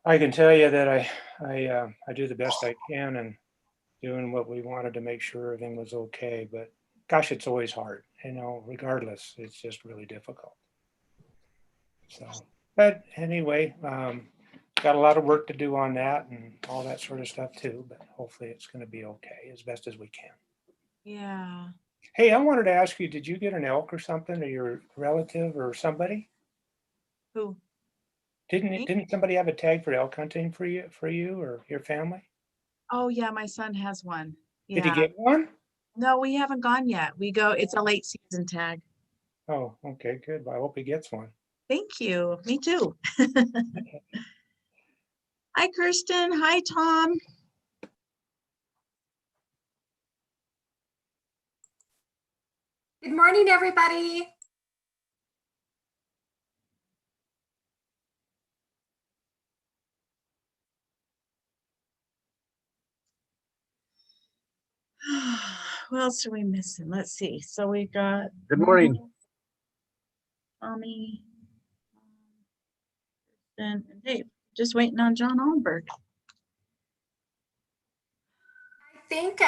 I can tell you that I do the best I can and doing what we wanted to make sure everything was okay. But gosh, it's always hard, regardless, it's just really difficult. So, but anyway, got a lot of work to do on that and all that sort of stuff too, but hopefully it's going to be okay as best as we can. Yeah. Hey, I wanted to ask you, did you get an elk or something, or your relative or somebody? Who? Me? Didn't somebody have a tag for elk hunting for you or your family? Oh, yeah, my son has one. Did he Yeah. get one? No, we haven't gone yet. It's a late season tag. Oh, okay, good. Well, I hope he gets one. Thank you. Me too. Hi, Kirsten. Hi, Tom. Good morning, everybody. What else are we missing? Let's see. So we got Good morning. Tommy, and Dave. Just waiting on John Allenberg. I think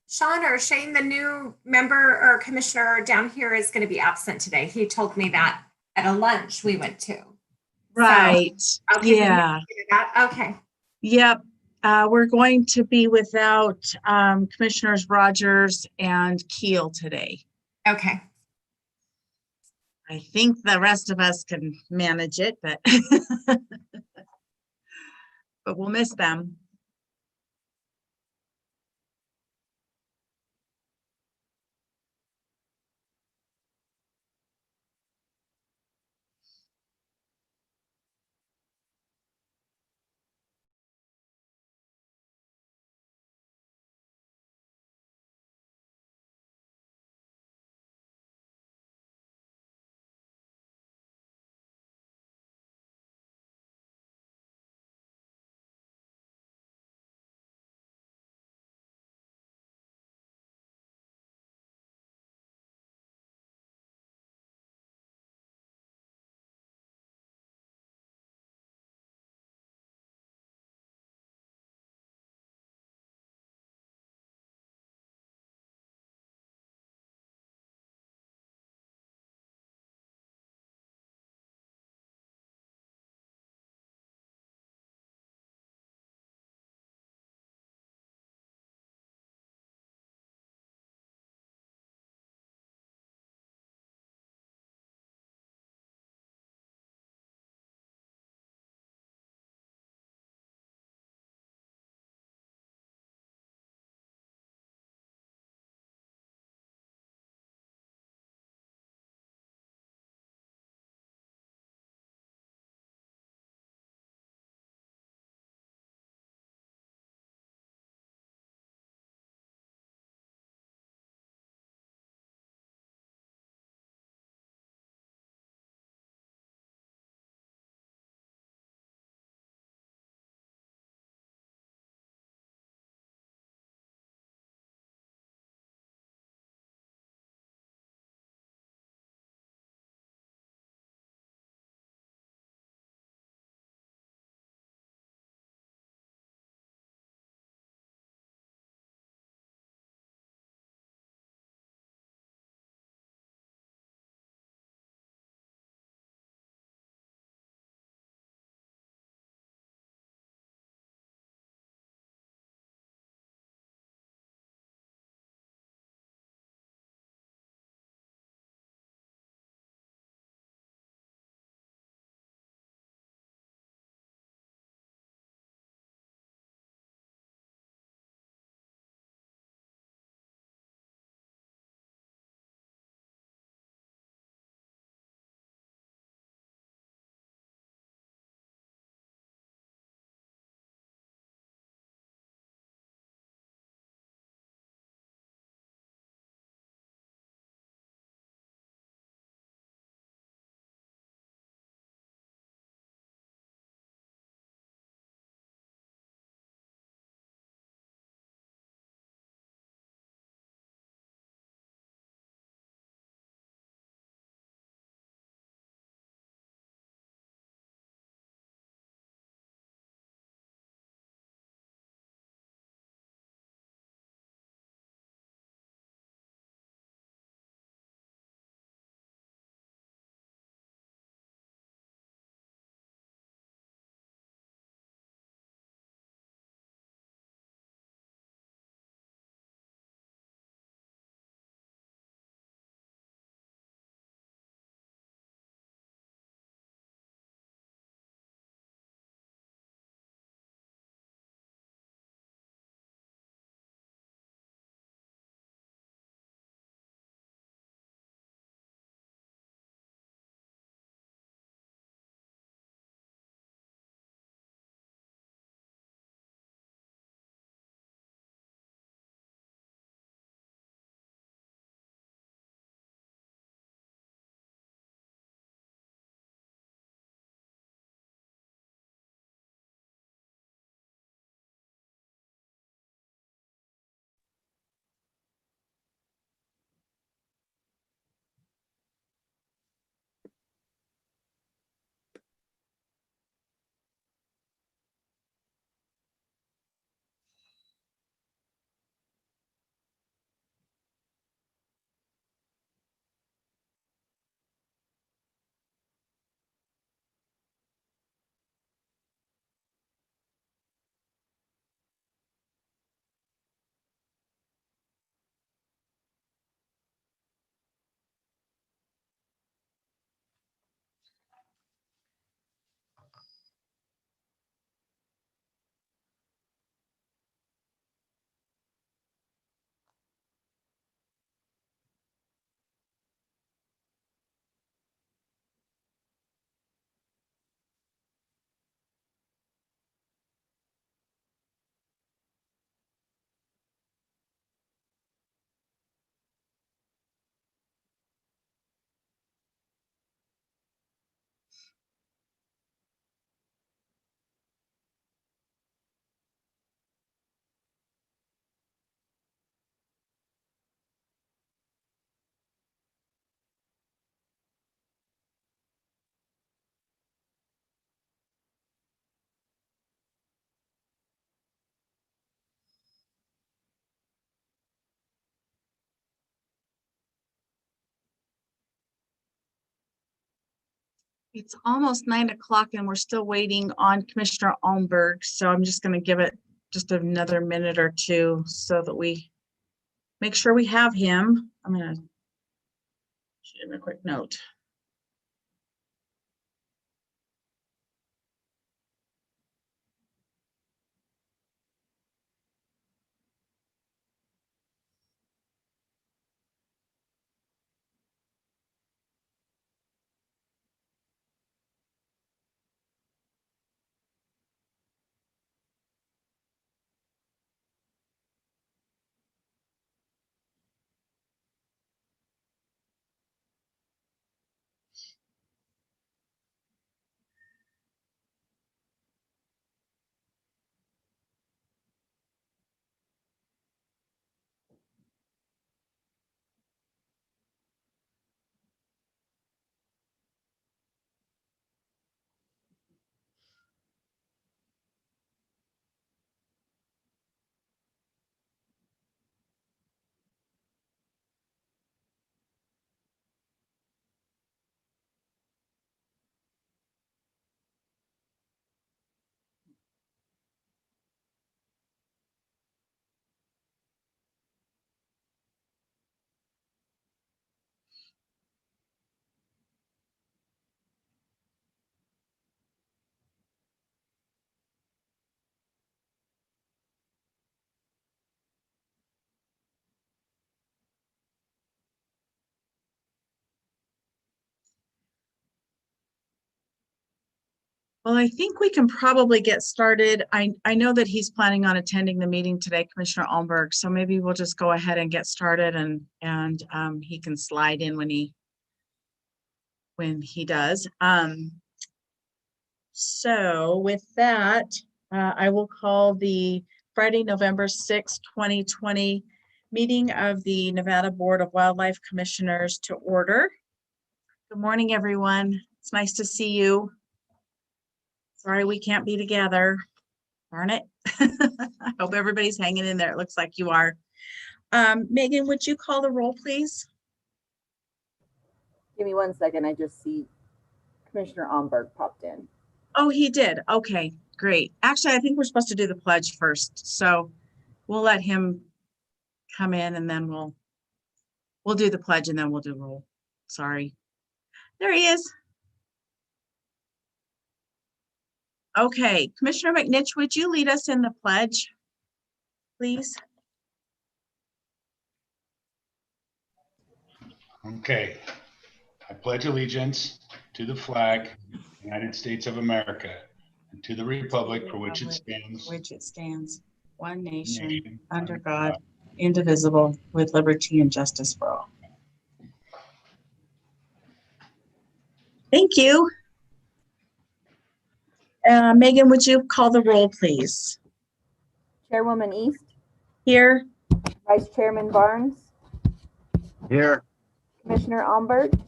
Sean or Shane, the new member or commissioner down here, is going to be absent today. He told me that at a lunch we went to. Right. So, okay, Yeah. Okay. Yep. We're going to be without Commissioners Rogers and Keel today. Okay. I think the rest of us can manage it, but but we'll miss them. It's almost 9 o'clock and we're still waiting on Commissioner Almberg. So I'm just going to give it just another minute or two so that we make sure we have him. I'm going to shoot him a quick note. Well, I think we can probably get started. I know that he's planning on attending the meeting today, Commissioner Almberg, so maybe we'll just go ahead and get started and he can slide in when he does. So with that, I will call the Friday, November 6, 2020 meeting of the Nevada Board of Wildlife Commissioners to order. Good morning, everyone. It's nice to see you. Sorry we can't be together. Darn it. I hope everybody's hanging in there. It looks like you are. Megan, would you call the roll, please? Give me 1 second. I just see Commissioner Omberg popped in. Oh, he did. Okay, great. Actually, I think we're supposed to do the pledge first. So we'll let him come in and then we'll do the pledge and then we'll do roll. Sorry. There he is. Okay, Commissioner McNitch, would you lead us in the pledge, please? Okay. I pledge allegiance to the flag, United States of America, and to the republic for which it stands, one nation, under God, indivisible, with liberty and justice for all. Thank you. Megan, would you call the roll, please? Chairwoman East, Here. Vice Chairman Barnes, Here. Commissioner Omberg,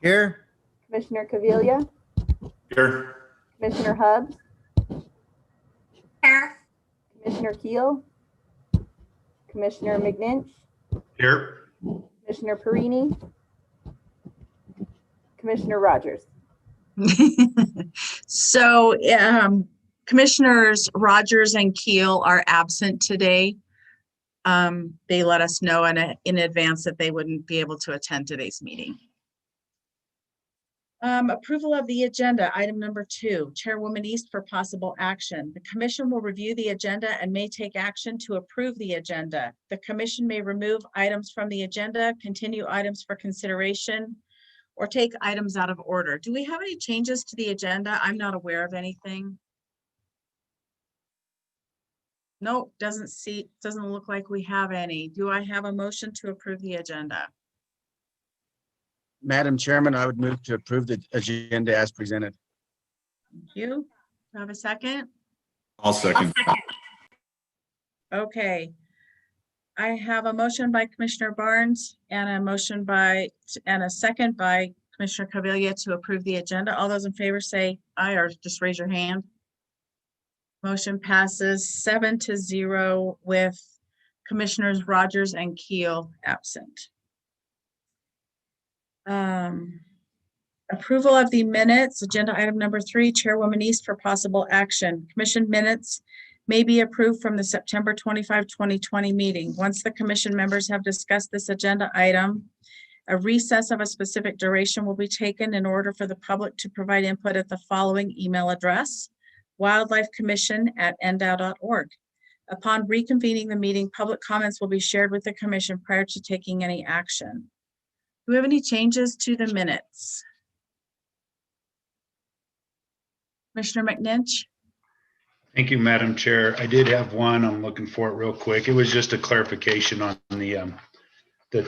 Here. Commissioner Caviglia, Here. Commissioner Hubbs, Here. Commissioner Keel, Commissioner McNinch, Here. Commissioner Perini, Commissioner Rogers. So Commissioners Rogers and Keel are absent today. They let us know in advance that they wouldn't be able to attend today's meeting. Approval of the agenda, item number 2, Chairwoman East for possible action. The commission will review the agenda and may take action to approve the agenda. The commission may remove items from the agenda, continue items for consideration, or take items out of order. Do we have any changes to the agenda? I'm not aware of anything. Nope, doesn't look like we have any. Do I have a motion to approve the agenda? Madam Chairman, I would move to approve the agenda as presented. Thank you. Do I have a second? I'll second. Okay. I have a motion by Commissioner Barnes and a second by Commissioner Caviglia to approve the agenda. All those in favor say aye or just raise your hand. Motion passes 7-0 with Commissioners Rogers and Keel absent. Approval of the minutes, agenda item number 3, Chairwoman East for possible action. Commission minutes may be approved from the September 25, 2020 meeting. Once the commission members have discussed this agenda item, a recess of a specific duration will be taken in order for the public to provide input at the following email address: wildlifecommission@ndow.org. Upon reconvening the meeting, public comments will be shared with the commission prior to taking any action. Do we have any changes to the minutes? Commissioner McNinch? Thank you, Madam Chair. I did have one. I'm looking for it real quick. It was just a clarification on the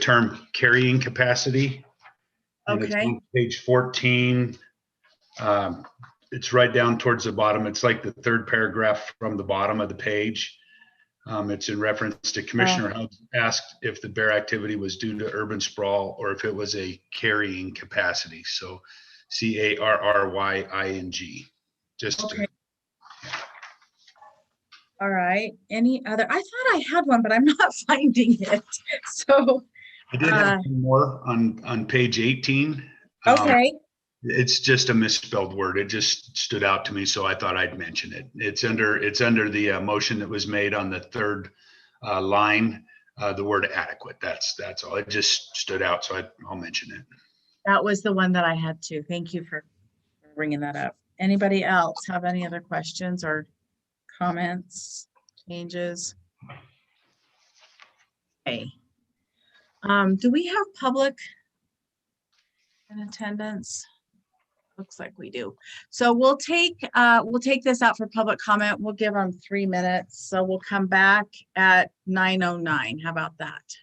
term carrying capacity. And it's Okay. on page 14. It's right down towards the bottom. It's like the third paragraph from the bottom of the page. It's in reference to Commissioner Hubbs asked if the bear activity was due to urban sprawl or if it was a carrying capacity. So CARRYING. Just Okay. All right. Any other? I thought I had one, but I'm not finding it. So, I did have one more on page 18. okay. It's just a misspelled word. It just stood out to me, so I thought I'd mention it. It's under the motion that was made on the third line, the word adequate. That's all. It just stood out, so I'll mention it. That was the one that I had too. Thank you for bringing that up. Anybody else have any other questions or comments, changes? Okay. Do we have public in attendance? Looks like we do. So we'll take this out for public comment. We'll give them 3 minutes. So we'll come back at 9:09. How about that?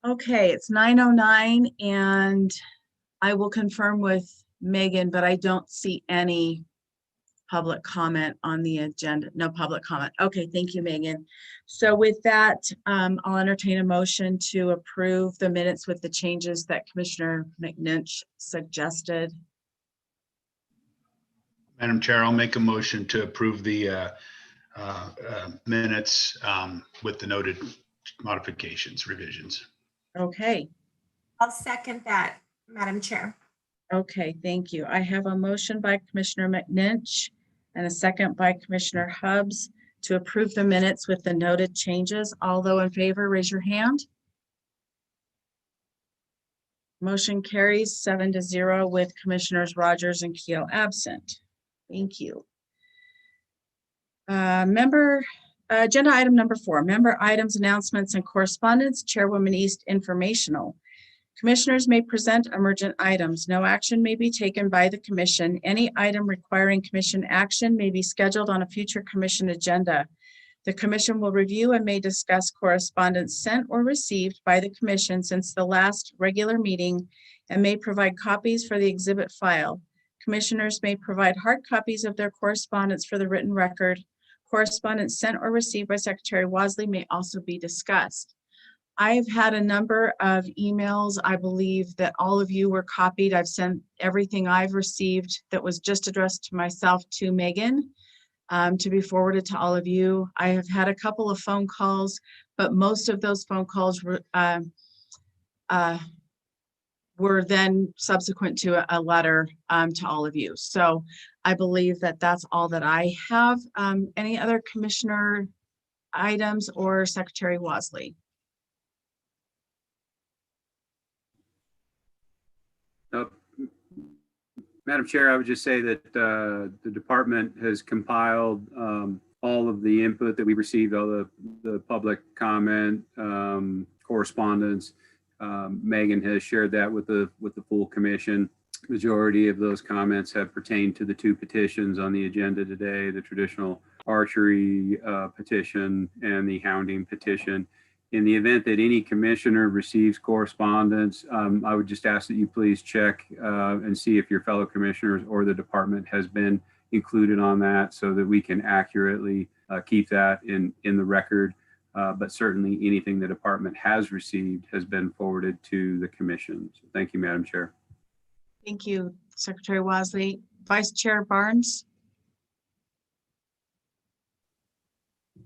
Okay, it's 9:09 and I will confirm with Megan, but I don't see any public comment on the agenda. No public comment. Okay, thank you, Megan. So with that, I'll entertain a motion to approve the minutes with the changes that Commissioner McNinch suggested. Madam Chair, I'll make a motion to approve the minutes with the noted modifications, revisions. Okay, I'll second that, Madam Chair. Okay, thank you. I have a motion by Commissioner McNinch and a second by Commissioner Hubbs to approve the minutes with the noted changes. Although in favor, raise your hand. Motion carries 7-0 with Commissioners Rogers and Keo absent. Thank you. Agenda item number 4, member items, announcements, and correspondence. Chairwoman East, informational. Commissioners may present emergent items. No action may be taken by the commission. Any item requiring commission action may be scheduled on a future commission agenda. The commission will review and may discuss correspondence sent or received by the commission since the last regular meeting and may provide copies for the exhibit file. Commissioners may provide hard copies of their correspondence for the written record. Correspondence sent or received by Secretary Wasley may also be discussed. I've had a number of emails. I believe that all of you were copied. I've sent everything I've received that was just addressed to myself to Megan to be forwarded to all of you. I have had a couple of phone calls, but most of those phone calls were then subsequent to a letter to all of you. So I believe that that's all that I have. Any other commissioner items or Secretary Wasley? Madam Chair, I would just say that the department has compiled all of the input that we received, all the public comment, correspondence. Megan has shared that with the full commission. Majority of those comments have pertained to the 2 petitions on the agenda today, the traditional archery petition and the hounding petition. In the event that any commissioner receives correspondence, I would just ask that you please check and see if your fellow commissioners or the department has been included on that so that we can accurately keep that in the record. But certainly anything the department has received has been forwarded to the commission. So thank you, Madam Chair. Thank you, Secretary Wasley. Vice Chair Barnes.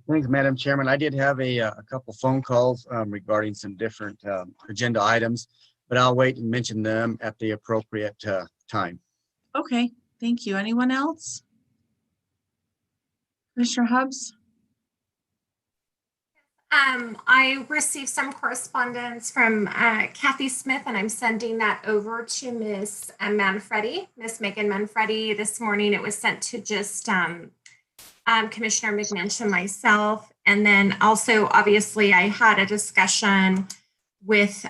Thanks, Madam Chairman. I did have a couple phone calls regarding some different agenda items, but I'll wait and mention them at the appropriate time. Okay, thank you. Anyone else? Commissioner Hubbs? I received some correspondence from Kathy Smith, and I'm sending that over to Miss Manfredi, Miss Megan Manfredi. This morning it was sent to just Commissioner McNinch and myself. And then also, obviously, I had a discussion with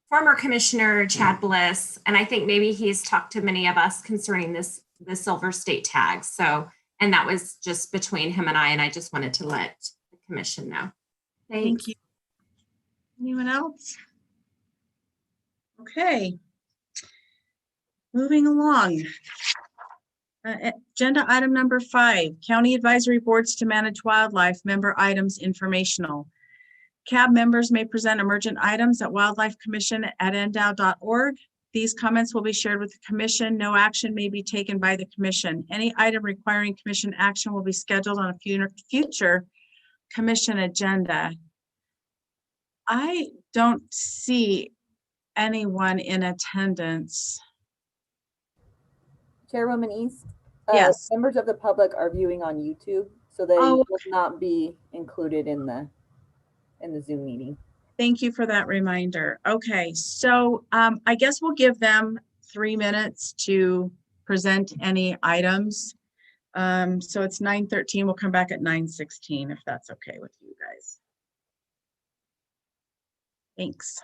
former Commissioner Chad Bliss, and I think maybe he's talked to many of us concerning the silver state tag. So, and that was just between him and I just wanted to let the commission know. Thanks. Thank you. Anyone else? Okay. Moving along. Agenda item number 5, county advisory boards to manage wildlife, member items informational. CAB members may present emergent items at wildlifecommission@ndow.org. These comments will be shared with the commission. No action may be taken by the commission. Any item requiring commission action will be scheduled on a future commission agenda. I don't see anyone in attendance. Chairwoman East? Yes. Members of the public are viewing on YouTube, so they Oh. will not be included in the Zoom meeting. Thank you for that reminder. Okay, so I guess we'll give them 3 minutes to present any items. So it's 9:13. We'll come back at 9:16 if that's okay with you guys. Thanks.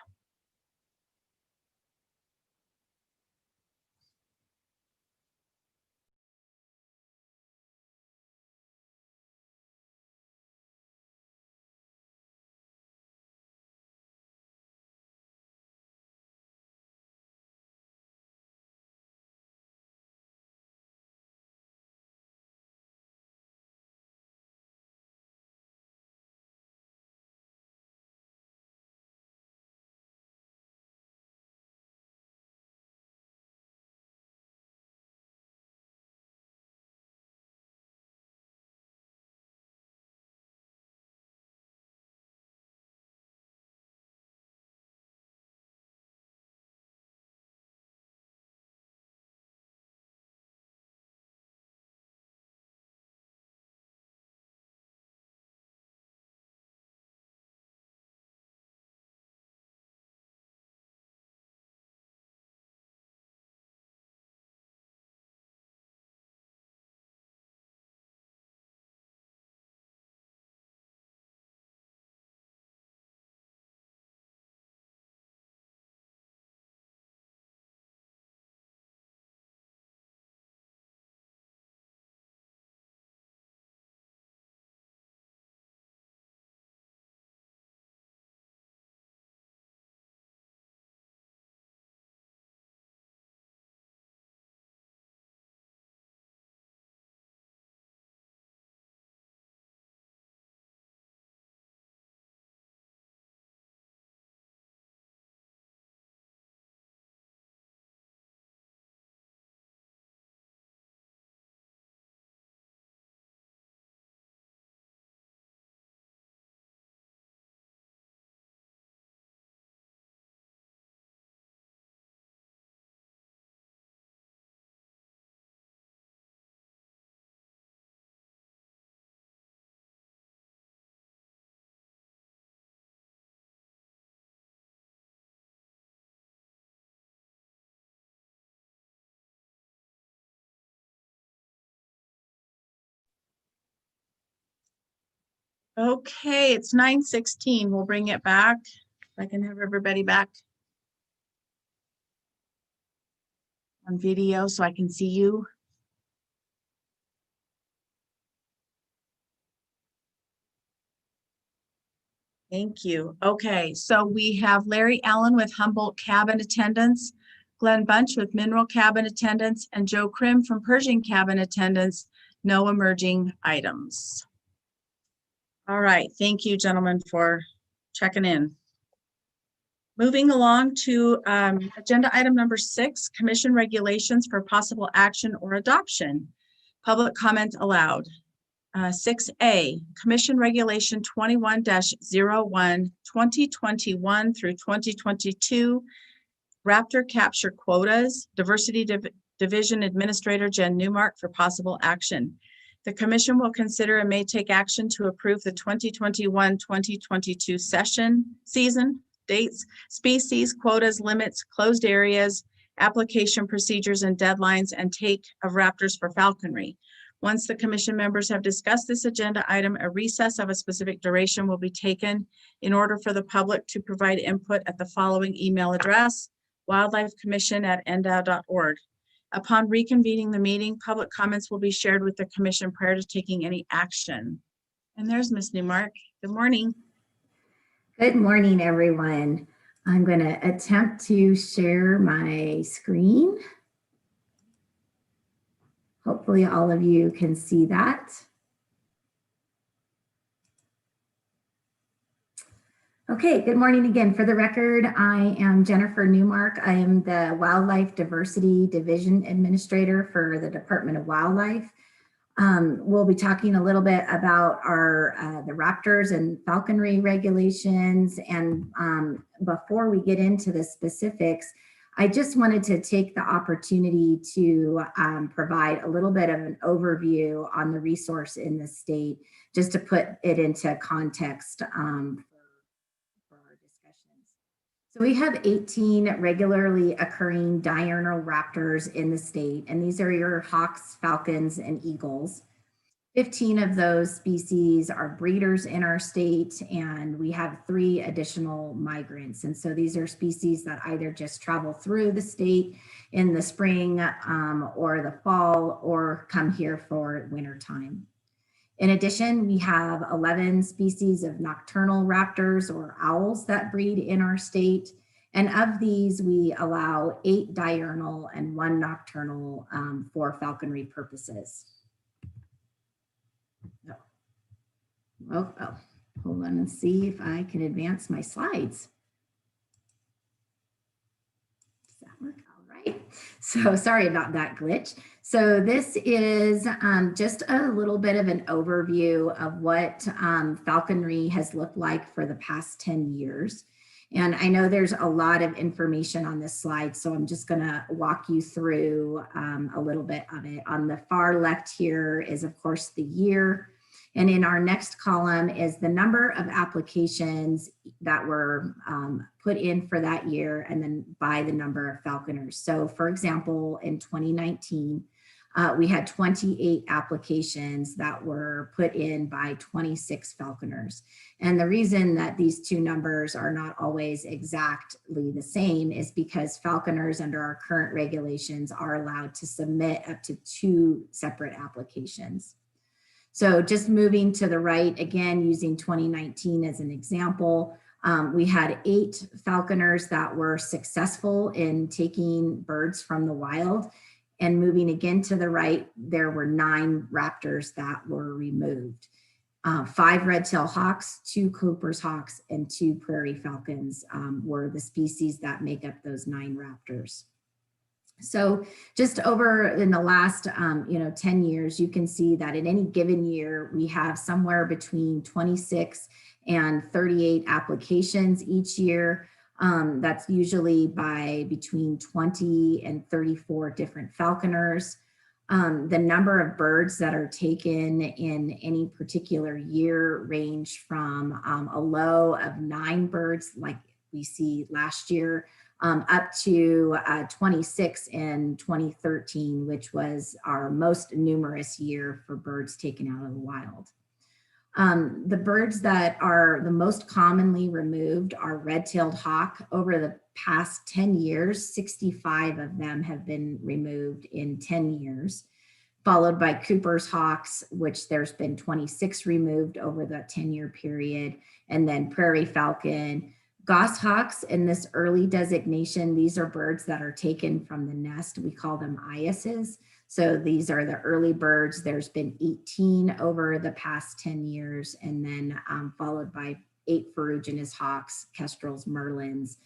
Okay, it's 9:16. We'll bring it back. If I can have everybody back on video so I can see you. Thank you. Okay, so we have Larry Allen with Humboldt cabin attendance, Glenn Bunch with Mineral cabin attendance, and Joe Krim from Pershing cabin attendance. No emerging items. All right, thank you, gentlemen, for checking in. Moving along to agenda item number 6, commission regulations for possible action or adoption. Public comment allowed. 6A, Commission Regulation 21-01, 2021 through 2022, Raptor capture quotas, Diversity Division Administrator Jen Newmark for possible action. The commission will consider and may take action to approve the 2021-2022 season dates, species, quotas, limits, closed areas, application procedures and deadlines, and take of raptors for falconry. Once the commission members have discussed this agenda item, a recess of a specific duration will be taken in order for the public to provide input at the following email address, wildlifecommission@ndow.org. Upon reconvening the meeting, public comments will be shared with the commission prior to taking any action. And there's Ms. Newmark. Good morning. Good morning, everyone. I'm going to attempt to share my screen. Hopefully all of you can see that. Okay, good morning again. For the record, I am Jennifer Newmark. I am the Wildlife Diversity Division Administrator for the Department of Wildlife. We'll be talking a little bit about the raptors and falconry regulations. And before we get into the specifics, I just wanted to take the opportunity to provide a little bit of an overview on the resource in the state, just to put it into context for our discussions. So we have 18 regularly occurring diurnal raptors in the state, and these are your hawks, falcons, and eagles. 15 of those species are breeders in our state, and we have 3 additional migrants. And so these are species that either just travel through the state in the spring or the fall, or come here for winter time. In addition, we have 11 species of nocturnal raptors or owls that breed in our state. And of these, we allow 8 diurnal and 1 nocturnal for falconry purposes. Oh, hold on and see if I can advance my slides. Does that work? All right. So sorry about that glitch. So this is just a little bit of an overview of what falconry has looked like for the past 10 years. And I know there's a lot of information on this slide, so I'm just going to walk you through a little bit of it. On the far left here is, of course, the year. And in our next column is the number of applications that were put in for that year, and then by the number of falconers. So for example, in 2019, we had 28 applications that were put in by 26 falconers. And the reason that these two numbers are not always exactly the same is because falconers under our current regulations are allowed to submit up to 2 separate applications. So just moving to the right, again, using 2019 as an example, we had 8 falconers that were successful in taking birds from the wild. And moving again to the right, there were 9 raptors that were removed. 5 red-tailed hawks, 2 Cooper's hawks, and 2 prairie falcons were the species that make up those 9 raptors. So just over in the last 10 years, you can see that in any given year, we have somewhere between 26 and 38 applications each year. That's usually by between 20 and 34 different falconers. The number of birds that are taken in any particular year range from a low of 9 birds like we see last year, up to 26 in 2013, which was our most numerous year for birds taken out of the wild. The birds that are the most commonly removed are red-tailed hawk. Over the past 10 years, 65 of them have been removed in 10 years, followed by Cooper's hawks, which there's been 26 removed over that 10-year period, and then prairie falcon. Goshawks in this early designation, these are birds that are taken from the nest. We call them eyases. So these are the early birds. There's been 18 over the past 10 years, and then followed by 8 ferruginous hawks, kestrels, merlins,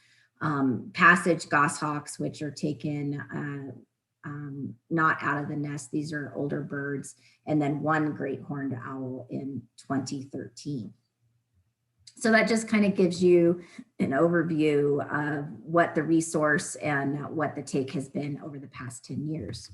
passage goshawks, which are taken not out of the nest. These are older birds, and then 1 great horned owl in 2013. So that just kind of gives you an overview of what the resource and what the take has been over the past 10 years.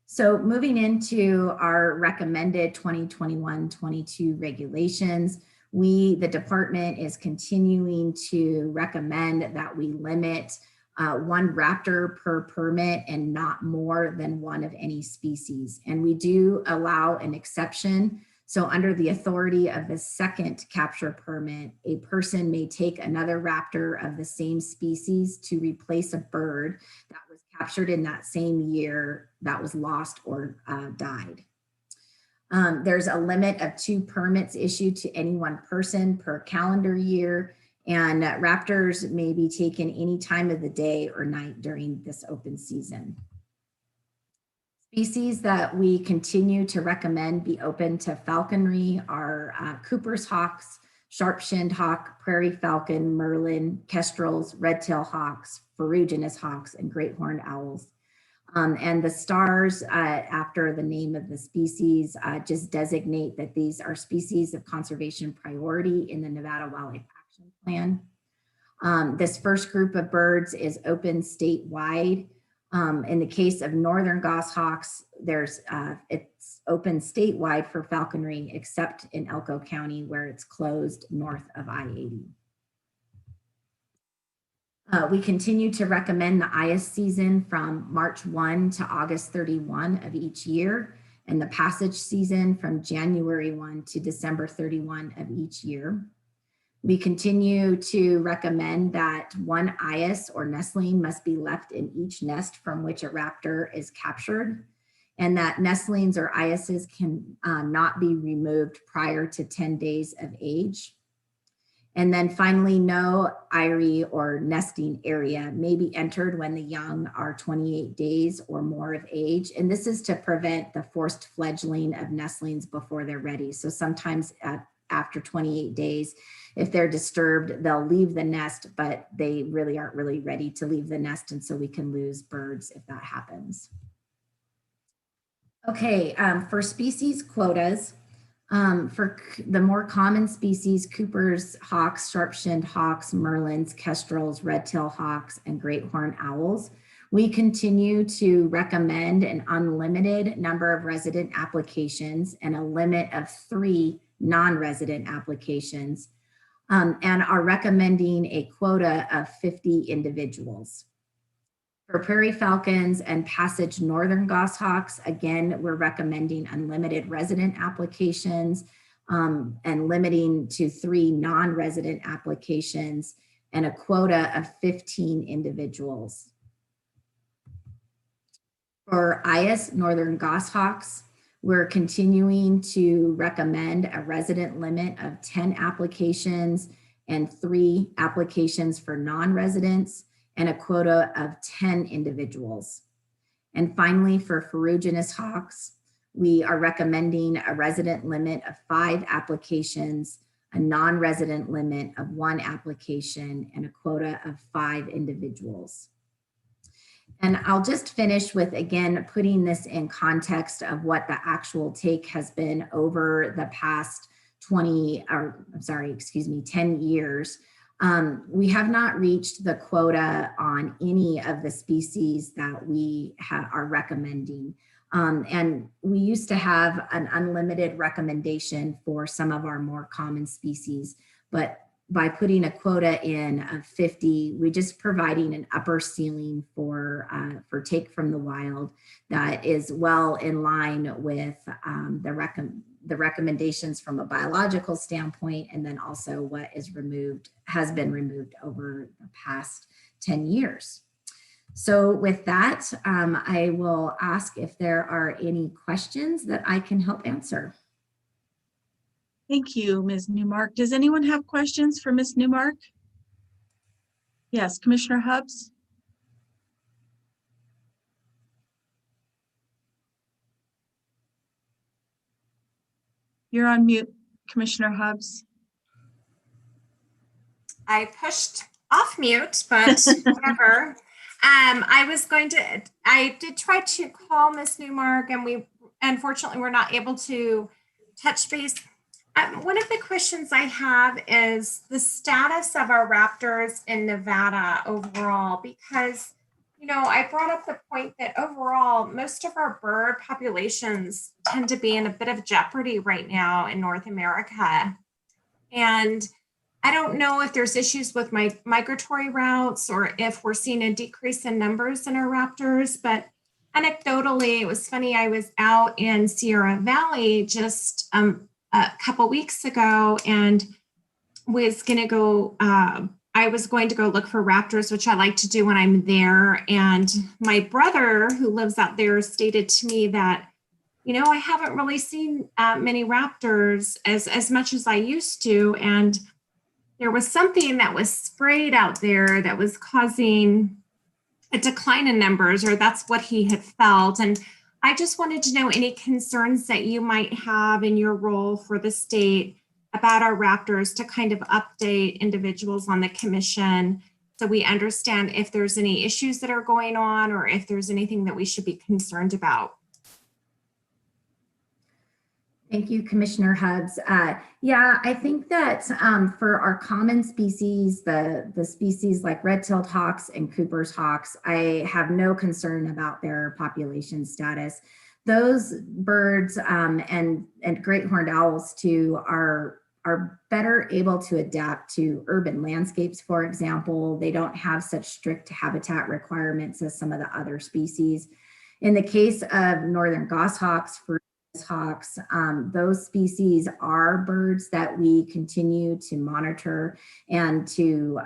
So moving into our recommended 2021-22 regulations, the department is continuing to recommend that we limit 1 raptor per permit and not more than 1 of any species. And we do allow an exception. So under the authority of the second capture permit, a person may take another raptor of the same species to replace a bird that was captured in that same year that was lost or died. There's a limit of 2 permits issued to any 1 person per calendar year, and raptors may be taken any time of the day or night during this open season. Species that we continue to recommend be open to falconry are Cooper's hawks, sharp-shinned hawk, prairie falcon, merlin, kestrels, red-tailed hawks, ferruginous hawks, and great horned owls. And the stars, after the name of the species, just designate that these are species of conservation priority in the Nevada Wildlife Action Plan. This first group of birds is open statewide. In the case of northern goshawks, it's open statewide for falconry, except in Elko County, where it's closed north of I-80. We continue to recommend the eyas season from March 1 to August 31 of each year, and the passage season from January 1 to December 31 of each year. We continue to recommend that 1 eyas or nestling must be left in each nest from which a raptor is captured, and that nestlings or eyases can not be removed prior to 10 days of age. And then finally, no eyrie or nesting area may be entered when the young are 28 days or more of age. And this is to prevent the forced fledgling of nestlings before they're ready. So sometimes after 28 days, if they're disturbed, they'll leave the nest, but they really aren't really ready to leave the nest. And so we can lose birds if that happens. Okay, for species quotas, for the more common species, Cooper's hawks, sharp-shinned hawks, merlins, kestrels, red-tailed hawks, and great horned owls, we continue to recommend an unlimited number of resident applications and a limit of 3 non-resident applications, and are recommending a quota of 50 individuals. For prairie falcons and passage northern goshawks, again, we're recommending unlimited resident applications and limiting to 3 non-resident applications and a quota of 15 individuals. For eyas northern goshawks, we're continuing to recommend a resident limit of 10 applications and 3 applications for non-residents, and a quota of 10 individuals. And finally, for ferruginous hawks, we are recommending a resident limit of 5 applications, a non-resident limit of 1 application, and a quota of 5 individuals. And I'll just finish with, again, putting this in context of what the actual take has been over the past 10 years. We have not reached the quota on any of the species that we are recommending. And we used to have an unlimited recommendation for some of our more common species, but by putting a quota in of 50, we're just providing an upper ceiling for take from the wild that is well in line with the recommendations from a biological standpoint, and then also what has been removed over the past 10 years. So with that, I will ask if there are any questions that I can help answer. Thank you, Ms. Newmark. Does anyone have questions for Ms. Newmark? Yes, Commissioner Hubbs? You're on mute, Commissioner Hubbs. I pushed off mute, but whatever. I did try to call Miss Newmark, and we unfortunately were not able to touch base. One of the questions I have is the status of our raptors in Nevada overall, because, you know, I brought up the point that overall, most of our bird populations tend to be in a bit of jeopardy right now in North America. And I don't know if there's issues with my migratory routes or if we're seeing a decrease in numbers in our raptors, but anecdotally, it was funny. I was out in Sierra Valley just a couple weeks ago and was going to go, I was going to go look for raptors, which I like to do when I'm there. And my brother who lives out there stated to me that, you know, I haven't really seen many raptors as much as I used to. And there was something that was sprayed out there that was causing a decline in numbers, or that's what he had felt. And I just wanted to know any concerns that you might have in your role for the state about our raptors, to kind of update individuals on the commission so we understand if there's any issues that are going on or if there's anything that we should be concerned about. Thank you, Commissioner Hubbs. Yeah, I think that for our common species, the species like red-tailed hawks and Cooper's hawks, I have no concern about their population status. Those birds and great horned owls too are better able to adapt to urban landscapes, for example. They don't have such strict habitat requirements as some of the other species. In the case of northern goshawks, for hawks, those species are birds that we continue to monitor and to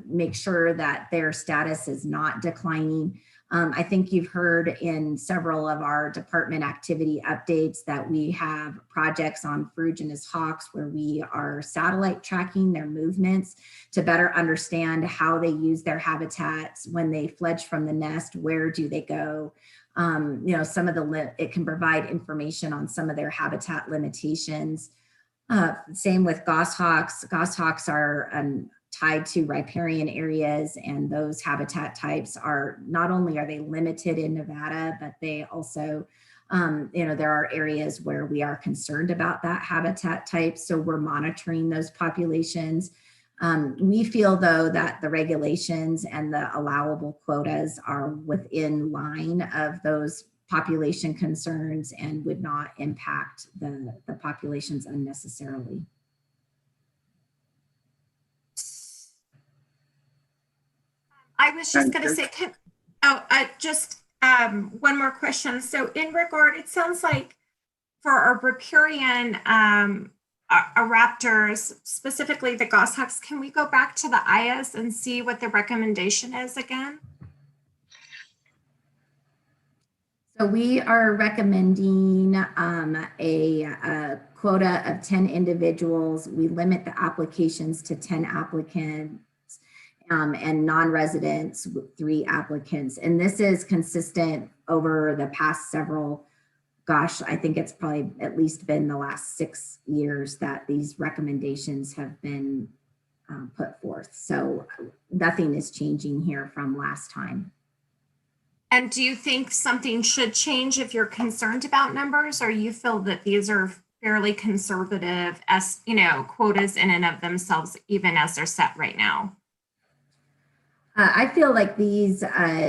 make sure that their status is not declining. I think you've heard in several of our department activity updates that we have projects on ferruginous hawks where we are satellite tracking their movements to better understand how they use their habitats when they fledge from the nest. Where do they go? Some of it can provide information on some of their habitat limitations. Same with goshawks. Goshawks are tied to riparian areas, and those habitat types are not only are they limited in Nevada, but they also, there are areas where we are concerned about that habitat type. So we're monitoring those populations. We feel, though, that the regulations and the allowable quotas are within line of those population concerns and would not impact the populations unnecessarily. I was just going to say, one more question. So in regard, it sounds like for our riparian raptors, specifically the goshawks, can we go back to the IAS and see what the recommendation is again? So we are recommending a quota of 10 individuals. We limit the applications to 10 applicants and non-residents with 3 applicants. And this is consistent over the past several, I think it's probably at least been the last 6 years that these recommendations have been put forth. So nothing is changing here from last time. And do you think something should change if you're concerned about numbers, or you feel that these are fairly conservative as, quotas in and of themselves, even as they're set right now? I feel like these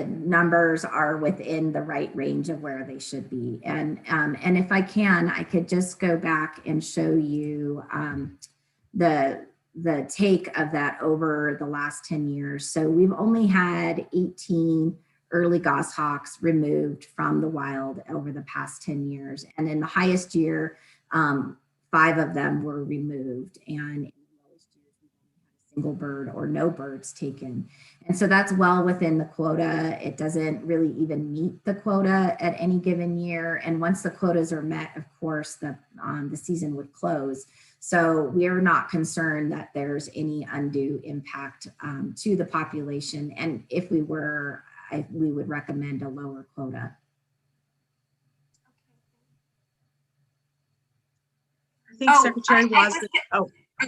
numbers are within the right range of where they should be. And if I can, I could just go back and show you the take of that over the last 10 years. So we've only had 18 early goshawks removed from the wild over the past 10 years. And in the highest year 5 of them were removed, and in the lowest years, we only had a single bird or no birds taken. And so that's well within the quota. It doesn't really even meet the quota at any given year. And once the quotas are met, of course, the season would close. So we're not concerned that there's any undue impact to the population. And if we were, we would recommend a lower quota. I think Secretary was.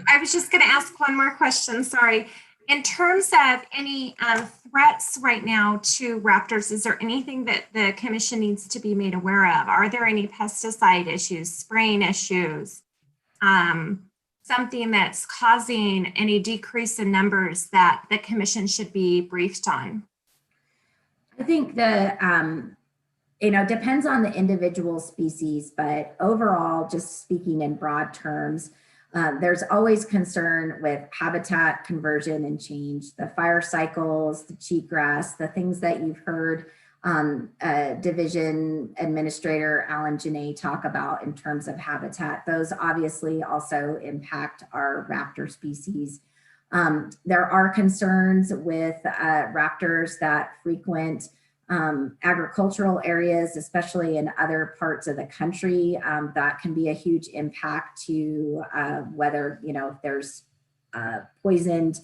I was just going to ask one more question. Sorry. In terms of any threats right now to raptors, is there anything that the commission needs to be made aware of? Are there any pesticide issues, spraying issues, something that's causing any decrease in numbers that the commission should be briefed on? I think depends on the individual species, but overall, just speaking in broad terms, there's always concern with habitat conversion and change, the fire cycles, the cheatgrass, the things that you've heard Division Administrator Alan Janae talk about in terms of habitat. Those obviously also impact our raptor species. There are concerns with raptors that frequent agricultural areas, especially in other parts of the country. That can be a huge impact to whether, if there's poisoned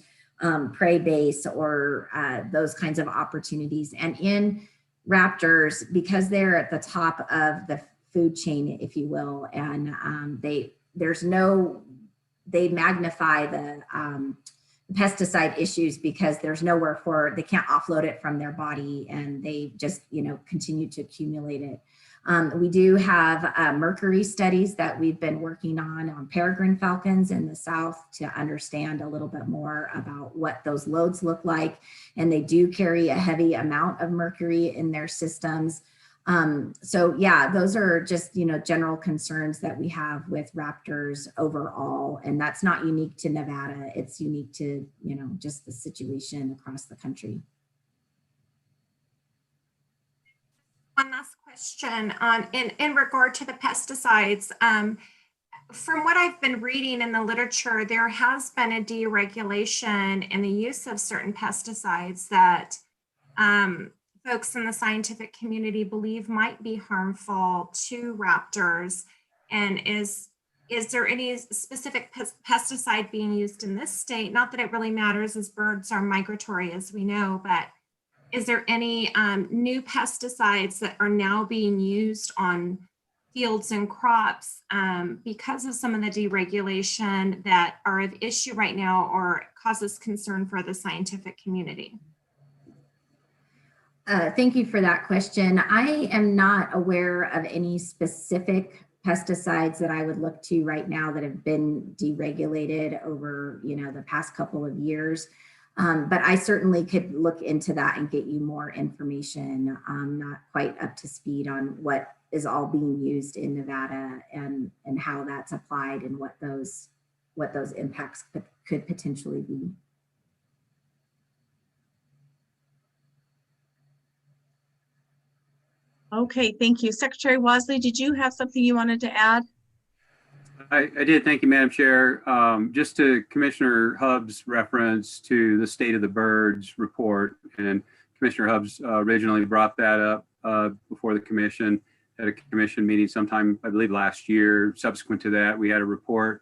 prey base or those kinds of opportunities. And in raptors, because they're at the top of the food chain, if you will, and they magnify the pesticide issues because there's nowhere they can't offload it from their body, and they just, continue to accumulate it. We do have mercury studies that we've been working on peregrine falcons in the South to understand a little bit more about what those loads look like. And they do carry a heavy amount of mercury in their systems. So yeah, those are just, general concerns that we have with raptors overall. And that's not unique to Nevada. It's unique to, just the situation across the country. One last question in regard to the pesticides. From what I've been reading in the literature, there has been a deregulation in the use of certain pesticides that folks in the scientific community believe might be harmful to raptors. And is there any specific pesticide being used in this state? Not that it really matters, as birds are migratory, as we know, but is there any new pesticides that are now being used on fields and crops because of some of the deregulation that are of issue right now or causes concern for the scientific community? Thank you for that question. I am not aware of any specific pesticides that I would look to right now that have been deregulated over, the past couple of years. But I certainly could look into that and get you more information. I'm not quite up to speed on what is all being used in Nevada and how that's applied and what those impacts could potentially be. Okay, thank you. Secretary Wasley, did you have something you wanted to add? I did. Thank you, Madam Chair. Just to Commissioner Hubbs' reference to the State of the Birds report, and Commissioner Hubbs originally brought that up before the commission at a commission meeting sometime, I believe, last year. Subsequent to that, we had a report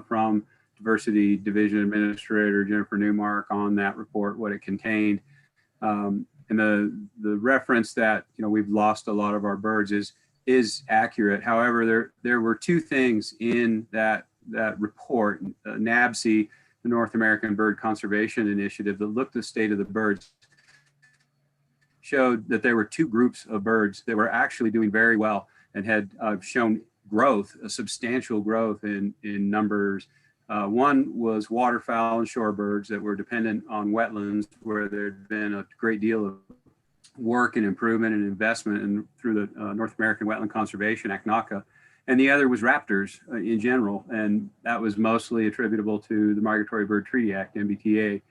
from Diversity Division Administrator Jennifer Newmark on that report, what it contained. And the reference that, we've lost a lot of our birds is accurate. However, there were two things in that report. NABC, the North American Bird Conservation Initiative, that looked at the state of the birds, showed that there were two groups of birds that were actually doing very well and had shown growth, a substantial growth in numbers. One was waterfowl and shorebirds that were dependent on wetlands, where there'd been a great deal of work and improvement and investment through the North American Wetland Conservation Act, NACA. And the other was raptors in general. And that was mostly attributable to the Migratory Bird Treaty Act, MBTA,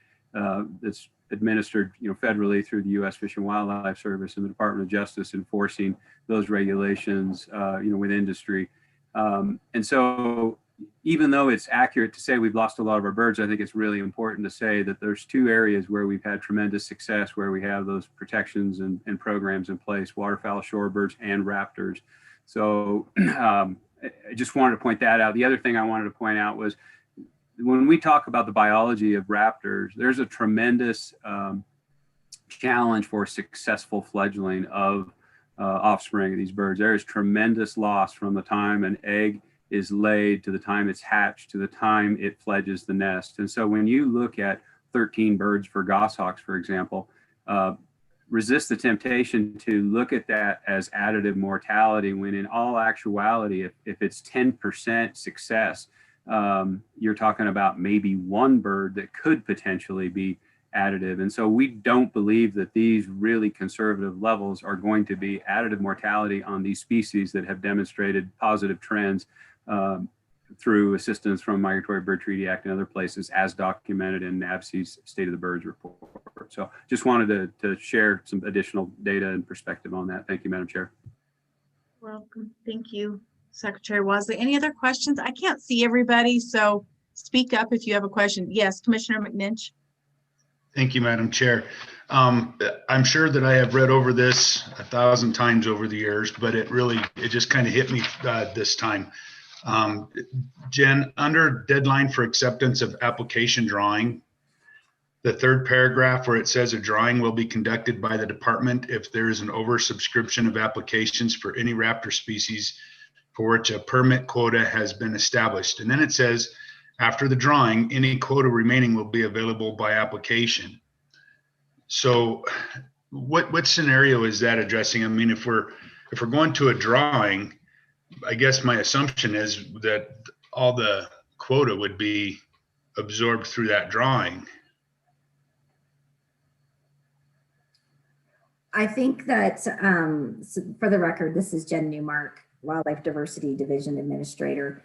that's administered federally through the U.S. Fish and Wildlife Service and the Department of Justice enforcing those regulations with industry. And so even though it's accurate to say we've lost a lot of our birds, I think it's really important to say that there's two areas where we've had tremendous success, where we have those protections and programs in place: waterfowl, shorebirds, and raptors. So I just wanted to point that out. The other thing I wanted to point out was when we talk about the biology of raptors, there's a tremendous challenge for successful fledgling of offspring of these birds. There is tremendous loss from the time an egg is laid to the time it's hatched to the time it fledges the nest. And so when you look at 13 birds for goshawks, for example, resist the temptation to look at that as additive mortality, when in all actuality, if it's 10% success, you're talking about maybe one bird that could potentially be additive. And so we don't believe that these really conservative levels are going to be additive mortality on these species that have demonstrated positive trends through assistance from Migratory Bird Treaty Act and other places, as documented in NAVC's State of the Birds report. So just wanted to share some additional data and perspective on that. Thank you, Madam Chair. Welcome. Thank you, Secretary Wasley. Any other questions? I can't see everybody, so speak up if you have a question. Yes, Commissioner McNinch. Thank you, Madam Chair. I'm sure that I have read over this 1,000 times over the years, but it just kind of hit me this time. Jen, under deadline for acceptance of application drawing, the third paragraph where it says a drawing will be conducted by the department if there is an oversubscription of applications for any raptor species for which a permit quota has been established. And then it says, after the drawing, any quota remaining will be available by application. So what scenario is that addressing? I mean, if we're going to a drawing, I guess my assumption is that all the quota would be absorbed through that drawing. I think that, for the record, this is Jen Newmark, Wildlife Diversity Division Administrator.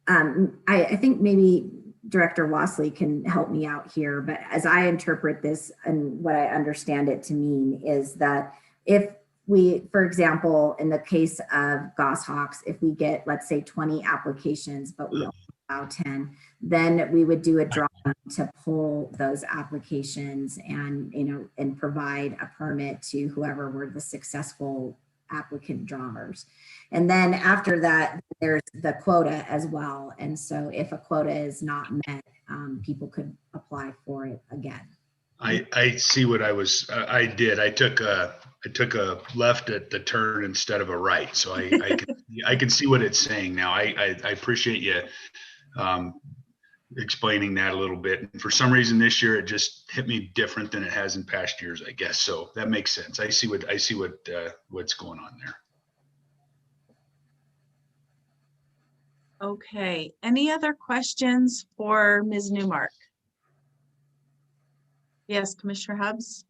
I think maybe Director Wasley can help me out here, but as I interpret this and what I understand it to mean is that if we, for example, in the case of goshawks, if we get, let's say, 20 applications, but we only allow 10, then we would do a drawing to pull those applications and, and provide a permit to whoever were the successful applicant drawers. And then after that, there's the quota as well. And so if a quota is not met, people could apply for it again. I see what I did. I took a left at the turn instead of a right. So I can see what it's saying now. I appreciate you explaining that a little bit. And for some reason this year, it just hit me different than it has in past years, I guess. So that makes sense. I see what's going on there. Okay, any other questions for Ms. Newmark? Yes, Commissioner Hubbs.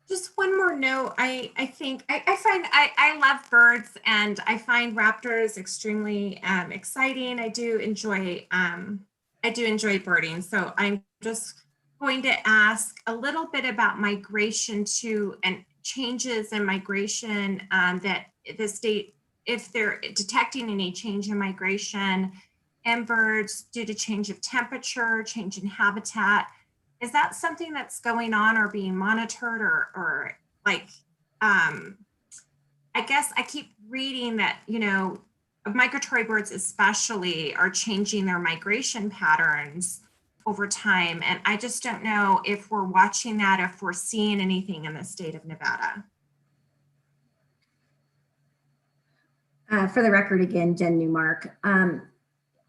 Just one more note. I think I love birds, and I find raptors extremely exciting. I do enjoy birding. So I'm just going to ask a little bit about migration and changes in migration that the state, if they're detecting any change in migration in birds due to change of temperature, change in habitat. Is that something that's going on or being monitored or like, I guess I keep reading that, migratory birds especially are changing their migration patterns over time. And I just don't know if we're watching that, if we're seeing anything in the state of Nevada. For the record, again, Jen Newmark.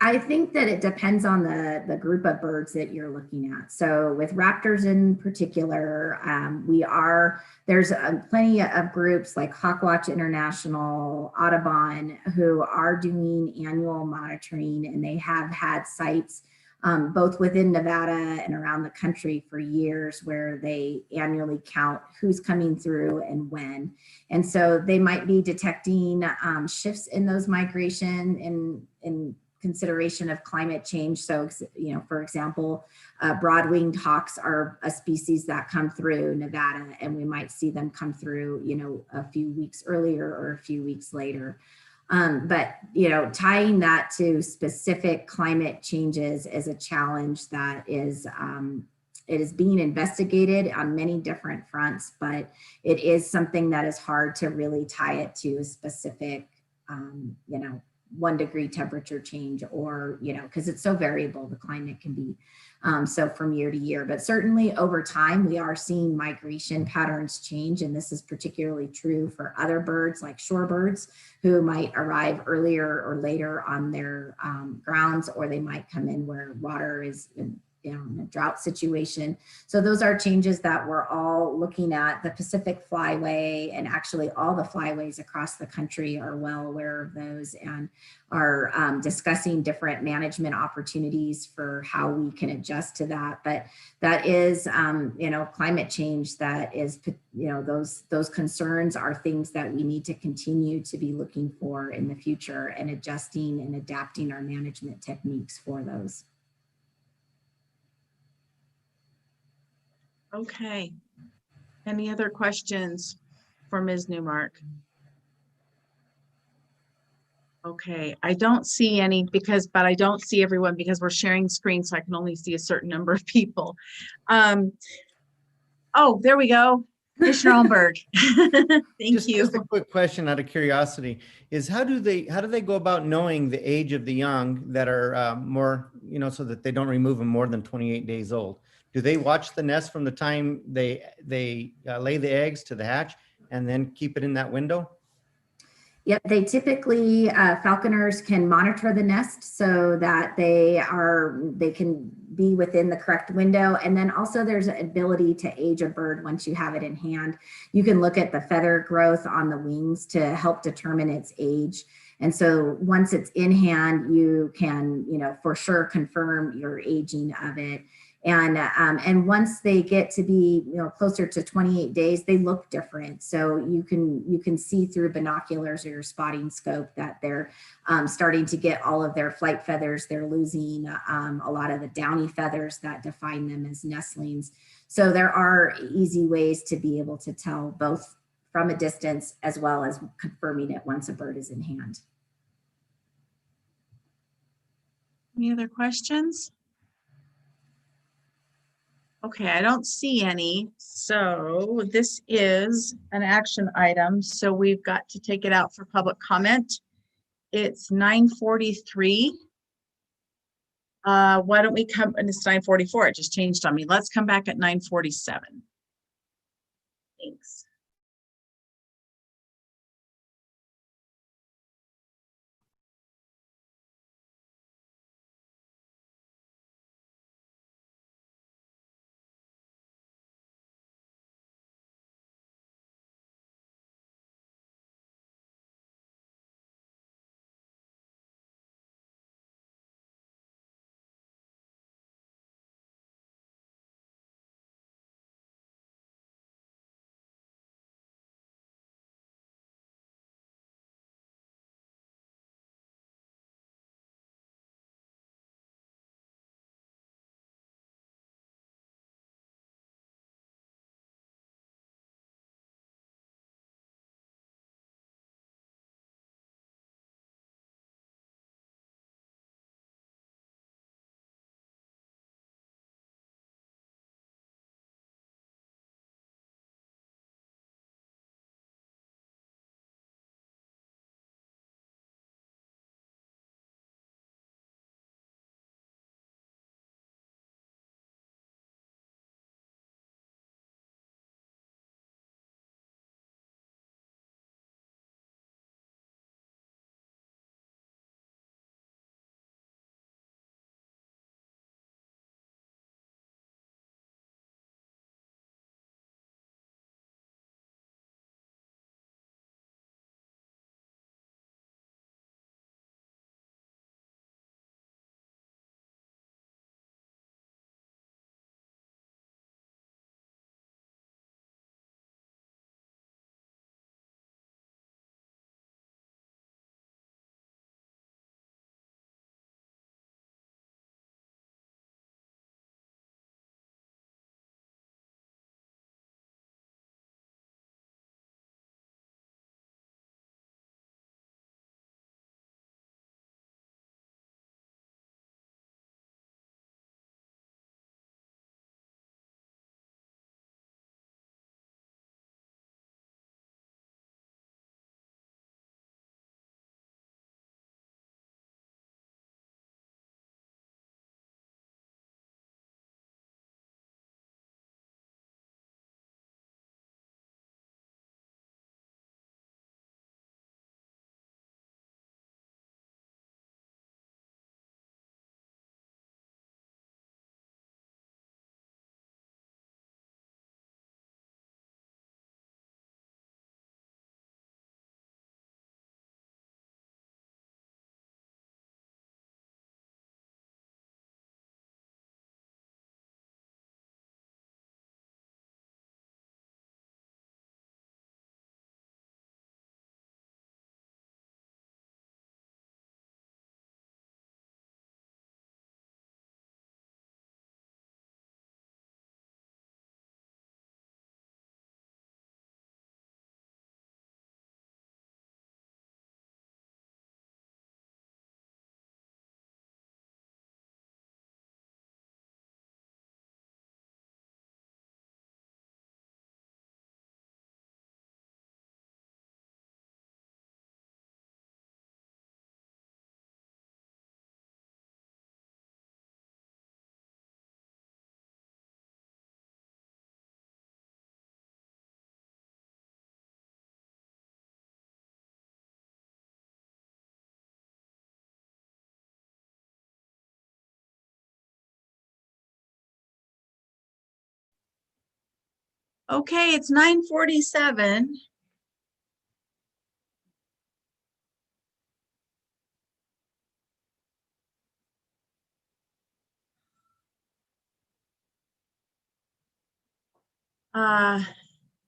I think that it depends on the group of birds that you're looking at. So with raptors in particular, there's plenty of groups like Hawkwatch International, Audubon, who are doing annual monitoring, and they have had sites both within Nevada and around the country for years where they annually count who's coming through and when. And so they might be detecting shifts in those migration in consideration of climate change. So, for example, broad-winged hawks are a species that come through Nevada, and we might see them come through, a few weeks earlier or a few weeks later. But, tying that to specific climate changes is a challenge that is, it is being investigated on many different fronts, but it is something that is hard to really tie it to a specific, 1 degree temperature change, or, because it's so variable, the climate can be so from year to year. But certainly over time, we are seeing migration patterns change. And this is particularly true for other birds like shorebirds, who might arrive earlier or later on their grounds, or they might come in where water is in a drought situation. So those are changes that we're all looking at. The Pacific Flyway, and actually all the flyways across the country, are well aware of those and are discussing different management opportunities for how we can adjust to that. But that is, climate change, that is, those concerns are things that we need to continue to be looking for in the future, and adjusting and adapting our management techniques for those. Okay. Any other questions for Ms. Newmark? Okay, I don't see any but I don't see everyone because we're sharing screen, so I can only see a certain number of people. Oh, there we go. Commissioner Alberg. Thank you. Just a quick question out of curiosity is how do they go about knowing the age of the young that are more, so that they don't remove them more than 28 days old? Do they watch the nest from the time they lay the eggs to the hatch and then keep it in that window? Yep, they typically, falconers can monitor the nest so that they can be within the correct window. And then also there's an ability to age a bird once you have it in hand. You can look at the feather growth on the wings to help determine its age. And so once it's in hand, you can, for sure confirm your aging of it. And once they get to be, closer to 28 days, they look different. So you can see through binoculars or your spotting scope that they're starting to get all of their flight feathers. They're losing a lot of the downy feathers that define them as nestlings. So there are easy ways to be able to tell, both from a distance as well as confirming it once a bird is in hand. Any other questions? Okay, I don't see any. So this is an action item. So we've got to take it out for public comment. It's 9:43. Why don't we come, and it's 9:44. It just changed on me. Let's come back at 9:47. Thanks. Okay, it's 9:47.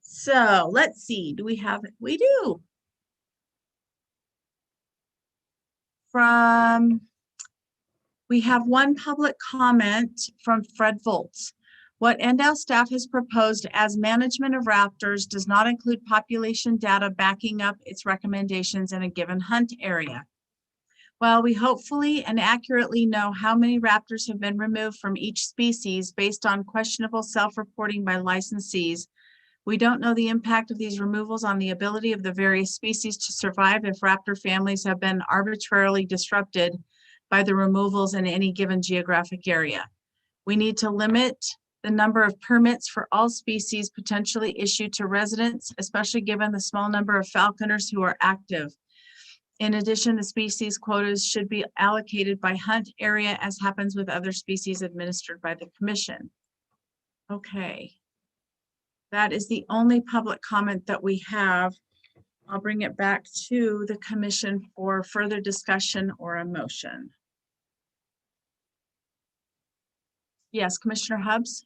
So let's see, do we have it? We do. We have one public comment from Fred Volz. What NDOW staff has proposed as management of raptors does not include population data backing up its recommendations in a given hunt area. While we hopefully and accurately know how many raptors have been removed from each species based on questionable self-reporting by licensees, we don't know the impact of these removals on the ability of the various species to survive if raptor families have been arbitrarily disrupted by the removals in any given geographic area. We need to limit the number of permits for all species potentially issued to residents, especially given the small number of falconers who are active. In addition, the species quotas should be allocated by hunt area, as happens with other species administered by the commission. Okay. That is the only public comment that we have. I'll bring it back to the commission for further discussion or a motion. Yes, Commissioner Hubbs?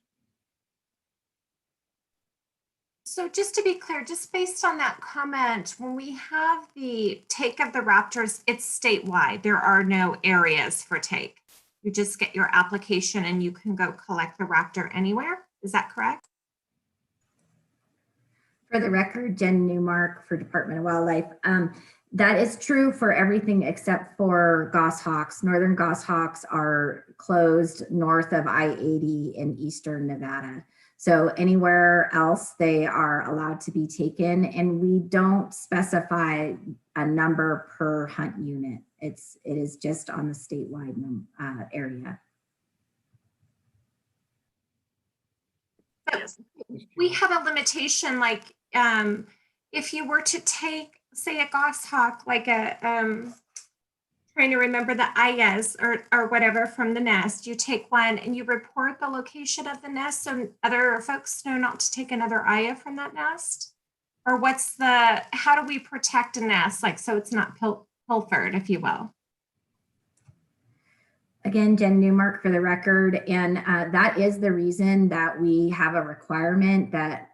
So just to be clear, just based on that comment, when we have the take of the raptors, it's statewide. There are no areas for take. You just get your application and you can go collect the raptor anywhere. Is that correct? For the record, Jen Newmark for Department of Wildlife. That is true for everything except for goshawks. Northern goshawks are closed north of I-80 in eastern Nevada. So anywhere else they are allowed to be taken, and we don't specify a number per hunt unit. It is just on the statewide area. We have a limitation, like if you were to take, say, a goshawk, like a trying to remember the ayas or whatever from the nest, you take one and you report the location of the nest so other folks know not to take another aya from that nest? Or how do we protect a nest, like, so it's not pilfered, if you will? Again, Jen Newmark for the record, and that is the reason that we have a requirement that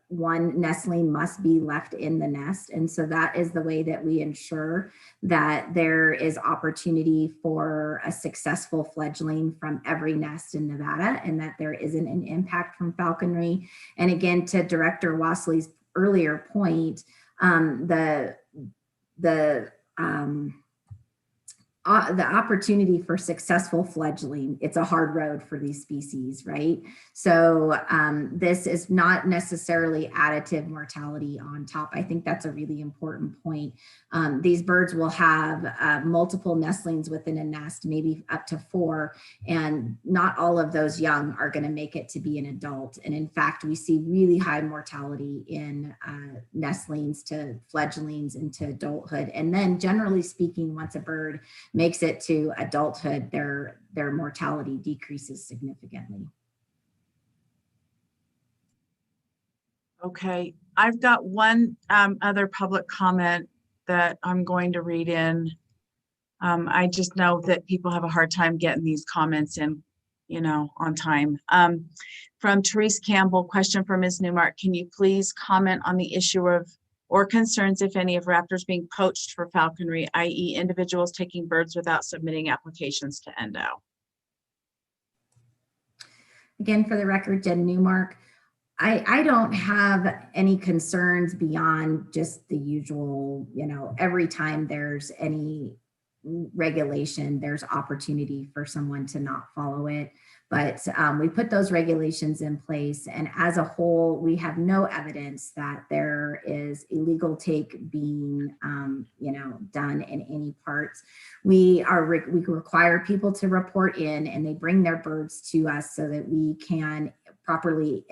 one nestling must be left in the nest. And so that is the way that we ensure that there is opportunity for a successful fledgling from every nest in Nevada, and that there isn't an impact from falconry. And again, to Director Wassley's earlier point, the opportunity for successful fledgling, it's a hard road for these species, right? So this is not necessarily additive mortality on top. I think that's a really important point. These birds will have multiple nestlings within a nest, maybe up to 4, and not all of those young are going to make it to be an adult. And in fact, we see really high mortality in nestlings to fledglings into adulthood. And then generally speaking, once a bird makes it to adulthood, their mortality decreases significantly. Okay, I've got one other public comment that I'm going to read in. I just know that people have a hard time getting these comments in, on time. From Therese Campbell, question for Ms. Newmark. Can you please comment on the issue of or concerns, if any, of raptors being poached for falconry, i.e. individuals taking birds without submitting applications to NDOW? Again, for the record, Jen Newmark, I don't have any concerns beyond just the usual, every time there's any regulation, there's opportunity for someone to not follow it. But we put those regulations in place, and as a whole, we have no evidence that there is illegal take being, done in any parts. We require people to report in, and they bring their birds to us so that we can properly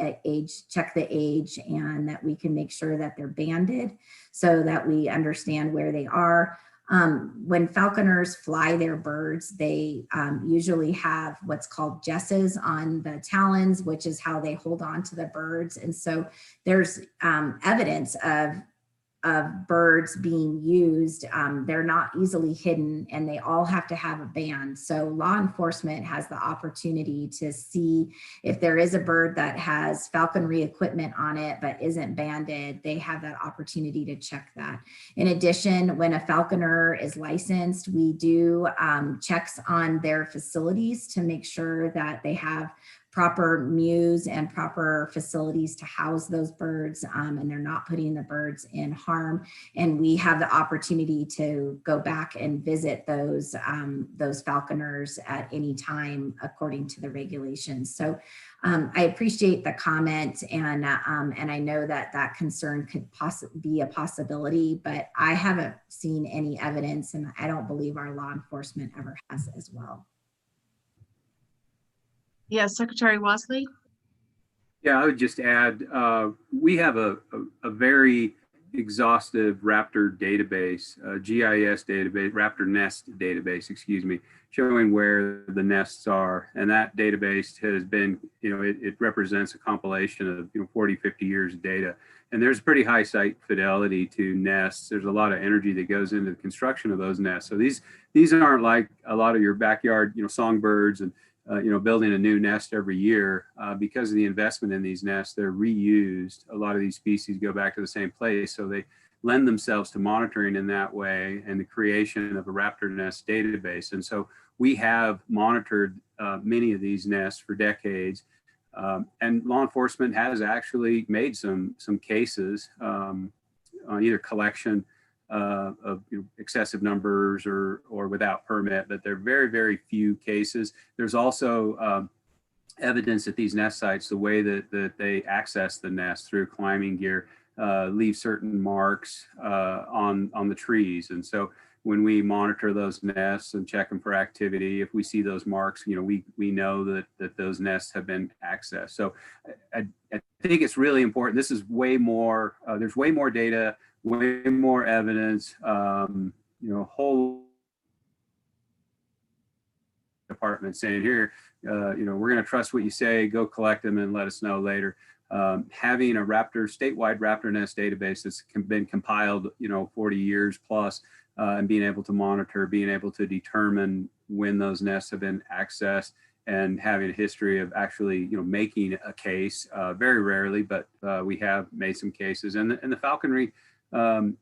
check the age, and that we can make sure that they're banded so that we understand where they are. When falconers fly their birds, they usually have what's called jesses on the talons, which is how they hold on to the birds. And so there's evidence of birds being used. They're not easily hidden, and they all have to have a band. So law enforcement has the opportunity to see if there is a bird that has falconry equipment on it but isn't banded. They have that opportunity to check that. In addition, when a falconer is licensed, we do checks on their facilities to make sure that they have proper mews and proper facilities to house those birds, and they're not putting the birds in harm. And we have the opportunity to go back and visit those falconers at any time according to the regulations. So I appreciate the comment, and I know that that concern could possibly be a possibility, but I haven't seen any evidence, and I don't believe our law enforcement ever has as well. Yes, Secretary Wasley. Yeah, I would just add, we have a very exhaustive Raptor database, GIS database, Raptor nest database, excuse me, showing where the nests are. And that database has been, it represents a compilation of 40, 50 years of data. And there's pretty high site fidelity to nests. There's a lot of energy that goes into the construction of those nests. So these aren't like a lot of your backyard, songbirds and building a new nest every year. Because of the investment in these nests, they're reused. A lot of these species go back to the same place, so they lend themselves to monitoring in that way and the creation of a Raptor nest database. And so we have monitored many of these nests for decades, and law enforcement has actually made some cases on either collection of excessive numbers or without permit, but they're very, very few cases. There's also evidence at these nest sites, the way that they access the nest through climbing gear, leave certain marks on the trees. And so when we monitor those nests and check them for activity, if we see those marks, we know that those nests have been accessed. So I think it's really important. This is way more, there's way more data, way more evidence, whole department saying here, we're going to trust what you say, go collect them and let us know later. Having a statewide Raptor nest database that's been compiled, 40 years plus, and being able to monitor, being able to determine when those nests have been accessed, and having a history of actually, making a case, very rarely, but we have made some cases. And the falconry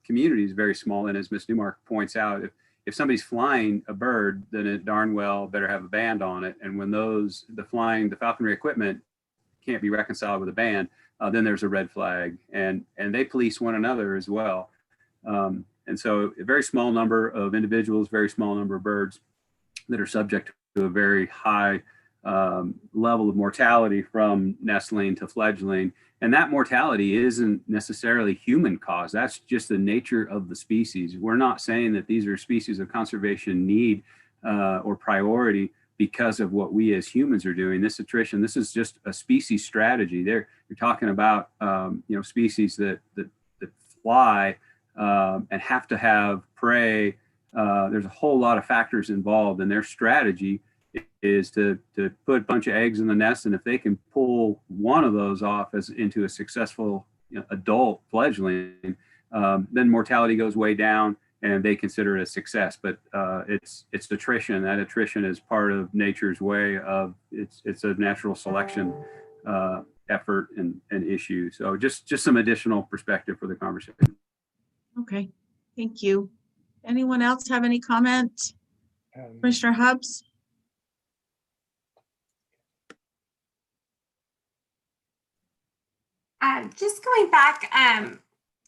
community is very small. And as Ms. Newmark points out, if somebody's flying a bird, then it darn well better have a band on it. And when the falconry equipment can't be reconciled with a band, then there's a red flag, and they police one another as well. And so a very small number of individuals, very small number of birds that are subject to a very high level of mortality from nestling to fledgling. And that mortality isn't necessarily human caused. That's just the nature of the species. We're not saying that these are species of conservation need or priority because of what we as humans are doing. This attrition, this is just a species strategy. You're talking about species that fly and have to have prey. There's a whole lot of factors involved, and their strategy is to put a bunch of eggs in the nest, and if they can pull one of those off into a successful adult fledgling, then mortality goes way down, and they consider it a success. But it's attrition. That attrition is part of nature's way of it's a natural selection effort and issue. So just some additional perspective for the conversation. Okay, thank you. Anyone else have any comment? Commissioner Hubbs? Just going back,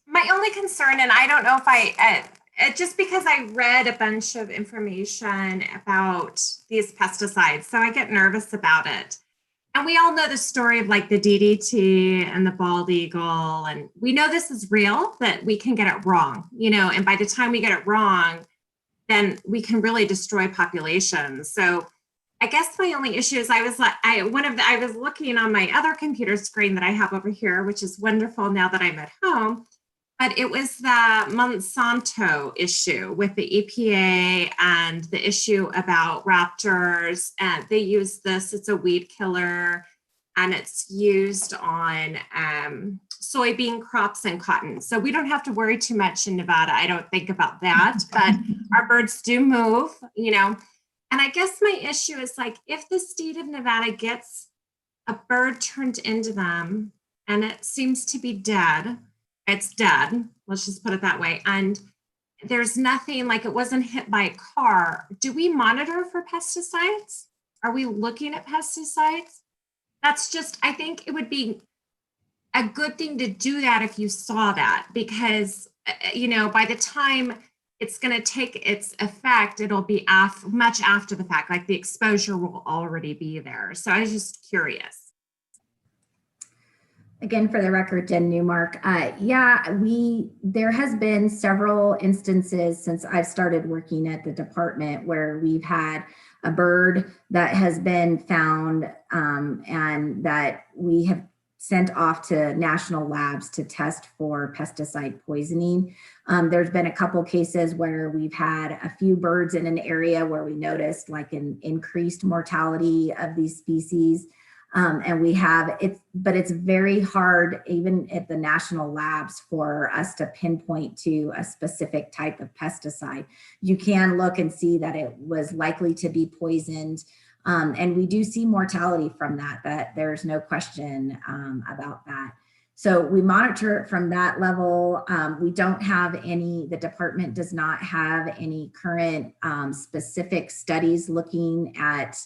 my only concern, and I don't know if just because I read a bunch of information about these pesticides, so I get nervous about it. And we all know the story of like the DDT and the bald eagle, and we know this is real, that we can get it wrong, and by the time we get it wrong, then we can really destroy populations. So I guess my only issue is I was looking on my other computer screen that I have over here, which is wonderful now that I'm at home. But it was the Monsanto issue with the EPA and the issue about raptors. And they use this, it's a weed killer, and it's used on soybean crops and cotton. So we don't have to worry too much in Nevada, I don't think, about that. But our birds do move, you know. And I guess my issue is like, if the state of Nevada gets a bird turned into them and it seems to be dead, it's dead, let's just put it that way, and there's nothing, like it wasn't hit by a car, do we monitor for pesticides? Are we looking at pesticides? That's just, I think it would be a good thing to do that if you saw that, because you know, by the time it's going to take its effect, it'll be much after the fact, like the exposure will already be there. So I was just curious. Again, for the record, Jen Newmark. There has been several instances since I've started working at the department where we've had a bird that has been found and that we have sent off to national labs to test for pesticide poisoning. There's been a couple cases where we've had a few birds in an area where we noticed like an increased mortality of these species. And we have it, but it's very hard, even at the national labs, for us to pinpoint to a specific type of pesticide. You can look and see that it was likely to be poisoned. And we do see mortality from that there's no question about that. So we monitor it from that level. We don't have any, the department does not have any current specific studies looking at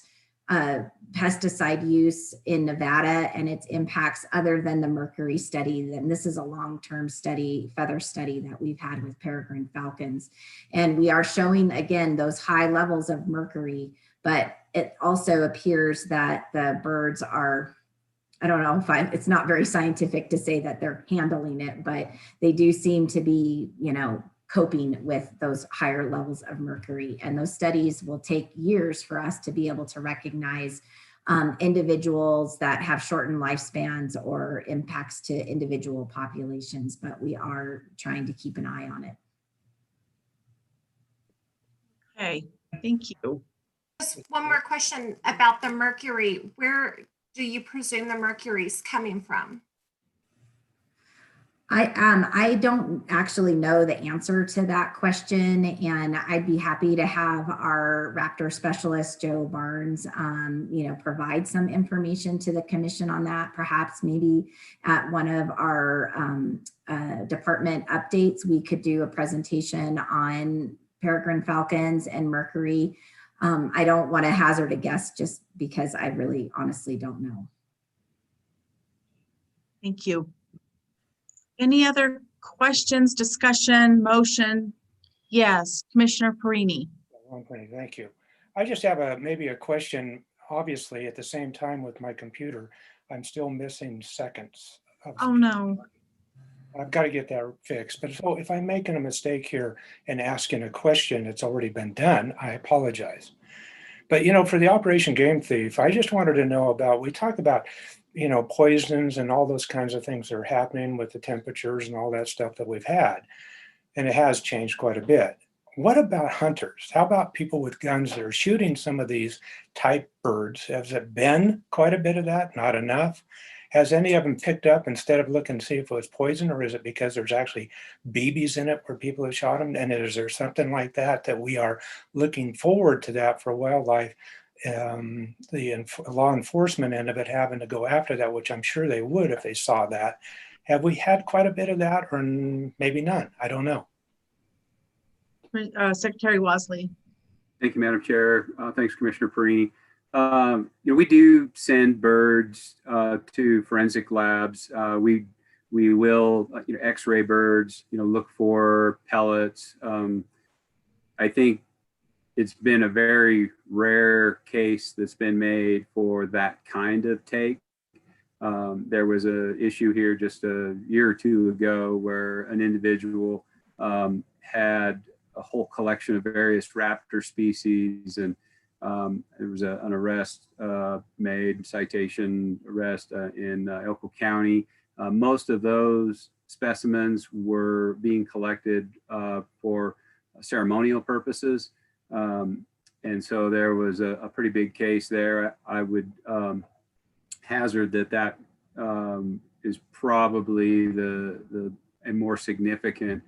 pesticide use in Nevada and its impacts other than the mercury study. And this is a long-term study, feather study that we've had with peregrine falcons. And we are showing, again, those high levels of mercury, but it also appears that the birds are, I don't know if it's not very scientific to say that they're handling it, but they do seem to be, you know, coping with those higher levels of mercury. And those studies will take years for us to be able to recognize individuals that have shortened lifespans or impacts to individual populations, but we are trying to keep an eye on it. Okay, thank you. Just one more question about the mercury. Where do you presume the mercury is coming from? I don't actually know the answer to that question, and I'd be happy to have our Raptor specialist, Joe Barnes, provide some information to the commission on that. Perhaps maybe at one of our department updates, we could do a presentation on peregrine falcons and mercury. I don't want to hazard a guess just because I really honestly don't know. Thank you. Any other questions, discussion, motion? Yes, Commissioner Perini. Thank you. I just have maybe a question. Obviously, at the same time with my computer, I'm still missing seconds. Oh, no. I've got to get that fixed. But so if I'm making a mistake here and asking a question that's already been done, I apologize. But, you know, for the Operation Game Thief, I just wanted to know about, we talk about, you know, poisons and all those kinds of things that are happening with the temperatures and all that stuff that we've had. And it has changed quite a bit. What about hunters? How about people with guns that are shooting some of these type birds? Has it been quite a bit of that? Not enough? Has any of them picked up instead of looking to see if it was poison, or is it because there's actually BBs in it where people have shot them? And is there something like that we are looking forward to that for wildlife, the law enforcement end of it having to go after that, which I'm sure they would if they saw that. Have we had quite a bit of that, or maybe none? I don't know. Secretary Wasley. Thank you, Madam Chair. Thanks, Commissioner Perini. We do send birds to forensic labs. We will, X-ray birds. Look for pellets. I think it's been a very rare case that's been made for that kind of take. There was an issue here just a year or two ago where an individual had a whole collection of various raptor species, and there was an arrest made, citation arrest in Elko County. Most of those specimens were being collected for ceremonial purposes. And so there was a pretty big case there. I would hazard that is probably a more significant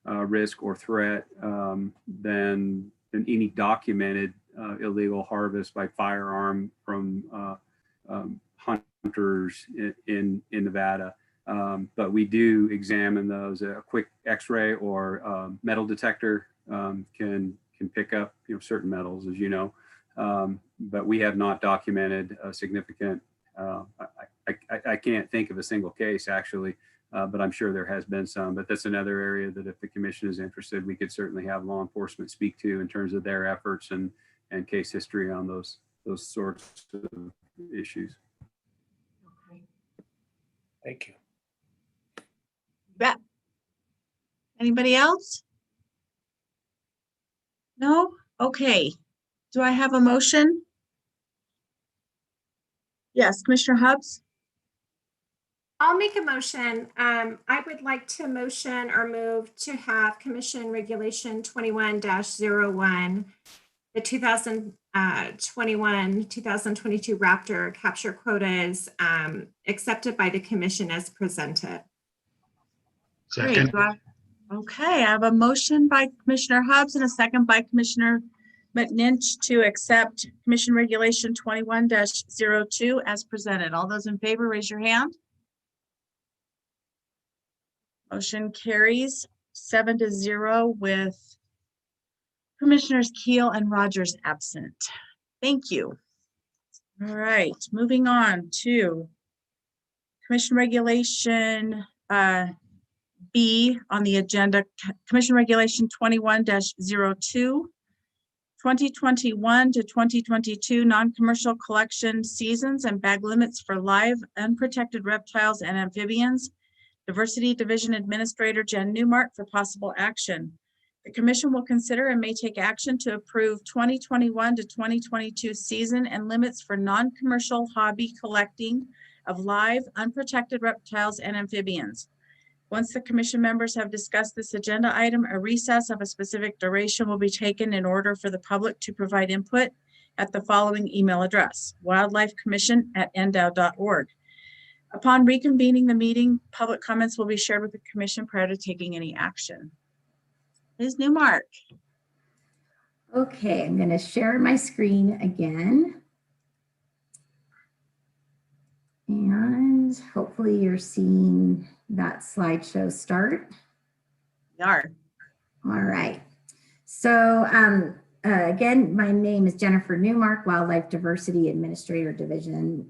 risk or threat than any documented illegal harvest by firearm from hunters in Nevada. But we do examine those. A quick X-ray or metal detector can pick up certain metals, as you know. But we have not documented a significant. I can't think of a single case actually, but I'm sure there has been some. But that's another area that if the commission is interested, we could certainly have law enforcement speak to in terms of their efforts and case history on those sorts of issues. Thank you. Bet. Anybody else? No? Okay. Do I have a motion? Yes, Commissioner Hubbs? I'll make a motion. I would like to motion or move to have Commission Regulation 21-01, the 2021-2022 Raptor capture quotas accepted by the Commission as presented. Great. Second. Okay, I have a motion by Commissioner Hubbs and a second by Commissioner McNinch to accept Commission Regulation 21-02 as presented. All those in favor, raise your hand. Motion carries 7-0 with Commissioners Keel and Rogers absent. Thank you. All right, moving on to Commission Regulation B on the agenda, Commission Regulation 21-02, 2021 to 2022 non-commercial collection seasons and bag limits for live unprotected reptiles and amphibians. Diversity Division Administrator Jen Newmark for possible action. The Commission will consider and may take action to approve 2021 to 2022 season and limits for non-commercial hobby collecting of live unprotected reptiles and amphibians. Once the Commission members have discussed this agenda item, a recess of a specific duration will be taken in order for the public to provide input at the following email address, wildlifecommission@ndow.org. Upon reconvening the meeting, public comments will be shared with the Commission prior to taking any action. Ms. Newmark. Okay, I'm going to share my screen again. And hopefully you're seeing that slideshow start. We are. All right. So again, my name is Jennifer Newmark, Wildlife Diversity Administrator Division.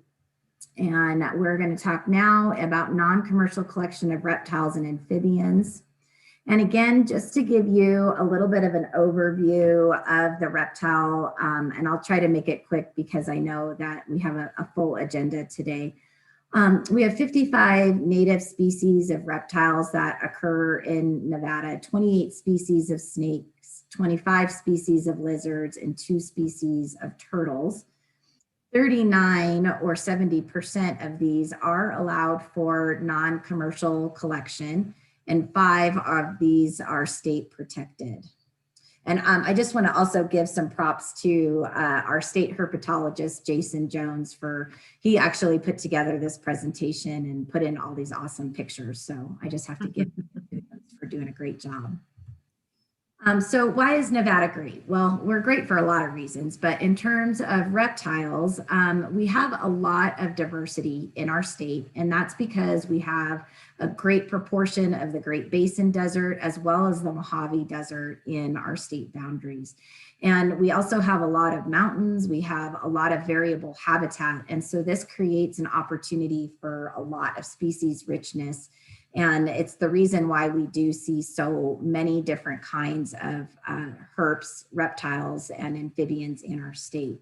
And we're going to talk now about non-commercial collection of reptiles and amphibians. And again, just to give you a little bit of an overview of the reptile, and I'll try to make it quick because I know that we have a full agenda today. We have 55 native species of reptiles that occur in Nevada, 28 species of snakes, 25 species of lizards, and 2 species of turtles. 39 or 70% of these are allowed for non-commercial collection, and 5 of these are state protected. And I just want to also give some props to our state herpetologist, Jason Jones, he actually put together this presentation and put in all these awesome pictures. So I just have to give him for doing a great job. So why is Nevada great? Well, we're great for a lot of reasons, but in terms of reptiles, we have a lot of diversity in our state, and that's because we have a great proportion of the Great Basin Desert as well as the Mojave Desert in our state boundaries. And we also have a lot of mountains, we have a lot of variable habitat, and so this creates an opportunity for a lot of species richness. And it's the reason why we do see so many different kinds of herps, reptiles, and amphibians in our state.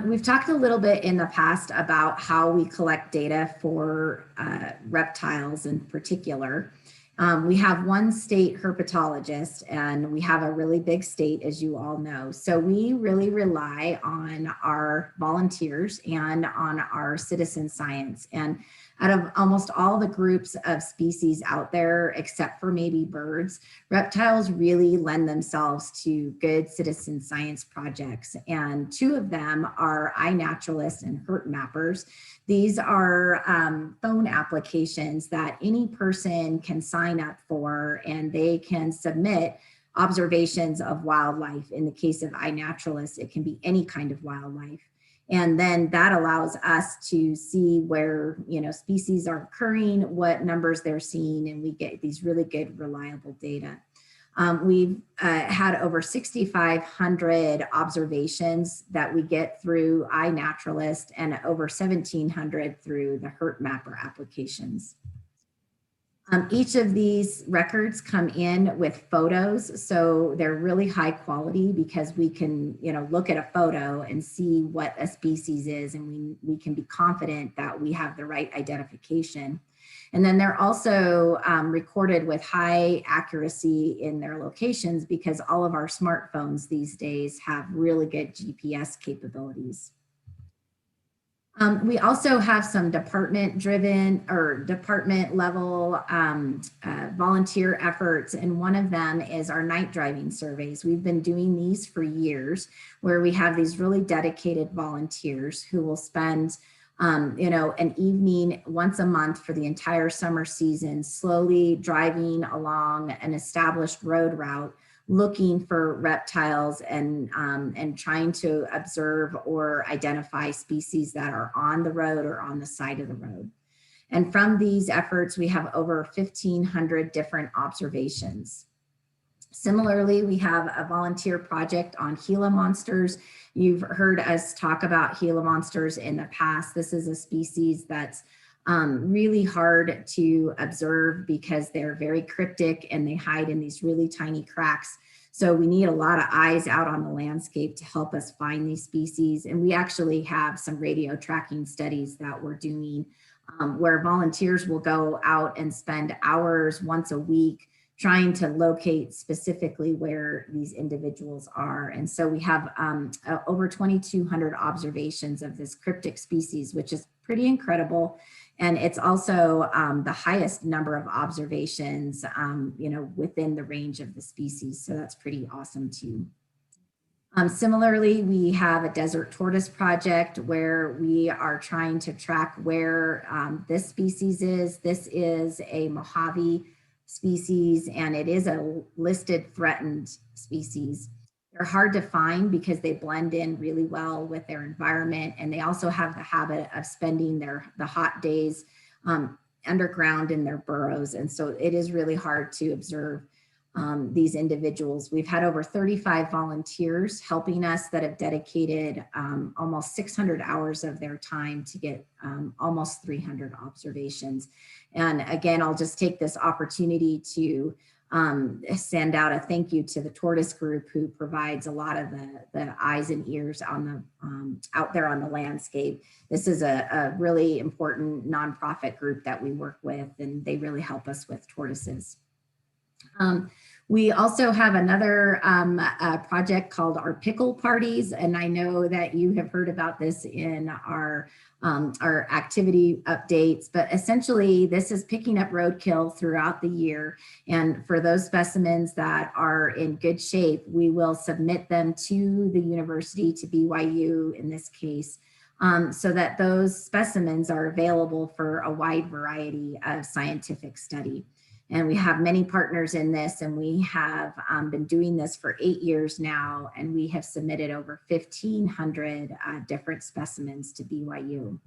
We've talked a little bit in the past about how we collect data for reptiles in particular. We have one state herpetologist, and we have a really big state, as you all know. So we really rely on our volunteers and on our citizen science. And out of almost all the groups of species out there, except for maybe birds, reptiles really lend themselves to good citizen science projects. And two of them are iNaturalist and Hurt Mappers. These are phone applications that any person can sign up for, and they can submit observations of wildlife. In the case of iNaturalist, it can be any kind of wildlife. And then that allows us to see where, species are occurring, what numbers they're seeing, and we get these really good, reliable data. We've had over 6,500 observations that we get through iNaturalist and over 1,700 through the Hurt Mapper applications. Each of these records come in with photos, so they're really high quality because we can, look at a photo and see what a species is, and we can be confident that we have the right identification. And then they're also recorded with high accuracy in their locations because all of our smartphones these days have really good GPS capabilities. We also have some department-driven or department-level volunteer efforts, and one of them is our night driving surveys. We've been doing these for years, where we have these really dedicated volunteers who will spend an evening once a month for the entire summer season, slowly driving along an established road route, looking for reptiles and trying to observe or identify species that are on the road or on the side of the road. And from these efforts, we have over 1,500 different observations. Similarly, we have a volunteer project on Gila monsters. You've heard us talk about Gila monsters in the past. This is a species that's really hard to observe because they're very cryptic and they hide in these really tiny cracks. So we need a lot of eyes out on the landscape to help us find these species. And we actually have some radio tracking studies that we're doing where volunteers will go out and spend hours once a week trying to locate specifically where these individuals are. And so we have over 2,200 observations of this cryptic species, which is pretty incredible. And it's also the highest number of observations, within the range of the species. So that's pretty awesome too. Similarly, we have a desert tortoise project where we are trying to track where this species is. This is a Mojave species, and it is a listed threatened species. They're hard to find because they blend in really well with their environment, and they also have the habit of spending the hot days underground in their burrows. And so it is really hard to observe these individuals. We've had over 35 volunteers helping us that have dedicated almost 600 hours of their time to get almost 300 observations. And again, I'll just take this opportunity to send out a thank you to the tortoise group who provides a lot of the eyes and ears on the out there on the landscape. This is a really important nonprofit group that we work with, and they really help us with tortoises. We also have another project called our pickle parties, and I know that you have heard about this in our activity updates, but essentially this is picking up roadkill throughout the year. And for those specimens that are in good shape, we will submit them to the university, to BYU in this case, so that those specimens are available for a wide variety of scientific study. And we have many partners in this, and we have been doing this for 8 years now, and we have submitted over 1,500 different specimens to BYU.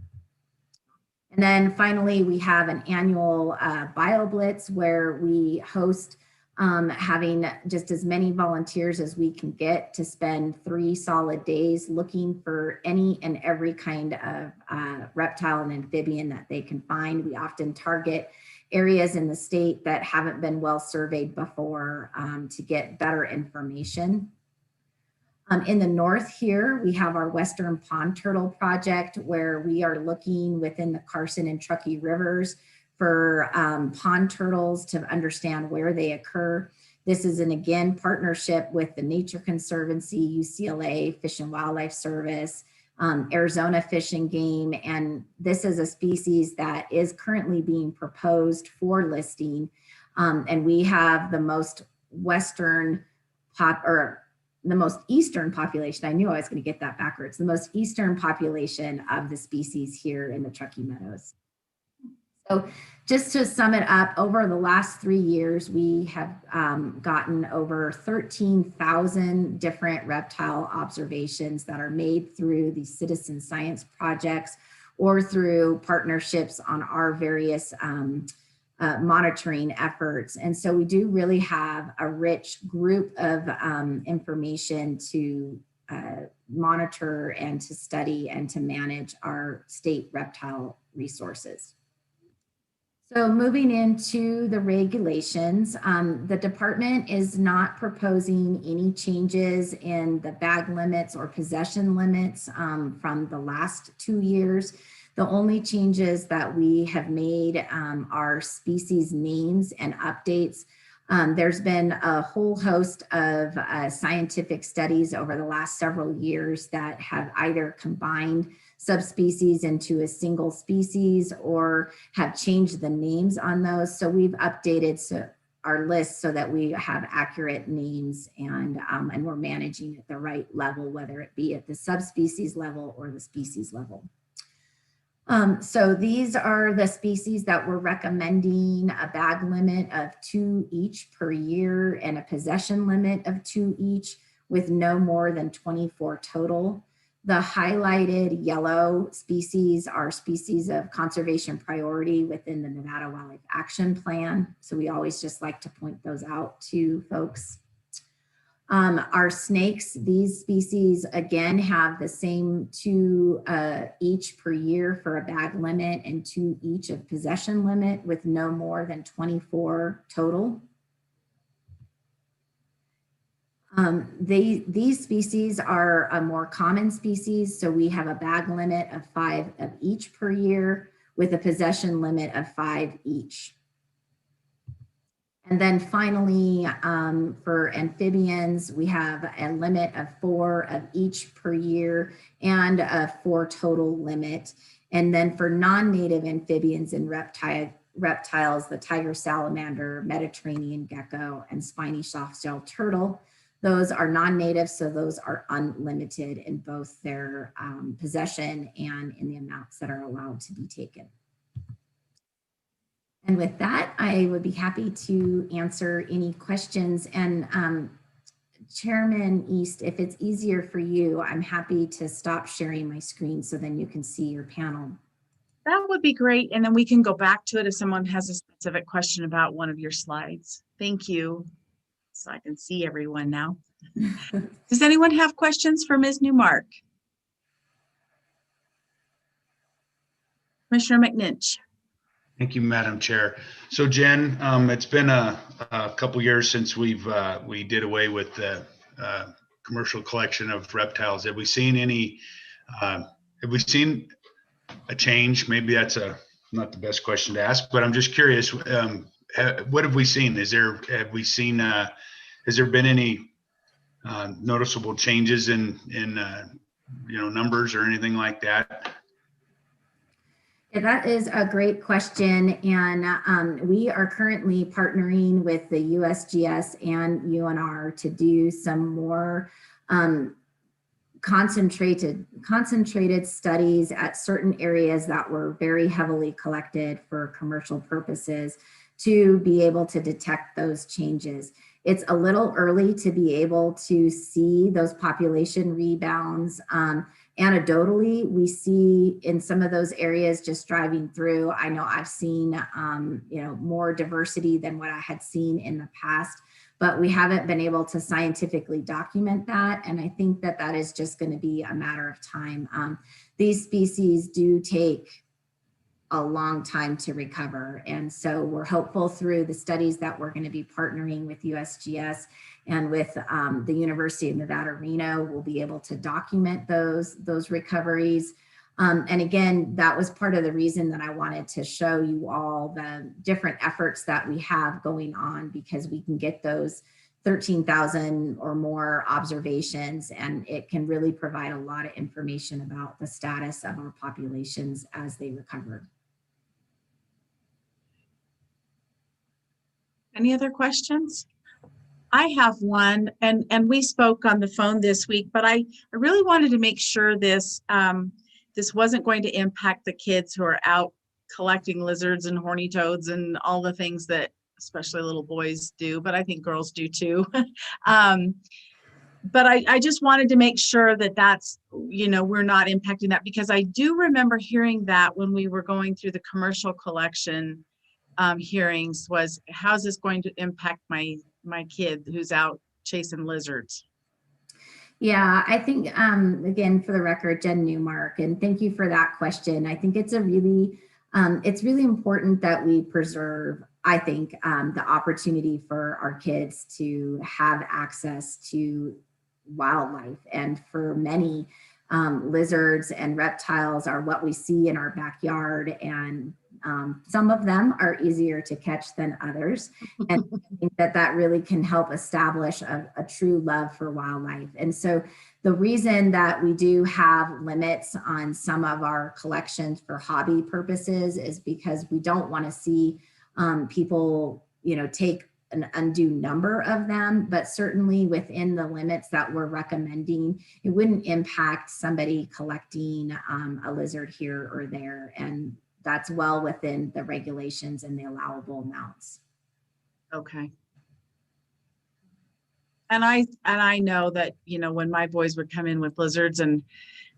And then finally, we have an annual BioBlitz where we host having just as many volunteers as we can get to spend 3 solid days looking for any and every kind of reptile and amphibian that they can find. We often target areas in the state that haven't been well surveyed before to get better information. In the north here, we have our Western Pond Turtle Project, where we are looking within the Carson and Truckee rivers for pond turtles to understand where they occur. This is an, again, partnership with the Nature Conservancy, UCLA, Fish and Wildlife Service, Arizona Fish and Game, and this is a species that is currently being proposed for listing. And we have the most the most eastern population. I knew I was going to get that backwards. The most eastern population of the species here in the Truckee Meadows. So just to sum it up, over the last 3 years, we have gotten over 13,000 different reptile observations that are made through the citizen science projects or through partnerships on our various monitoring efforts. And so we do really have a rich group of information to monitor and to study and to manage our state reptile resources. So moving into the regulations, the department is not proposing any changes in the bag limits or possession limits from the last 2 years. The only changes that we have made are species names and updates. There's been a whole host of scientific studies over the last several years that have either combined subspecies into a single species or have changed the names on those. So we've updated our list so that we have accurate names and we're managing at the right level, whether it be at the subspecies level or the species level. So these are the species that we're recommending a bag limit of 2 each per year and a possession limit of 2 each with no more than 24 total. The highlighted yellow species are species of conservation priority within the Nevada Wildlife Action Plan. So we always just like to point those out to folks. Our snakes, these species again have the same 2 each per year for a bag limit and 2 each of possession limit with no more than 24 total. These species are a more common species, so we have a bag limit of 5 of each per year with a possession limit of 5 each. And then finally, for amphibians, we have a limit of 4 of each per year and a 4 total limit. And then for non-native amphibians and reptiles, the tiger salamander, Mediterranean gecko, and spiny soft-shell turtle, those are non-native, so those are unlimited in both their possession and in the amounts that are allowed to be taken. And with that, I would be happy to answer any questions. And Chairman East, if it's easier for you, I'm happy to stop sharing my screen so then you can see your panel. That would be great. And then we can go back to it if someone has a specific question about one of your slides. Thank you. So I can see everyone now. Does anyone have questions for Ms. Newmark? Commissioner McNinch. Thank you, Madam Chair. So Jen, it's been a couple years since we did away with the commercial collection of reptiles. Have we seen a change? Maybe that's not the best question to ask, but I'm just curious. What have we seen? Has there been any noticeable changes in numbers or anything like that? Yeah, that is a great question. And we are currently partnering with the USGS and UNR to do some more concentrated studies at certain areas that were very heavily collected for commercial purposes to be able to detect those changes. It's a little early to be able to see those population rebounds. Anecdotally, we see in some of those areas just driving through, I know I've seen more diversity than what I had seen in the past, but we haven't been able to scientifically document that. And I think that that is just going to be a matter of time. These species do take a long time to recover. And so we're hopeful through the studies that we're going to be partnering with USGS and with the University of Nevada, Reno, we'll be able to document those recoveries. And again, that was part of the reason that I wanted to show you all the different efforts that we have going on, because we can get those 13,000 or more observations, and it can really provide a lot of information about the status of our populations as they recover. Any other questions? I have one, and we spoke on the phone this week, but I really wanted to make sure this this wasn't going to impact the kids who are out collecting lizards and horny toads and all the things that especially little boys do, but I think girls do too. But I just wanted to make sure that that's, you know, we're not impacting that, because I do remember hearing that when we were going through the commercial collection hearings, was how's this going to impact my kid who's out chasing lizards? Yeah, I think, again, for the record, Jen Newmark, and thank you for that question. I think it's really important that we preserve, I think, the opportunity for our kids to have access to wildlife. And for many, lizards and reptiles are what we see in our backyard, and some of them are easier to catch than others. And I think that really can help establish a true love for wildlife. And so the reason that we do have limits on some of our collections for hobby purposes is because we don't want to see people, you know, take an undue number of them, but certainly within the limits that we're recommending, it wouldn't impact somebody collecting a lizard here or there. And that's well within the regulations and the allowable amounts. Okay. And I know that, you know, when my boys would come in with lizards, and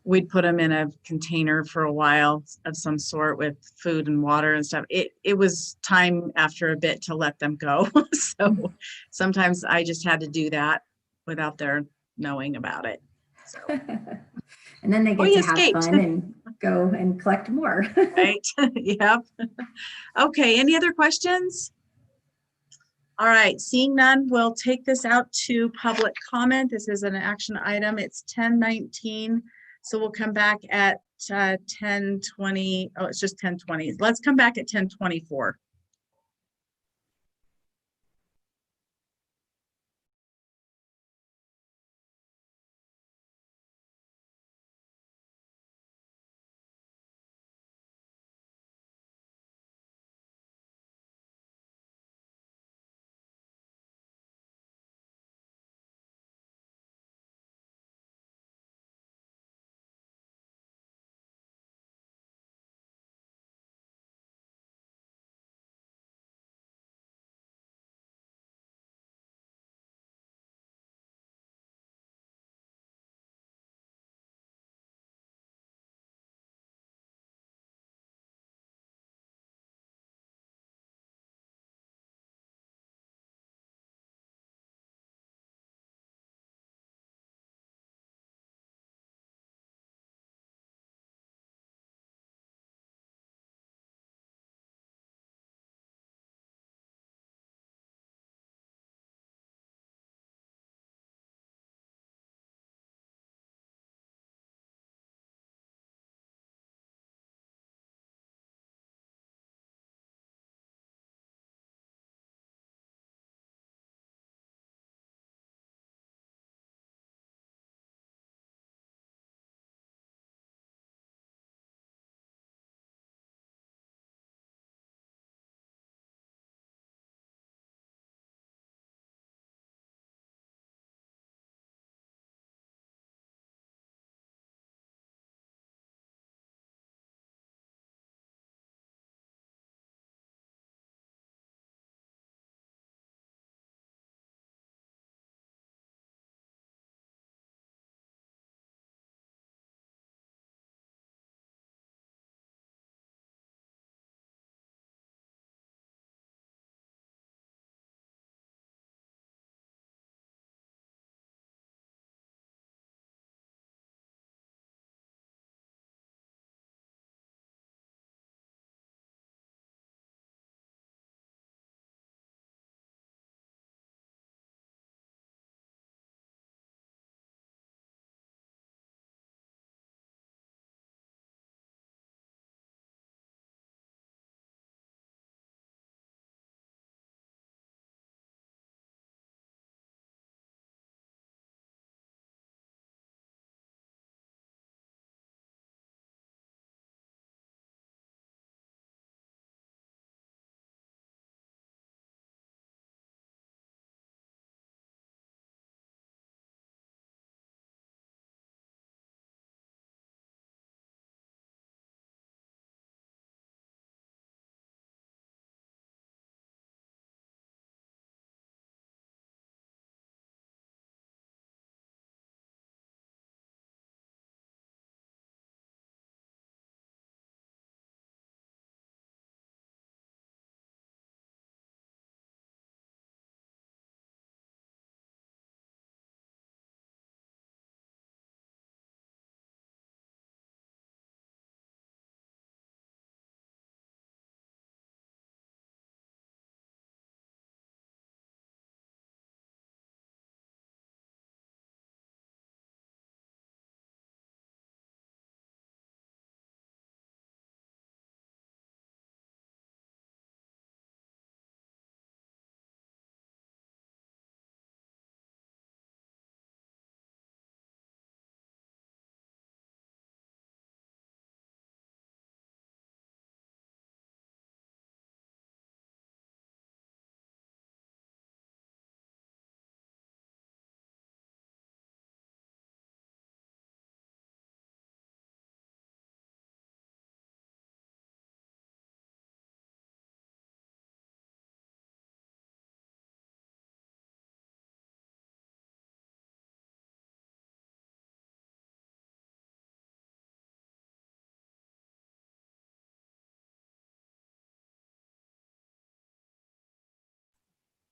we'd put them in a container for a while of some sort with food and water and stuff, it was time after a bit to let them go. So sometimes I just had to do that without their knowing about it. So. And then they get to have fun and go and collect more. Right. Yep. Okay. Any other questions? All right. Seeing none, we'll take this out to public comment. This is an action item. It's 10:19. So we'll come back at 10:20. Oh, it's just 10:20. Let's come back at 10:24.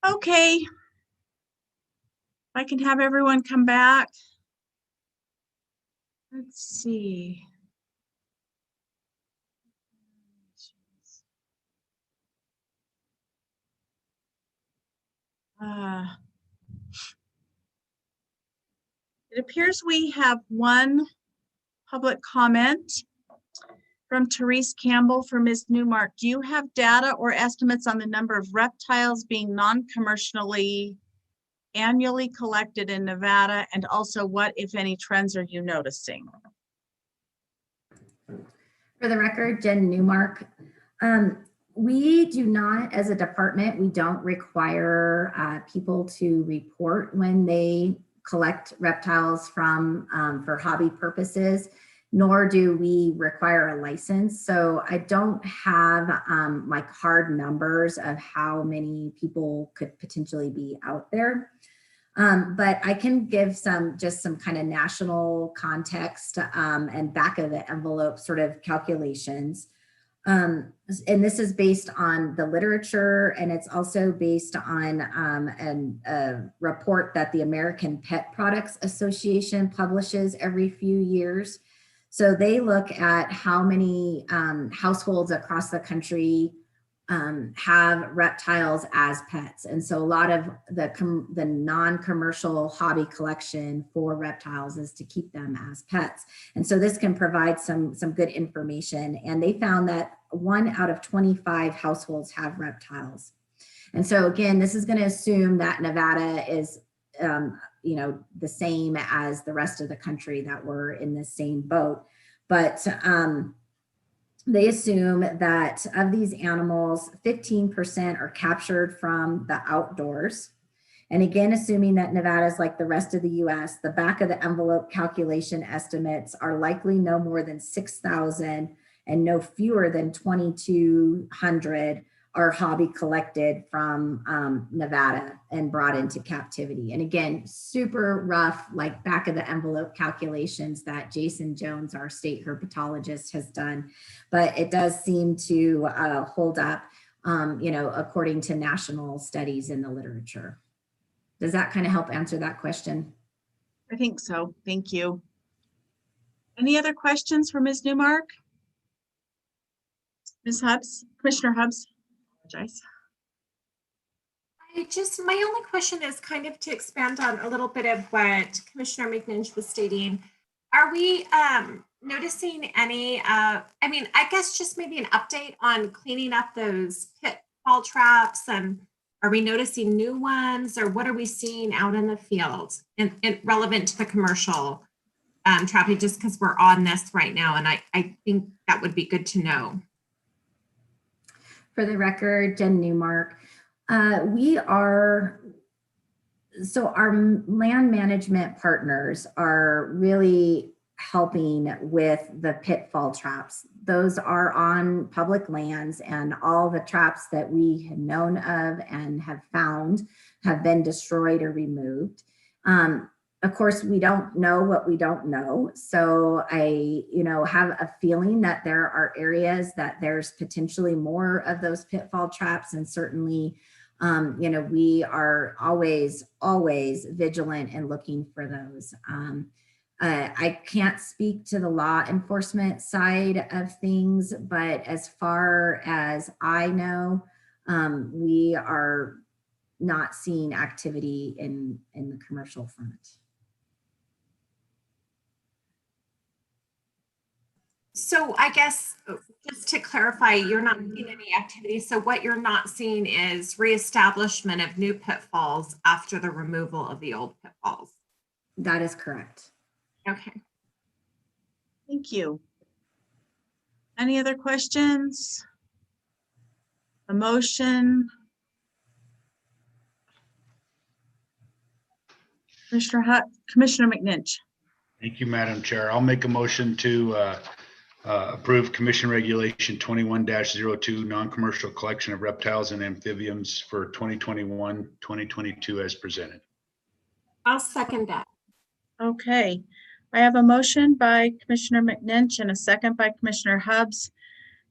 Okay. If I can have everyone come back. Let's see. It appears we have one public comment from Therese Campbell for Ms. Newmark. Do you have data or estimates on the number of reptiles being non-commercially annually collected in Nevada? And also what, if any, trends are you noticing? For the record, Jen Newmark. We do not, as a department, we don't require people to report when they collect reptiles from for hobby purposes, nor do we require a license. So I don't have like hard numbers of how many people could potentially be out there. But I can give just some kind of national context and back of the envelope sort of calculations. And this is based on the literature, and it's also based on a report that the American Pet Products Association publishes every few years. So they look at how many households across the country have reptiles as pets. And so a lot of the non-commercial hobby collection for reptiles is to keep them as pets. And so this can provide some good information. And they found that 1 out of 25 households have reptiles. And so again, this is going to assume that Nevada is the same as the rest of the country, that we're in the same boat. But they assume that of these animals, 15% are captured from the outdoors. And again, assuming that Nevada is like the rest of the US, the back of the envelope calculation estimates are likely no more than 6,000 and no fewer than 2,200 are hobby collected from Nevada and brought into captivity. And again, super rough, like back of the envelope calculations that Jason Jones, our state herpetologist, has done. But it does seem to hold up, according to national studies in the literature. Does that kind of help answer that question? I think so. Thank you. Any other questions for Ms. Newmark? Ms. Hubbs, Commissioner Hubbs? Apologize. My only question is kind of to expand on a little bit of what Commissioner McNinch was stating. Are we noticing any, I guess just maybe an update on cleaning up those pitfall traps, and are we noticing new ones, or what are we seeing out in the field and relevant to the commercial trapping, just because we're on this right now, and I think that would be good to know. For the record, Jen Newmark, our land management partners are really helping with the pitfall traps. Those are on public lands, and all the traps that we have known of and have found have been destroyed or removed. Of course, we don't know what we don't know. So I, have a feeling that there are areas that there's potentially more of those pitfall traps. And certainly, we are always vigilant in looking for those. I can't speak to the law enforcement side of things, but as far as I know, we are not seeing activity in the commercial front. So I guess just to clarify, you're not seeing any activity. So what you're not seeing is reestablishment of new pitfalls after the removal of the old pitfalls. That is correct. Okay. Thank you. Any other questions? A motion? Commissioner McNinch. Thank you, Madam Chair. I'll make a motion to approve Commission Regulation 21-02, non-commercial collection of reptiles and amphibians for 2021-2022 as presented. I'll second that. Okay. I have a motion by Commissioner McNinch and a second by Commissioner Hubbs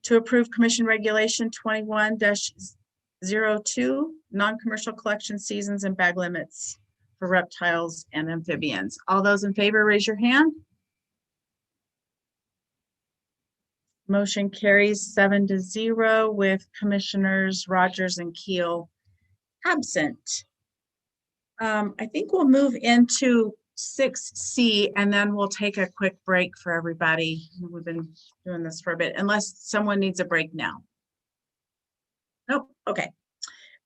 to approve Commission Regulation 21-02 02, non-commercial collection seasons and bag limits for reptiles and amphibians. All those in favor, raise your hand. Motion carries 7-0 with Commissioners Rogers and Keel absent. I think we'll move into 6C and then we'll take a quick break for everybody. We've been doing this for a bit, unless someone needs a break now. Nope, okay.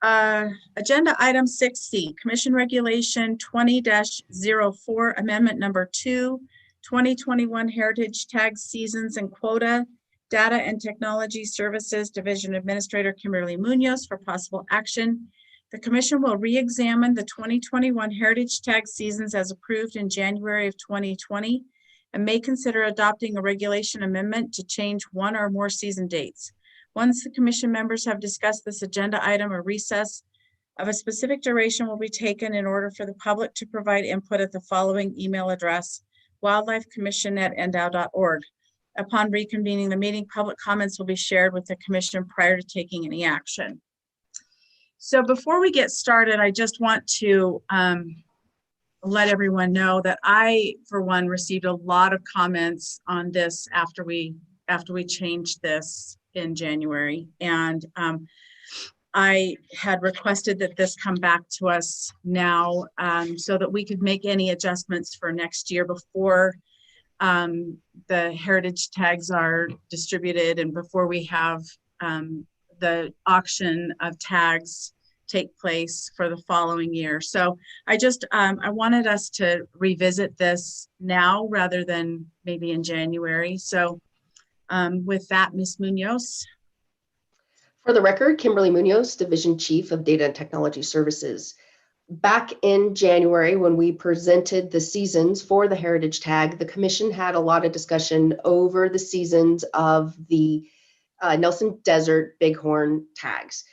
Agenda item 6C, Commission Regulation 20-04, Amendment number 2, 2021 Heritage Tag Seasons and Quota, Data and Technology Services Division Administrator Kimberly Munoz for possible action. The Commission will re-examine the 2021 Heritage Tag Seasons as approved in January of 2020 and may consider adopting a regulation amendment to change one or more season dates. Once the Commission members have discussed this agenda item, a recess of a specific duration will be taken in order for the public to provide input at the following email address, wildlifecommission@ndow.org. Upon reconvening the meeting, public comments will be shared with the Commission prior to taking any action. So before we get started, I just want to let everyone know that I, for one, received a lot of comments on this after we changed this in January. And I had requested that this come back to us now so that we could make any adjustments for next year before the heritage tags are distributed and before we have the auction of tags take place for the following year. So I just, I wanted us to revisit this now rather than maybe in January. So with that, Ms. Munoz. For the record, Kimberly Munoz, Division Chief of Data and Technology Services. Back in January, when we presented the seasons for the heritage tag, the Commission had a lot of discussion over the seasons of the Nelson Desert Bighorn tags.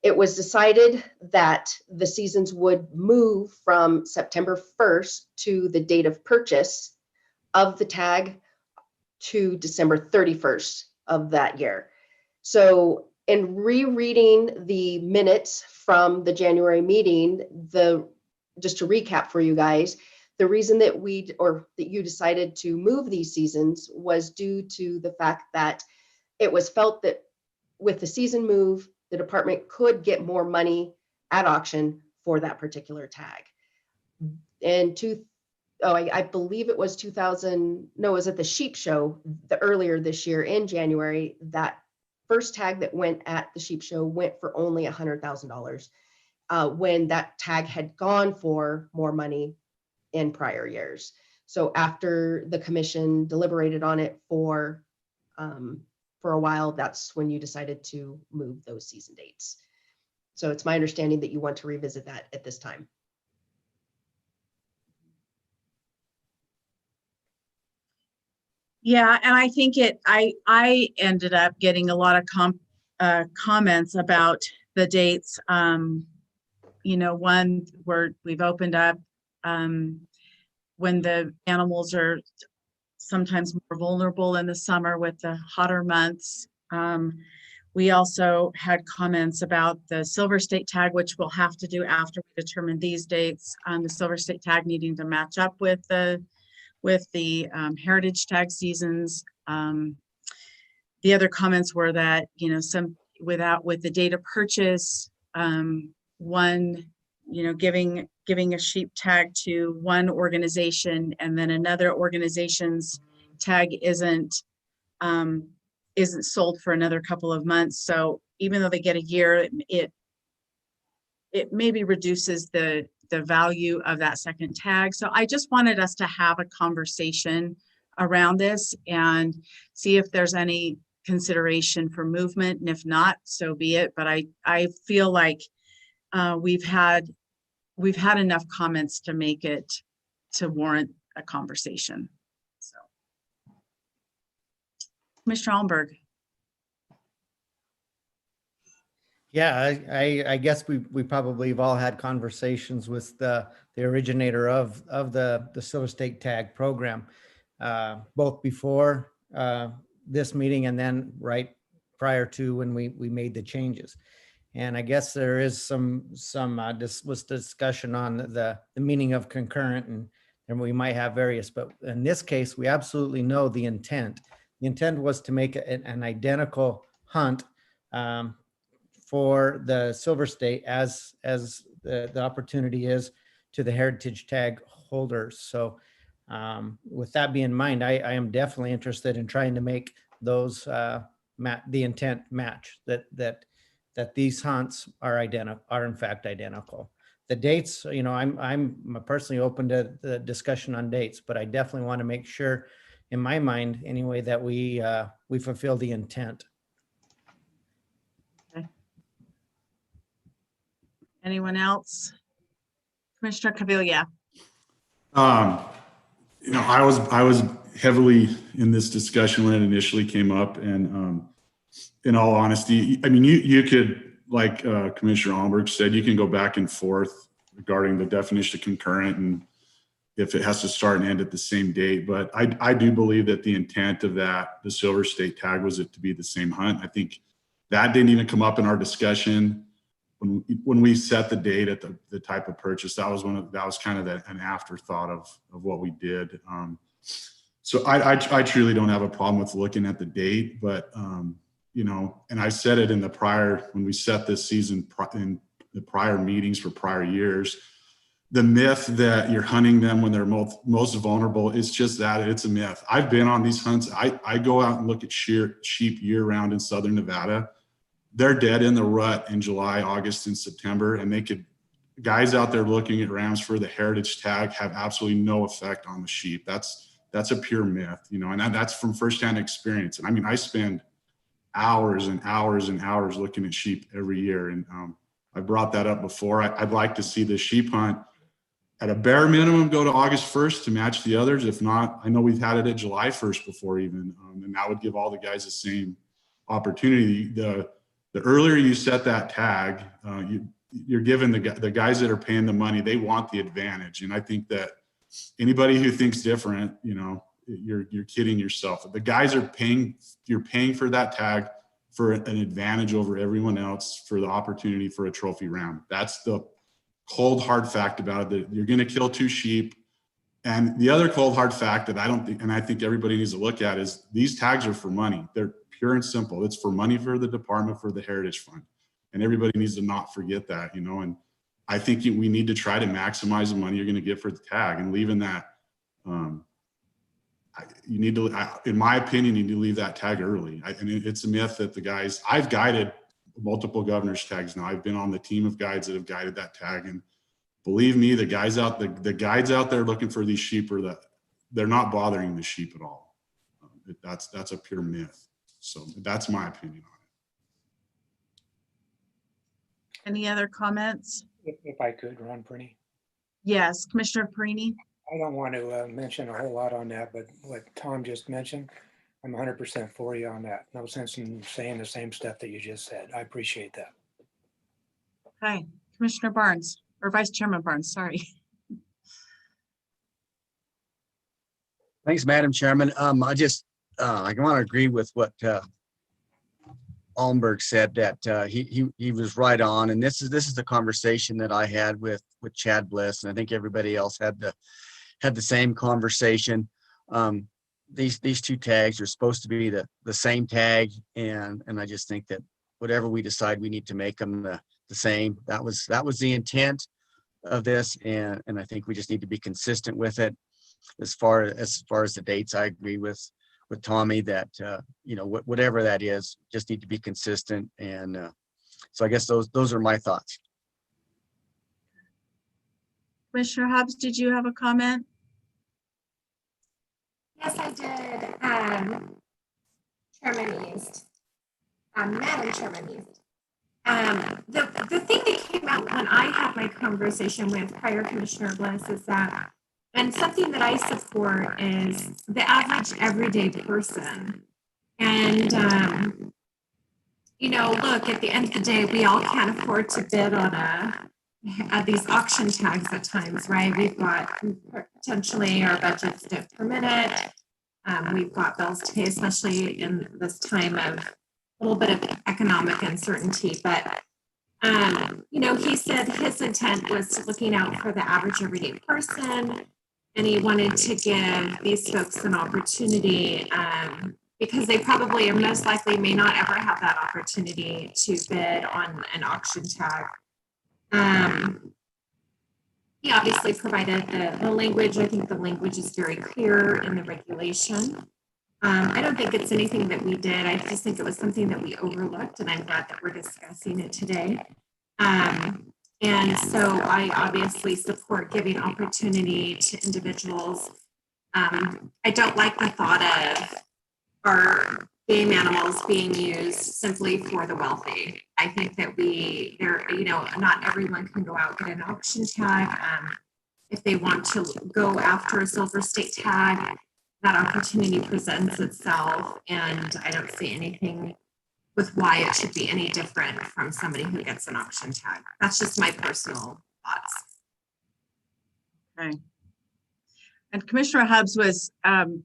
It was decided that the seasons would move from September 1st to the date of purchase of the tag to December 31st of that year. So in rereading the minutes from the January meeting, just to recap for you guys, the reason that that you decided to move these seasons was due to the fact that it was felt that with the season move, the department could get more money at auction for that particular tag. And I believe it was 2000, no, it was at the sheep show earlier this year in January, that first tag that went at the sheep show went for only $100,000 when that tag had gone for more money in prior years. So after the Commission deliberated on it for a while, that's when you decided to move those season dates. So it's my understanding that you want to revisit that at this time. Yeah, and I think I ended up getting a lot of comments about the dates. You know, one where we've opened up when the animals are sometimes more vulnerable in the summer with the hotter months. We also had comments about the Silver State tag, which we'll have to do after we determine these dates. The Silver State tag needing to match up with the heritage tag seasons. The other comments were that, you know, with the data purchase, one, you know, giving a sheep tag to one organization and then another organization's tag isn't sold for another couple of months. So even though they get a year, it maybe reduces the value of that second tag. So I just wanted us to have a conversation around this and see if there's any consideration for movement, and if not, so be it. But I feel like we've had enough comments to make it to warrant a conversation. So, Mr. Allenberg. Yeah, I guess we probably have all had conversations with the originator of the Silver State Tag program, both before this meeting and then right prior to when we made the changes. And I guess there is some discussion on the meaning of concurrent, and we might have various, but in this case, we absolutely know the intent. The intent was to make an identical hunt for the Silver State as the opportunity is to the heritage tag holders. So with that being in mind, I am definitely interested in trying to make those the intent match, that these hunts are in fact identical. The dates, you know, I'm personally open to the discussion on dates, but I definitely want to make sure, in my mind anyway, that we fulfill the intent. Anyone else? Commissioner Cavilla. You know, I was heavily in this discussion when it initially came up, and in all honesty, I mean, you could, like Commissioner Alberg said, you can go back and forth regarding the definition of concurrent and if it has to start and end at the same date. But I do believe that the intent of that, the Silver State tag, was it to be the same hunt. I think that didn't even come up in our discussion when we set the date at the type of purchase. That was kind of an afterthought of what we did. So I truly don't have a problem with looking at the date, but you know, and I said it in the prior, when we set this season in the prior meetings for prior years, the myth that you're hunting them when they're most vulnerable, it's just that, it's a myth. I've been on these hunts. I go out and look at sheep year round in Southern Nevada. They're dead in the rut in July, August, and September, and guys out there looking at rams for the heritage tag have absolutely no effect on the sheep. That's a pure myth, you know, and that's from firsthand experience. And I mean, I spend hours and hours and hours looking at sheep every year. And I brought that up before. I'd like to see the sheep hunt at a bare minimum go to August 1st to match the others. If not, I know we've had it at July 1st before even, and that would give all the guys the same opportunity. The earlier you set that tag, you're giving the guys that are paying the money, they want the advantage. And I think that anybody who thinks different, you know, you're kidding yourself. The guys are paying, you're paying for that tag for an advantage over everyone else, for the opportunity for a trophy ram. That's the cold hard fact about it, that you're going to kill 2 sheep. And the other cold hard fact that I think everybody needs to look at is these tags are for money. They're pure and simple. It's for money for the department, for the Heritage Fund. And everybody needs to not forget that, you know, and I think we need to try to maximize the money you're going to get for the tag, and leaving that, you need to, in my opinion, you need to leave that tag early. And it's a myth that the guys, I've guided multiple governor's tags now. I've been on the team of guides that have guided that tag. And believe me, the guides out there looking for these sheep they're not bothering the sheep at all. That's a pure myth. So that's my opinion on it. Any other comments? If I could, Ron Perney. Yes, Commissioner Perini. I don't want to mention a whole lot on that, but what Tom just mentioned, I'm 100% for you on that. No sense in saying the same stuff that you just said. I appreciate that. Okay, Commissioner Barnes, or Vice Chairman Barnes, sorry. Thanks, Madam Chairman. I want to agree with what Almberg said, that he was right on, and this is the conversation that I had with Chad Bliss, and I think everybody else had the same conversation. These 2 tags are supposed to be the same tag, and I just think that whatever we decide, we need to make them the same. That was the intent of this, and I think we just need to be consistent with it. As far as the dates, I agree with Tommy that you know, whatever that is, just need to be consistent. And so I guess those are my thoughts. Commissioner Hobbs, did you have a comment? Yes, I did. Chairman East, Madam Chairman East. The thing that came out when I had my conversation with prior Commissioner Bliss is that, and something that I support, is the average everyday person. And, you know, look, at the end of the day, we all can't afford to bid on these auction tags at times, right? We've got potentially our budgets don't permit it. We've got bills to pay, especially in this time of a little bit of economic uncertainty. But He said his intent was looking out for the average everyday person, and he wanted to give these folks an opportunity because they probably and most likely may not ever have that opportunity to bid on an auction tag. He obviously provided the language. I think the language is very clear in the regulation. I don't think it's anything that we did. I just think it was something that we overlooked, and I'm glad that we're discussing it today. And so I obviously support giving opportunity to individuals. I don't like the thought of our game animals being used simply for the wealthy. I think that not everyone can go out and get an auction tag. If they want to go after a silver state tag, that opportunity presents itself, and I don't see anything with why it should be any different from somebody who gets an auction tag. That's just my personal thoughts. Okay. And Commissioner Hubbs was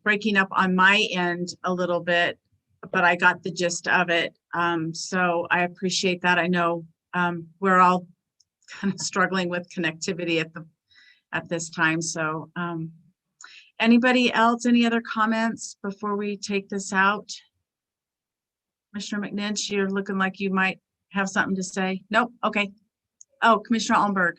breaking up on my end a little bit, but I got the gist of it. So I appreciate that. I know we're all kind of struggling with connectivity at this time. So anybody else, any other comments before we take this out? Commissioner McNinch, you're looking like you might have something to say. Nope. Okay. Oh, Commissioner Almberg.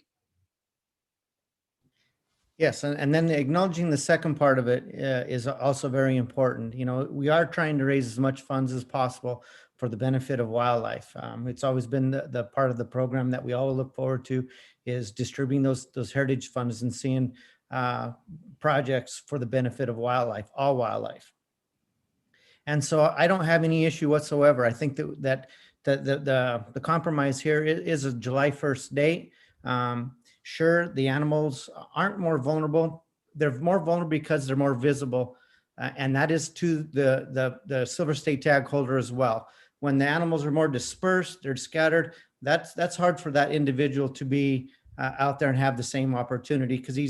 Yes, and then acknowledging the second part of it is also very important. We are trying to raise as much funds as possible for the benefit of wildlife. It's always been the part of the program that we all look forward to, is distributing those heritage funds and seeing projects for the benefit of wildlife, all wildlife. And so I don't have any issue whatsoever. I think that the compromise here is a July 1st date. Sure, the animals aren't more vulnerable. They're more vulnerable because they're more visible. And that is to the silver state tag holder as well. When the animals are more dispersed, they're scattered, that's hard for that individual to be out there and have the same opportunity, because he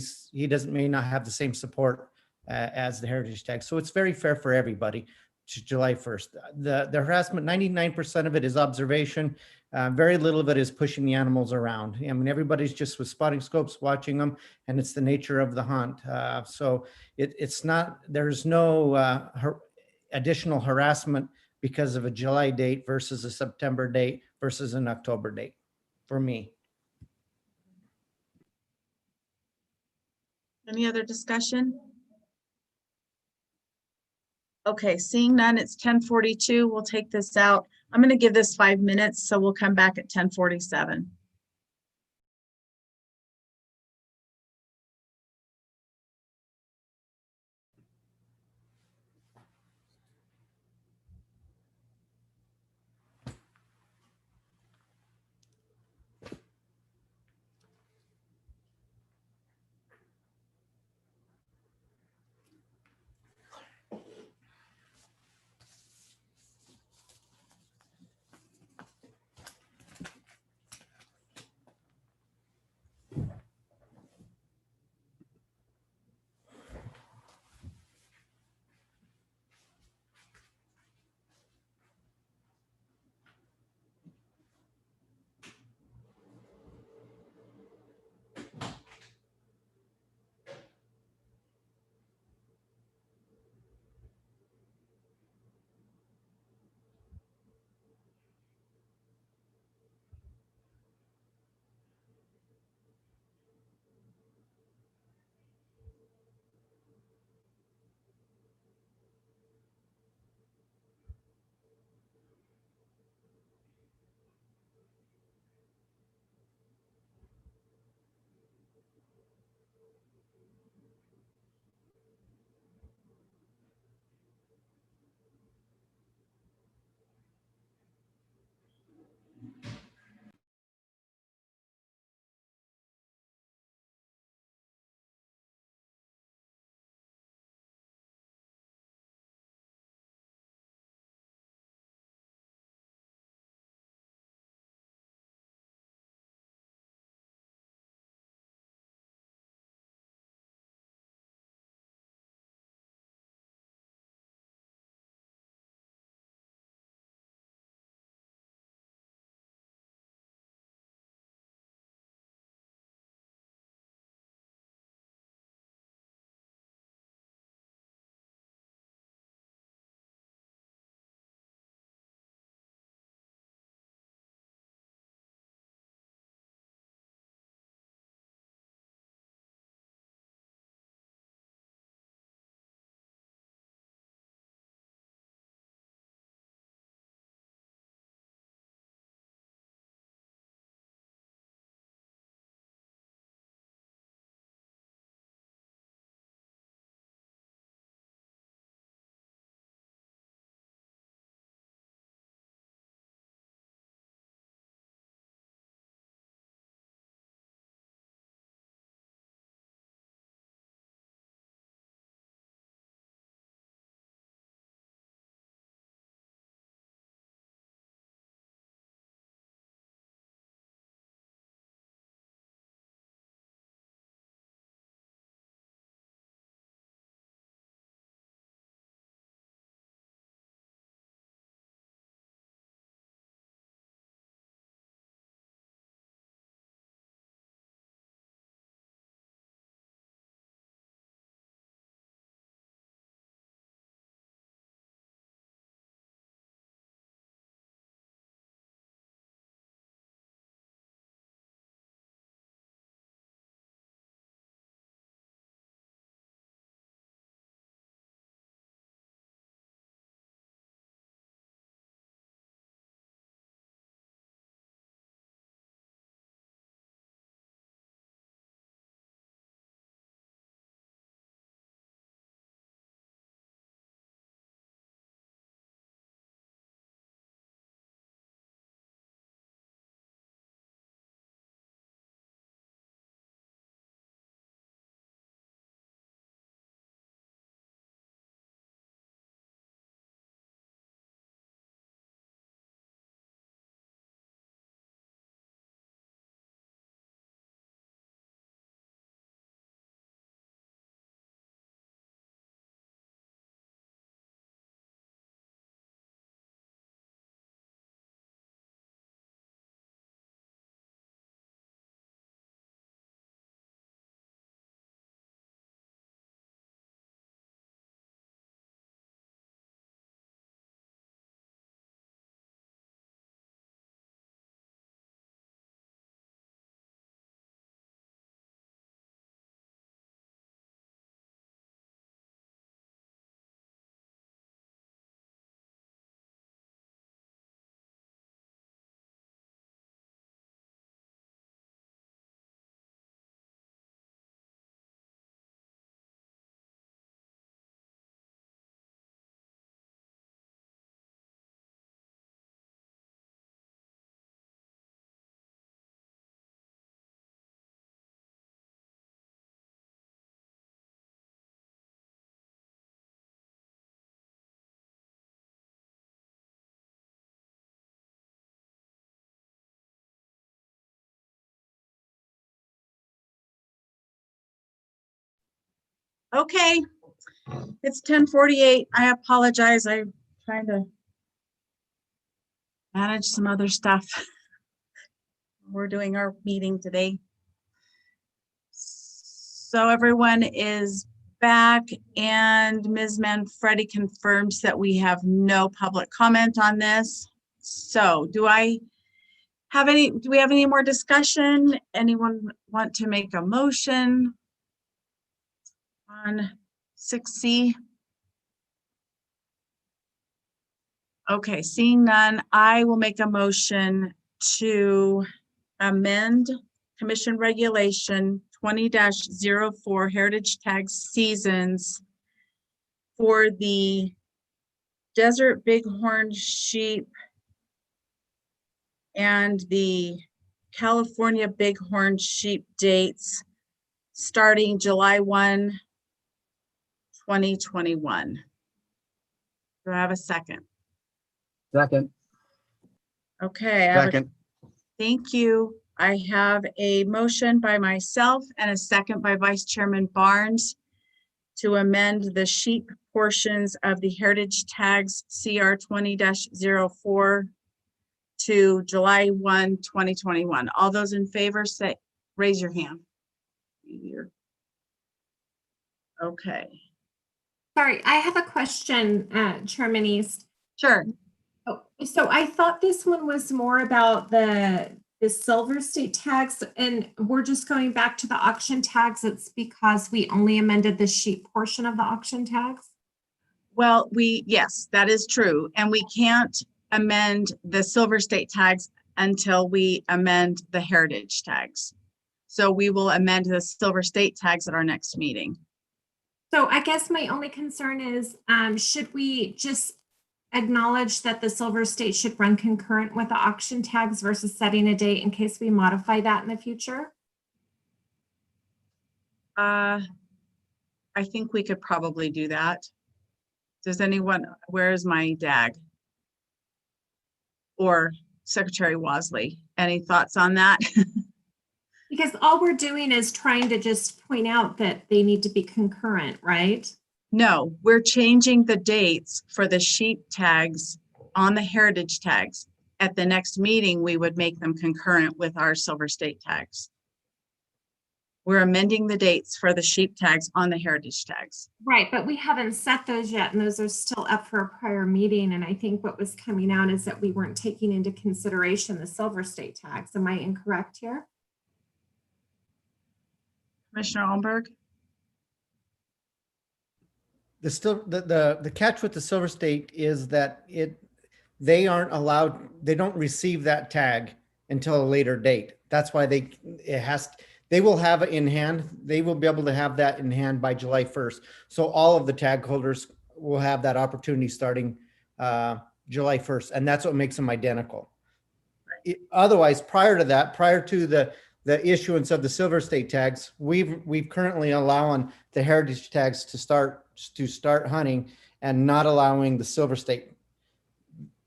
may not have the same support as the heritage tag. So it's very fair for everybody. July 1st. The harassment, 99% of it is observation. Very little of it is pushing the animals around. I mean, everybody's just with spotting scopes watching them, and it's the nature of the hunt. So it's not, there's no additional harassment because of a July date versus a September date versus an October date for me. Any other discussion? Okay, seeing none, it's 10:42. We'll take this out. I'm going to give this 5 minutes, so we'll come back at 10:47. Okay, it's 10:48. I apologize. I'm trying to manage some other stuff. We're doing our meeting today. So everyone is back and Ms. Manfredi confirms that we have no public comment on this. So do we have any more discussion? Anyone want to make a motion on 6C? Okay, seeing none, I will make a motion to amend Commission Regulation 20-04 Heritage Tag Seasons for the Desert Bighorn Sheep and the California Bighorn Sheep dates starting July 1, 2021. Do I have a second? Second. Okay, Second. thank you. I have a motion by myself and a second by Vice Chairman Barnes to amend the sheep portions of the heritage tags CR 20-04 to July 1, 2021. All those in favor say, raise your hand. Okay, Sorry, I have a question, Chairman East. sure. Oh, so I thought this one was more about the silver state tags, and we're just going back to the auction tags. It's because we only amended the sheep portion of the auction tags. Well, yes, that is true. And we can't amend the silver state tags until we amend the heritage tags. So we will amend the silver state tags at our next meeting. So I guess my only concern is, should we just acknowledge that the silver state should run concurrent with the auction tags versus setting a date in case we modify that in the future? I think we could probably do that. Does anyone, where is my DAG? Or Secretary Wasley, any thoughts on that? Because all we're doing is trying to just point out that they need to be concurrent, right? No, we're changing the dates for the sheep tags on the heritage tags. At the next meeting, we would make them concurrent with our silver state tags. We're amending the dates for the sheep tags on the heritage tags. Right, but we haven't set those yet, and those are still up for a prior meeting. And I think what was coming out is that we weren't taking into consideration the silver state tags. Am I incorrect here? Commissioner Almberg? The catch with the Silver State is that they aren't allowed, they don't receive that tag until a later date. That's why they will have it in hand. They will be able to have that in hand by July 1st. So all of the tag holders will have that opportunity starting July 1st. And that's what makes them identical. Otherwise, prior to that, prior to the issuance of the Silver State tags, we've currently allowing the heritage tags to start hunting and not allowing the Silver State.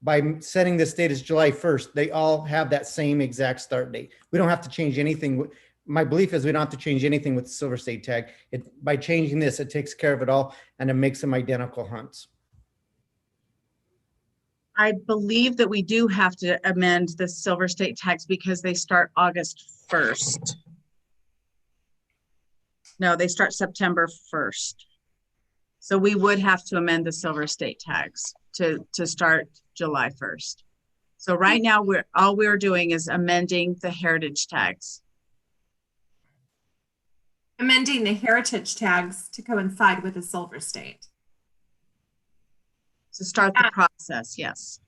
By setting this date as July 1st, they all have that same exact start date. We don't have to change anything. My belief is we don't have to change anything with the Silver State tag. By changing this, it takes care of it all and it makes them identical hunts. I believe that we do have to amend the Silver State tags because they start August 1st. No, they start September 1st. So we would have to amend the Silver State tags to start July 1st. So right now, all we're doing is amending the heritage tags. Amending the heritage tags to coincide with the silver state. To start the process, yes.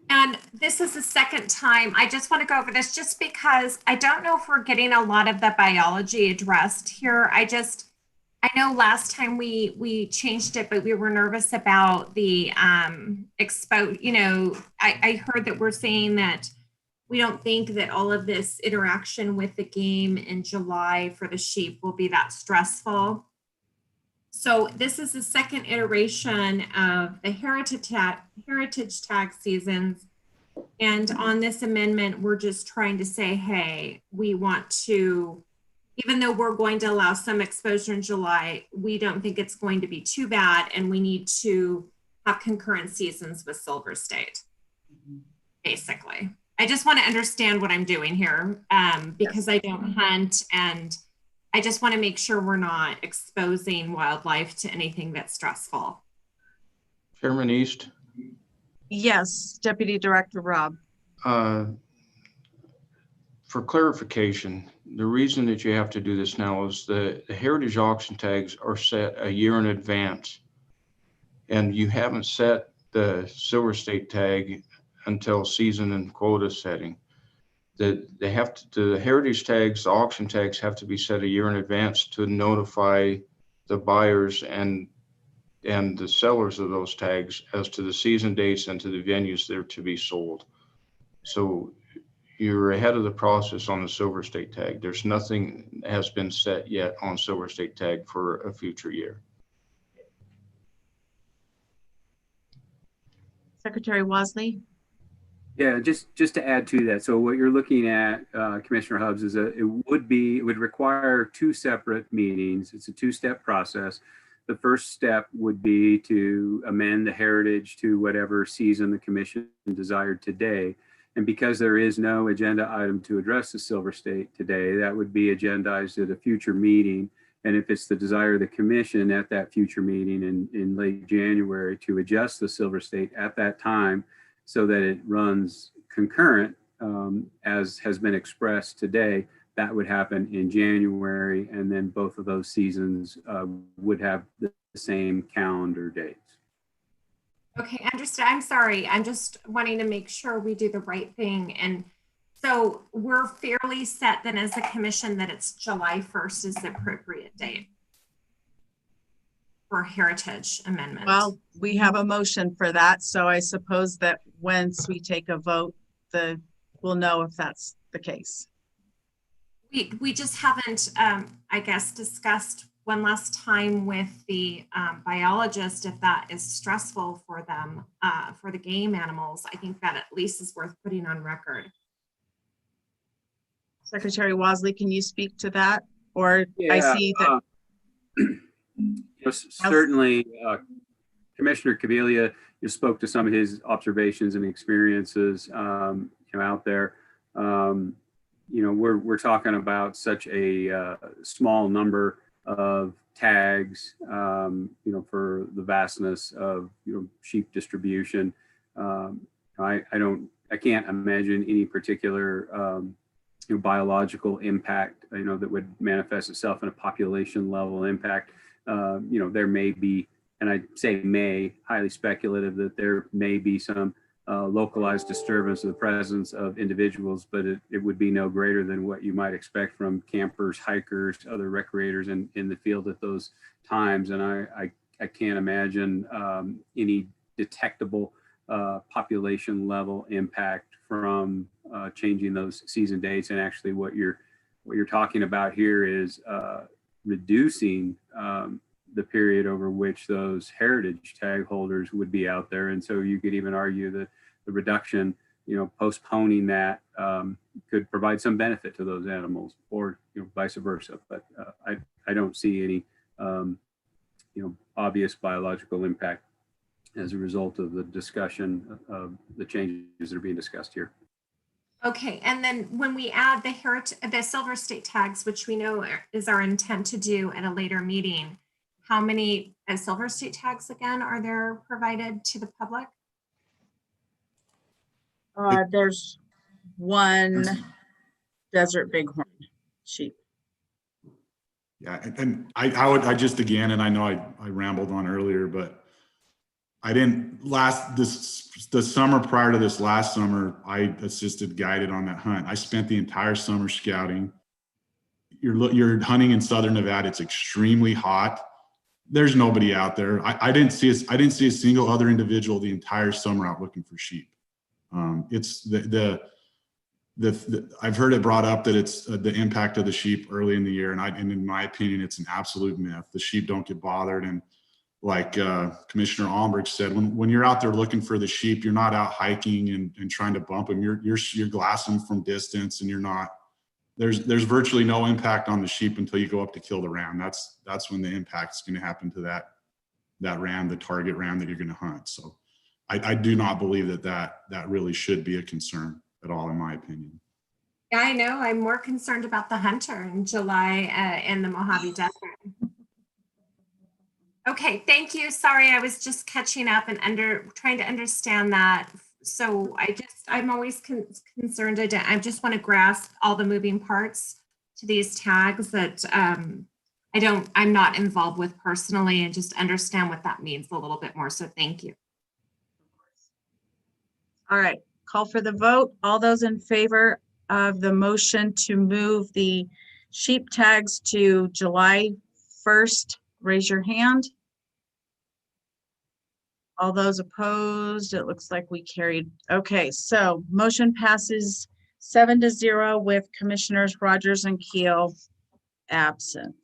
And this is the second time. I just want to go over this just because I don't know if we're getting a lot of the biology addressed here. I know last time we changed it, but we were nervous about the I heard that we're saying that we don't think that all of this interaction with the game in July for the sheep will be that stressful. So this is the second iteration of the heritage tag seasons. And on this amendment, we're just trying to say, hey, we want to, even though we're going to allow some exposure in July, we don't think it's going to be too bad. And we need to have concurrent seasons with Silver State, basically. I just want to understand what I'm doing here because I don't hunt, and I just want to make sure we're not exposing wildlife to anything that's stressful. Chairman East, Yes, Deputy Director Rob. for clarification, the reason that you have to do this now is the heritage auction tags are set a year in advance. And you haven't set the Silver State tag until season and quota setting. The heritage tags, the auction tags have to be set a year in advance to notify the buyers and the sellers of those tags as to the season dates and to the venues they're to be sold. So you're ahead of the process on the Silver State tag. There's nothing has been set yet on Silver State tag for a future year. Secretary Wosley. Yeah, just to add to that. So what you're looking at, Commissioner Hubbs, is it would require two separate meetings. It's a two-step process. The first step would be to amend the heritage to whatever season the commission desired today. And because there is no agenda item to address the Silver State today, that would be agendized at a future meeting. And if it's the desire of the commission at that future meeting in late January to adjust the Silver State at that time so that it runs concurrent, as has been expressed today, that would happen in January. And then both of those seasons would have the same calendar dates. Okay, understood. I'm sorry. I'm just wanting to make sure we do the right thing. And so we're fairly set then as a commission that it's July 1st is the appropriate date for heritage amendment. Well, we have a motion for that. So I suppose that once we take a vote, we'll know if that's the case. We just haven't, I guess, discussed one last time with the biologist if that is stressful for them, for the game animals. I think that at least is worth putting on record. Secretary Wosley, can you speak to that? Or Yeah, I see that. Certainly, Commissioner Kabelia, you spoke to some of his observations and experiences out there. We're talking about such a small number of tags, for the vastness of sheep distribution. I can't imagine any particular biological impact that would manifest itself in a population level impact. There may be, and I say highly speculative, that there may be some localized disturbance of the presence of individuals, but it would be no greater than what you might expect from campers, hikers, other recreators in the field at those times. And I can't imagine any detectable population level impact from changing those season dates. And actually what you're talking about here is reducing the period over which those heritage tag holders would be out there. And so you could even argue that the reduction, postponing that could provide some benefit to those animals, or vice versa. But I don't see any obvious biological impact as a result of the discussion of the changes that are being discussed here. Okay, and then when we add the Silver State tags, which we know is our intent to do at a later meeting, how many Silver State tags again are there provided to the public? There's one desert bighorn sheep. Yeah, and I just again, and I know I rambled on earlier, but I didn't the summer prior to this last summer, I assisted guided on that hunt. I spent the entire summer scouting. You're hunting in Southern Nevada. It's extremely hot. There's nobody out there. I didn't see a single other individual the entire summer out looking for sheep. It's I've heard it brought up that it's the impact of the sheep early in the year. And in my opinion, it's an absolute myth. The sheep don't get bothered. And like Commissioner Almberg said, when you're out there looking for the sheep, you're not out hiking and trying to bump them. You're glassing them from distance, and you're not. There's virtually no impact on the sheep until you go up to kill the ram. That's when the impact is going to happen to that ram, the target ram that you're going to hunt. So I do not believe that really should be a concern at all, in my opinion. Yeah, I know. I'm more concerned about the hunter in July in the Mojave Desert. Okay, thank you. Sorry, I was just catching up and trying to understand that. So I'm always concerned. I just want to grasp all the moving parts to these tags that I'm not involved with personally, and just understand what that means a little bit more. So thank you. All right, call for the vote. All those in favor of the motion to move the sheep tags to July 1st, raise your hand. All those opposed, it looks like we carried. Okay, so motion passes 7-0 with Commissioners Rogers and Keel absent.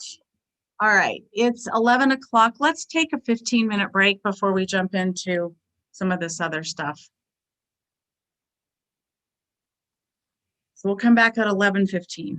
All right, it's 11 o'clock. Let's take a 15-minute break before we jump into some of this other stuff. So we'll come back at 11:15.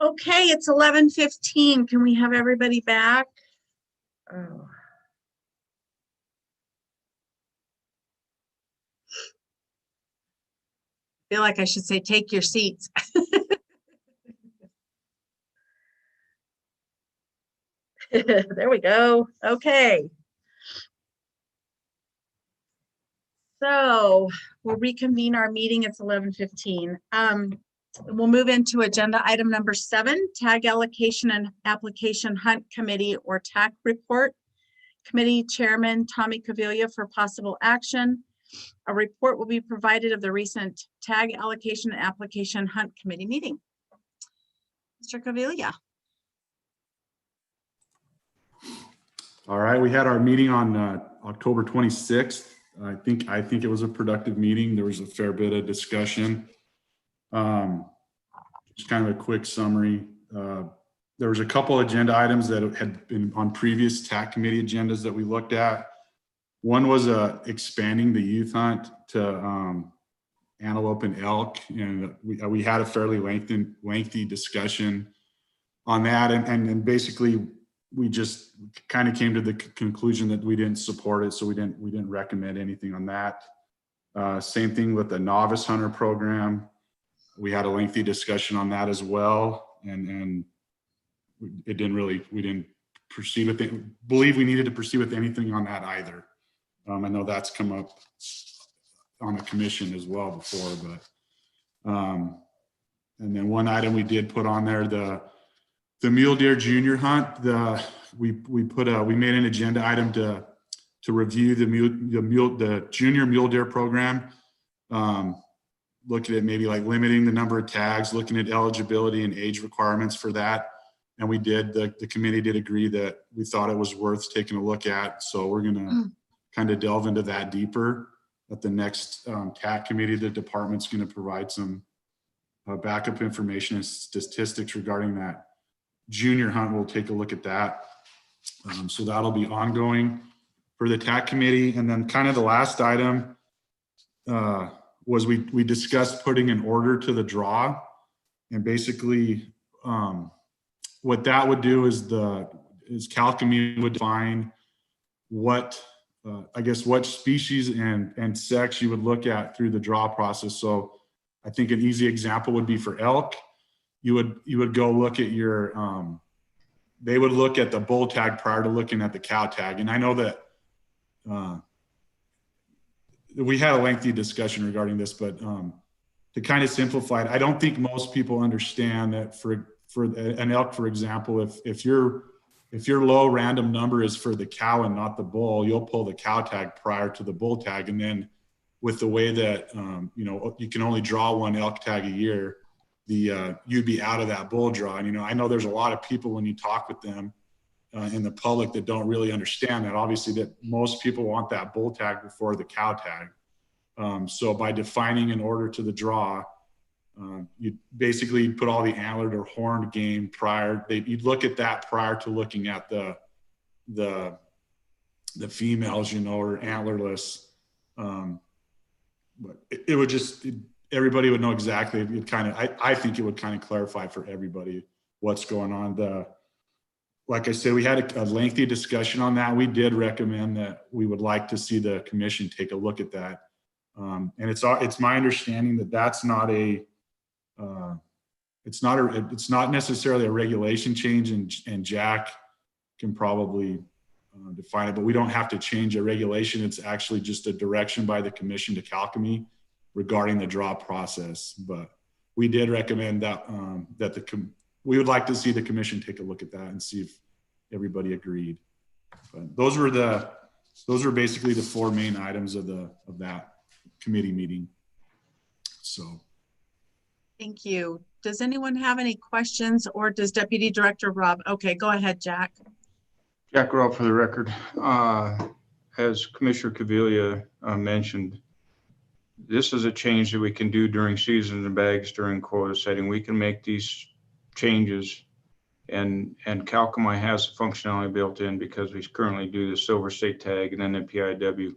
Okay, it's 11:15. Can we have everybody back? Oh. Feel like I should say, take your seats. There we go. Okay. So we'll reconvene our meeting. It's 11:15. We'll move into agenda item number 7, tag allocation and application hunt committee or TAC report. Committee Chairman Tommy Cavilla for possible action. A report will be provided of the recent tag allocation and application hunt committee meeting. Mr. Cavilla. All right, we had our meeting on October 26th. I think it was a productive meeting. There was a fair bit of discussion. Just kind of a quick summary. There was a couple agenda items that had been on previous TAC committee agendas that we looked at. One was expanding the youth hunt to antelope and elk, and we had a fairly lengthy discussion on that, and basically we just kind of came to the conclusion that we didn't support it, so we didn't recommend anything on that. Same thing with the novice hunter program. We had a lengthy discussion on that as well, and we didn't proceed with it. Believe we needed to proceed with anything on that either. I know that's come up on the commission as well before, but and then one item we did put on there, the mule deer junior hunt. We made an agenda item to review the junior mule deer program. Looking at maybe like limiting the number of tags, looking at eligibility and age requirements for that. And we did, the committee did agree that we thought it was worth taking a look at. So we're gonna kind of delve into that deeper at the next TAC committee. The department's gonna provide some backup information and statistics regarding that junior hunt. We'll take a look at that. So that'll be ongoing for the TAC committee. And then kind of the last item was we discussed putting an order to the draw, and basically what that would do is CalCommunity would define what what species and sex you would look at through the draw process. So I think an easy example would be for elk. You would go look at your they would look at the bull tag prior to looking at the cow tag. And I know that we had a lengthy discussion regarding this, but to kind of simplify it, I don't think most people understand that for an elk, for example, if your low random number is for the cow and not the bull, you'll pull the cow tag prior to the bull tag. And then with the way that you can only draw one elk tag a year, you'd be out of that bull draw. And I know there's a lot of people when you talk with them in the public that don't really understand that. Obviously, that most people want that bull tag before the cow tag. So by defining an order to the draw, you basically put all the antlered or horned game prior. You'd look at that prior to looking at the females, or antlerless. But it would just everybody would know exactly. I think it would kind of clarify for everybody what's going on. Like I said, we had a lengthy discussion on that. We did recommend that we would like to see the commission take a look at that. And it's my understanding that that's not it's not necessarily a regulation change, and Jack can probably define it, but we don't have to change a regulation. It's actually just a direction by the commission to CalCommunity regarding the draw process. But we did recommend that we would like to see the commission take a look at that and see if everybody agreed. But those were basically the 4 main items of that committee meeting. So. Thank you. Does anyone have any questions, or does Deputy Director Rob? Okay, go ahead, Jack. Jack Robb for the record. As Commissioner Cavilla mentioned, this is a change that we can do during seasons and bags during quota setting. We can make these changes, and CalCommunity has the functionality built in because we currently do the Silver State tag and then the PIW.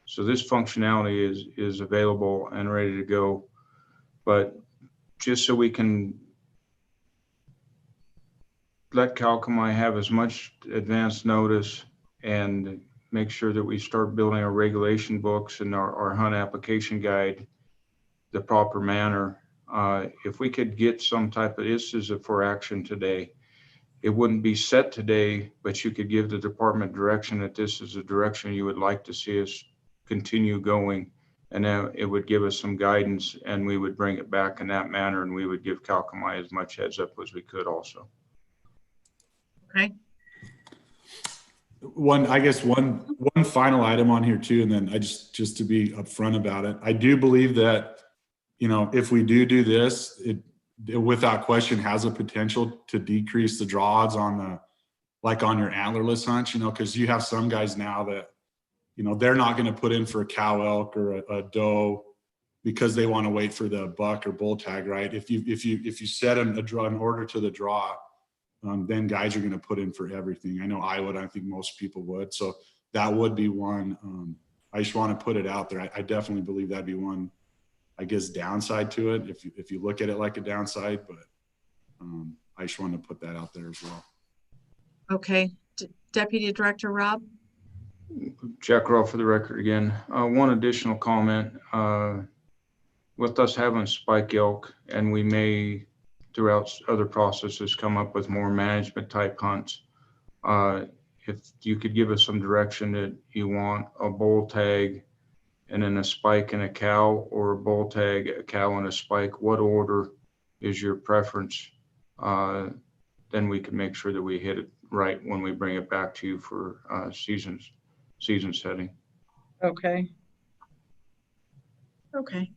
So this functionality is available and ready to go. But just so we can let Calcomai have as much advance notice and make sure that we start building our regulation books and our hunt application guide the proper manner. If we could get some type of, this is for action today. It wouldn't be set today, but you could give the department direction that this is the direction you would like to see us continue going. And then it would give us some guidance and we would bring it back in that manner, and we would give Calcomai as much heads up as we could also. Okay. I guess one final item on here too, and then I just to be upfront about it, I do believe that, if we do this, it without question has a potential to decrease the draw odds on your antlerless hunts, because you have some guys now that, they're not going to put in for a cow elk or a doe because they want to wait for the buck or bull tag, right? If you set an order to the draw, then guys are going to put in for everything. I know I would. I think most people would. So that would be one. I just want to put it out there. I definitely believe that'd be one, I guess, downside to it if you look at it like a downside. But I just want to put that out there as well. Okay. Deputy Director Rob? Jack Rowe for the record again. One additional comment. With us having spike elk, and we may throughout other processes come up with more management type hunts. If you could give us some direction that you want a bull tag and then a spike and a cow, or a bull tag, a cow and a spike, what order is your preference? Then we can make sure that we hit it right when we bring it back to you for season setting. Okay. Okay.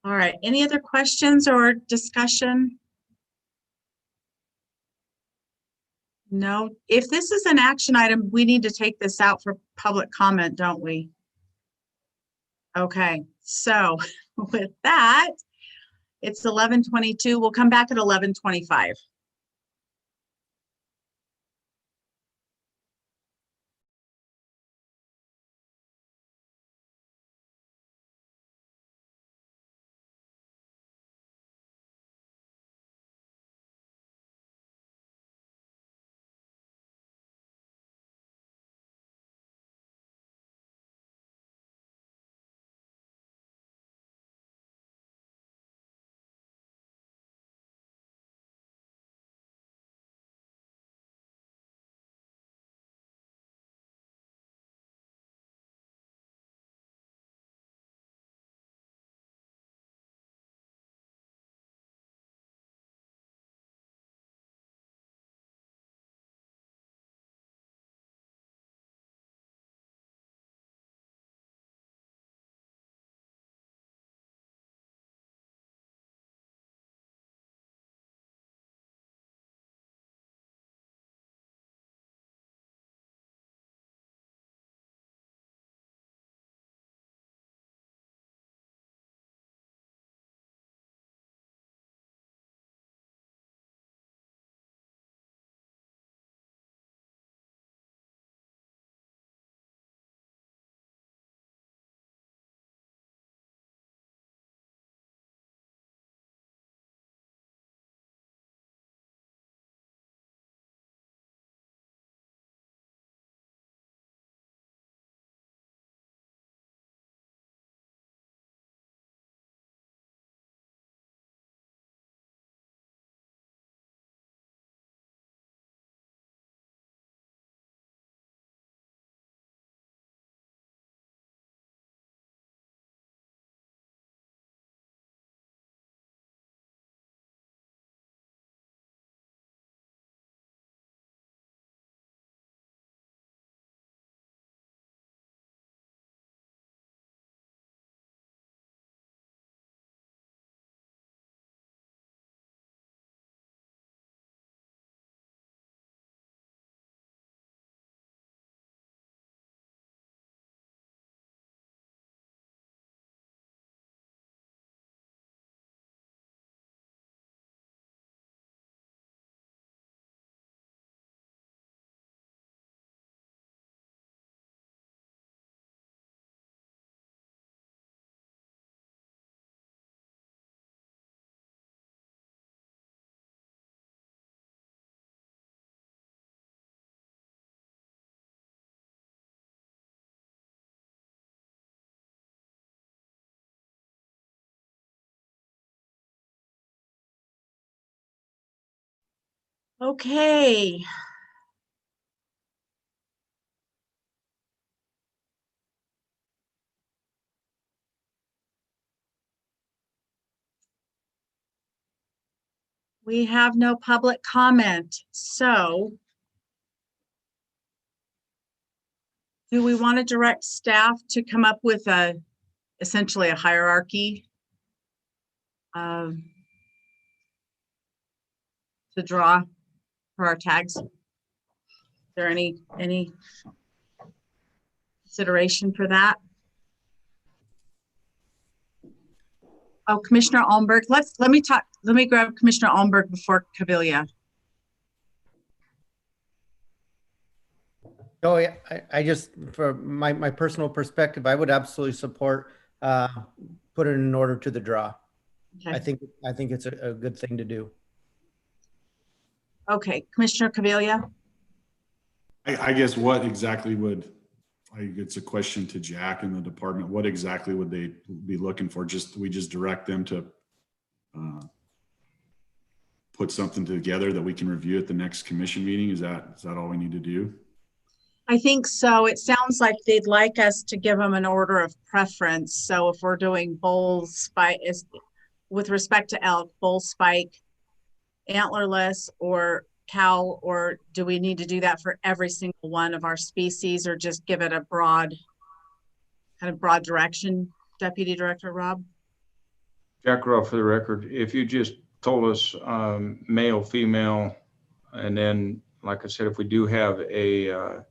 All right. Any other questions or discussion? No. If this is an action item, we need to take this out for public comment, don't we? Okay. So with that, it's 11:22. We'll come back at 11:25. Okay. We have no public comment, so do we want to direct staff to come up with essentially a hierarchy to draw for our tags? Is there any consideration for that? Oh, Commissioner Almberg, let me grab Commissioner Almberg before Cavilla. Oh, yeah, I just, for my personal perspective, I would absolutely support put it in order to the draw. Okay. I think it's a good thing to do. Okay, Commissioner Cavilla. I guess what exactly would, it's a question to Jack and the department, what exactly would they be looking for? We just direct them to put something together that we can review at the next commission meeting? Is that all we need to do? I think so. It sounds like they'd like us to give them an order of preference. So if we're doing bull spike, with respect to elk, bull spike, antlerless, or cow, or do we need to do that for every single one of our species, or just give it a broad direction, Deputy Director Rob? Jack Robb, for the record, if you just told us male, female, and then, like I said, if we do have a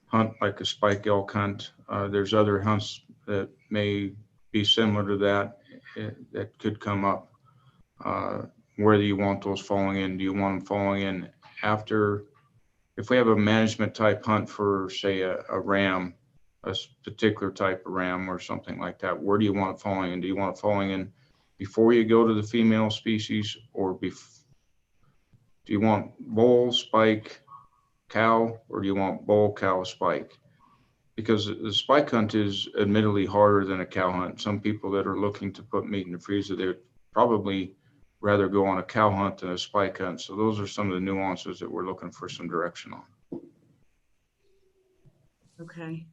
hunt like a spike elk hunt, there's other hunts that may be similar to that that could come up. Where do you want those falling in? Do you want them falling in after, if we have a management type hunt for, say, a ram, a particular type of ram or something like that, where do you want it falling in? Do you want it falling in before you go to the female species, or do you want bull, spike, cow, or do you want bull, cow, spike? Because the spike hunt is admittedly harder than a cow hunt. Some people that are looking to put meat in the freezer, they'd probably rather go on a cow hunt than a spike hunt. So those are some of the nuances that we're looking for some direction on. Okay.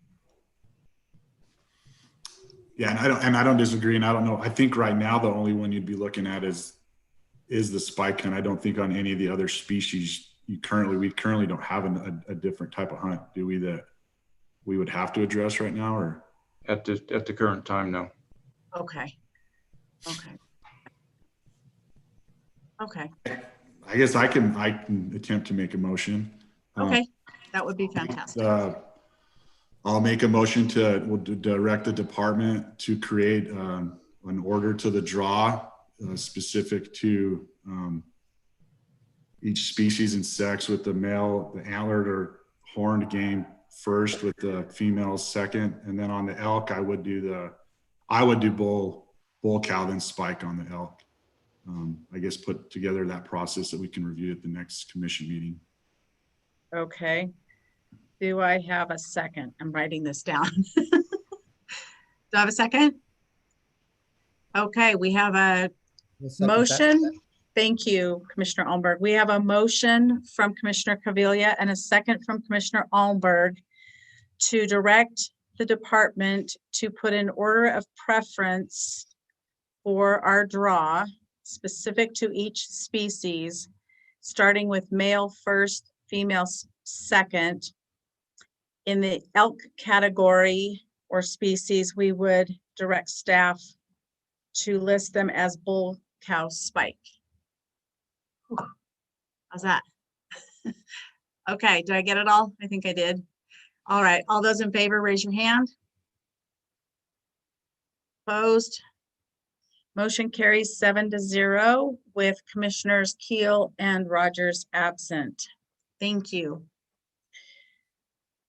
Yeah, and I don't disagree, and I don't know. I think right now the only one you'd be looking at is the spike hunt. I don't think on any of the other species we currently don't have a different type of hunt, do we, that we would have to address right now, or at the current time? No. Okay. I guess I can attempt to make a motion. Okay, that would be fantastic. I'll make a motion we'll direct the department to create an order to the draw specific to each species and sex, with the male, the antlered or horned game first, with the females second, and then on the elk I would do bull, cow, then spike on the elk. I guess put together that process that we can review at the next commission meeting. Okay. Do I have a second? I'm writing this down. Do I have a second? Okay, we have a motion. Thank you, Commissioner Almberg. We have a motion from Commissioner Cavilla and a second from Commissioner Almberg to direct the department to put an order of preference for our draw specific to each species, starting with male first, female second. In the elk category or species, we would direct staff to list them as bull, cow, spike. How's that? Okay, did I get it all? I think I did. All right, all those in favor, raise your hand. Opposed? Motion carries 7-0 with Commissioners Keel and Rogers absent. Thank you.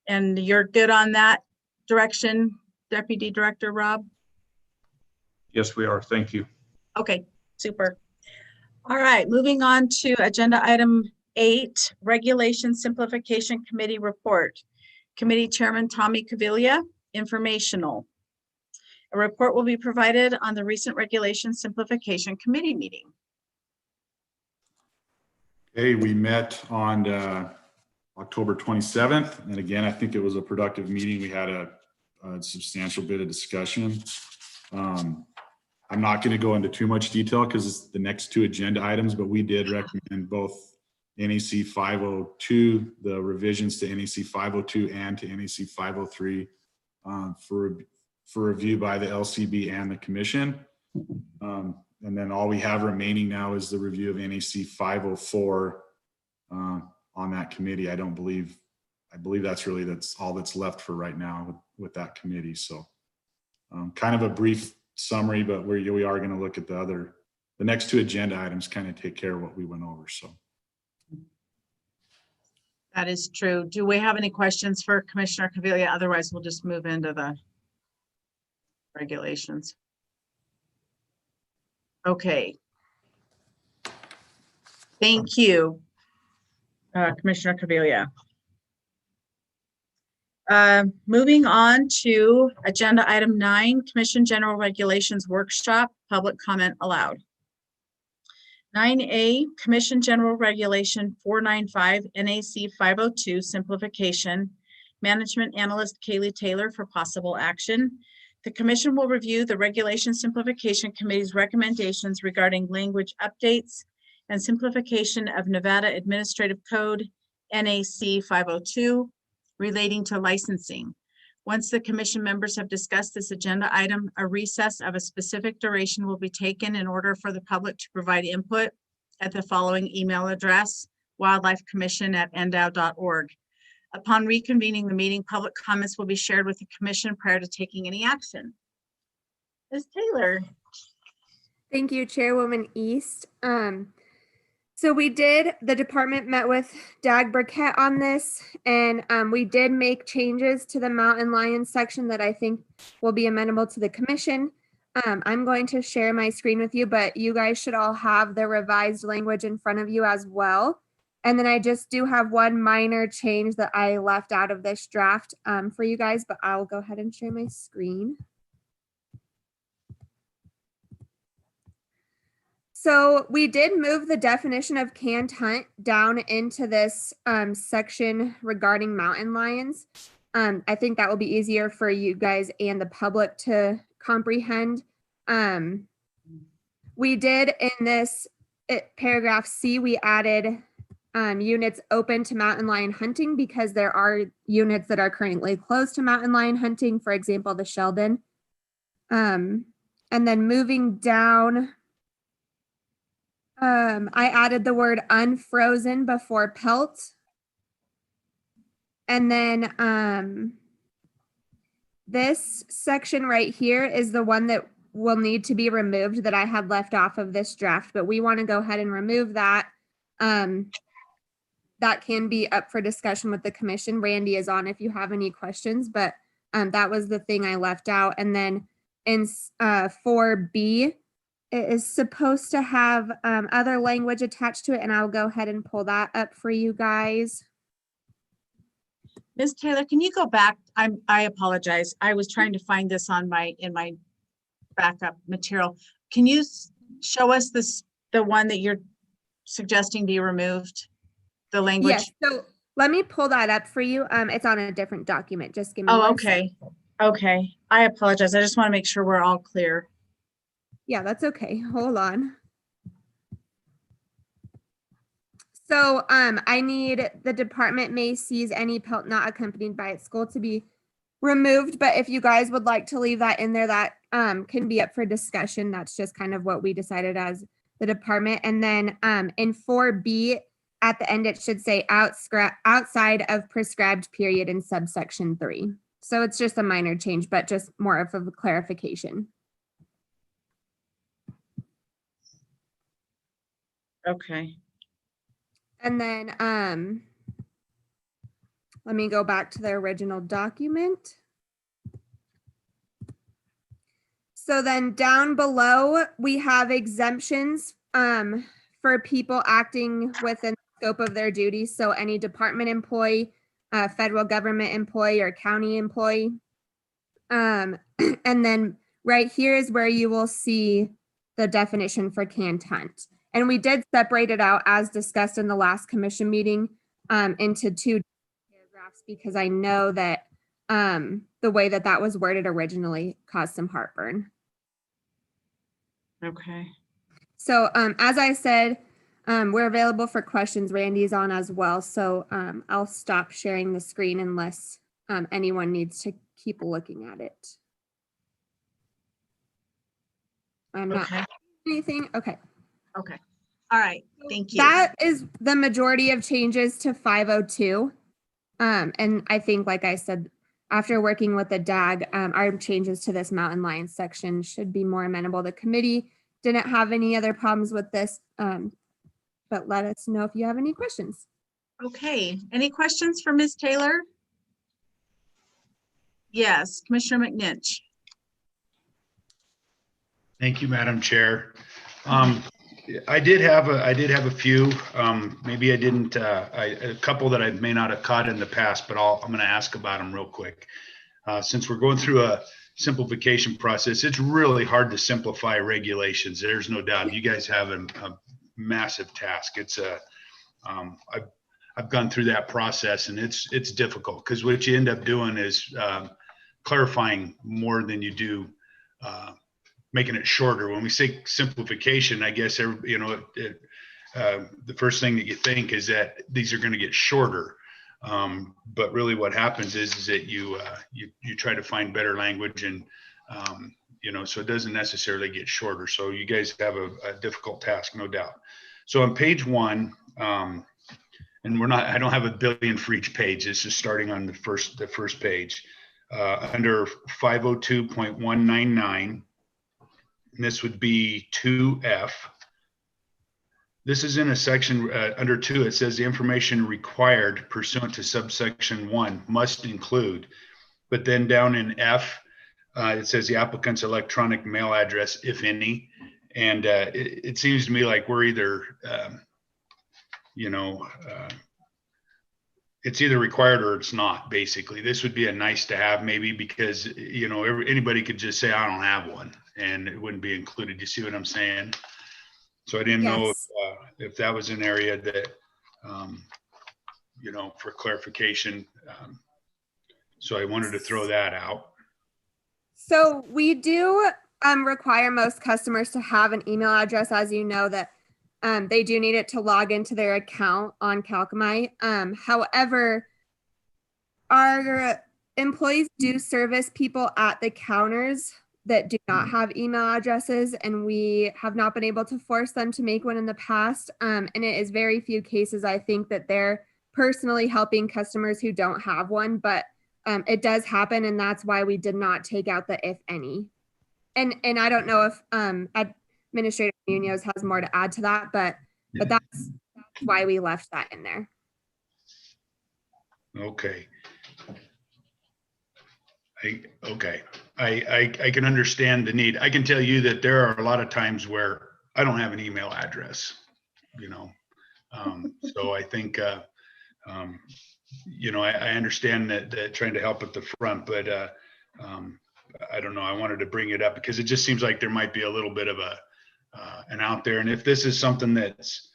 And you're good on that direction, Deputy Director Rob? Yes, we are. Thank you. Okay, super. All right, moving on to agenda item 8, Regulation Simplification Committee Report. Committee Chairman Tommy Cavilla, informational. A report will be provided on the recent Regulation Simplification Committee meeting. Hey, we met on October 27th. And again, I think it was a productive meeting. We had a substantial bit of discussion. I'm not going to go into too much detail because it's the next two agenda items, but we did recommend both NEC 502, the revisions to NEC 502 and to NEC 503 for review by the LCB and the commission. And then all we have remaining now is the review of NEC 504 on that committee. I believe that's all that's left for right now with that committee. So kind of a brief summary, but we are going to look at the next two agenda items, kind of take care of what we went over. So That is true. Do we have any questions for Commissioner Caviglia? Otherwise, we'll just move into the regulations. Okay. Thank you, Commissioner Caviglia. Moving on to agenda item 9, Commission General Regulations Workshop, public comment allowed. 9A, Commission General Regulation 495, NAC 502, simplification. Management Analyst Kaylee Taylor for possible action. The Commission will review the Regulation Simplification Committee's recommendations regarding language updates and simplification of Nevada Administrative Code, NAC 502, relating to licensing. Once the Commission members have discussed this agenda item, a recess of a specific duration will be taken in order for the public to provide input at the following email address, wildlifecommission@ndow.org. Upon reconvening the meeting, public comments will be shared with the Commission prior to taking any action. Ms. Taylor. Thank you, Chairwoman East. So the department met with Dag Burkett on this, and we did make changes to the mountain lion section that I think will be amenable to the Commission. I'm going to share my screen with you, but you guys should all have the revised language in front of you as well. And then I just do have one minor change that I left out of this draft for you guys, but I'll go ahead and share my screen. So we did move the definition of canned hunt down into this section regarding mountain lions. I think that will be easier for you guys and the public to comprehend. We did in this paragraph C, we added units open to mountain lion hunting because there are units that are currently closed to mountain lion hunting, for example, the Sheldon. And then moving down, I added the word unfrozen before pelt. And then this section right here is the one that will need to be removed that I had left off of this draft, but we want to go ahead and remove that. That can be up for discussion with the Commission. Randy is on if you have any questions, but that was the thing I left out. And then in 4B, it is supposed to have other language attached to it, and I'll go ahead and pull that up for you guys. Ms. Taylor, can you go back? I apologize. I was trying to find this in my backup material. Can you show us the one that you're suggesting be removed? The language? Yes, so let me pull that up for you. It's on a different document. Just give me one second. Okay. I apologize. I just want to make sure we're all clear. Yeah, that's okay. Hold on. So I need the department may seize any pelt not accompanied by its skull to be removed. But if you guys would like to leave that in there, that can be up for discussion. That's just kind of what we decided as the department. And then in 4B, at the end, it should say outside of prescribed period in subsection 3. So it's just a minor change, but just more of a clarification. Okay. And then let me go back to the original document. So then down below, we have exemptions for people acting within the scope of their duties. So any department employee, federal government employee, or county employee. And then right here is where you will see the definition for canned hunt. And we did separate it out as discussed in the last commission meeting into 2 paragraphs because I know that the way that that was worded originally caused some heartburn. Okay. So as I said, we're available for questions. Randy's on as well. So I'll stop sharing the screen unless anyone needs to keep looking at it. I'm not Okay. anything. Okay. Okay. All right. Thank you. That is the majority of changes to 502. And I think, like I said, after working with the DAG, our changes to this mountain lion section should be more amenable. The committee didn't have any other problems with this, but let us know if you have any questions. Okay. Any questions for Ms. Taylor? Yes, Commissioner McNinch. Thank you, Madam Chair. I did have a few. Maybe I didn't. A couple that I may not have caught in the past, but I'm going to ask about them real quick. Since we're going through a simplification process, it's really hard to simplify regulations. There's no doubt. You guys have a massive task. It's I've gone through that process, and it's difficult because what you end up doing is clarifying more than you do making it shorter. When we say simplification, I guess the first thing that you think is that these are going to get shorter, but really what happens is that you try to find better language, and so it doesn't necessarily get shorter. So you guys have a difficult task, no doubt. So on page 1, and I don't have a billion for each page. This is starting on the first page under 502.199. And this would be 2F. This is in a section under 2. It says the information required pursuant to subsection 1 must include, but then down in F, it says the applicant's electronic mail address, if any. And it seems to me like we're either, it's either required or it's not, basically. This would be a nice to have maybe because, anybody could just say, I don't have one, and it wouldn't be included. You see what I'm saying? So I didn't know if that was an area that, for clarification. So I wanted to throw that out. So we do require most customers to have an email address, as you know, that they do need it to log into their account on Calcami. However, our employees do service people at the counters that do not have email addresses, and we have not been able to force them to make one in the past. And it is very few cases, I think, that they're personally helping customers who don't have one, but it does happen, and that's why we did not take out the if any. And I don't know if Administrator Munoz has more to add to that, but that's why we left that in there. Okay. I can understand the need. I can tell you that there are a lot of times where I don't have an email address, so I think, I understand that trying to help at the front, but I don't know. I wanted to bring it up because it just seems like there might be a little bit of an out there. And if this is something that's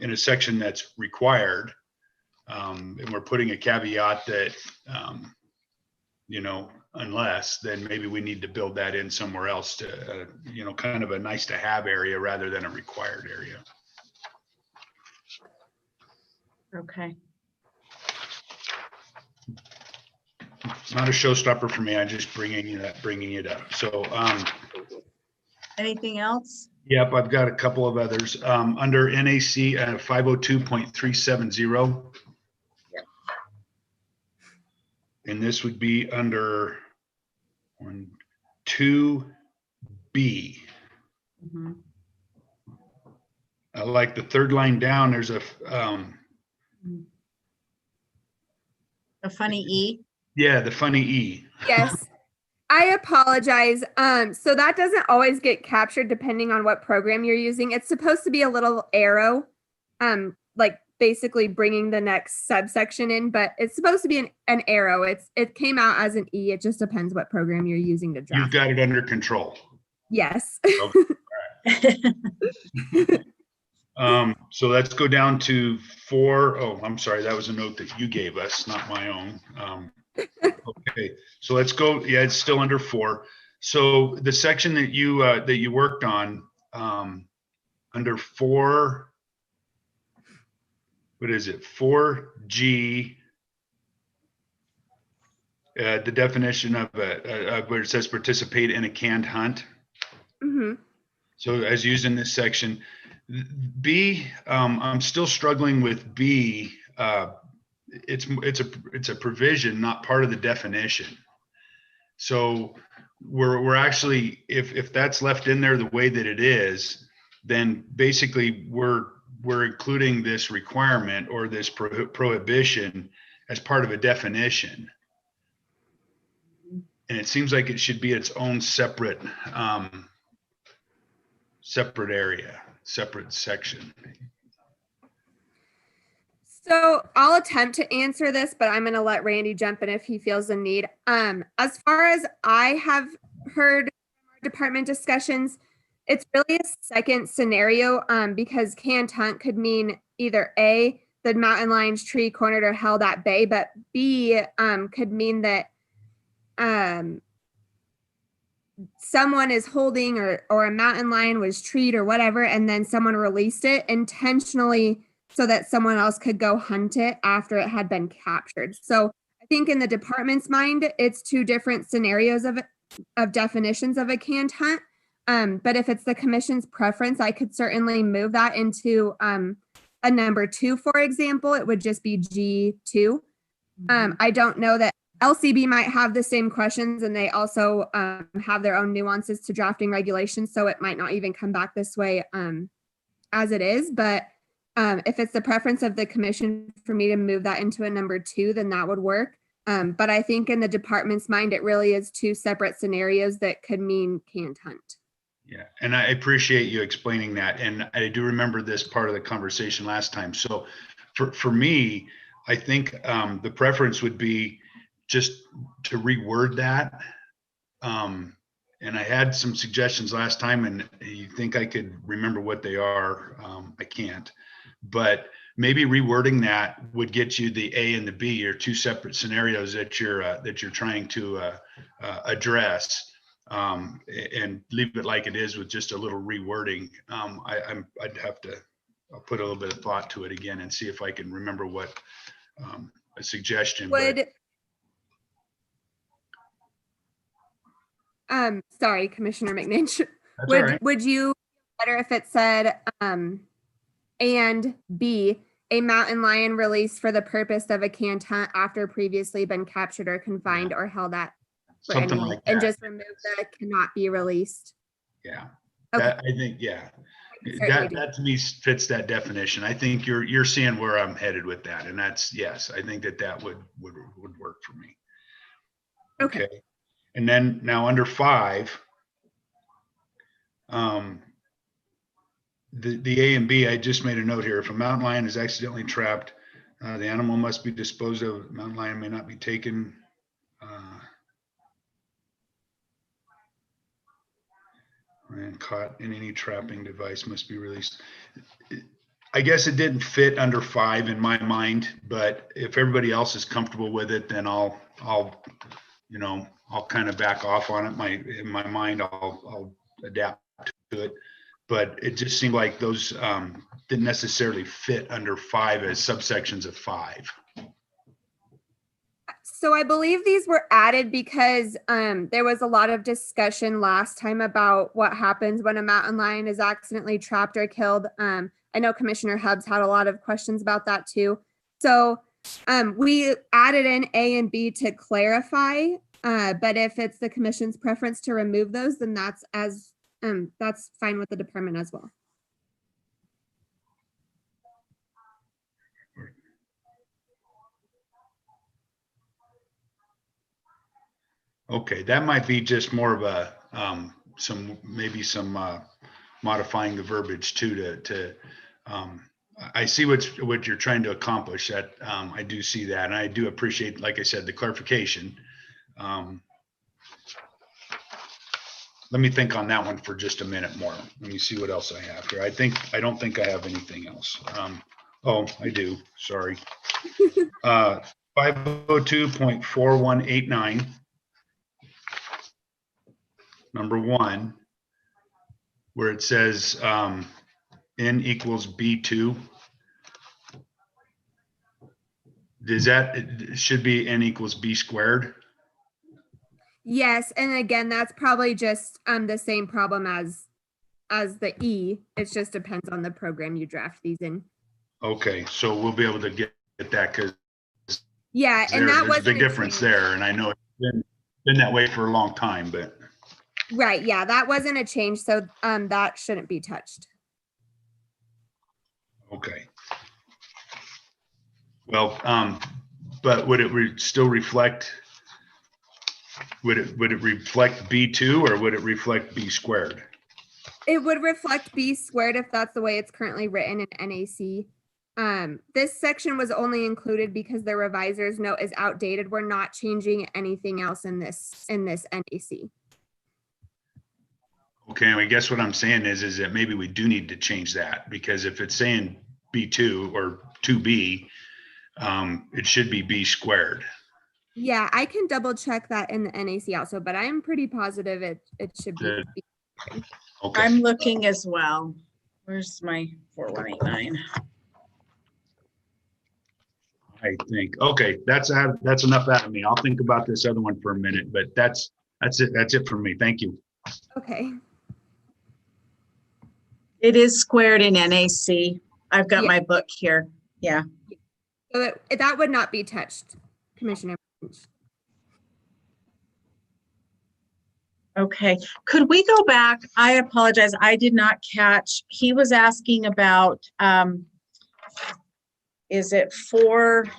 in a section that's required, and we're putting a caveat that, unless, then maybe we need to build that in somewhere else to, kind of a nice to have area rather than a required area. Okay. It's not a showstopper for me. I'm just bringing it up. So, Anything else? yep, I've got a couple of others. Under NAC 502.370. Yep. And this would be under 2B. Mm-hmm. I like the third line down. There's a funny E. Yeah, the funny E. Yes, I apologize. So that doesn't always get captured depending on what program you're using. It's supposed to be a little arrow, like basically bringing the next subsection in, but it's supposed to be an arrow. It came out as an E. It just depends what program you're using to draft. You've got it under control. Yes. Okay. So let's go down to 4. Oh, I'm sorry. That was a note that you gave us, not my own. Okay, so let's go. Yeah, it's still under 4. So the section that you worked on, under 4, what is it? 4G, the definition of where it says participate in a canned hunt. Mm-hmm. So as used in this section, B, I'm still struggling with B. It's a provision, not part of the definition. So we're actually, if that's left in there the way that it is, then basically we're including this requirement or this prohibition as part of a definition. And it seems like it should be its own separate area, separate section. So I'll attempt to answer this, but I'm going to let Randy jump in if he feels the need. As far as I have heard department discussions, it's really a second scenario because canned hunt could mean either A, the mountain lion's tree cornered or held at bay, but B could mean that someone is holding or a mountain lion was treed or whatever, and then someone released it intentionally so that someone else could go hunt it after it had been captured. So I think in the department's mind, it's 2 different scenarios of definitions of a canned hunt. But if it's the commission's preference, I could certainly move that into a number 2, for example. It would just be G2. I don't know that LCB might have the same questions, and they also have their own nuances to drafting regulations, so it might not even come back this way as it is. But if it's the preference of the commission for me to move that into a number 2, then that would work. But I think in the department's mind, it really is 2 separate scenarios that could mean canned hunt. Yeah, and I appreciate you explaining that. And I do remember this part of the conversation last time. So for me, I think the preference would be just to reword that. And I had some suggestions last time, and you think I could remember what they are. I can't, but maybe rewording that would get you the A and the B, or 2 separate scenarios that you're trying to address, and leave it like it is with just a little rewording. I'll put a little bit of thought to it again and see if I can remember what a suggestion would. Sorry, Commissioner McNinch. Would you better if it said and B, a mountain lion released for the purpose of a canned hunt after previously been captured or confined or held at something like that, and just remove the cannot be released? Yeah, okay. That, I think, yeah, that to me fits that definition. I think you're seeing where I'm headed with that, and that's, yes, I think that would work for me. Okay. And then now under 5, the A and B, I just made a note here. If a mountain lion is accidentally trapped, the animal must be disposed of. Mountain lion may not be taken. And caught in any trapping device must be released. I guess it didn't fit under 5 in my mind, but if everybody else is comfortable with it, then I'll kind of back off on it. In my mind, I'll adapt to it. But it just seemed like those didn't necessarily fit under 5 as subsections of 5. So I believe these were added because there was a lot of discussion last time about what happens when a mountain lion is accidentally trapped or killed. I know Commissioner Hubbs had a lot of questions about that too. So we added in A and B to clarify, but if it's the commission's preference to remove those, then that's fine with the department as well. Okay, that might be just more of a some modifying the verbiage too to I see what you're trying to accomplish. That I do see that, and I do appreciate, like I said, the clarification. let me think on that one for just a minute more. Let me see what else I have here. I don't think I have anything else. Oh, I do, sorry. 502.4189. Number 1, where it says N equals B2. Does that, it should be N equals B squared? Yes, and again, that's probably just the same problem as the E. It just depends on the program you draft these in. Okay, so we'll be able to get that because Yeah, and that there's was a big difference there, and I know it's been that way for a long time, but. Right, yeah, that wasn't a change, so that shouldn't be touched. Okay. Well, but would it still reflect? Would it reflect B2 or would it reflect B squared? It would reflect B squared if that's the way it's currently written in NAC. This section was only included because the reviser's note is outdated. We're not changing anything else in this NAC. Okay, I guess what I'm saying is that maybe we do need to change that, because if it's saying B2 or 2B, it should be B squared. Yeah, I can double check that in the NAC also, but I'm pretty positive it should be. Okay. I'm looking as well. Where's my 4189? I think, okay, that's enough out of me. I'll think about this other one for a minute, but that's it. That's it for me. Thank you. Okay. It is squared in NAC. I've got Yeah. my book here. Yeah. So that would not be touched, Commissioner. Okay. Could we go back? I apologize. I did not catch. He was asking about, is it 4G,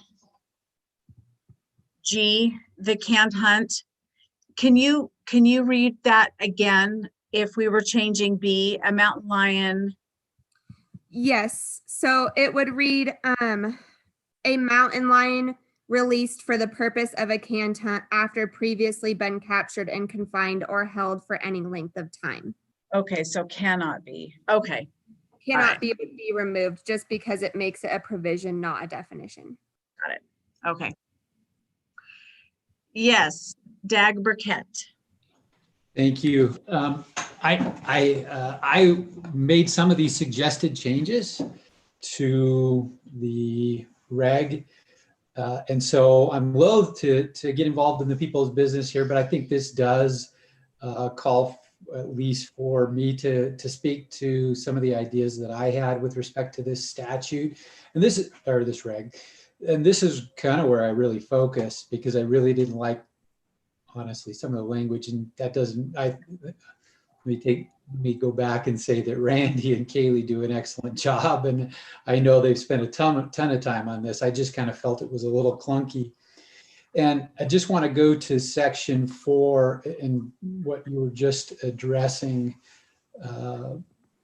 the canned hunt? Can you read that again? If we were changing B, a mountain lion. Yes, so it would read a mountain lion released for the purpose of a canned hunt after previously been captured and confined or held for any length of time. Okay, so cannot be. Okay. Cannot be removed just because it makes it a provision, not a definition. Got it. Okay. Yes, Dag Burkett. Thank you. I made some of these suggested changes to the reg. And so I'm loath to get involved in the people's business here, but I think this does call at least for me to speak to some of the ideas that I had with respect to this statute and this reg. And this is kind of where I really focus, because I really didn't like, honestly, some of the language, and that doesn't, let me go back and say that Randy and Kaylee do an excellent job. And I know they've spent a ton of time on this. I just kind of felt it was a little clunky. And I just want to go to section 4 and what you were just addressing,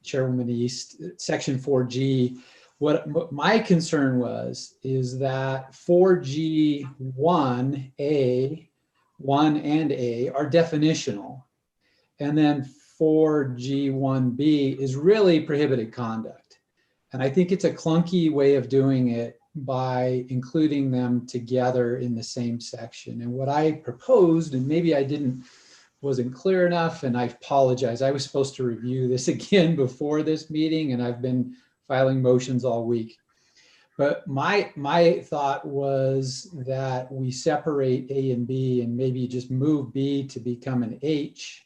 Chairwoman East, section 4G. What my concern is that 4G 1A, 1 and A are definitional. And then 4G1B is really prohibited conduct. And I think it's a clunky way of doing it by including them together in the same section. And what I proposed, and maybe I wasn't clear enough, and I apologize. I was supposed to review this again before this meeting, and I've been filing motions all week. But my thought was that we separate A and B and maybe just move B to become an H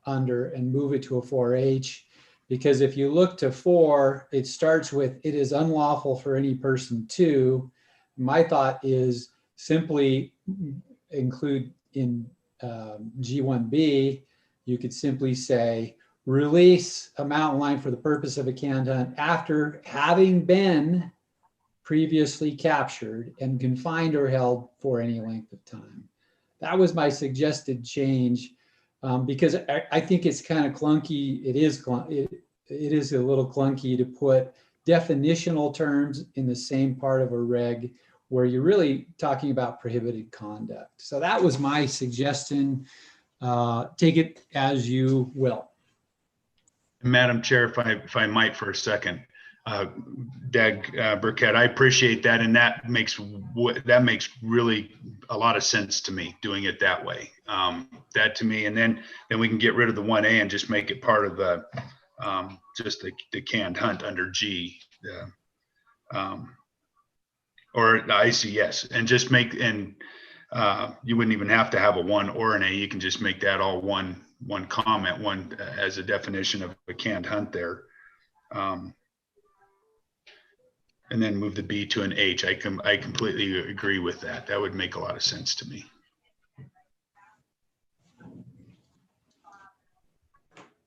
under and move it to a 4H. Because if you look to 4, it starts with, it is unlawful for any person to. My thought is simply include in G1B, you could simply say, release a mountain lion for the purpose of a canned hunt after having been previously captured and confined or held for any length of time. That was my suggested change, because I think it's kind of clunky. It is a little clunky to put definitional terms in the same part of a reg where you're really talking about prohibited conduct. So that was my suggestion. take it as you will. Madam Chair, if I might for a second, Dag Burkett, I appreciate that, and that makes really a lot of sense to me, doing it that way. That to me, and then we can get rid of the 1A and just make it part of the just the canned hunt under G, or the ICS, and just make, and you wouldn't even have to have a 1 or an A. You can just make that all one comment, one as a definition of a canned hunt there. And then move the B to an H. I completely agree with that. That would make a lot of sense to me.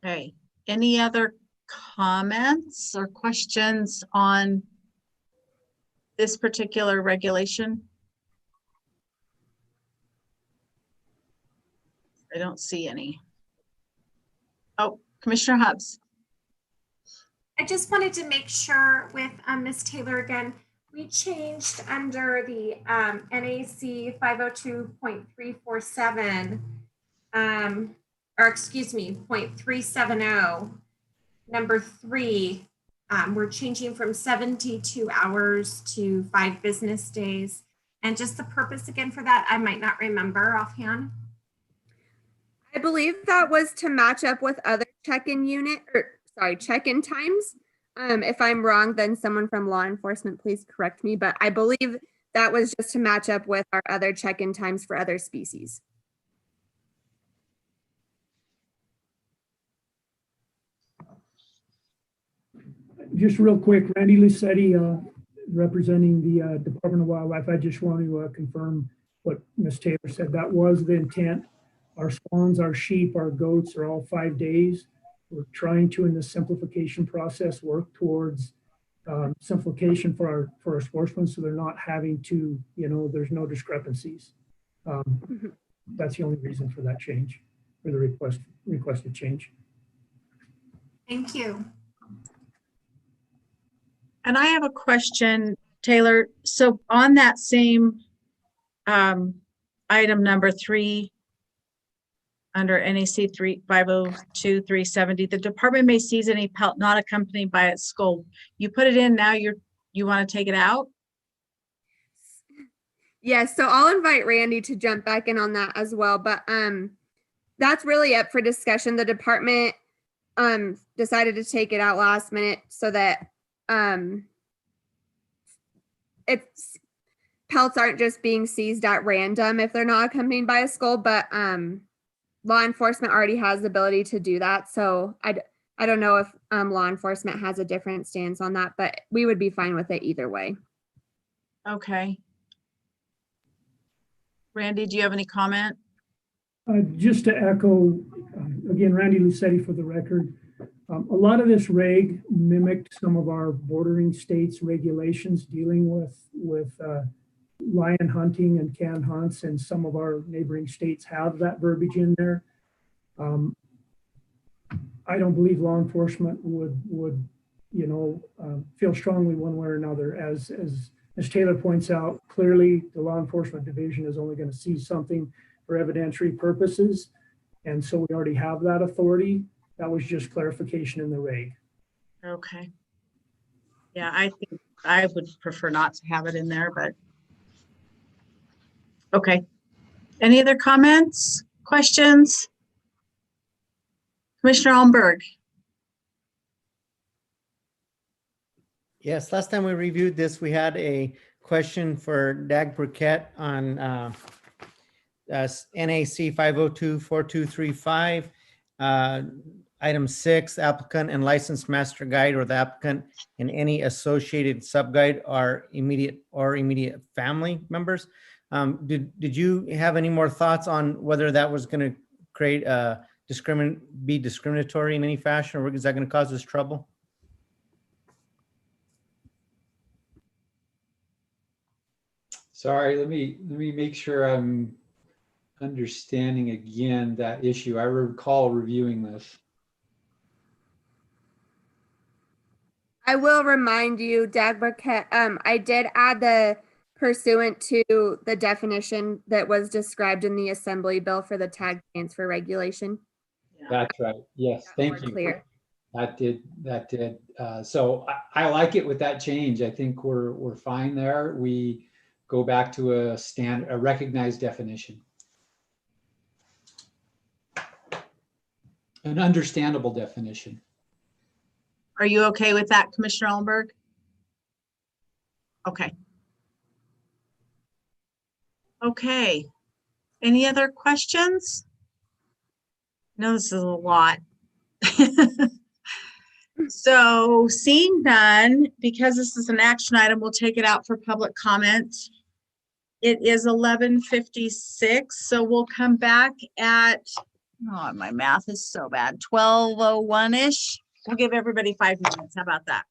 Okay, any other comments or questions on this particular regulation? I don't see any. Oh, Commissioner Hubbs. I just wanted to make sure with Ms. Taylor again, we changed under the NAC 502.347, or excuse me, 0.370, number 3. We're changing from 72 hours to 5 business days. And just the purpose again for that, I might not remember offhand. I believe that was to match up with other check-in times. If I'm wrong, then someone from law enforcement, please correct me. But I believe that was just to match up with our other check-in times for other species. Just real quick, Randy Lucetti, representing the Department of Wildlife. I just want to confirm what Ms. Taylor said. That was the intent. Our swans, our sheep, our goats are all 5 days. We're trying to, in the simplification process, work towards simplification for our sportsmen, so they're not having to, there's no discrepancies. That's the only reason for that change, for the requested change. Thank you. And I have a question, Taylor. So on that same item number 3, under NAC 502.370, the department may seize any pelt not accompanied by its skull. You put it in, now you want to take it out? Yes, so I'll invite Randy to jump back in on that as well. But that's really up for discussion. The department decided to take it out last minute so that pelts aren't just being seized at random if they're not accompanied by a skull, but law enforcement already has the ability to do that. So I don't know if law enforcement has a different stance on that, but we would be fine with it either way. Okay. Randy, do you have any comment? Just to echo, again, Randy Lucetti for the record. A lot of this reg mimicked some of our bordering states' regulations dealing with lion hunting and canned hunts, and some of our neighboring states have that verbiage in there. I don't believe law enforcement would feel strongly one way or another. As Taylor points out, clearly the law enforcement division is only going to seize something for evidentiary purposes, and so we already have that authority. That was just clarification in the reg. Okay. Yeah, I think I would prefer not to have it in there, but okay. Any other comments, questions? Commissioner Almberg. Yes, last time we reviewed this, we had a question for Dag Burkett on NAC 502.4235. Item 6, applicant and licensed master guide or the applicant and any associated sub-guide are immediate family members. Did you have any more thoughts on whether that was going to create be discriminatory in any fashion, or is that going to cause us trouble? Sorry, let me make sure I'm understanding again that issue. I recall reviewing this. I will remind you, Dag Burkett, I did add the pursuant to the definition that was described in the Assembly Bill for the tag transfer regulation. That's right. Yes, More thank you. clear. That did. So I like it with that change. I think we're fine there. We go back to a recognized definition. An understandable definition. Are you okay with that, Commissioner Allenberg? Okay. Okay. Any other questions? No, this is a lot. So seeing none, because this is an action item, we'll take it out for public comment. It is 11:56, so we'll come back at, oh, my math is so bad, 12:01-ish. We'll give everybody 5 minutes. How about that?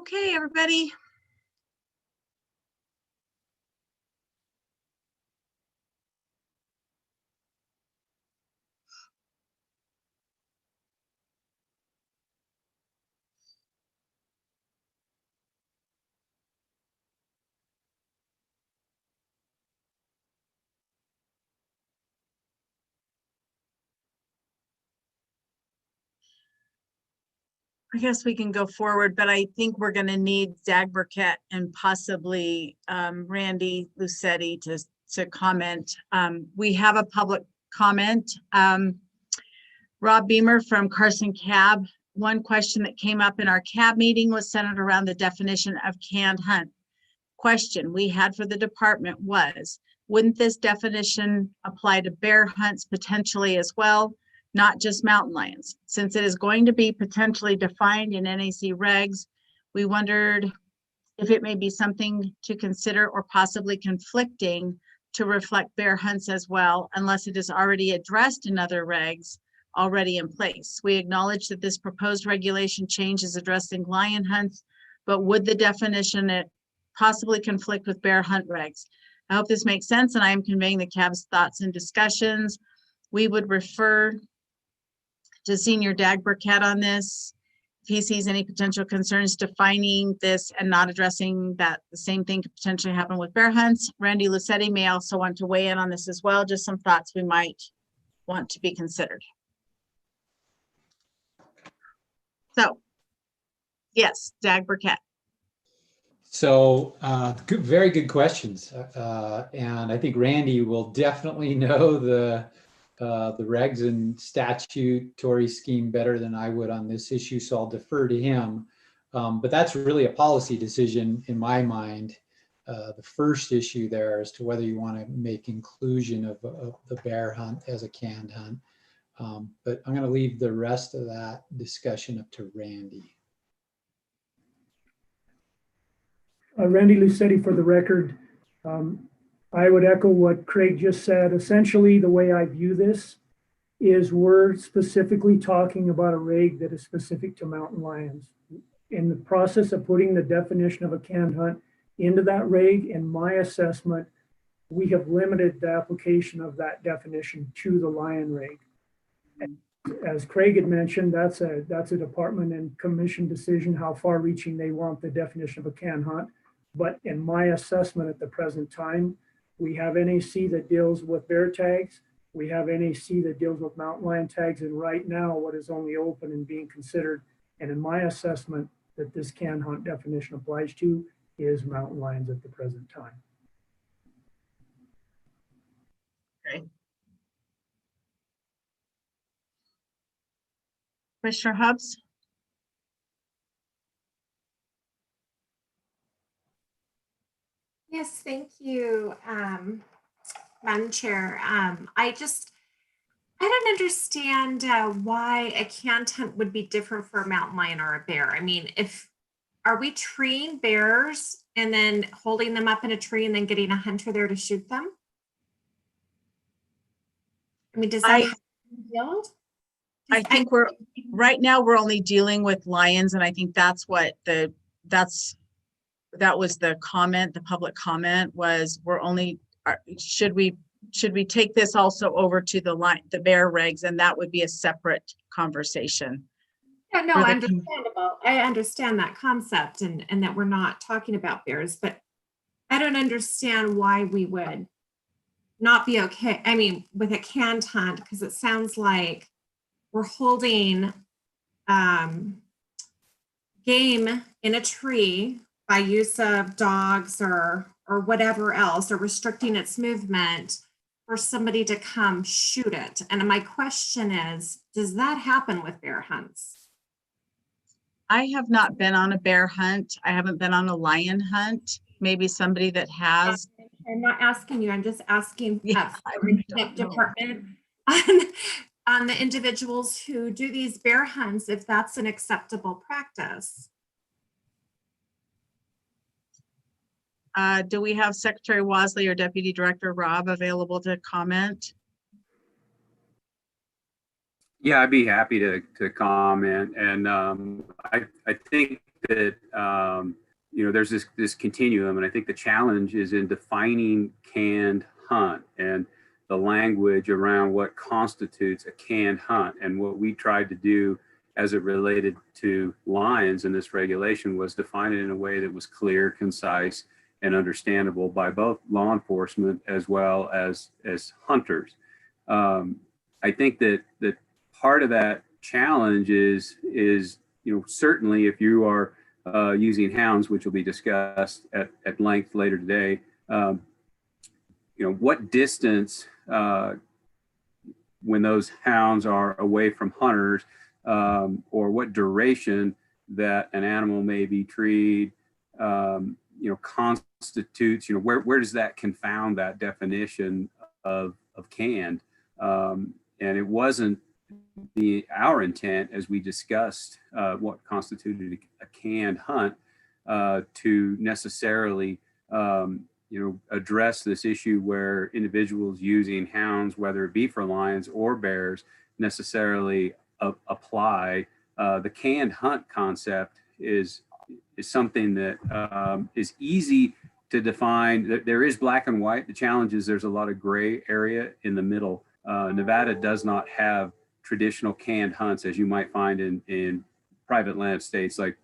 Okay, everybody. I guess we can go forward, but I think we're going to need Dag Burkett and possibly Randy Lucetti to comment. We have a public comment. Rob Beamer from Carson Cab. One question that came up in our cab meeting was centered around the definition of canned hunt. Question we had for the department was, wouldn't this definition apply to bear hunts potentially as well? Not just mountain lions. Since it is going to be potentially defined in NAC regs, we wondered if it may be something to consider or possibly conflicting to reflect bear hunts as well, unless it is already addressed in other regs already in place. We acknowledge that this proposed regulation change is addressing lion hunts, but would the definition possibly conflict with bear hunt regs? I hope this makes sense and I am conveying the CAB's thoughts and discussions. We would refer to Senior Dag Burkett on this. If he sees any potential concerns defining this and not addressing that, the same thing could potentially happen with bear hunts. Randy Lucetti may also want to weigh in on this as well. Just some thoughts we might want to be considered. So, yes, Dag Burkett. So very good questions. And I think Randy will definitely know the regs and statutory scheme better than I would on this issue, so I'll defer to him. But that's really a policy decision in my mind. The first issue there as to whether you want to make inclusion of the bear hunt as a canned hunt. But I'm going to leave the rest of that discussion up to Randy. Randy Lucetti for the record. I would echo what Craig just said. Essentially, the way I view this is we're specifically talking about a rig that is specific to mountain lions. In the process of putting the definition of a canned hunt into that rig, in my assessment, we have limited the application of that definition to the lion rig. And as Craig had mentioned, that's a department and commission decision how far reaching they want the definition of a canned hunt. But in my assessment at the present time, we have NAC that deals with bear tags. We have NAC that deals with mountain lion tags. And right now, what is only open and being considered, and in my assessment that this canned hunt definition applies to, is mountain lions at the present time. Okay. Commissioner Hubbs? Yes, thank you, Madam Chair. I don't understand why a canned hunt would be different for a mountain lion or a bear. I mean, are we treeing bears and then holding them up in a tree and then getting a hunter there to shoot them? I mean, does that have to be revealed? I think right now we're only dealing with lions, and I think that's what that was the comment, the public comment was, we're only, should we take this also over to the bear regs, and that would be a separate conversation. Yeah, no, understandable. I understand that concept and that we're not talking about bears, but I don't understand why we would not be okay. I mean, with a canned hunt, because it sounds like we're holding game in a tree by use of dogs or whatever else, or restricting its movement for somebody to come shoot it. And my question is, does that happen with bear hunts? I have not been on a bear hunt. I haven't been on a lion hunt. Maybe somebody that has. I'm not asking you, I'm just asking department on the individuals who do these bear hunts, if that's an acceptable practice. Do we have Secretary Wasley or Deputy Director Rob available to comment? Yeah, I'd be happy to comment. And I think that, there's this continuum, and I think the challenge is in defining canned hunt and the language around what constitutes a canned hunt. And what we tried to do as it related to lions in this regulation was define it in a way that was clear, concise, and understandable by both law enforcement as well as hunters. I think that part of that challenge is certainly if you are using hounds, which will be discussed at length later today, what distance when those hounds are away from hunters, or what duration that an animal may be treed, constitutes, where does that confound that definition of canned? And it wasn't our intent, as we discussed what constituted a canned hunt, to necessarily address this issue where individuals using hounds, whether it be for lions or bears, necessarily apply. The canned hunt concept is something that is easy to define. There is black and white. The challenge is there's a lot of gray area in the middle. Nevada does not have traditional canned hunts as you might find in private land states like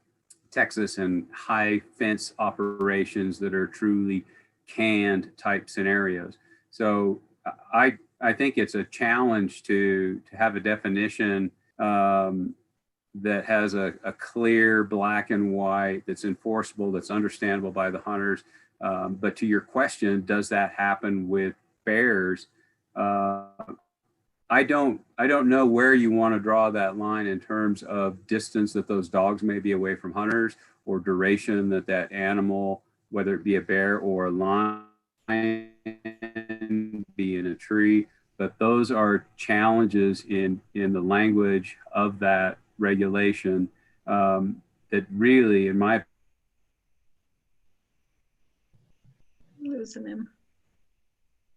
Texas, and high fence operations that are truly canned type scenarios. So I think it's a challenge to have a definition that has a clear black and white, that's enforceable, that's understandable by the hunters. But to your question, does that happen with bears? I don't know where you want to draw that line in terms of distance that those dogs may be away from hunters, or duration that animal, whether it be a bear or a lion, be in a tree. But those are challenges in the language of that regulation that really, in my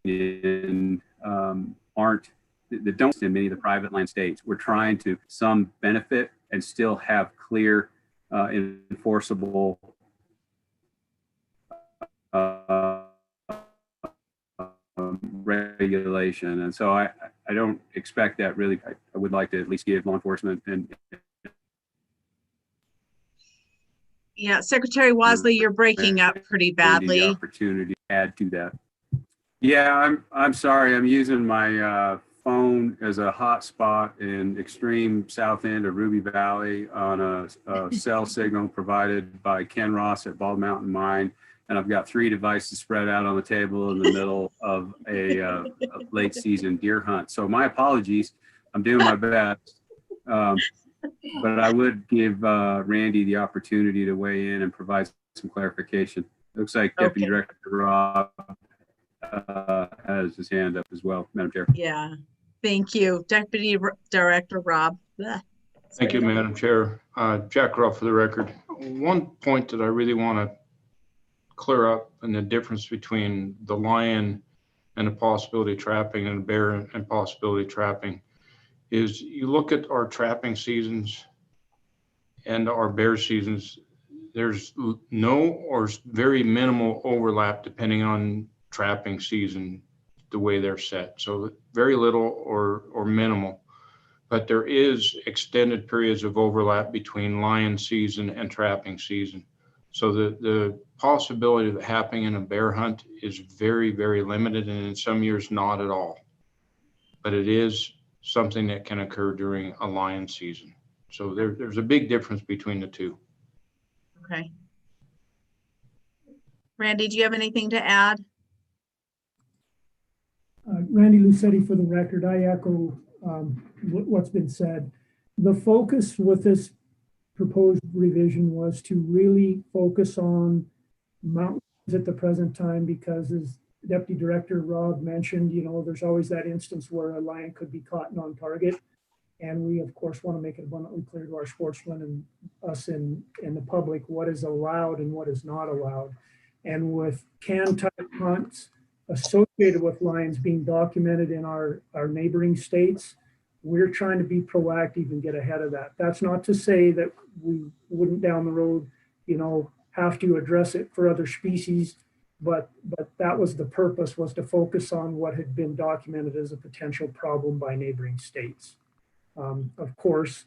opinion, aren't, that don't in many of the private land states. We're trying to some benefit and still have clear enforceable regulation. And so I don't expect that really. I would like to at least give law enforcement and Yeah, Secretary Wasley, you're breaking up pretty badly. the opportunity to add to that. Yeah, I'm sorry. I'm using my phone as a hotspot in extreme south end of Ruby Valley on a cell signal provided by Ken Ross at Bald Mountain Mine. And I've got 3 devices spread out on the table in the middle of a late season deer hunt. So my apologies. I'm doing my best. But I would give Randy the opportunity to weigh in and provide some clarification. Looks like Deputy Director Rob has his hand up as well, Madam Chair. Yeah, thank you. Deputy Director Rob. Thank you, Madam Chair. Jack Ruff for the record. One point that I really want to clear up, and the difference between the lion and the possibility trapping and the bear and possibility trapping, is you look at our trapping seasons and our bear seasons, there's no or very minimal overlap depending on trapping season, the way they're set. So very little or minimal, but there is extended periods of overlap between lion season and trapping season. So the possibility of it happening in a bear hunt is very, very limited, and in some years not at all. But it is something that can occur during a lion season. So there's a big difference between the two. Okay. Randy, do you have anything to add? Randy Lucetti for the record. I echo what's been said. The focus with this proposed revision was to really focus on mountains at the present time, because as Deputy Director Rob mentioned, there's always that instance where a lion could be caught on target. And we, of course, want to make it abundantly clear to our sportsmen and us in the public what is allowed and what is not allowed. And with can type hunts associated with lions being documented in our neighboring states, we're trying to be proactive and get ahead of that. That's not to say that we wouldn't down the road, have to address it for other species, but that was the purpose, was to focus on what had been documented as a potential problem by neighboring states. Of course,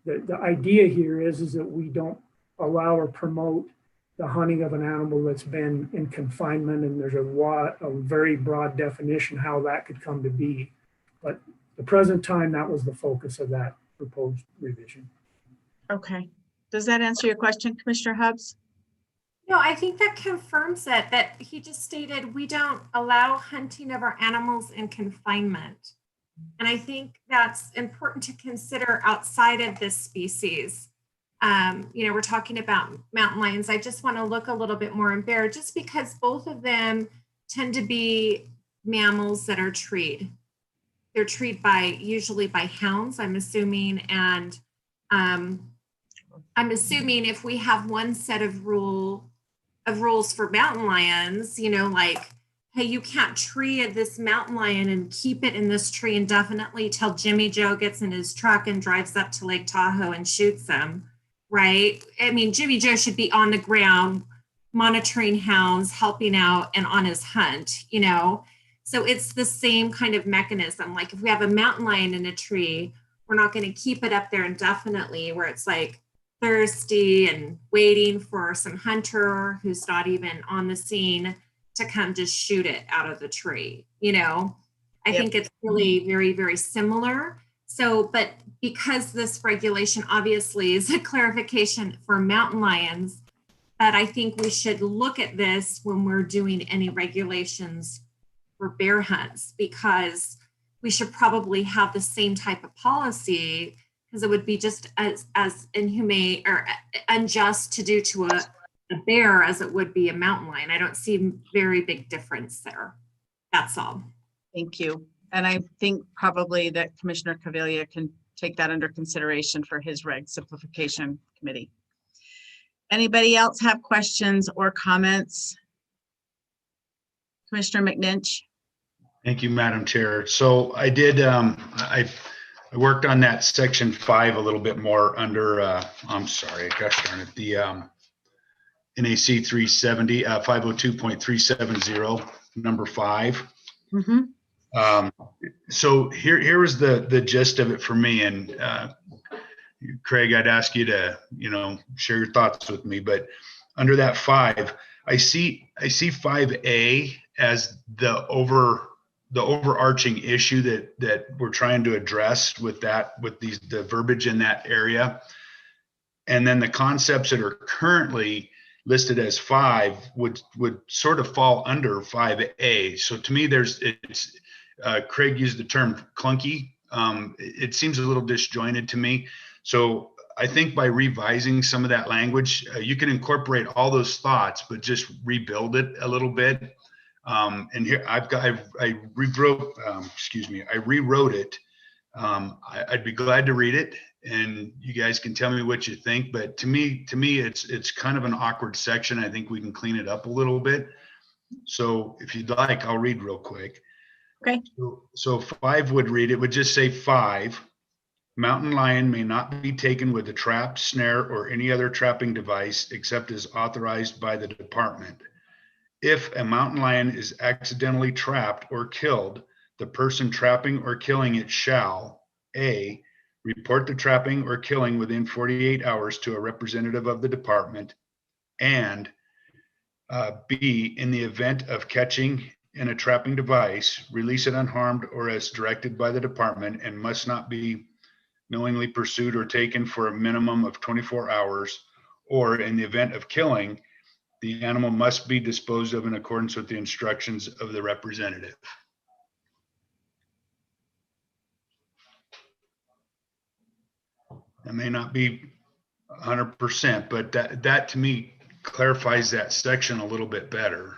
the idea here is that we don't allow or promote the hunting of an animal that's been in confinement, and there's a very broad definition how that could come to be. But the present time, that was the focus of that proposed revision. Okay. Does that answer your question, Commissioner Hubbs? No, I think that confirms it, that he just stated we don't allow hunting of our animals in confinement. And I think that's important to consider outside of this species. We're talking about mountain lions. I just want to look a little bit more in bear, just because both of them tend to be mammals that are treed. They're treed usually by hounds, I'm assuming. And I'm assuming if we have one set of rules for mountain lions, like, hey, you can't tree this mountain lion and keep it in this tree indefinitely till Jimmy Joe gets in his truck and drives up to Lake Tahoe and shoots him, right? I mean, Jimmy Joe should be on the ground monitoring hounds, helping out, and on his hunt, So it's the same kind of mechanism. Like if we have a mountain lion in a tree, we're not going to keep it up there indefinitely where it's like thirsty and waiting for some hunter who's not even on the scene to come just shoot it out of the tree. I think it's really very, very similar. So, but because this regulation obviously is a clarification for mountain lions, that I think we should look at this when we're doing any regulations for bear hunts, because we should probably have the same type of policy, because it would be just as inhumane or unjust to do to a bear as it would be a mountain lion. I don't see a very big difference there. That's all. Thank you. And I think probably that Commissioner Caviglia can take that under consideration for his reg simplification committee. Anybody else have questions or comments? Commissioner McNinch? Thank you, Madam Chair. So I did, I worked on that section 5 a little bit more under, I'm sorry, gosh darn it, the NAC 370, 502.370, number 5. Mm-hmm. So here was the gist of it for me. And Craig, I'd ask you to, share your thoughts with me, but under that 5, I see 5A as the overarching issue that we're trying to address with the verbiage in that area. And then the concepts that are currently listed as 5 would sort of fall under 5A. So to me, Craig used the term clunky. It seems a little disjointed to me. So I think by revising some of that language, you can incorporate all those thoughts, but just rebuild it a little bit. And here I rewrote it. I'd be glad to read it, and you guys can tell me what you think. But to me, it's kind of an awkward section. I think we can clean it up a little bit. So if you'd like, I'll read real quick. Okay. So 5 would read, it would just say 5, mountain lion may not be taken with a trap, snare, or any other trapping device except as authorized by the department. If a mountain lion is accidentally trapped or killed, the person trapping or killing it shall A, report the trapping or killing within 48 hours to a representative of the department, and B, in the event of catching in a trapping device, release it unharmed or as directed by the department, and must not be knowingly pursued or taken for a minimum of 24 hours, or in the event of killing, the animal must be disposed of in accordance with the instructions of the representative. That may not be 100%, but that to me clarifies that section a little bit better.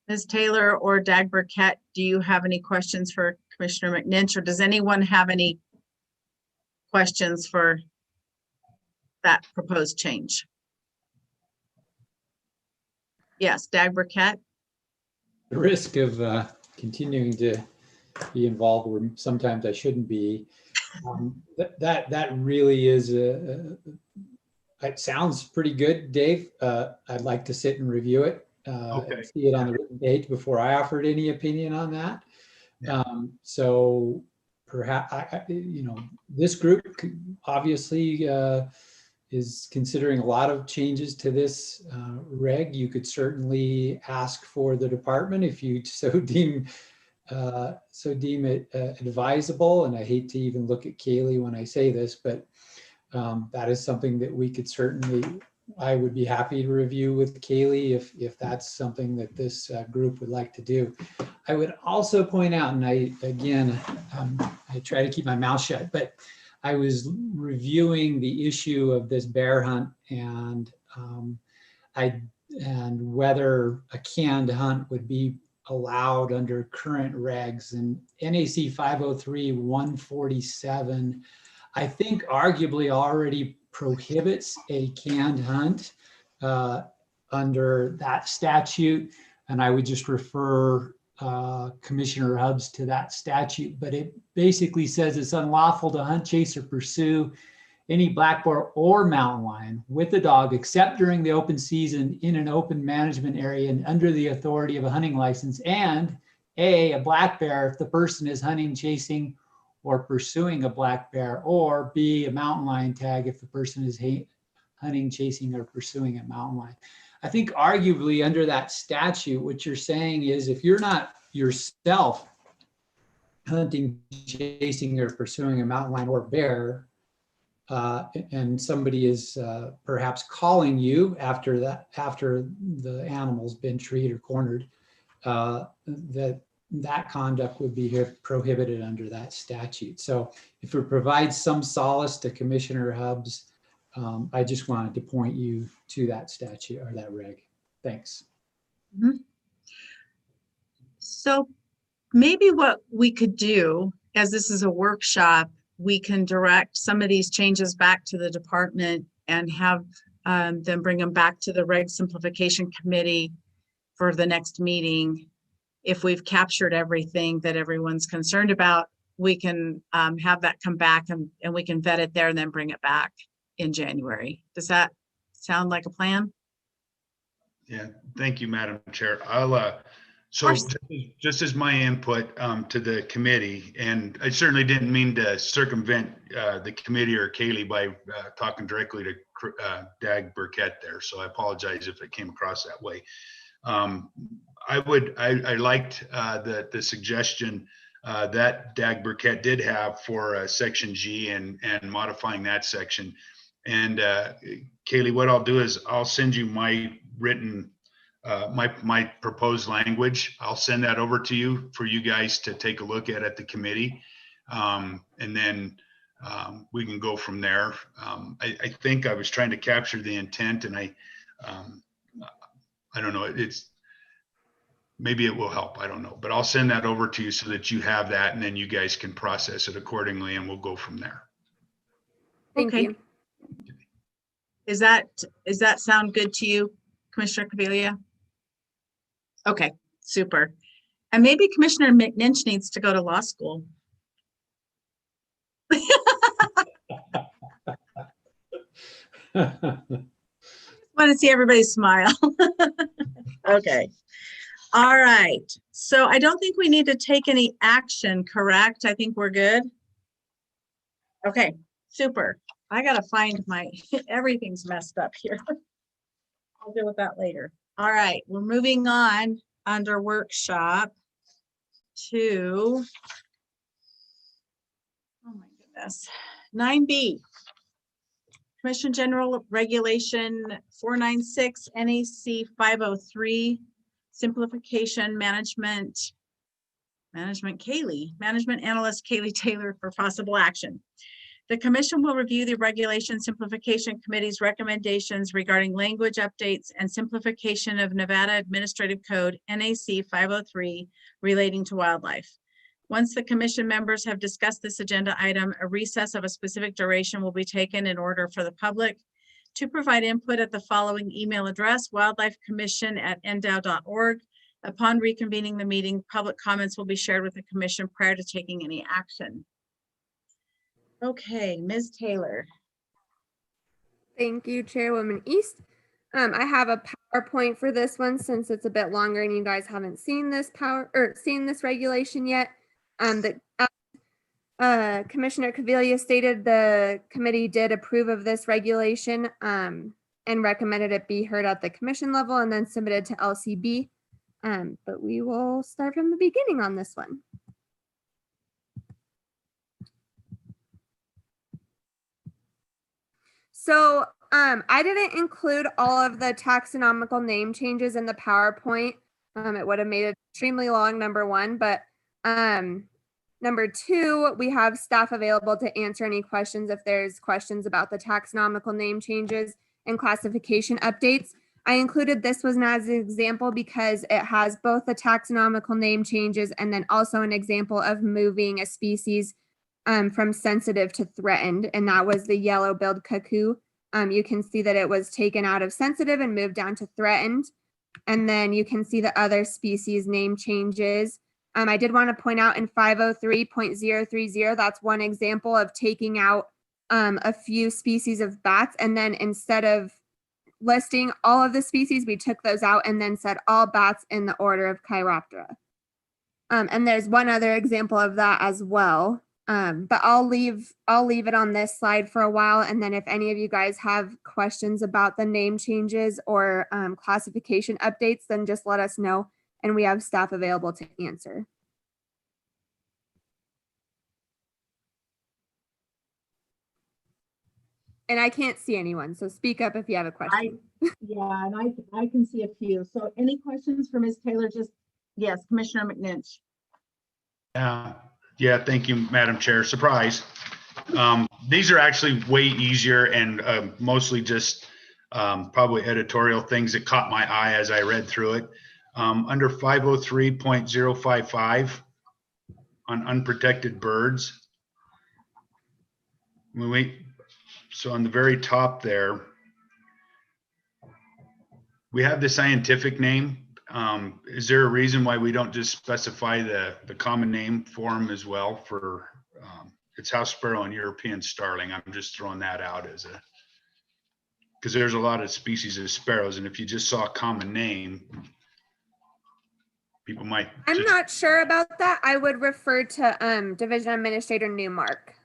Ms. Taylor or Dag Burkett, do you have any questions for Commissioner McNinch, or does anyone have any questions for that proposed change? Yes, Dag Burkett. the risk of continuing to be involved where sometimes I shouldn't be. That really is it sounds pretty good, Dave. I'd like to sit and review it, and see it on the written page before I offered any opinion on that. So perhaps this group obviously is considering a lot of changes to this reg. You could certainly ask for the department if you so deem it advisable. And I hate to even look at Kaylee when I say this, but that is something that we could certainly, I would be happy to review with Kaylee if that's something that this group would like to do. I would also point out, and I try to keep my mouth shut, but I was reviewing the issue of this bear hunt and whether a canned hunt would be allowed under current regs, and NAC 503-147, I think arguably already prohibits a canned hunt under that statute. And I would just refer Commissioner Hubbs to that statute, but it basically says it's unlawful to hunt, chase, or pursue any black bear or mountain lion with a dog except during the open season in an open management area and under the authority of a hunting license, and a black bear if the person is hunting, chasing, or pursuing a black bear, or B, a mountain lion tag if the person is hunting, chasing, or pursuing a mountain lion. I think arguably under that statute, what you're saying is if you're not yourself hunting, chasing, or pursuing a mountain lion or bear, and somebody is perhaps calling you after the animal's been treated or cornered, that conduct would be prohibited under that statute. So if it provides some solace to Commissioner Hubbs, I just wanted to point you to that statute or that reg. Thanks. Mm-hmm. So maybe what we could do, as this is a workshop, we can direct some of these changes back to the department and have them bring them back to the reg simplification committee for the next meeting. If we've captured everything that everyone's concerned about, we can have that come back and we can vet it there and then bring it back in January. Does that sound like a plan? Yeah, thank you, Madam Chair. I'll so just as my input to the committee, and I certainly didn't mean to circumvent the committee or Kaylee by talking directly to Dag Burkett there, so I apologize if it came across that way. I liked the suggestion that Dag Burkett did have for section G and modifying that section. And Kaylee, what I'll do is I'll send you my written, my proposed language. I'll send that over to you for you guys to take a look at the committee. And then we can go from there. I think I was trying to capture the intent, and I don't know, maybe it will help. I don't know, but I'll send that over to you so that you have that, and then you guys can process it accordingly, and we'll go from there. Thank you. Does that sound good to you, Commissioner Caviglia? Okay, super. And maybe Commissioner McNinch needs to go to law school. Want to see everybody smile. Okay. All right. So I don't think we need to take any action, correct? I think we're good. Okay, super. I got to find my, everything's messed up here. I'll deal with that later. All right, we're moving on under workshop to, oh my goodness, 9B. Commission General Regulation 496 NAC 503, Simplification Management Analyst Kaylee Taylor for possible action. The commission will review the Regulation Simplification Committee's recommendations regarding language updates and simplification of Nevada Administrative Code NAC 503 relating to wildlife. Once the commission members have discussed this agenda item, a recess of a specific duration will be taken in order for the public to provide input at the following email address: wildlifecommission@ndow.org. Upon reconvening the meeting, public comments will be shared with the commission prior to taking any action. Okay, Ms. Taylor. Thank you, Chairwoman East. I have a PowerPoint for this one since it's a bit longer and you guys haven't seen this regulation yet. Commissioner Caviglia stated the committee did approve of this regulation and recommended it be heard at the commission level and then submitted to LCB. But we will start from the beginning on this one. So I didn't include all of the taxonomical name changes in the PowerPoint. It would have made it extremely long, number one, but number two, we have staff available to answer any questions if there's questions about the taxonomical name changes and classification updates. I included this one as an example because it has both the taxonomical name changes and then also an example of moving a species from sensitive to threatened, and that was the yellow-billed cuckoo. You can see that it was taken out of sensitive and moved down to threatened. And then you can see the other species name changes. I did want to point out in 503.030, that's one example of taking out a few species of bats. And then instead of listing all of the species, we took those out and then said all bats in the order of Chiroptera. And there's one other example of that as well. But I'll leave it on this slide for a while. And then if any of you guys have questions about the name changes or classification updates, then just let us know and we have staff available to answer. And I can't see anyone, so speak up if you have a question. Yeah, and I can see a few. So any questions for Ms. Taylor? Just, yes, Commissioner McNinch. Yeah, thank you, Madam Chair. Surprise. These are actually way easier and mostly just probably editorial things that caught my eye as I read through it. Under 503.055 on unprotected birds. So on the very top there, we have the scientific name. Is there a reason why we don't just specify the common name form as well for it's house sparrow and European starling? I'm just throwing that out as a, because there's a lot of species of sparrows, and if you just saw a common name, people might. I'm not sure about that. I would refer to Division Administrator Newmark.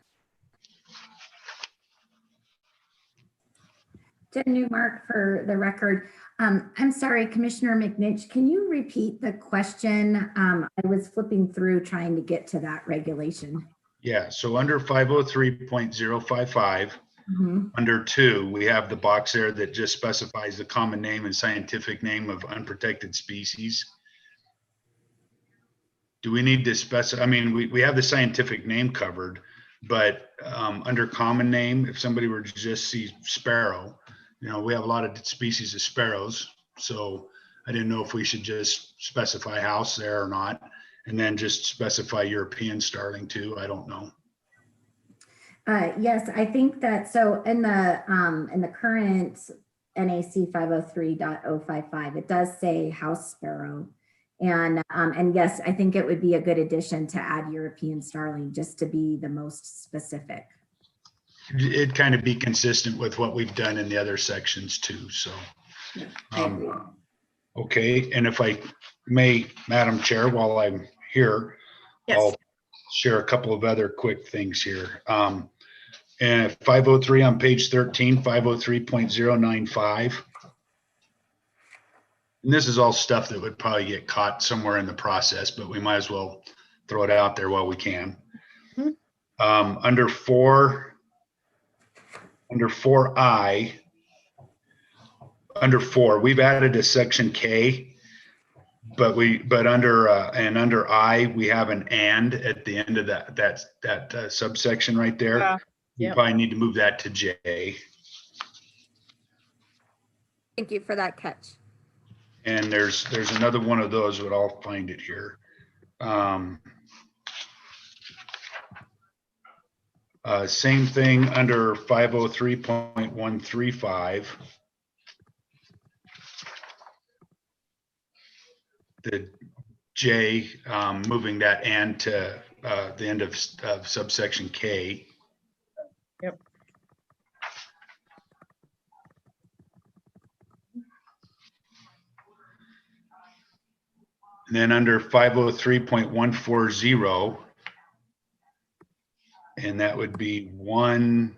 Jen Newmark for the record. I'm sorry, Commissioner McNinch, can you repeat the question? I was flipping through trying to get to that regulation. Yeah, so under 503.055, under 2, we have the box there that just specifies the common name and scientific name of unprotected species. Do we need to specify? I mean, we have the scientific name covered, but under common name, if somebody were to just see sparrow, you know, we have a lot of species of sparrows. So I didn't know if we should just specify house there or not, and then just specify European starling too. I don't know. Yes, I think that, so in the current NAC 503.055, it does say house sparrow. And yes, I think it would be a good addition to add European starling just to be the most specific. It'd kind of be consistent with what we've done in the other sections too. So, okay. And if I may, Madam Chair, while I'm here, yes, I'll share a couple of other quick things here. And 503 on page 13, 503.095. And this is all stuff that would probably get caught somewhere in the process, but we might as well throw it out there while we can. Under 4I, under 4, we've added a section K, but under I, we have an and at the end of that subsection right there. You probably need to move that to J. Thank you for that catch. And there's another one of those, but I'll find it here. Same thing under 503.135. the J, moving that and to the end of subsection K. Yep. And then under 503.140, and that would be one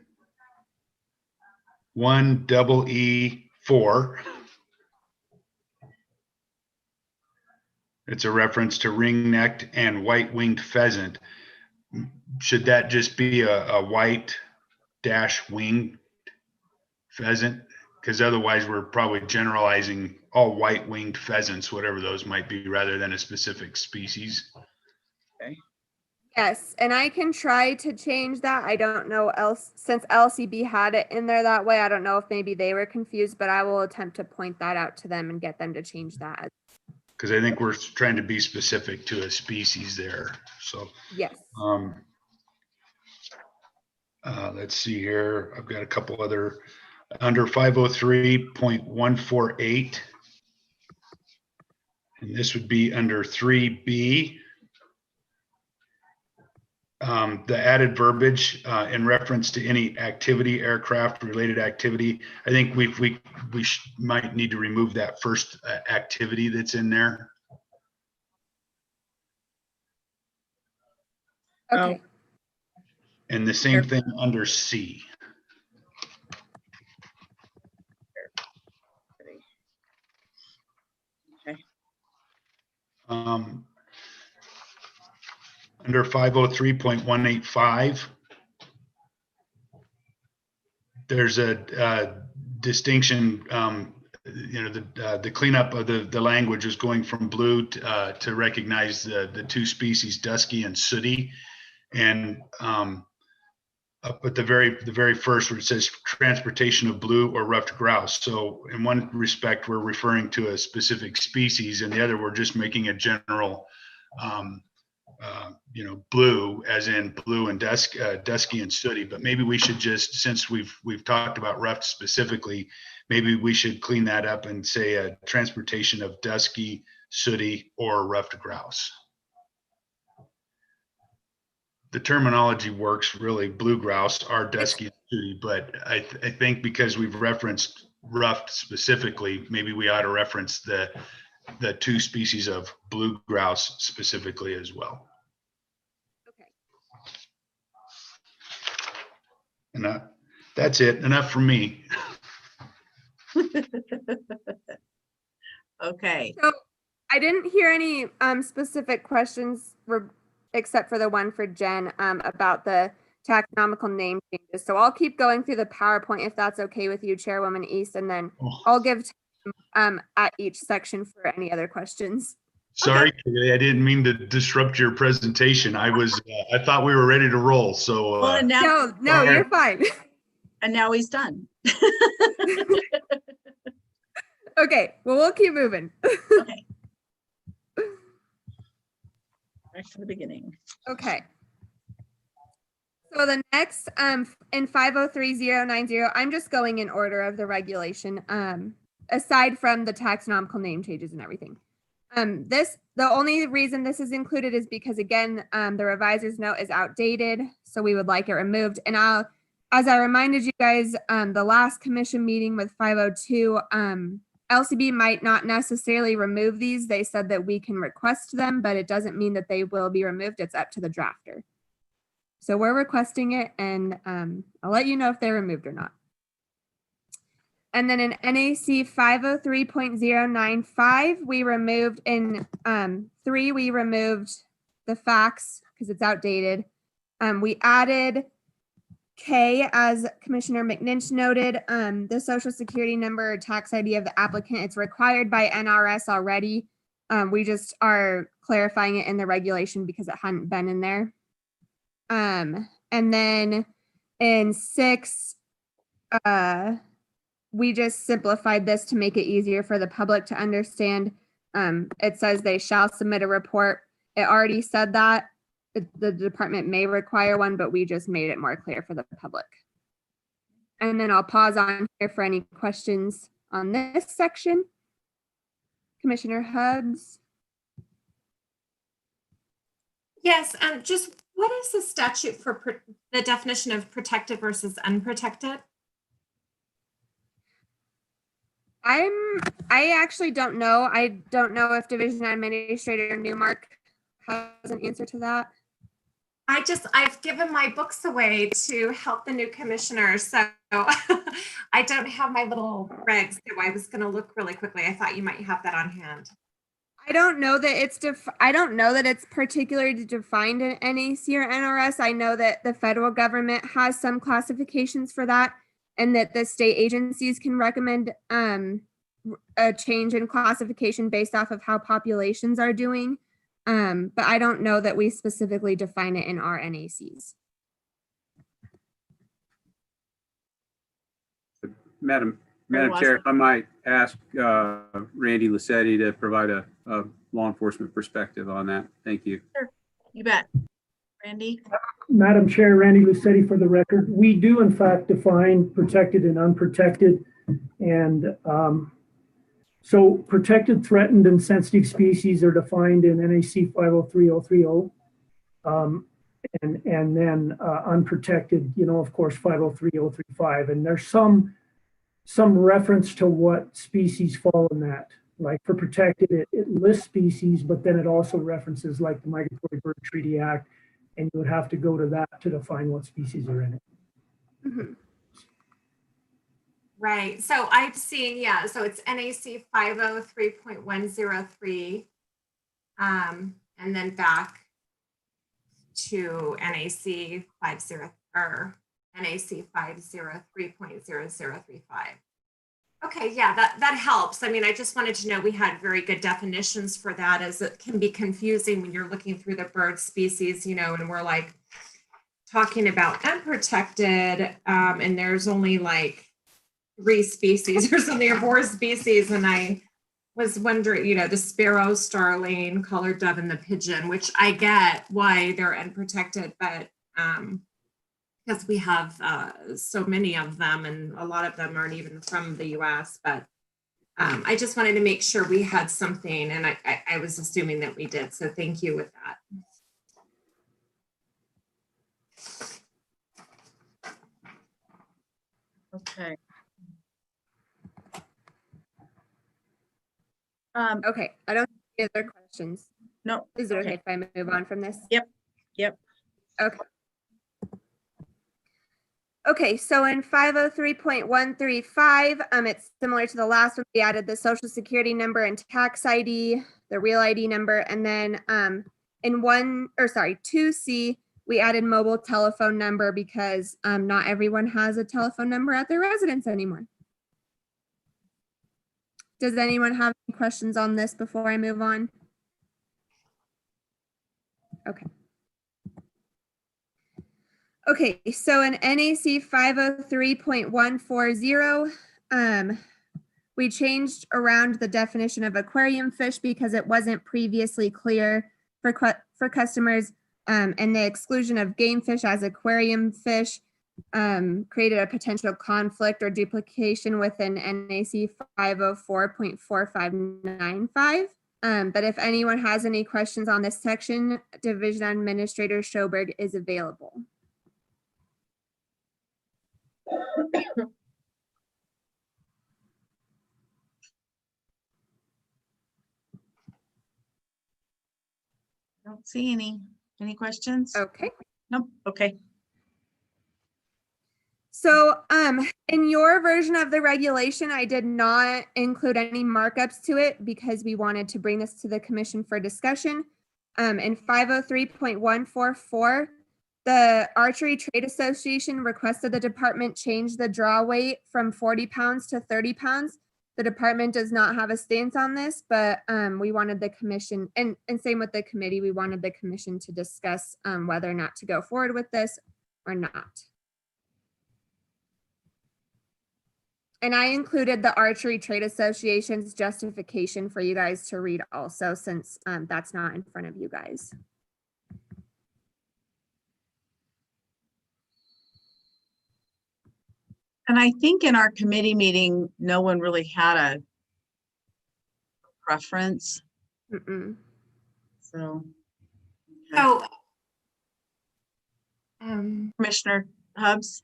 double E4. It's a reference to ring-necked and white-winged pheasant. Should that just be a white dash winged pheasant? Because otherwise we're probably generalizing all white-winged pheasants, whatever those might be, rather than a specific species. Okay. Yes, and I can try to change that. I don't know else, since LCB had it in there that way, I don't know if maybe they were confused, but I will attempt to point that out to them and get them to change that. Because I think we're trying to be specific to a species there. So Yes. let's see here. I've got a couple other under 503.148. And this would be under 3B. The added verbiage in reference to any activity, aircraft related activity. I think we might need to remove that first activity that's in there. Okay. And the same thing under C. Okay. Under 503.185, there's a distinction. The cleanup of the language is going from blue to recognize the two species, dusky and sooty, and up at the very first where it says transportation of blue or ruffed grouse. So in one respect, we're referring to a specific species, and the other, we're just making a general blue, as in blue and dusky and sooty. But maybe we should just, since we've talked about ruffed specifically, maybe we should clean that up and say a transportation of dusky, sooty, or ruffed grouse. The terminology works really. Blue grouse are dusky and sooty, but I think because we've referenced ruffed specifically, maybe we ought to reference the two species of blue grouse specifically as well. And that's it. Enough for me. Okay. So I didn't hear any specific questions except for the one for Jen about the taxonomical name changes. So I'll keep going through the PowerPoint if that's okay with you, Chairwoman East, and then I'll give time at each section for any other questions. Sorry, okay. I didn't mean to disrupt your presentation. I thought we were ready to roll. So Well, and now, no, you're fine. And now he's done. Okay, well, we'll keep moving. Okay. Back to the beginning. Okay. So the next in 503090, I'm just going in order of the regulation, aside from the taxonomical name changes and everything. The only reason this is included is because, again, the reviser's note is outdated, so we would like it removed. And as I reminded you guys, the last commission meeting with 502, LCB might not necessarily remove these. They said that we can request them, but it doesn't mean that they will be removed. It's up to the drafter. So we're requesting it, and I'll let you know if they're removed or not. And then in NAC 503.095, we removed in 3, we removed the facts because it's outdated. We added K, as Commissioner McNinch noted, the social security number or tax ID of the applicant. It's required by NRS already. We just are clarifying it in the regulation because it hadn't been in there. And then in 6, we just simplified this to make it easier for the public to understand. It says they shall submit a report. It already said that. The department may require one, but we just made it more clear for the public. And then I'll pause on here for any questions on this section. Commissioner Hubbs? Yes, just what is the statute for the definition of protected versus unprotected? I actually don't know. I don't know if Division Administrator Newmark has an answer to that. I've given my books away to help the new commissioners, so I don't have my little regs, so I was going to look really quickly. I thought you might have that on hand. I don't know that it's I don't know that it's particularly defined in NAC or NRS. I know that the federal government has some classifications for that, and that the state agencies can recommend a change in classification based off of how populations are doing. But I don't know that we specifically define it in our NACs. Madam Chair, if I might ask Randy Lassetti to provide a law enforcement perspective on that. Thank you. Sure, you bet. Randy? Madam Chair, Randy Lassetti for the record. We do in fact define protected and unprotected. And so protected, threatened, and sensitive species are defined in NAC 503030. And then unprotected, of course, 503035. And there's some reference to what species fall in that. Like for protected, it lists species, but then it also references like the Migratory Bird Treaty Act, and you would have to go to that to define what species are in it. Mm-hmm. Right. So I've seen, yeah, so it's NAC 503.103, and then back to NAC 503.0035. Okay, yeah, that helps. I mean, I just wanted to know we had very good definitions for that, as it can be confusing when you're looking through the bird species, and we're like talking about unprotected, and there's only like 3 species or something, or 4 species. And I was wondering, the sparrow, starling, collared dove, and the pigeon, which I get why they're unprotected, but because we have so many of them, and a lot of them aren't even from the US, but I just wanted to make sure we had something, and I was assuming that we did. So thank you with that. Okay. Okay, I don't have any other questions. No. Is it okay if I move on from this? Yep. Okay. Okay, so in 503.135, it's similar to the last one. We added the social security number and tax ID, the real ID number, and then in 2C, we added mobile telephone number because not everyone has a telephone number at their residence anymore. Does anyone have any questions on this before I move on? Okay. Okay, so in NAC 503.140, we changed around the definition of aquarium fish because it wasn't previously clear for customers, and the exclusion of game fish as aquarium fish created a potential conflict or duplication within NAC 504.4595. But if anyone has any questions on this section, Division Administrator Schoberg is available. Don't see any questions? Okay. Nope. Okay. So in your version of the regulation, I did not include any markups to it because we wanted to bring this to the commission for discussion. In 503.144, the Archery Trade Association requested the department change the draw weight from 40 pounds to 30 pounds. The department does not have a stance on this, but we wanted the commission, and same with the committee, we wanted the commission to discuss whether or not to go forward with this or not. And I included the Archery Trade Association's justification for you guys to read also, since that's not in front of you guys. And I think in our committee meeting, no one really had a preference. Mm-mm. So, So, Commissioner Hubbs?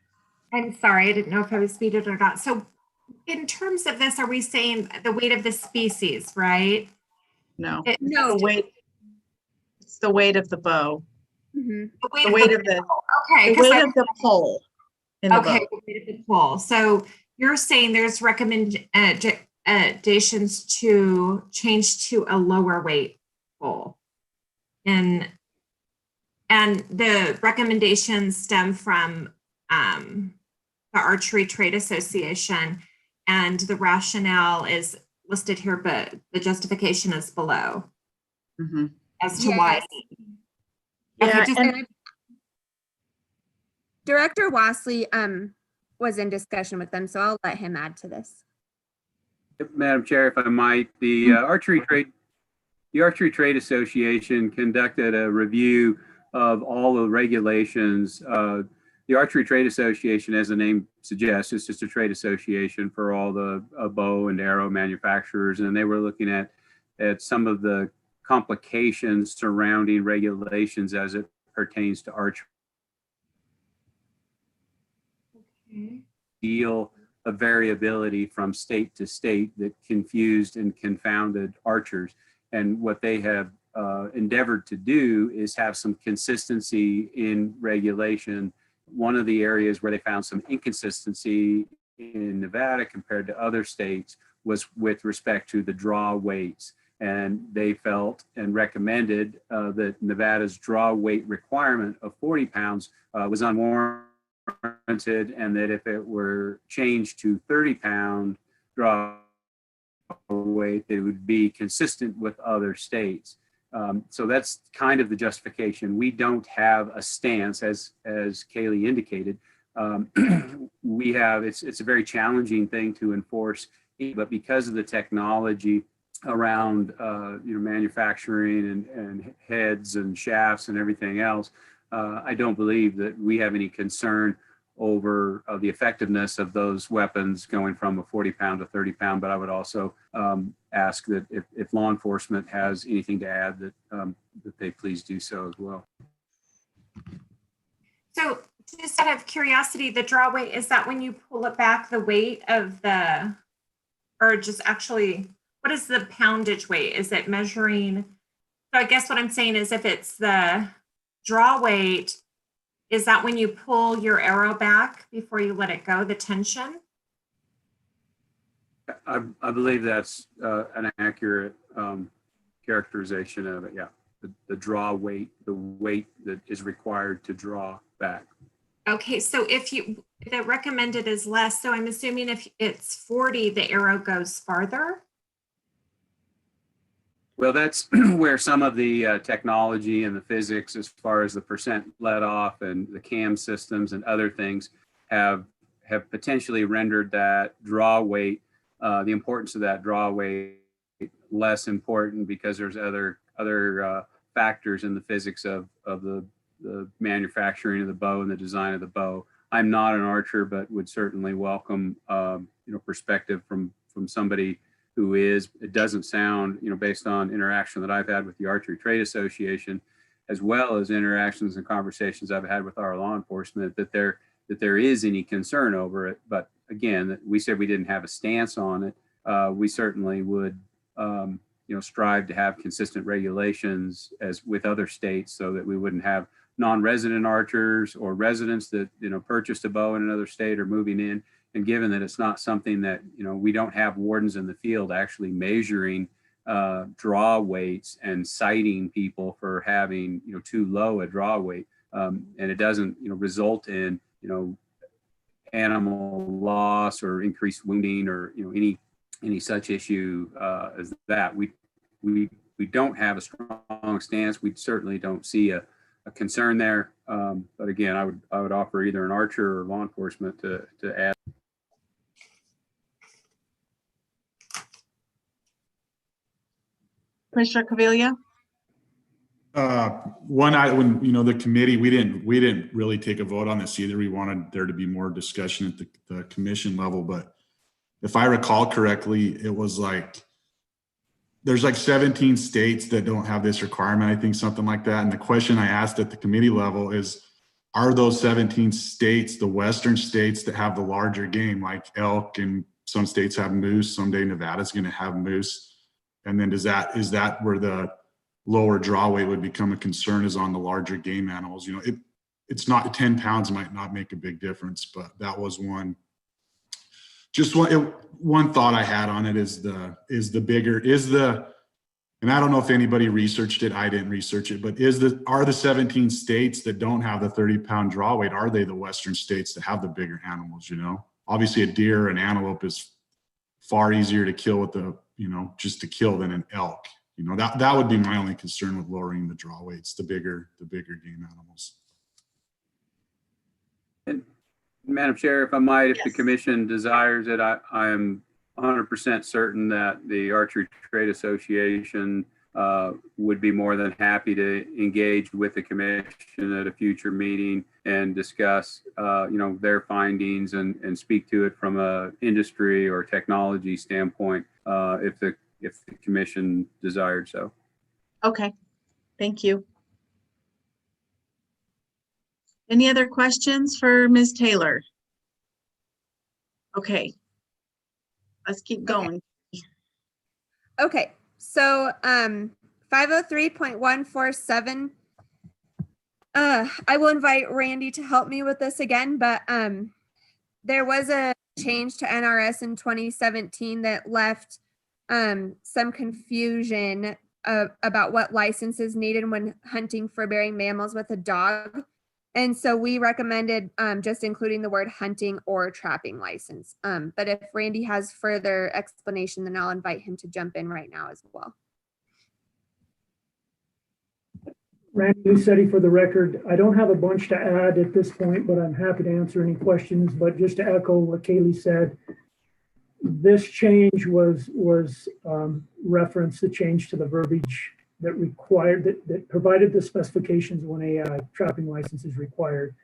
I'm sorry, I didn't know if I was muted or not. So in terms of this, are we saying the weight of the species, right? No. No. The weight. It's the weight of the bow. The The weight of the, okay, the weight of the pole in the okay, bow. the weight of the pole. So you're saying there's recommendations to change to a lower weight pole. And the recommendations stem from the Archery Trade Association, and the rationale is listed here, but the justification is below as to why. Yeah, Okay, and Director Wassley was in discussion with them, so I'll let him add to this. Madam Chair, if I might, the Archery Trade Association conducted a review of all the regulations. The Archery Trade Association, as the name suggests, is just a trade association for all the bow and arrow manufacturers, and they were looking at some of the complications surrounding regulations as it pertains to archery. Deal of variability from state to state that confused and confounded archers. And what they have endeavored to do is have some consistency in regulation. One of the areas where they found some inconsistency in Nevada compared to other states was with respect to the draw weights. And they felt and recommended that Nevada's draw weight requirement of 40 pounds was unwarranted, and that if it were changed to 30-pound draw weight, it would be consistent with other states. So that's kind of the justification. We don't have a stance, as Kaylee indicated. We have, it's a very challenging thing to enforce, but because of the technology around manufacturing and heads and shafts and everything else, I don't believe that we have any concern over the effectiveness of those weapons going from a 40-pound to 30-pound. But I would also ask that if law enforcement has anything to add, that they please do so as well. So just out of curiosity, the draw weight, is that when you pull it back, the weight of the, or just actually, what is the poundage weight? Is it measuring? So I guess what I'm saying is if it's the draw weight, is that when you pull your arrow back before you let it go, the tension? I believe that's an accurate characterization of it. Yeah, the draw weight, the weight that is required to draw back. Okay, so if the recommended is less, so I'm assuming if it's 40, the arrow goes farther? Well, that's where some of the technology and the physics, as far as the percent let off and the cam systems and other things, have potentially rendered that draw weight, the importance of that draw weight, less important, because there's other factors in the physics of the manufacturing of the bow and the design of the bow. I'm not an archer, but would certainly welcome perspective from somebody who is. It doesn't sound, based on interaction that I've had with the Archery Trade Association, as well as interactions and conversations I've had with our law enforcement, that there is any concern over it. But again, we said we didn't have a stance on it. We certainly would, strive to have consistent regulations as with other states, so that we wouldn't have non-resident archers or residents that purchased a bow in another state or moving in. And given that it's not something that, we don't have wardens in the field actually measuring draw weights and citing people for having, too low a draw weight, and it doesn't, result in, animal loss or increased wounding or, any such issue as that. We don't have a strong stance. We certainly don't see a concern there. But again, I would offer either an archer or law enforcement to add. Commissioner Caviglia? When the committee, we didn't really take a vote on this either. We wanted there to be more discussion at the commission level, but if I recall correctly, it was like there's like 17 states that don't have this requirement, I think, something like that. And the question I asked at the committee level is, are those 17 states the western states that have the larger game, like elk, and some states have moose, someday Nevada's going to have moose? And then is that where the lower draw weight would become a concern, is on the larger game animals? You know, it's not 10 pounds might not make a big difference, but that was one thought I had on it. And I don't know if anybody researched it, I didn't research it, but are the 17 states that don't have the 30-pound draw weight, are they the western states that have the bigger animals? You know, obviously a deer, an antelope is far easier to kill with just to kill than an elk. You know, that would be my only concern with lowering the draw weights, the bigger game animals. And Madam Chair, if I might, if the commission desires it, I am 100% certain that the Archery Trade Association would be more than happy to engage with the commission at a future meeting and discuss, their findings and speak to it from a industry or technology standpoint, if the commission desired so. Okay, thank you. Any other questions for Ms. Taylor? Okay, let's keep going. Okay, so 503.147. I will invite Randy to help me with this again, but there was a change to NRS in 2017 that left some confusion about what license is needed when hunting fur-bearing mammals with a dog. And so we recommended just including the word hunting or trapping license. But if Randy has further explanation, then I'll invite him to jump in right now as well. Randy Lucetti, for the record, I don't have a bunch to add at this point, but I'm happy to answer any questions. But just to echo what Kaylee said, this change was reference the change to the verbiage that required that provided the specifications when a trapping license is required.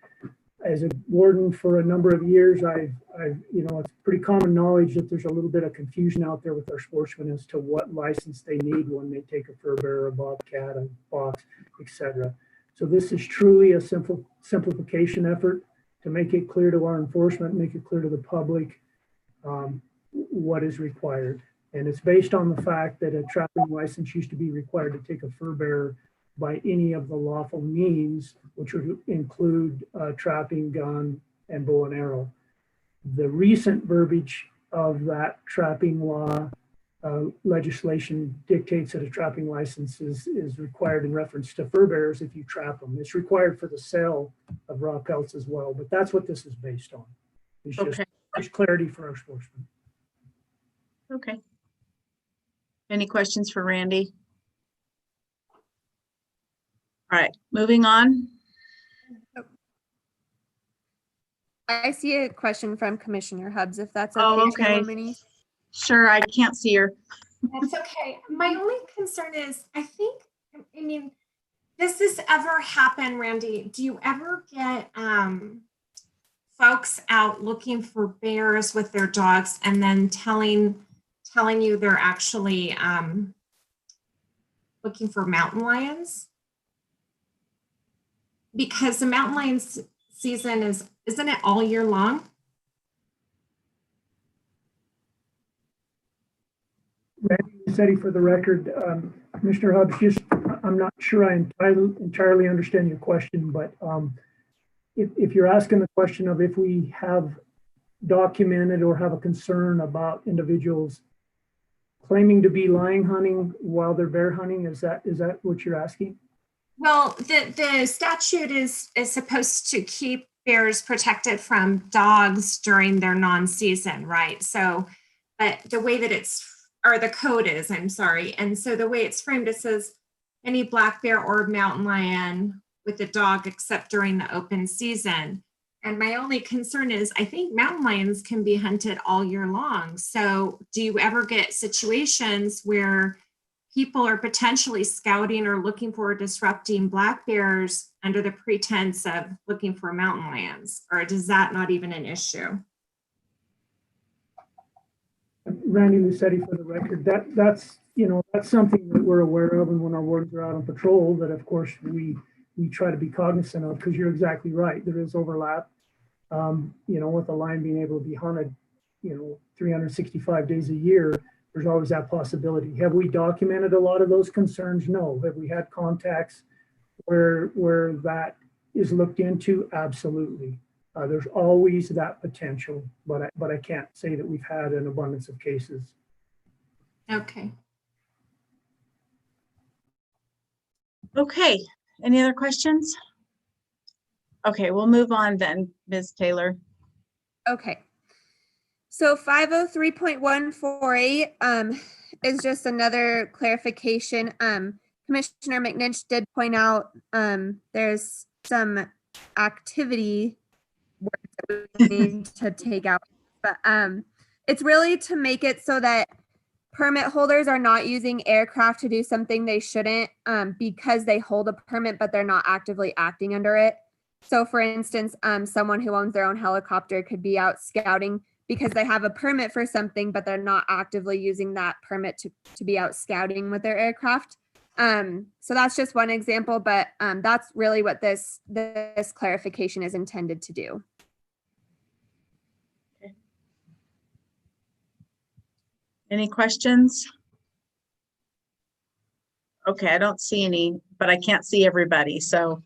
As a warden for a number of years, it's pretty common knowledge that there's a little bit of confusion out there with our sportsmen as to what license they need when they take a fur bearer, a bobcat, a fox, etc. So this is truly a simplification effort to make it clear to our enforcement, make it clear to the public what is required. And it's based on the fact that a trapping license used to be required to take a fur bearer by any of the lawful means, which would include trapping, gun, and bow and arrow. The recent verbiage of that trapping law legislation dictates that a trapping license is required in reference to fur bearers if you trap them. It's required for the sale of raw pelts as well, but that's what this is based on. It's just clarity for our sportsmen. Okay. Any questions for Randy? All right, moving on. I see a question from Commissioner Hubbs, if that's okay. Oh, okay. Chairwoman. Sure, I can't see her. That's okay. My only concern is, does this ever happen, Randy? Do you ever get folks out looking for bears with their dogs and then telling you they're actually looking for mountain lions? Because the mountain lions season isn't it all year long? Randy Lucetti, for the record, Commissioner Hubbs, I'm not sure I entirely understand your question, but if you're asking the question of if we have documented or have a concern about individuals claiming to be lion hunting while they're bear hunting, is that what you're asking? Well, the statute is supposed to keep bears protected from dogs during their non-season, right? So, but the way that the code is, I'm sorry. And so the way it's framed, it says any black bear or mountain lion with a dog except during the open season. And my only concern is I think mountain lions can be hunted all year long. So do you ever get situations where people are potentially scouting or looking for disrupting black bears under the pretense of looking for mountain lions? Or is that not even an issue? Randy Lucetti for the record. That's, you know, that's something that we're aware of, and when our wardens are out on patrol, that of course we try to be cognizant of, because you're exactly right. There is overlap, you know, with the line being able to be hunted, you know, 365 days a year. There's always that possibility. Have we documented a lot of those concerns? No. Have we had contacts where that is looked into? Absolutely. There's always that potential, but I can't say that we've had an abundance of cases. Okay. Okay, any other questions? Okay, we'll move on then, Ms. Taylor. Okay. So 503.148 is just another clarification. Commissioner McNinch did point out there's some activity words that we need to take out, but it's really to make it so that permit holders are not using aircraft to do something they shouldn't because they hold a permit, but they're not actively acting under it. So for instance, someone who owns their own helicopter could be out scouting because they have a permit for something, but they're not actively using that permit to be out scouting with their aircraft. So that's just one example, but that's really what this clarification is intended to do. Okay. Any questions? Okay, I don't see any, but I can't see everybody, so.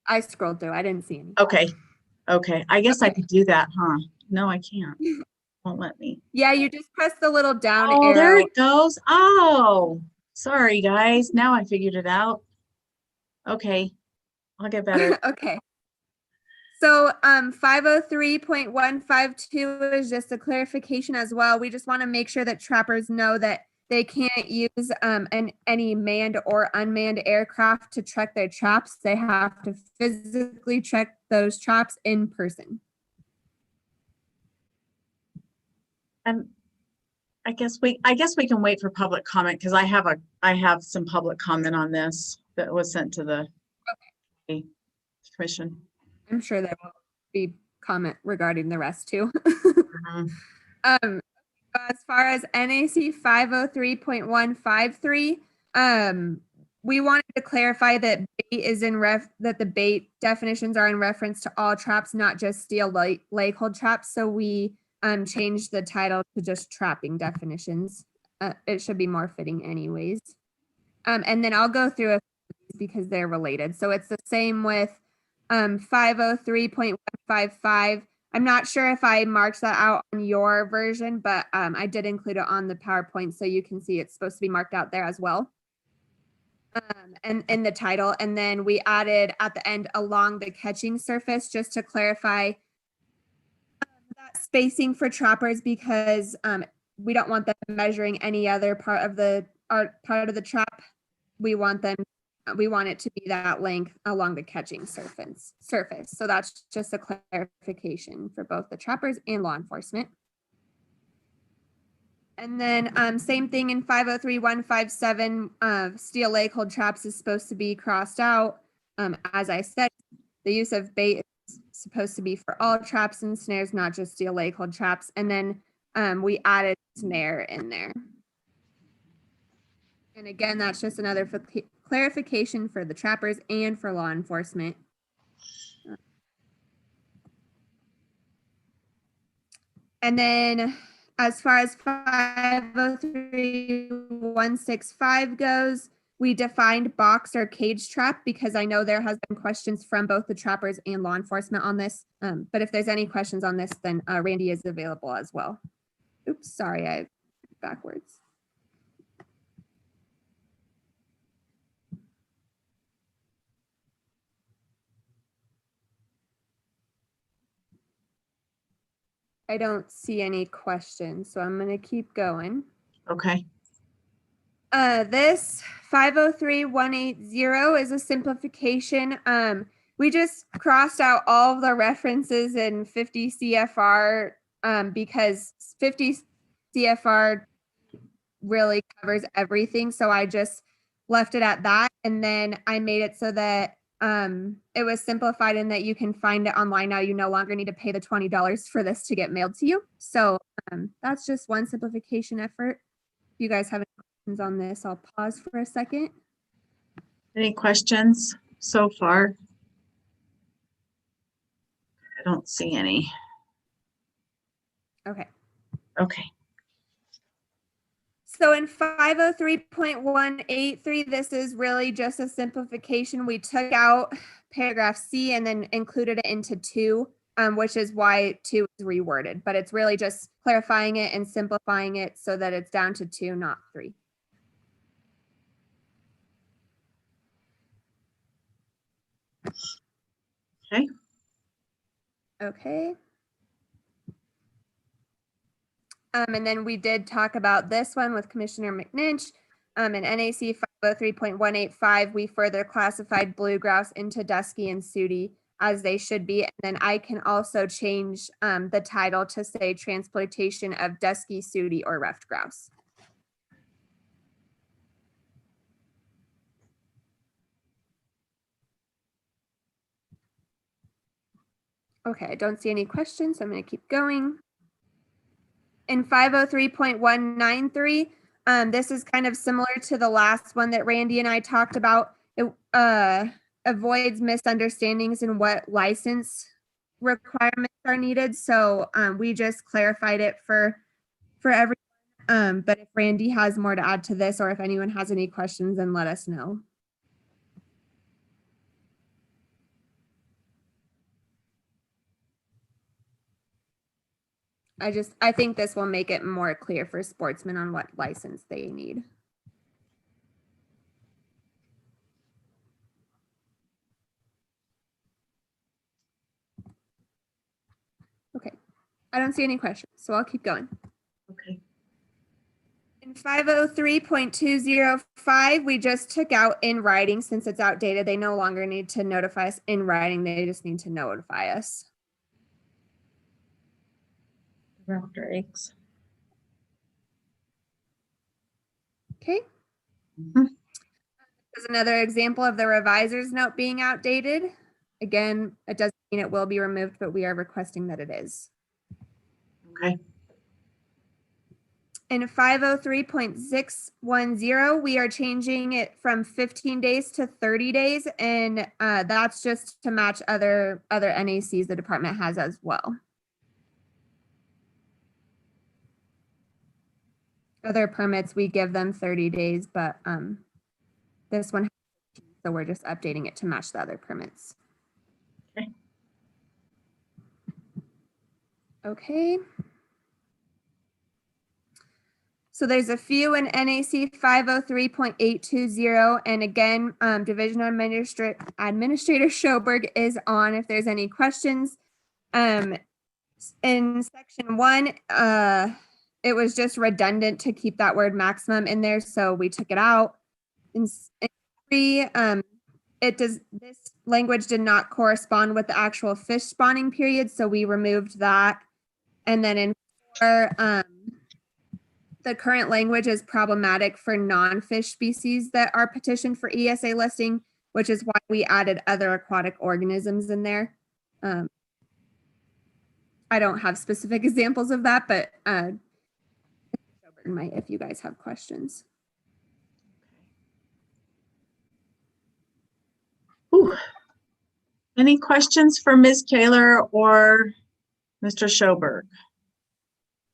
I scrolled through, I didn't see any. Okay, okay, I guess I could do that, huh? No, I can't. Won't let me. Yeah, you just press the little down Oh, arrow. there it goes. Oh, sorry, guys. Now I figured it out. Okay, I'll get better. Okay. So 503.152 is just a clarification as well. We just want to make sure that trappers know that they can't use any manned or unmanned aircraft to track their traps. They have to physically track those traps in person. And I guess we can wait for public comment, because I have some public comment on this that was sent to the commission. I'm sure there will be comment regarding the rest too. As far as NAC 503.153, we wanted to clarify that bait is that the bait definitions are in reference to all traps, not just steel leg hold traps. So we changed the title to just trapping definitions. It should be more fitting anyways. And then I'll go through because they're related. So it's the same with 503.155. I'm not sure if I marked that out on your version, but I did include it on the PowerPoint so you can see it's supposed to be marked out there as well. And in the title. And then we added at the end along the catching surface just to clarify that spacing for trappers, because we don't want them measuring any other part of the trap. We want it to be that length along the catching surface. So that's just a clarification for both the trappers and law enforcement. And then same thing in 503.157, steel leg hold traps is supposed to be crossed out. As I said, the use of bait is supposed to be for all traps and snares, not just steel leg hold traps. And then we added snare in there. And again, that's just another clarification for the trappers and for law enforcement. And then as far as 503.165 goes, we defined box or cage trap because I know there has been questions from both the trappers and law enforcement on this. But if there's any questions on this, then Randy is available as well. Oops, sorry, I backwards. I don't see any questions, so I'm going to keep going. Okay. This 503.180 is a simplification. We just crossed out all of the references in 50 CFR because 50 CFR really covers everything. So I just left it at that. And then I made it so that it was simplified in that you can find it online now. You no longer need to pay the $20 for this to get mailed to you. So that's just one simplification effort. If you guys have any questions on this, I'll pause for a second. Any questions so far? I don't see any. Okay. Okay. So in 503.183, this is really just a simplification. We took out paragraph C and then included it into 2, which is why 2 is reworded, but it's really just clarifying it and simplifying it so that it's down to 2, not 3. Okay. Okay. And then we did talk about this one with Commissioner McNinch. In NAC 503.185, we further classified blue grouse into dusky and sooty as they should be. And then I can also change the title to say transportation of dusky, sooty, or ruffed grouse. Okay, I don't see any questions, so I'm going to keep going. In 503.193, this is kind of similar to the last one that Randy and I talked about. It avoids misunderstandings in what license requirements are needed. So we just clarified it for everyone. But if Randy has more to add to this, or if anyone has any questions, then let us know. I think this will make it more clear for sportsmen on what license they need. Okay, I don't see any questions, so I'll keep going. Okay. In 503.205, we just took out in writing since it's outdated. They no longer need to notify us in writing. They just need to notify us. Raptor eggs. Okay. This is another example of the reviser's note being outdated. Again, it doesn't mean it will be removed, but we are requesting that it is. Okay. In 503.610, we are changing it from 15 days to 30 days, and that's just to match other NACs the department has as well. Other permits, we give them 30 days, but this one, so we're just updating it to match the other permits. Okay. Okay. So there's a few in NAC 503.820, and again, Division Administrator Schoberg is on if there's any questions. In section 1, it was just redundant to keep that word maximum in there, so we took it out. In 3, this language did not correspond with the actual fish spawning period, so we removed that. And then in 4, the current language is problematic for non-fish species that are petitioned for ESA listing, which is why we added other aquatic organisms in there. I don't have specific examples of that, but might if you guys have questions. Ooh. Any questions for Ms. Kaler or Mr. Schoberg?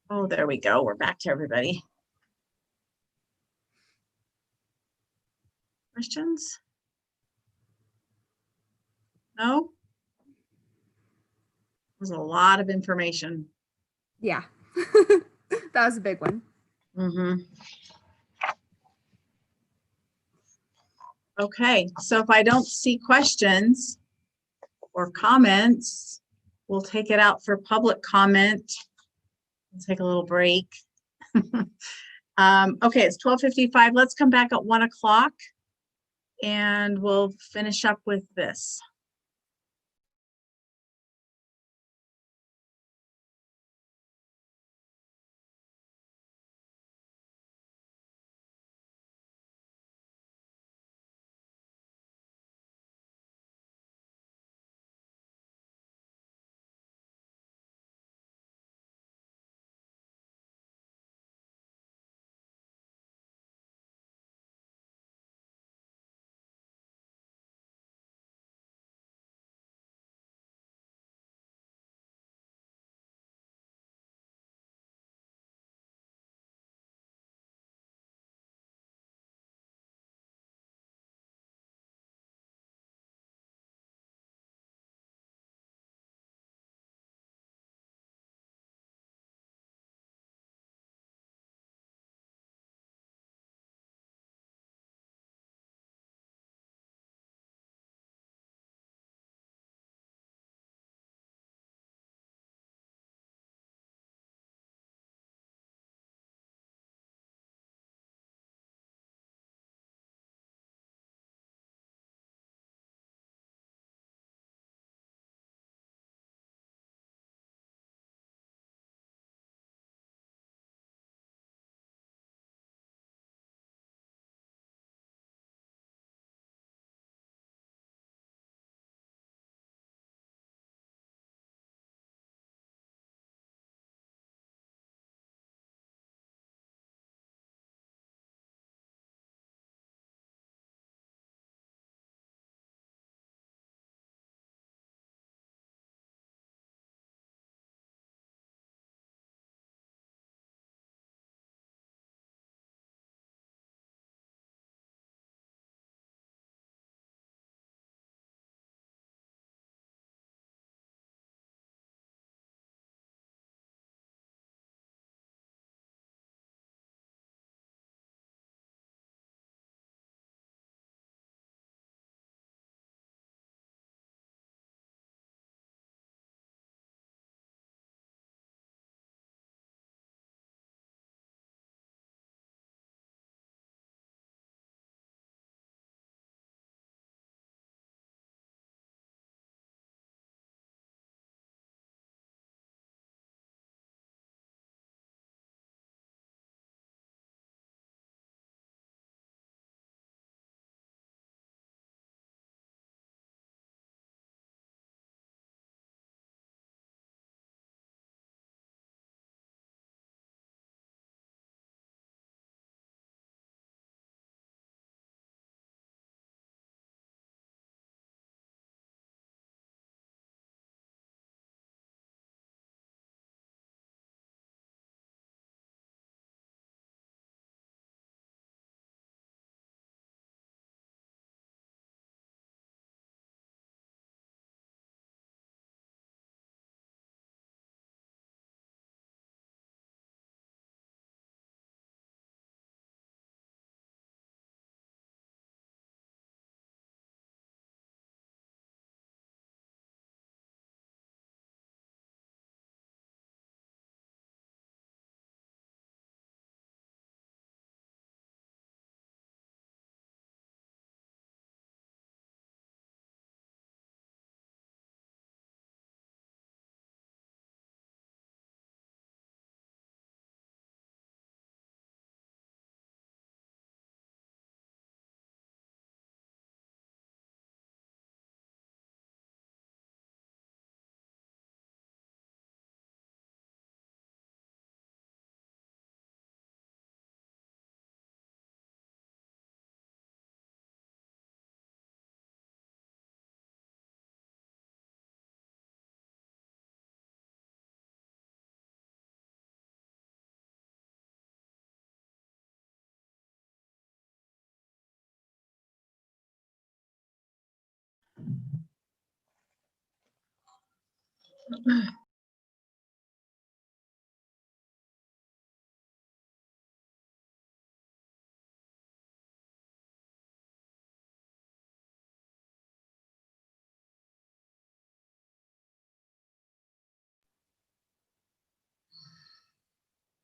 Oh, there we go. We're back to everybody. Questions? No? There's a lot of information. Yeah, that was a big one. Mm-hmm. Okay, so if I don't see questions or comments, we'll take it out for public comment. We'll take a little break. Okay, it's 12:55. Let's come back at 1 o'clock and we'll finish up with this.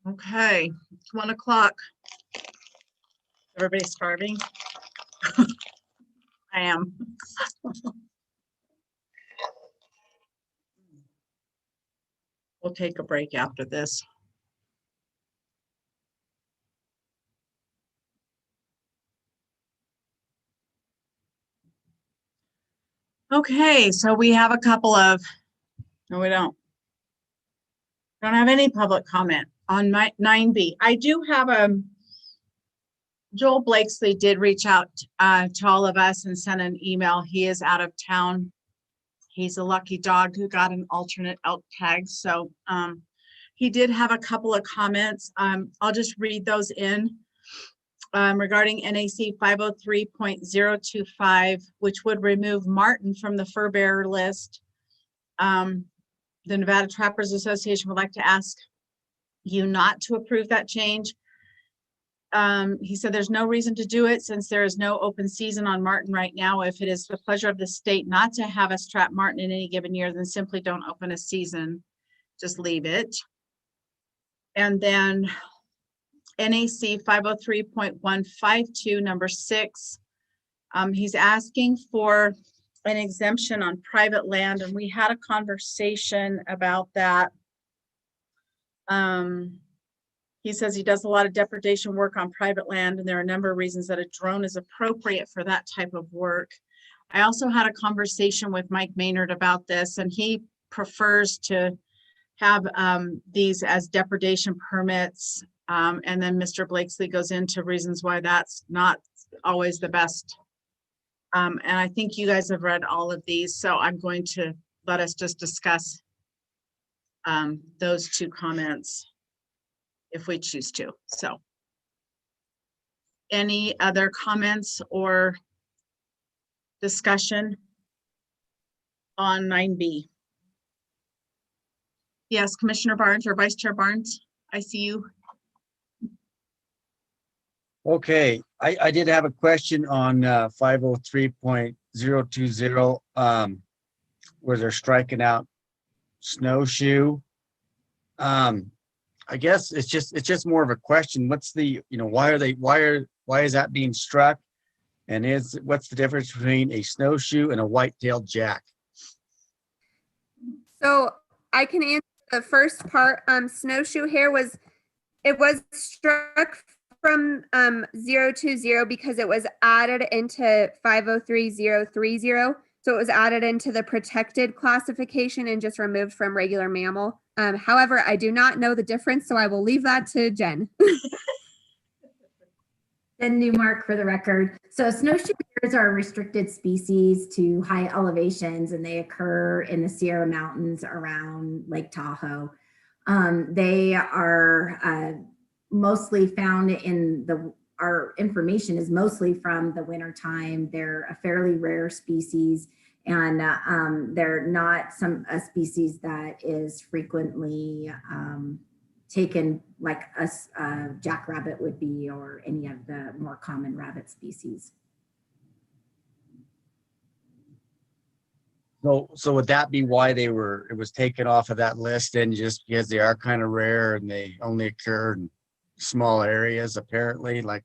Okay, it's 1 o'clock. Everybody starving? I am. We'll take a break after this. Okay, so we have a couple of, no, we don't. Don't have any public comment on my 9B. I do have Joel Blakesley did reach out to all of us and sent an email. He is out of town. He's a lucky dog who got an alternate elk tag. So he did have a couple of comments. I'll just read those in regarding NAC 503.025, which would remove marten from the fur bearer list. The Nevada Trappers Association would like to ask you not to approve that change. He said there's no reason to do it since there is no open season on marten right now. If it is the pleasure of the state not to have us trap marten in any given year, then simply don't open a season. Just leave it. And then NAC 503.152, number 6. He's asking for an exemption on private land, and we had a conversation about that. He says he does a lot of depredation work on private land, and there are a number of reasons that a drone is appropriate for that type of work. I also had a conversation with Mike Maynard about this, and he prefers to have these as depredation permits. And then Mr. Blakesley goes into reasons why that's not always the best. And I think you guys have read all of these, so I'm going to let us just discuss those 2 comments if we choose to. So any other comments or discussion on 9B? Yes, Commissioner Barnes or Vice Chair Barnes, I see you. Okay, I did have a question on 503.020, where they're striking out snowshoe. I guess it's just more of a question. What's the, why is that being struck? And what's the difference between a snowshoe and a white-tailed jack? So I can answer the first part. Snowshoe hare was struck from 020 because it was added into 503030. So it was added into the protected classification and just removed from regular mammal. However, I do not know the difference, so I will leave that to Jen. Jen Newmark for the record. So snowshoe hares are a restricted species to high elevations, and they occur in the Sierra Mountains around Lake Tahoe. They are mostly found in our information is mostly from the winter time. They're a fairly rare species, and they're not a species that is frequently taken like a jackrabbit would be, or any of the more common rabbit species. So would that be why it was taken off of that list, and just because they are kind of rare and they only occur in small areas, apparently, like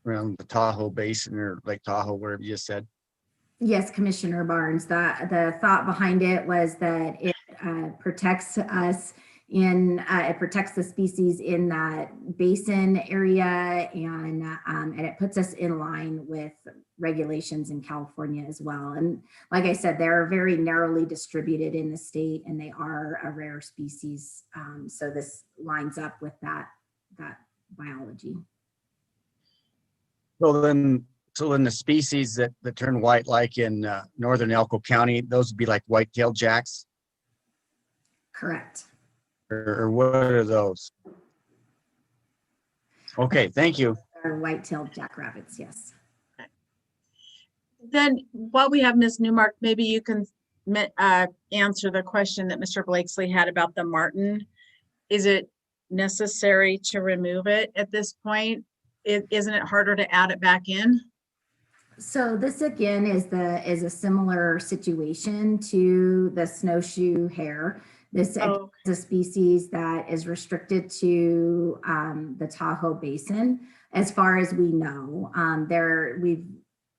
around the Tahoe Basin or Lake Tahoe, wherever you said? Yes, Commissioner Barnes. The thought behind it was that it protects us it protects the species in that basin area, and it puts us in line with regulations in California as well. And like I said, they're very narrowly distributed in the state, and they are a rare species. So this lines up with that biology. So then the species that turn white, like in northern Elko County, those would be like white-tailed jacks? Correct. Or what are those? Okay, thank you. White-tailed jackrabbits, yes. Then while we have Ms. Newmark, maybe you can answer the question that Mr. Blakesley had about the martin. Is it necessary to remove it at this point? Isn't it harder to add it back in? So this again is a similar situation to the snowshoe hare. This is a species that is restricted to the Tahoe Basin, as far as we know.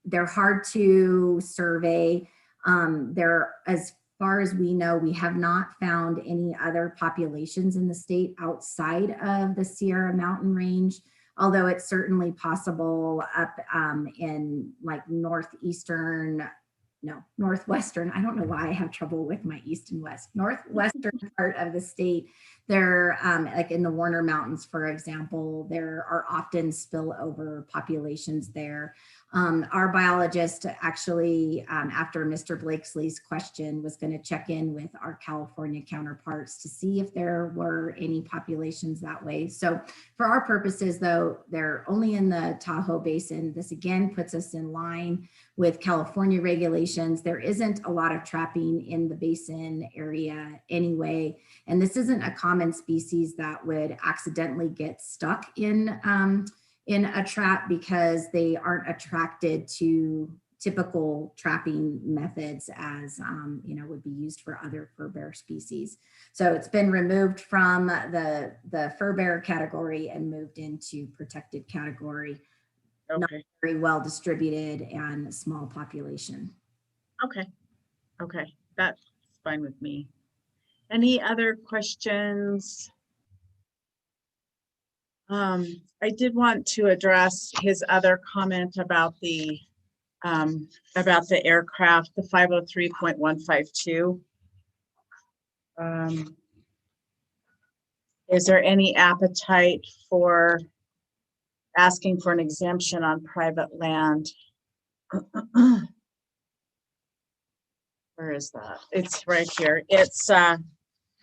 They're hard to survey. As far as we know, we have not found any other populations in the state outside of the Sierra Mountain Range, although it's certainly possible up in like northwestern, I don't know why I have trouble with my east and west, northwestern part of the state. They're like in the Warner Mountains, for example, there are often spillover populations there. Our biologist actually, after Mr. Blakesley's question, was going to check in with our California counterparts to see if there were any populations that way. So for our purposes, though, they're only in the Tahoe Basin. This again puts us in line with California regulations. There isn't a lot of trapping in the basin area anyway, and this isn't a common species that would accidentally get stuck in a trap because they aren't attracted to typical trapping methods as would be used for other fur bear species. So it's been removed from the fur bear category and moved into protected category. Okay. Not very well distributed and small population. Okay, that's fine with me. Any other questions? I did want to address his other comment about the aircraft, the 503.152. Is there any appetite for asking for an exemption on private land? Where is that? It's right here. It's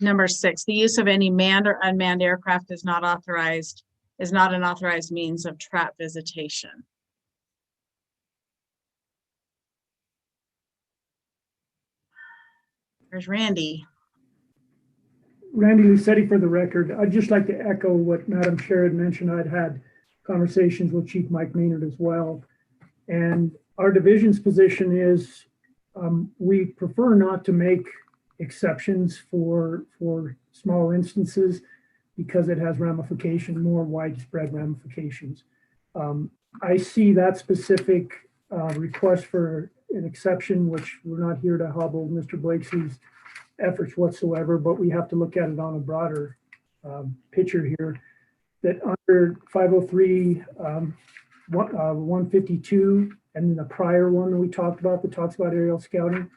number 6. The use of any manned or unmanned aircraft is not an authorized means of trap visitation. There's Randy. Randy Lucetti for the record. I'd just like to echo what Madam Chair had mentioned. I'd had conversations with Chief Mike Maynard as well. And our division's position is we prefer not to make exceptions for small instances because it has more widespread ramifications. I see that specific request for an exception, which we're not here to hobble Mr. Blakesley's efforts whatsoever, but we have to look at it on a broader picture here, that under 503 152 and the prior one that we talked about that talks about aerial scouting.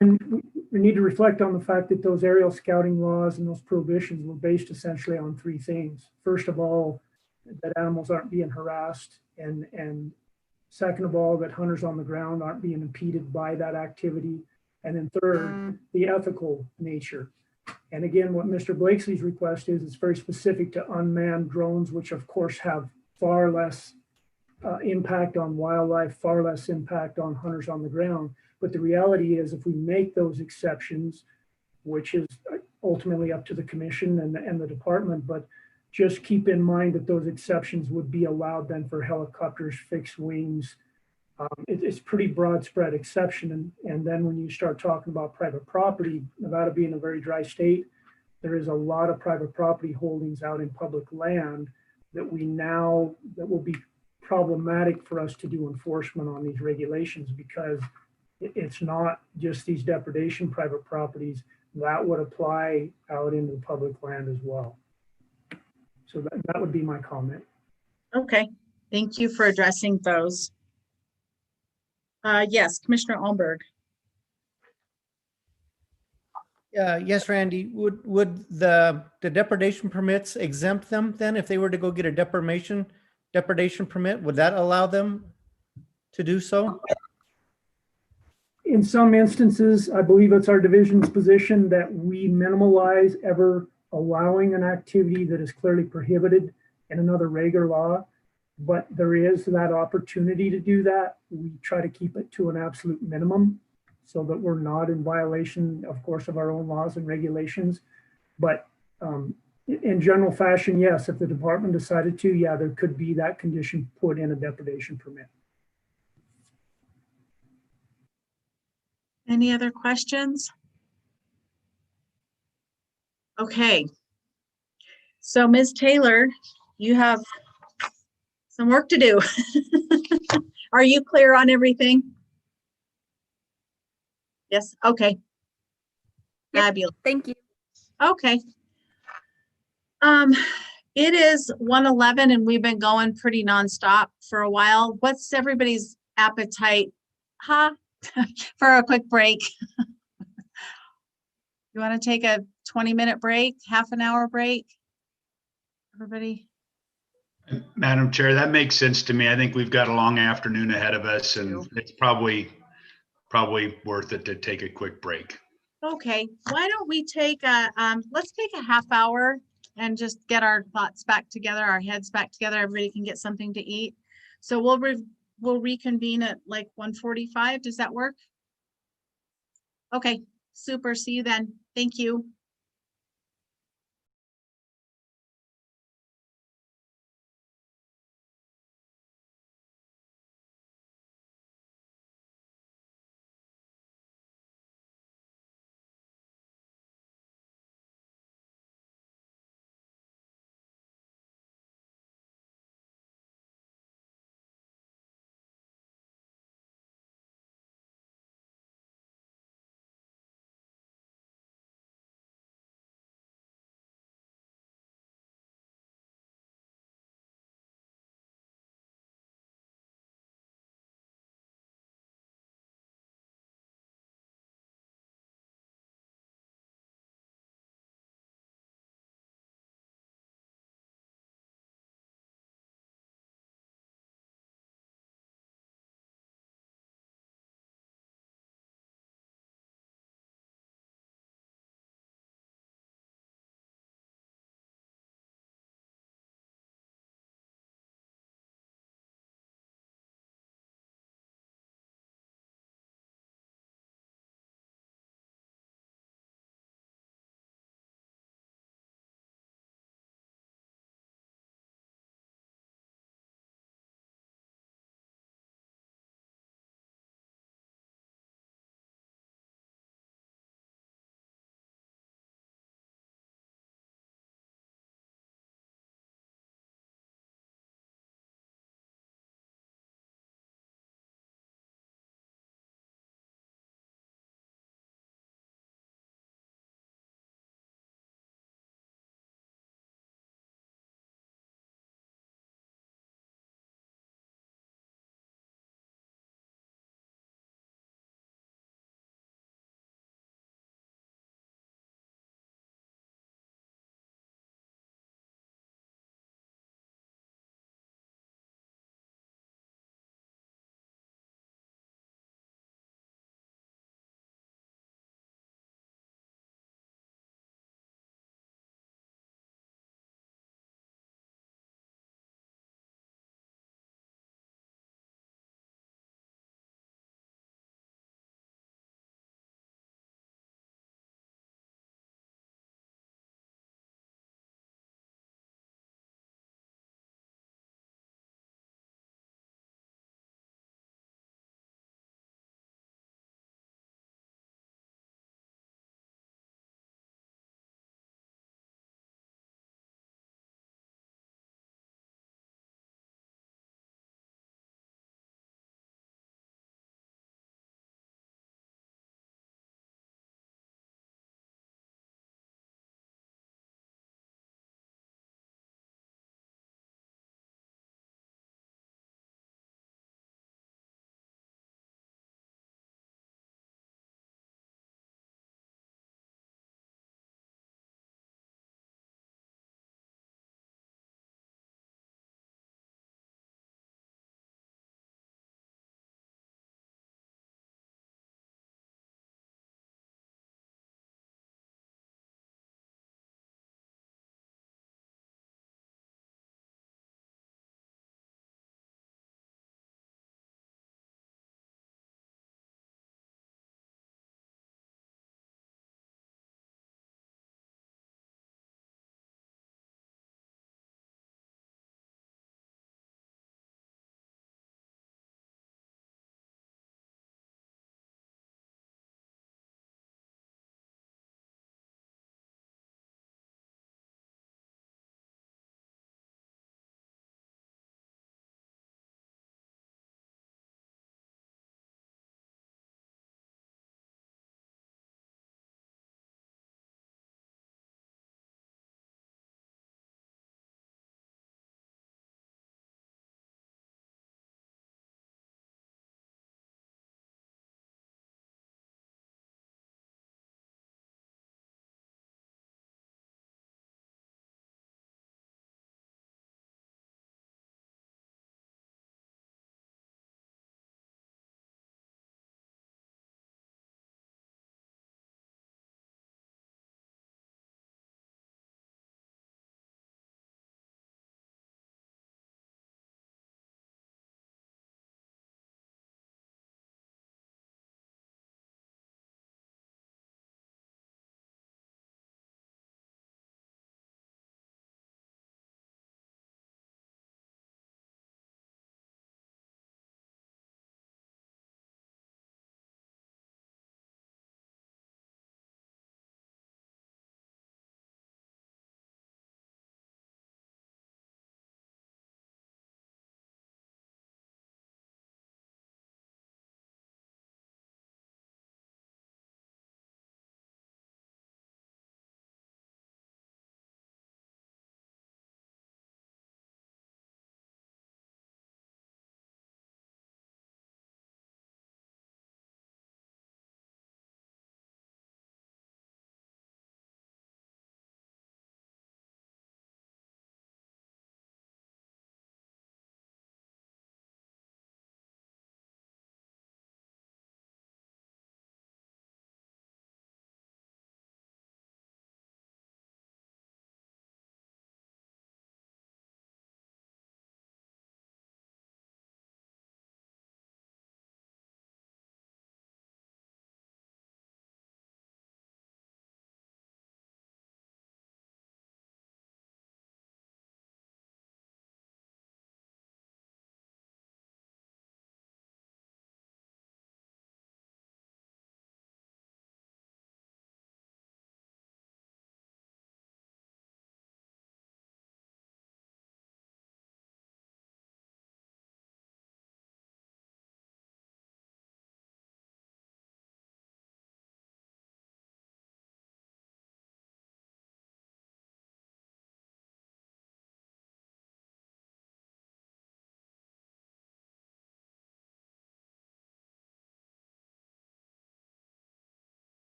And we need to reflect on the fact that those aerial scouting laws and those prohibitions were based essentially on 3 things. First of all, that animals aren't being harassed, and second of all, that hunters on the ground aren't being impeded by that activity. And then third, the ethical nature. And again, what Mr. Blakesley's request is, it's very specific to unmanned drones, which of course have far less impact on wildlife, far less impact on hunters on the ground. But the reality is, if we make those exceptions, which is ultimately up to the commission and the department, but just keep in mind that those exceptions would be allowed then for helicopters, fixed wings. It's pretty broad spread exception. And then when you start talking about private property, Nevada being a very dry state, there is a lot of private property holdings out in public land that will be problematic for us to do enforcement on these regulations, because it's not just these depredation private properties that would apply out into the public land as well. So that would be my comment. Okay, thank you for addressing those. Yes, Commissioner Almberg. Yes, Randy, would the depredation permits exempt them then if they were to go get a depredation permit? Would that allow them to do so? In some instances, I believe it's our division's position that we minimalize ever allowing an activity that is clearly prohibited in another reg or law. but there is that opportunity to do that. We try to keep it to an absolute minimum so that we're not in violation, of course, of our own laws and regulations. But in general fashion, yes, if the department decided to, yeah, there could be that condition put in a depredation permit. Any other questions? Okay. So Ms. Taylor, you have some work to do. Are you clear on everything? Yes, okay. Yep. Fabulous. Thank you. Okay. It is 1:11 and we've been going pretty nonstop for a while. What's everybody's appetite? Huh? For a quick break. You want to take a 20-minute break, half an hour break? Everybody? Madam Chair, that makes sense to me. I think we've got a long afternoon ahead of us, and it's probably worth it to take a quick break. Okay, why don't we take a, let's take a half hour and just get our thoughts back together, our heads back together. Everybody can get something to eat. So we'll reconvene at like 1:45. Does that work? Okay, super. See you then. Thank you.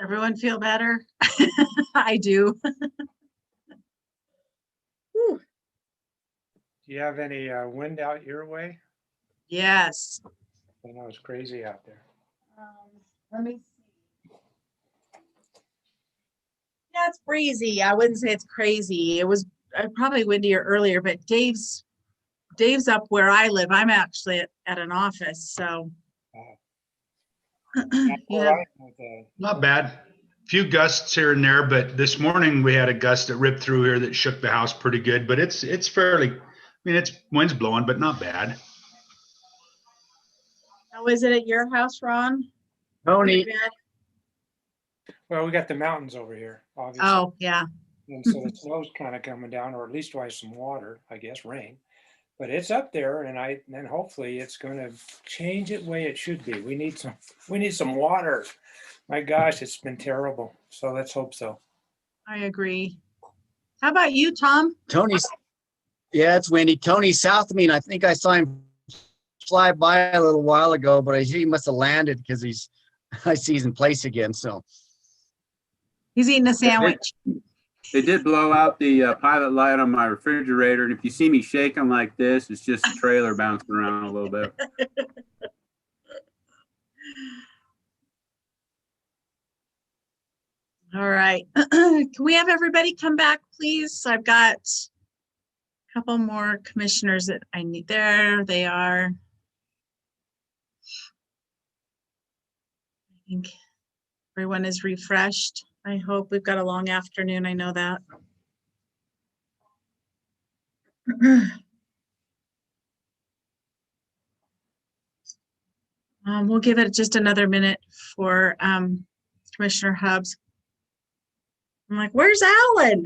Everyone feel better? I do. Whew. Do you have any wind out your way? Yes. I know it's crazy out there. Let me see. Yeah, it's breezy. I wouldn't say it's crazy. It was probably windier earlier, but Dave's up where I live. I'm actually at an office, so. Yeah. Not bad. Few gusts here and there, but this morning we had a gust that ripped through here that shook the house pretty good, but it's fairly, I mean, it's wind's blowing, but not bad. How is it at your house, Ron? Tony, Bad? Well, we got the mountains over here, obviously. Oh, yeah. And so the snow's kind of coming down, or at least twice some water, I guess, rain. But it's up there, and then hopefully it's going to change it the way it should be. We need some water. My gosh, it's been terrible. So let's hope so. I agree. How about you, Tom? Tony's, yeah, it's windy. Tony's south of me, and I think I saw him fly by a little while ago, but he must have landed because I see he's in place again. So he's eating a sandwich. They did blow out the pilot light on my refrigerator, and if you see me shaking like this, it's just a trailer bouncing around a little bit. All right. Can we have everybody come back, please? I've got a couple more commissioners that I need. There they are. I think everyone is refreshed. I hope we've got a long afternoon. I know that. We'll give it just another minute for Commissioner Hubbs. I'm like, where's Alan?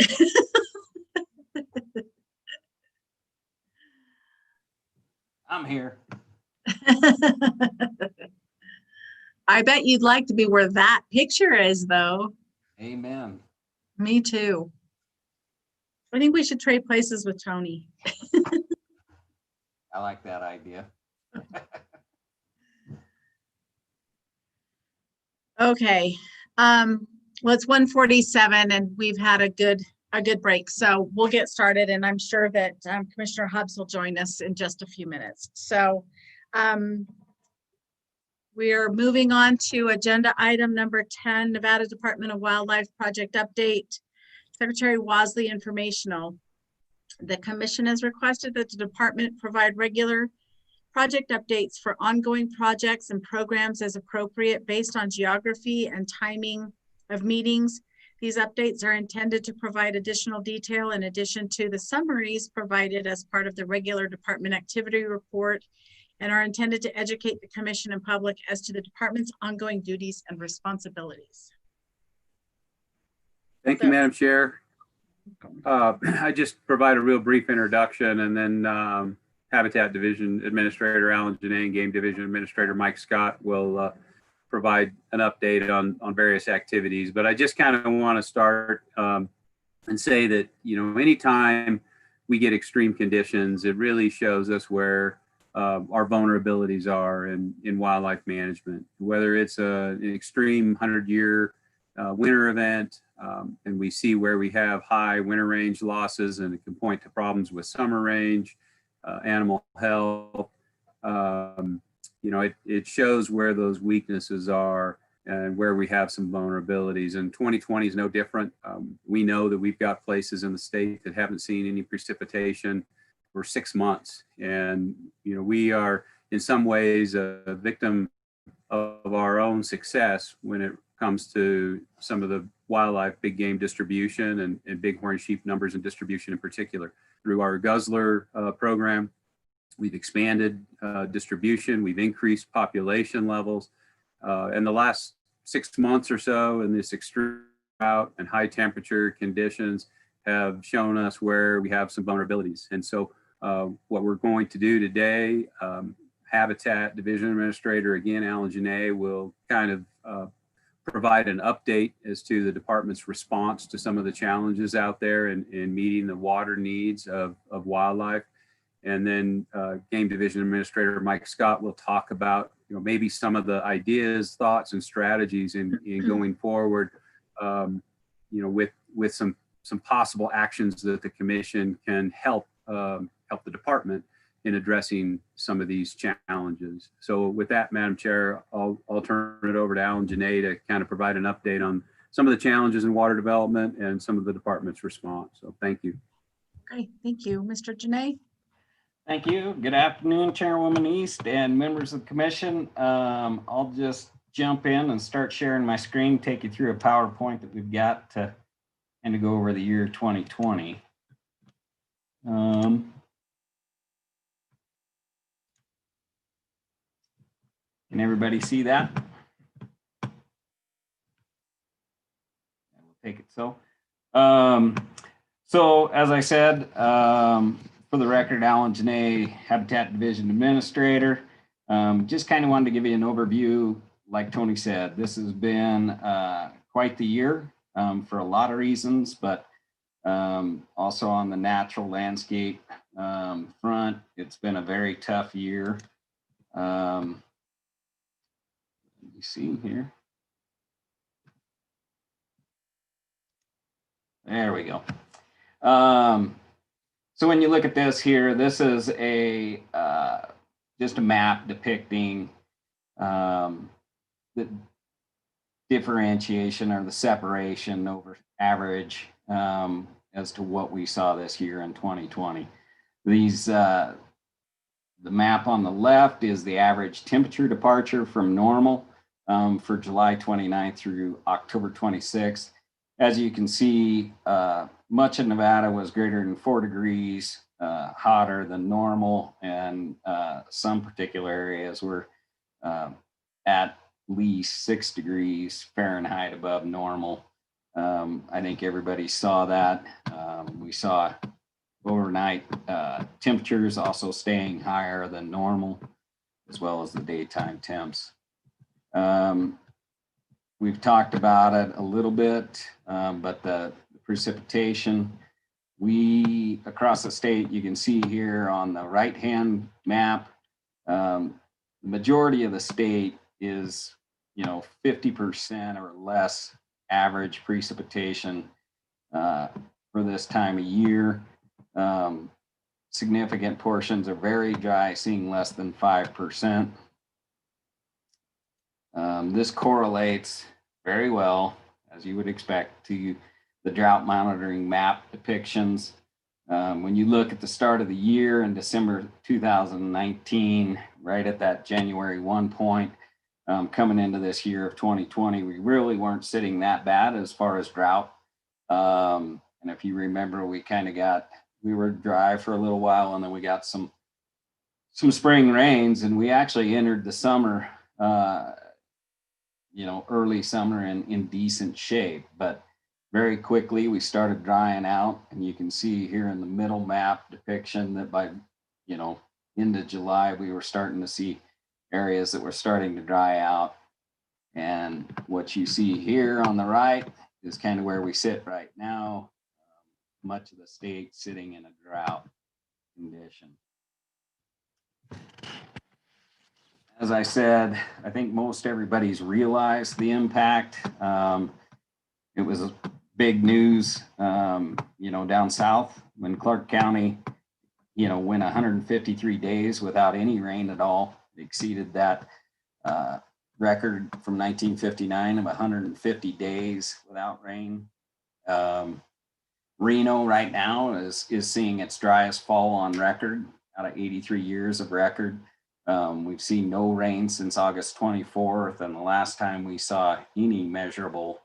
I'm here. I bet you'd like to be where that picture is, though. Amen. Me too. I think we should trade places with Tony. I like that idea. Okay. Well, it's 1:47 and we've had a good break. So we'll get started, and I'm sure that Commissioner Hubbs will join us in just a few minutes. So we are moving on to agenda item number 10, Nevada Department of Wildlife Project Update. Secretary Wasley informational. The commission has requested that the department provide regular project updates for ongoing projects and programs as appropriate based on geography and timing of meetings. These updates are intended to provide additional detail in addition to the summaries provided as part of the regular department activity report, and are intended to educate the commission and public as to the department's ongoing duties and responsibilities. Thank you, Madam Chair. I just provide a real brief introduction, and then Habitat Division Administrator Alan Janae and Game Division Administrator Mike Scott will provide an update on various activities. But I just kind of want to start and say that, anytime we get extreme conditions, it really shows us where our vulnerabilities are in wildlife management, whether it's an extreme 100-year winter event, and we see where we have high winter range losses, and it can point to problems with summer range, animal health. It shows where those weaknesses are and where we have some vulnerabilities. And 2020 is no different. We know that we've got places in the state that haven't seen any precipitation for 6 months. And, we are in some ways a victim of our own success when it comes to some of the wildlife, big game distribution and bighorn sheep numbers and distribution in particular. Through our Guzzler program, we've expanded distribution, we've increased population levels. In the last 6 months or so, in this extreme drought and high temperature conditions have shown us where we have some vulnerabilities. And so what we're going to do today, Habitat Division Administrator, again, Alan Janae, will kind of provide an update as to the department's response to some of the challenges out there in meeting the water needs of wildlife. And then Game Division Administrator Mike Scott will talk about maybe some of the ideas, thoughts, and strategies in going forward, with some possible actions that the commission can help the department in addressing some of these challenges. So with that, Madam Chair, I'll turn it over to Alan Janae to kind of provide an update on some of the challenges in water development and some of the department's response. So thank you. Great, thank you. Mr. Janae? Thank you. Good afternoon, Chairwoman East and members of the commission. I'll just jump in and start sharing my screen, take you through a PowerPoint that we've got to kind of go over the year 2020. Can everybody see that? We'll take it so. So as I said, for the record, Alan Janae, Habitat Division Administrator. Just kind of wanted to give you an overview. Like Tony said, this has been quite the year for a lot of reasons, but also on the natural landscape front, it's been a very tough year. You see here. There we go. So when you look at this here, this is a just a map depicting the differentiation or the separation over average as to what we saw this year in 2020. These the map on the left is the average temperature departure from normal for July 29th through October 26th. As you can see, much of Nevada was greater than 4 degrees hotter than normal, and some particular areas were at least 6 degrees Fahrenheit above normal. I think everybody saw that. We saw overnight temperatures also staying higher than normal, as well as the daytime temps. We've talked about it a little bit, but the precipitation, across the state, you can see here on the right-hand map, the majority of the state is, 50% or less average precipitation for this time of year. Significant portions are very dry, seeing less than 5%. This correlates very well, as you would expect, to the drought monitoring map depictions. When you look at the start of the year in December 2019, right at that January 1 point, coming into this year of 2020, we really weren't sitting that bad as far as drought. And if you remember, we were dry for a little while, and then we got some spring rains, and we actually entered the summer, early summer in decent shape. But very quickly we started drying out, and you can see here in the middle map depiction that by into July we were starting to see areas that were starting to dry out. And what you see here on the right is kind of where we sit right now. Much of the state sitting in a drought condition. As I said, I think most everybody's realized the impact. It was big news, down south when Clark County, went 153 days without any rain at all. It exceeded that record from 1959 of 150 days without rain. Reno right now is seeing its driest fall on record out of 83 years of record. We've seen no rain since August 24th, and the last time we saw any measurable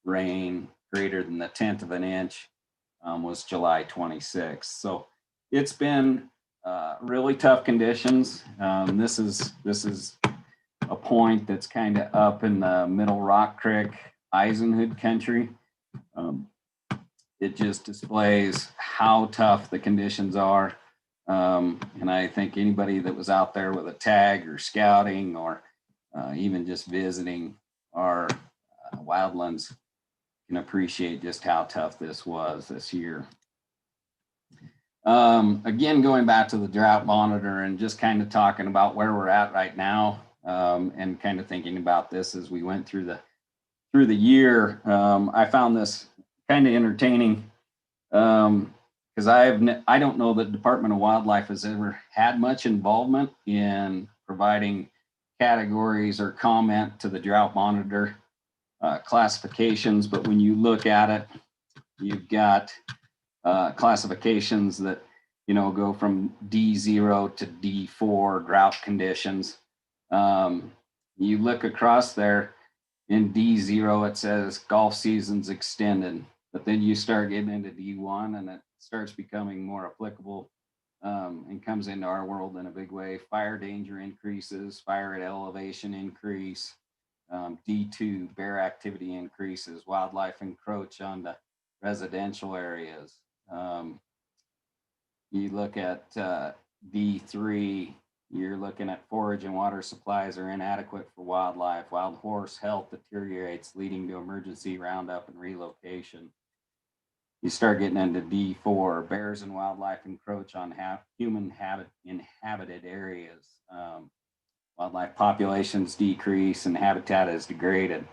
rain greater than the 1/10 of an inch was July 26th. So it's been really tough conditions. This is a point that's kind of up in the Middle Rock Creek, Eisenhood country. It just displays how tough the conditions are. And I think anybody that was out there with a tag or scouting or even just visiting our wildlands can appreciate just how tough this was this year. Again, going back to the drought monitor and just kind of talking about where we're at right now. and kind of thinking about this as we went through the year. I found this kind of entertaining because I don't know that Department of Wildlife has ever had much involvement in providing categories or comment to the drought monitor classifications, but when you look at it, you've got classifications that go from D0 to D4 drought conditions. You look across there in D0, it says golf season's extended, but then you start getting into D1 and it starts becoming more applicable and comes into our world in a big way. Fire danger increases, fire at elevation increase, D2 bear activity increases, wildlife encroach on the residential areas. You look at D3, you're looking at forage and water supplies are inadequate for wildlife. Wild horse health deteriorates, leading to emergency roundup and relocation. You start getting into D4, bears and wildlife encroach on human inhabited areas. Wildlife populations decrease and habitat is degraded.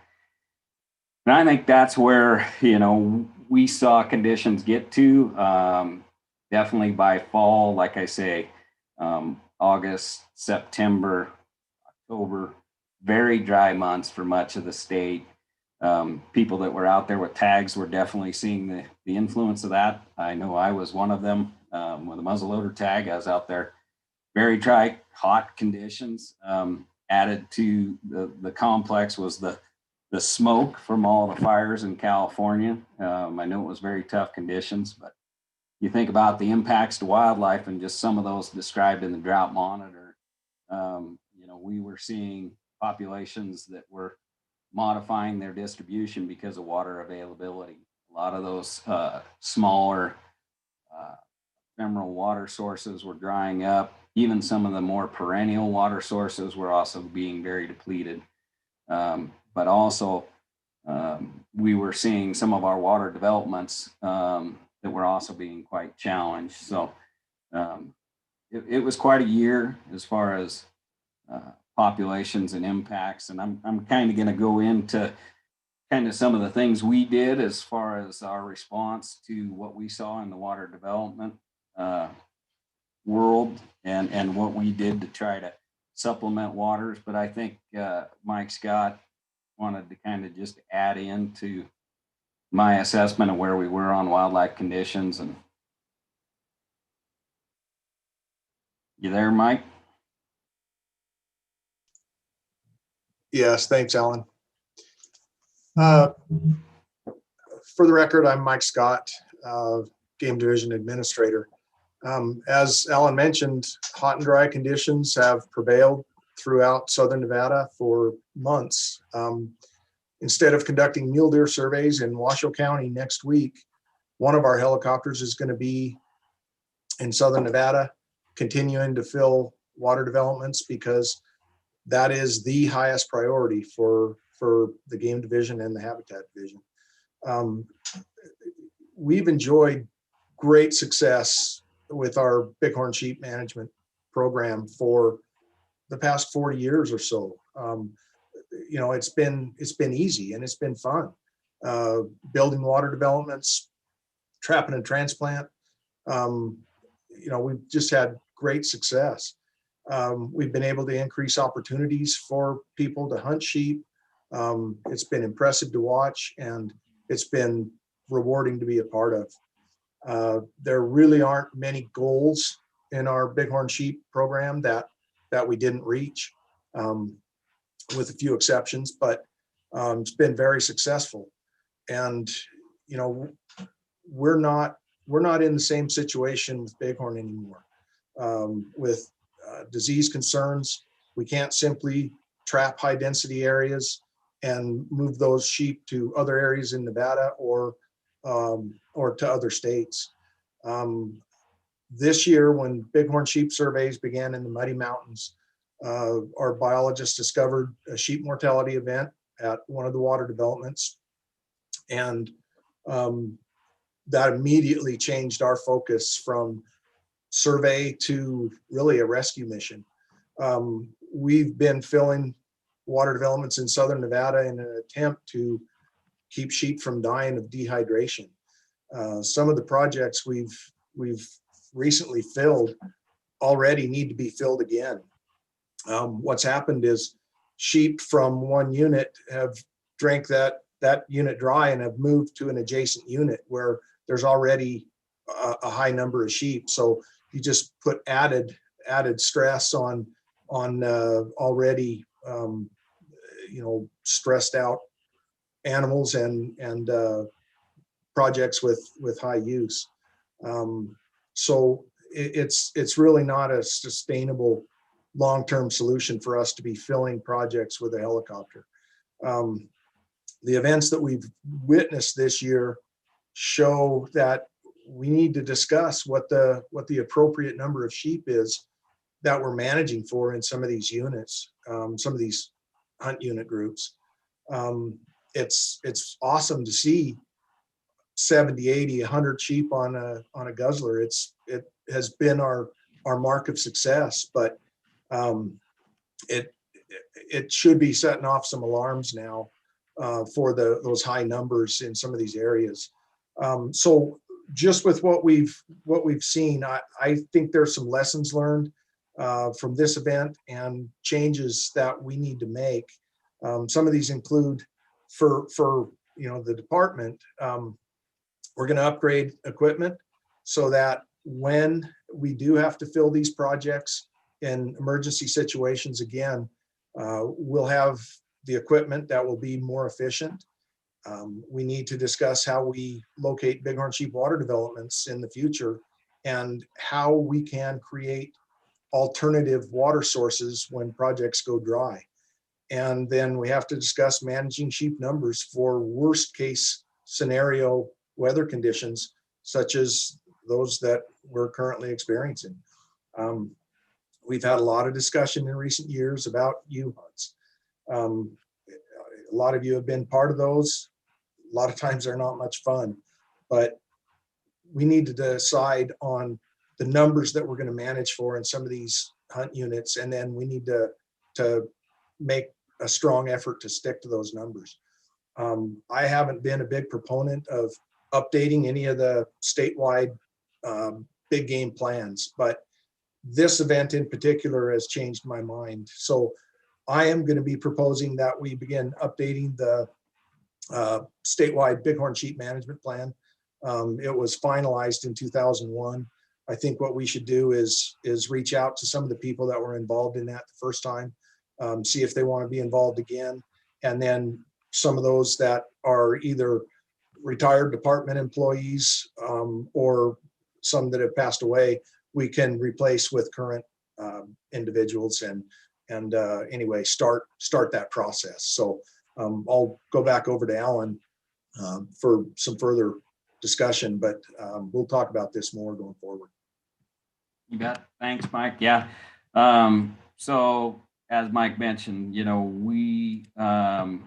And I think that's where, we saw conditions get to. Definitely by fall, like I say, August, September, October, very dry months for much of the state. People that were out there with tags were definitely seeing the influence of that. I know I was one of them with a muzzleloader tag. I was out there, very dry, hot conditions. Added to the complex was the smoke from all the fires in California. I know it was very tough conditions, but you think about the impacts to wildlife and just some of those described in the drought monitor. We were seeing populations that were modifying their distribution because of water availability. A lot of those smaller ephemeral water sources were drying up. Even some of the more perennial water sources were also being very depleted. But also, we were seeing some of our water developments that were also being quite challenged. So it was quite a year as far as populations and impacts. And I'm kind of going to go into kind of some of the things we did as far as our response to what we saw in the water development world and what we did to try to supplement waters. But I think Mike Scott wanted to kind of just add into my assessment of where we were on wildlife conditions. And you there, Mike? Yes, thanks, Alan. For the record, I'm Mike Scott, Game Division Administrator. As Alan mentioned, hot and dry conditions have prevailed throughout Southern Nevada for months. Instead of conducting mule deer surveys in Washoe County next week, one of our helicopters is going to be in Southern Nevada, continuing to fill water developments because that is the highest priority for the Game Division and the Habitat Division. We've enjoyed great success with our bighorn sheep management program for the past 40 years or so. It's been easy and it's been fun. Building water developments, trapping and transplant. We've just had great success. We've been able to increase opportunities for people to hunt sheep. It's been impressive to watch and it's been rewarding to be a part of. There really aren't many goals in our bighorn sheep program that we didn't reach, with a few exceptions, but it's been very successful. And we're not in the same situation with bighorn anymore. With disease concerns, we can't simply trap high density areas and move those sheep to other areas in Nevada or to other states. This year, when bighorn sheep surveys began in the Muddy Mountains, our biologists discovered a sheep mortality event at one of the water developments. And that immediately changed our focus from survey to really a rescue mission. we've been filling water developments in southern Nevada in an attempt to keep sheep from dying of dehydration. Some of the projects we've recently filled already need to be filled again. What's happened is sheep from one unit have drank that unit dry and have moved to an adjacent unit where there's already a high number of sheep. So you just put added stress on already stressed out animals and projects with high use. So it's really not a sustainable long-term solution for us to be filling projects with a helicopter. The events that we've witnessed this year show that we need to discuss what the appropriate number of sheep is that we're managing for in some of these units, some of these hunt unit groups. It's awesome to see 70, 80, 100 sheep on a guzzler. It has been our mark of success, but it should be setting off some alarms now for those high numbers in some of these areas. So just with what we've seen, I think there's some lessons learned from this event and changes that we need to make. Some of these include for the department, we're going to upgrade equipment so that when we do have to fill these projects in emergency situations again, we'll have the equipment that will be more efficient. We need to discuss how we locate bighorn sheep water developments in the future and how we can create alternative water sources when projects go dry. And then we have to discuss managing sheep numbers for worst case scenario weather conditions, such as those that we're currently experiencing. We've had a lot of discussion in recent years about U-hunts. A lot of you have been part of those. A lot of times they're not much fun, but we need to decide on the numbers that we're going to manage for in some of these hunt units, and then we need to make a strong effort to stick to those numbers. I haven't been a big proponent of updating any of the statewide big game plans, but this event in particular has changed my mind. So I am going to be proposing that we begin updating the statewide bighorn sheep management plan. It was finalized in 2001. I think what we should do is reach out to some of the people that were involved in that the first time, see if they want to be involved again. And then some of those that are either retired department employees or some that have passed away, we can replace with current individuals and anyway, start that process. So I'll go back over to Alan for some further discussion, but we'll talk about this more going forward. You bet. Thanks, Mike. Yeah. So as Mike mentioned, we kind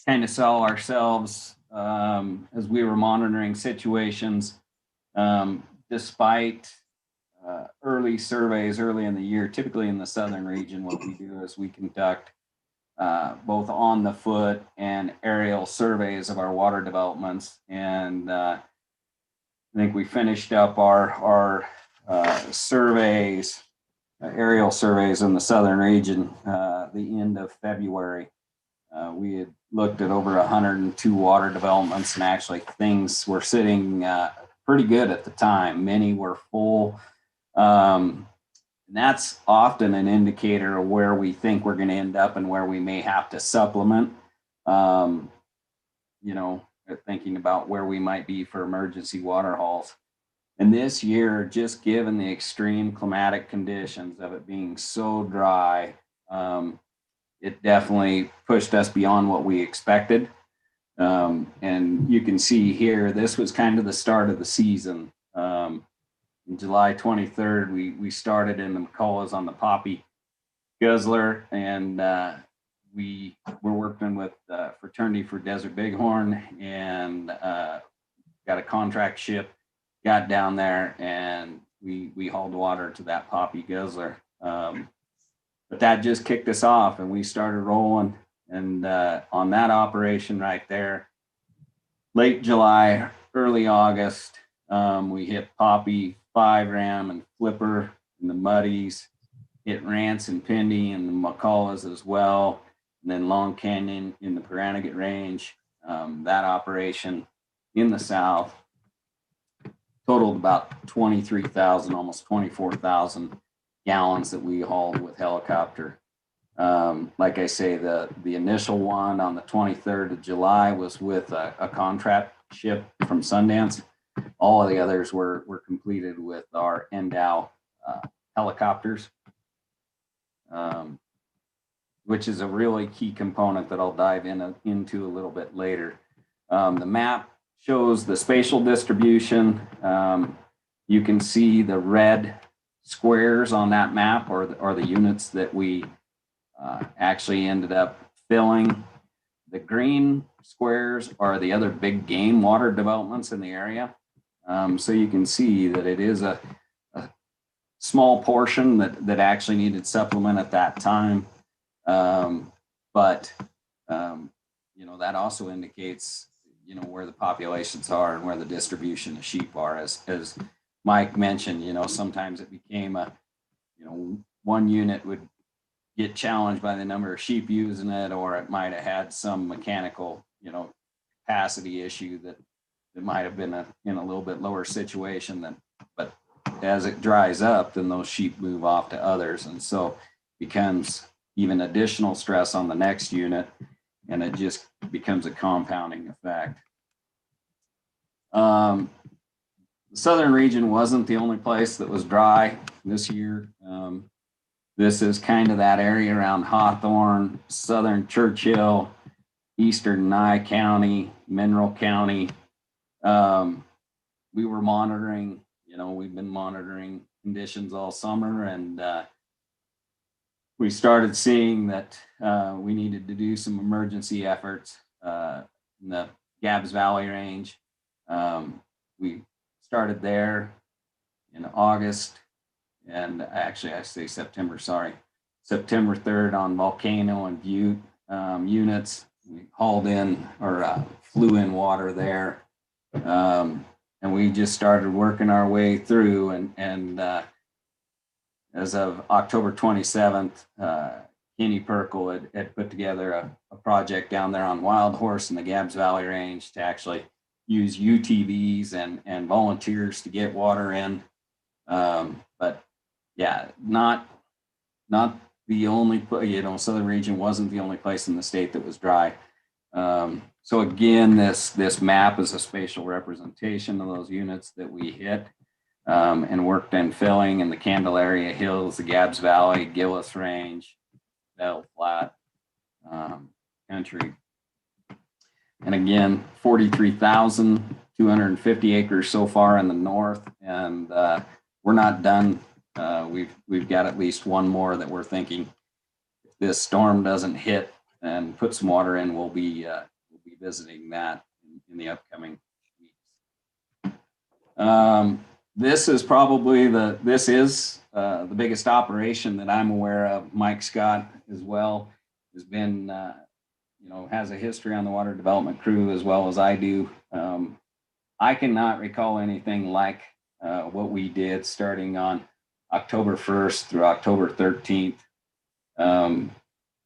of saw ourselves as we were monitoring situations, despite early surveys early in the year. Typically in the southern region, what we do is we conduct both on the foot and aerial surveys of our water developments. And I think we finished up our surveys, aerial surveys in the southern region, the end of February. We had looked at over 102 water developments, and actually things were sitting pretty good at the time. Many were full. And that's often an indicator of where we think we're going to end up and where we may have to supplement, thinking about where we might be for emergency water hauls. And this year, just given the extreme climatic conditions of it being so dry, it definitely pushed us beyond what we expected. And you can see here, this was kind of the start of the season. On July 23rd, we started in the McCulloughs on the Poppy Guzzler, and we were working with Fraternity for Desert Bighorn, and got a contract ship, got down there, and we hauled water to that Poppy Guzzler. But that just kicked us off and we started rolling. And on that operation right there, late July, early August, we hit Poppy, 5-ram, and Flipper in the Muddies, hit Rance and Pindy and the McCulloughs as well, and then Long Canyon in the Paranagate Range. That operation in the south totaled about 23,000, almost 24,000 gallons that we hauled with helicopter. Like I say, the initial one on the 23rd of July was with a contract ship from Sundance. All of the others were completed with our NDOW helicopters, which is a really key component that I'll dive into a little bit later. The map shows the spatial distribution. You can see the red squares on that map are the units that we actually ended up filling. The green squares are the other big game water developments in the area. So you can see that it is a small portion that actually needed supplement at that time. But that also indicates, where the populations are and where the distribution of sheep are. As Mike mentioned, sometimes it became one unit would get challenged by the number of sheep using it, or it might have had some mechanical, capacity issue that might have been in a little bit lower situation but as it dries up, then those sheep move off to others. And so becomes even additional stress on the next unit, and it just becomes a compounding effect. The southern region wasn't the only place that was dry this year. This is kind of that area around Hawthorne, southern Churchill, eastern Nye County, Mineral County. We were monitoring, we've been monitoring conditions all summer, and we started seeing that we needed to do some emergency efforts in the Gabbs Valley Range. We started there in August, and actually I say September 3rd on Volcano and Butte units. We hauled in or flew in water there. And we just started working our way through, and as of October 27th, Kenny Perkle had put together a project down there on Wild Horse in the Gabbs Valley Range to actually use UTVs and volunteers to get water in. But yeah, not the only, southern region wasn't the only place in the state that was dry. So again, this map is a spatial representation of those units that we hit and worked in filling in the Candelaria Hills, the Gabbs Valley, Gillis Range, Battle Flat, country. And again, 43,250 acres so far in the north, and we're not done. We've got at least one more that we're thinking, if this storm doesn't hit and put some water in, we'll be visiting that in the upcoming weeks. This is probably the biggest operation that I'm aware of. Mike Scott as well has been, has a history on the water development crew as well as I do. I cannot recall anything like what we did starting on October 1st through October 13th.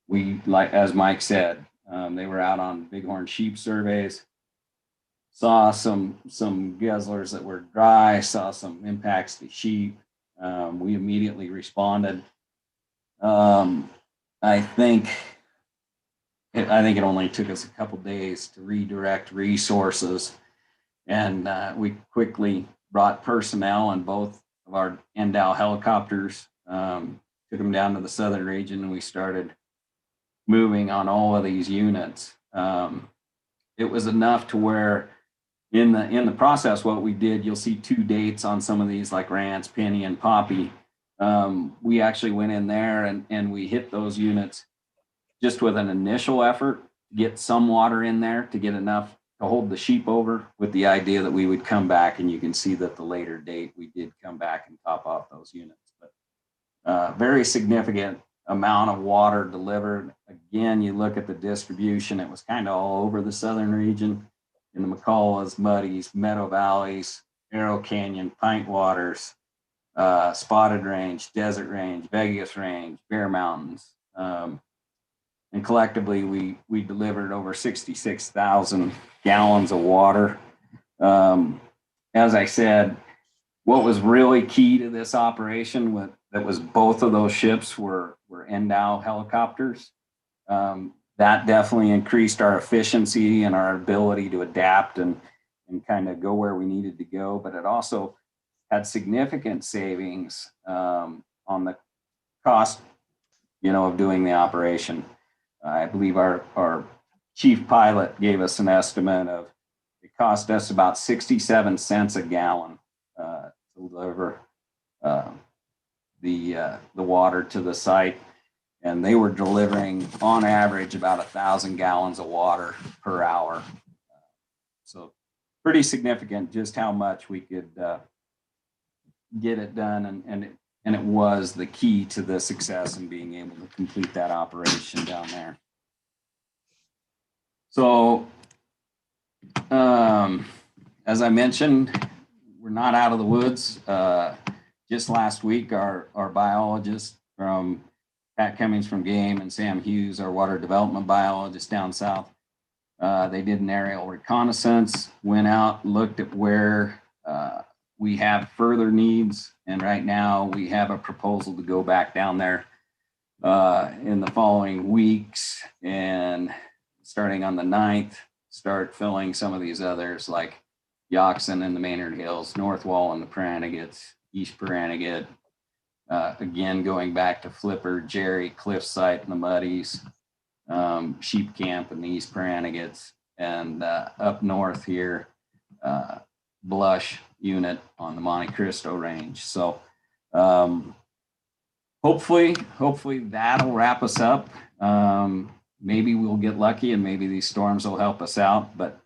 We, like as Mike said, they were out on bighorn sheep surveys, saw some guzzlers that were dry, saw some impacts to sheep. We immediately responded. I think it only took us a couple days to redirect resources, and we quickly brought personnel and both of our NDOW helicopters, took them down to the southern region, and we started moving on all of these units. It was enough to where in the process, what we did, you'll see 2 dates on some of these, like Rance, Penny, and Poppy. We actually went in there and we hit those units just with an initial effort to get some water in there to get enough to hold the sheep over, with the idea that we would come back, and you can see that the later date we did come back and top off those units. But very significant amount of water delivered. Again, you look at the distribution, it was kind of all over the southern region in the McCulloughs, Muddies, Meadow Valleys, Arrow Canyon, Pint Waters, Spotted Range, Desert Range, Vegas Range, Bear Mountains. And collectively, we delivered over 66,000 gallons of water. As I said, what was really key to this operation that was both of those ships were NDOW helicopters. That definitely increased our efficiency and our ability to adapt and kind of go where we needed to go. But it also had significant savings on the cost, of doing the operation. I believe our chief pilot gave us an estimate of it cost us about 67 cents a gallon to deliver the water to the site, and they were delivering on average about 1,000 gallons of water per hour. So pretty significant just how much we could get it done, and it was the key to the success in being able to complete that operation down there. So as I mentioned, we're not out of the woods. Just last week, our biologists from Pat Cummings from Game and Sam Hughes, our water development biologist down south, they did an aerial reconnaissance, went out, looked at where we have further needs. And right now we have a proposal to go back down there in the following weeks, and starting on the 9th, start filling some of these others like Yoxon and the Maynard Hills, North Wall and the Paranagats, East Paranagate. Again, going back to Flipper, Jerry, Cliffside and the Muddies, Sheep Camp and the East Paranagats, and up north here, Blush unit on the Monte Cristo range. So hopefully that'll wrap us up. Maybe we'll get lucky and maybe these storms will help us out. But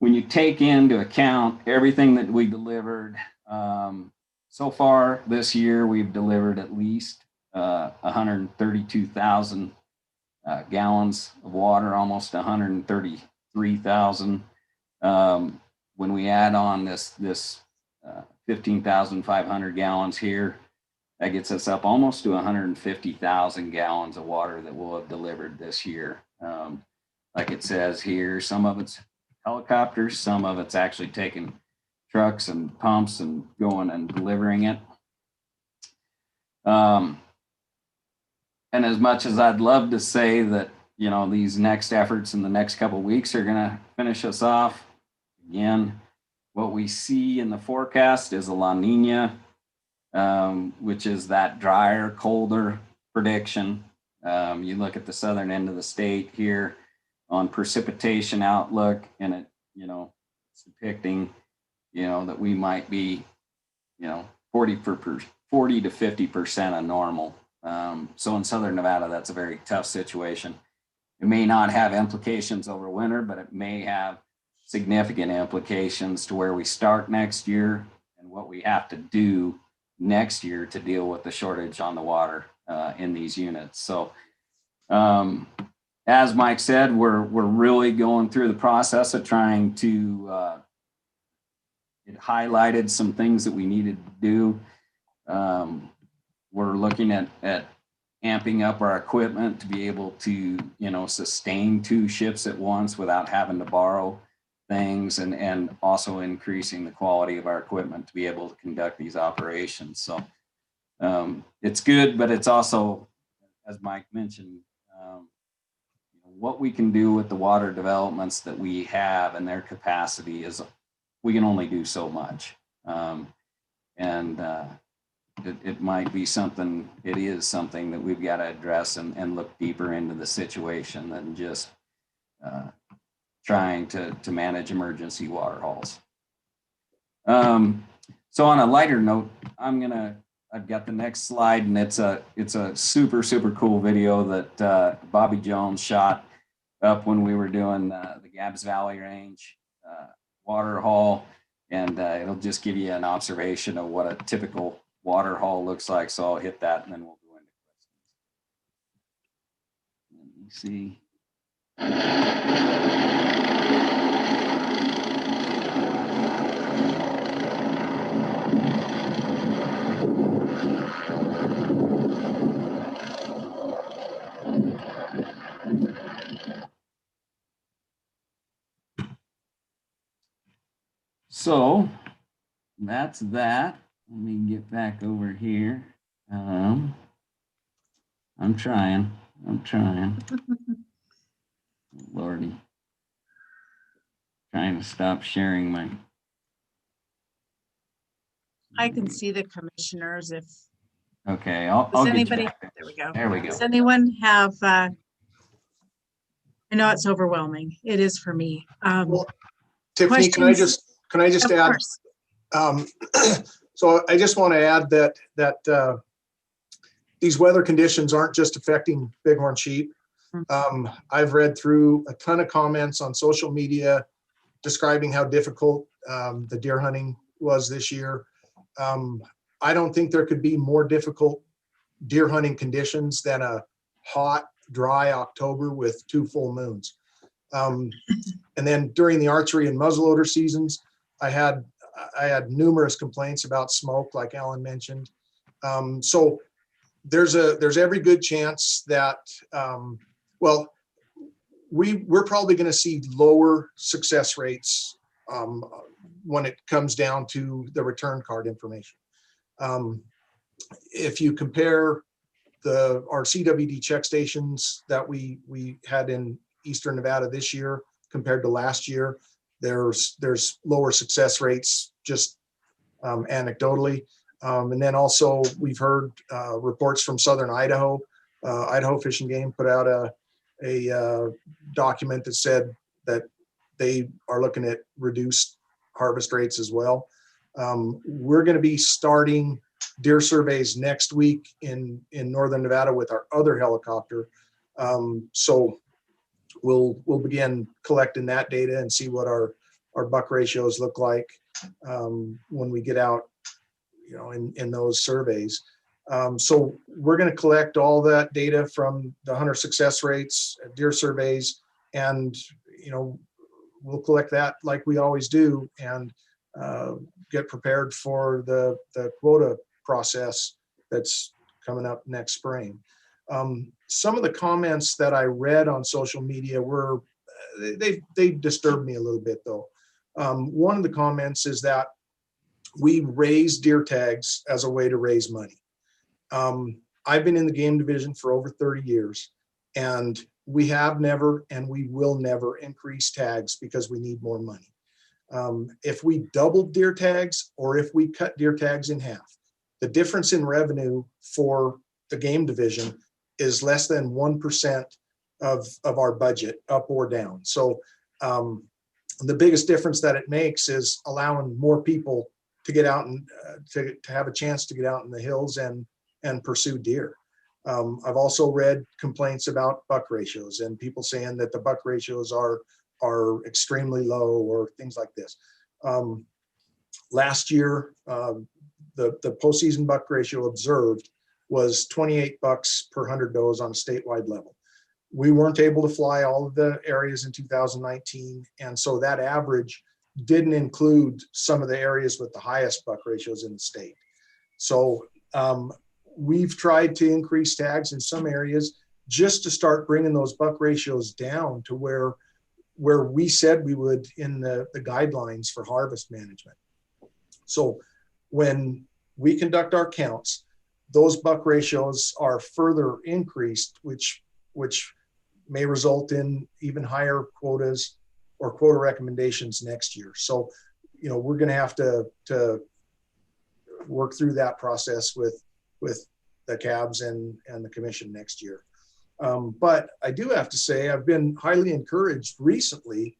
when you take into account everything that we delivered, so far this year, we've delivered at least 132,000 gallons of water, almost 133,000. When we add on this 15,500 gallons here, that gets us up almost to 150,000 gallons of water that we'll have delivered this year. Like it says here, some of it's helicopters, some of it's actually taking trucks and pumps and going and delivering it. And as much as I'd love to say that, these next efforts in the next couple of weeks are going to finish us off, again, what we see in the forecast is a La Nina, which is that drier, colder prediction. You look at the southern end of the state here on precipitation outlook, and it, it's depicting, that we might be, 40 to 50% of normal. So in southern Nevada, that's a very tough situation. It may not have implications over winter, but it may have significant implications to where we start next year and what we have to do next year to deal with the shortage on the water in these units. So as Mike said, we're really going through the process of trying to it highlighted some things that we needed to do. We're looking at amping up our equipment to be able to, sustain 2 ships at once without having to borrow things, and also increasing the quality of our equipment to be able to conduct these operations. So it's good, but it's also, as Mike mentioned, what we can do with the water developments that we have and their capacity is we can only do so much. It might be something, it is something that we've got to address and look deeper into the situation than just trying to manage emergency water hauls. So on a lighter note, I've got the next slide, and it's a super, super cool video that Bobby Jones shot up when we were doing the Gabbs Valley Range water haul. And it'll just give you an observation of what a typical water haul looks like. So I'll hit that and then we'll go into questions. me see. So that's that. Let me get back over here. I'm trying. Lordy. Trying to stop sharing my. I can see the commissioners if, Okay, I'll does get you anybody, back there. there we go. There we go. Does anyone have, I know it's overwhelming. It is for me. Well, Tiffany, can I questions? just Of add? course. So I just want to add that these weather conditions aren't just affecting bighorn sheep. I've read through a ton of comments on social media describing how difficult the deer hunting was this year. I don't think there could be more difficult deer hunting conditions than a hot, dry October with 2 full moons. And then during the archery and muzzleloader seasons, I had numerous complaints about smoke, like Alan mentioned. So there's every good chance that, well, we're probably going to see lower success rates when it comes down to the return card information. If you compare our CWD check stations that we had in Eastern Nevada this year compared to last year, there's lower success rates just anecdotally. And then also we've heard reports from Southern Idaho. Idaho Fish and Game put out a document that said that they are looking at reduced harvest rates as well. We're going to be starting deer surveys next week in Northern Nevada with our other helicopter. So we'll begin collecting that data and see what our buck ratios look like when we get out, in those surveys. So we're going to collect all that data from the hunter success rates, deer surveys, and we'll collect that like we always do and get prepared for the quota process that's coming up next spring. Some of the comments that I read on social media were, they disturbed me a little bit though. One of the comments is that we raise deer tags as a way to raise money. I've been in the game division for over 30 years, and we have never and we will never increase tags because we need more money. If we doubled deer tags or if we cut deer tags in half, the difference in revenue for the game division is less than 1% of our budget, up or down. So the biggest difference that it makes is allowing more people to get out and to have a chance to get out in the hills and pursue deer. I've also read complaints about buck ratios and people saying that the buck ratios are extremely low or things like this. Last year, the postseason buck ratio observed was 28 bucks per 100 does on a statewide level. We weren't able to fly all of the areas in 2019, and so that average didn't include some of the areas with the highest buck ratios in the state. So we've tried to increase tags in some areas just to start bringing those buck ratios down to where we said we would in the guidelines for harvest management. So when we conduct our counts, those buck ratios are further increased, which may result in even higher quotas or quota recommendations next year. So, we're going to have to work through that process with the cabs and the commission next year. But I do have to say, I've been highly encouraged recently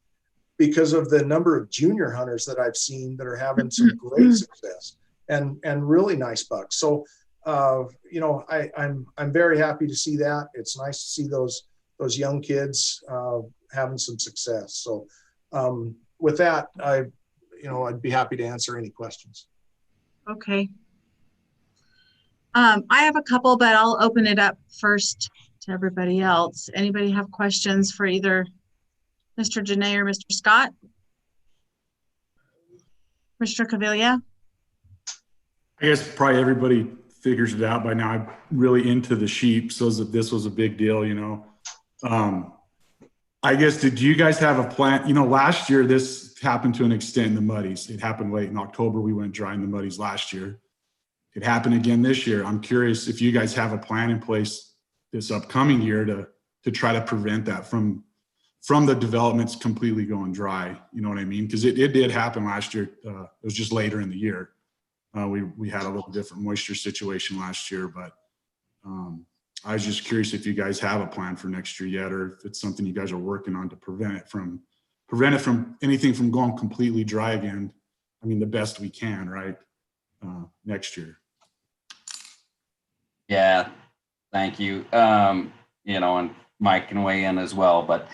because of the number of junior hunters that I've seen that are having some great success and really nice bucks. So, I'm very happy to see that. It's nice to see those young kids having some success. So with that, I'd be happy to answer any questions. Okay. I have a couple, but I'll open it up first to everybody else. Anybody have questions for either Mr. Janae or Mr. Scott? Mr. Cavilla? I guess probably everybody figures it out by now. I'm really into the sheep, so that this was a big deal, you know. I guess, did you guys have a plan? You know, last year this happened to an extent in the muddies. It happened late in October. We went dry in the muddies last year. It happened again this year. I'm curious if you guys have a plan in place this upcoming year to try to prevent that from the developments completely going dry. You know what I mean? Because it did happen last year. It was just later in the year. We had a little different moisture situation last year, but I was just curious if you guys have a plan for next year yet, or if it's something you guys are working on to prevent it from anything from going completely dry again. I mean, the best we can, right? Next year. Yeah, thank you. You know, and Mike can weigh in as well, but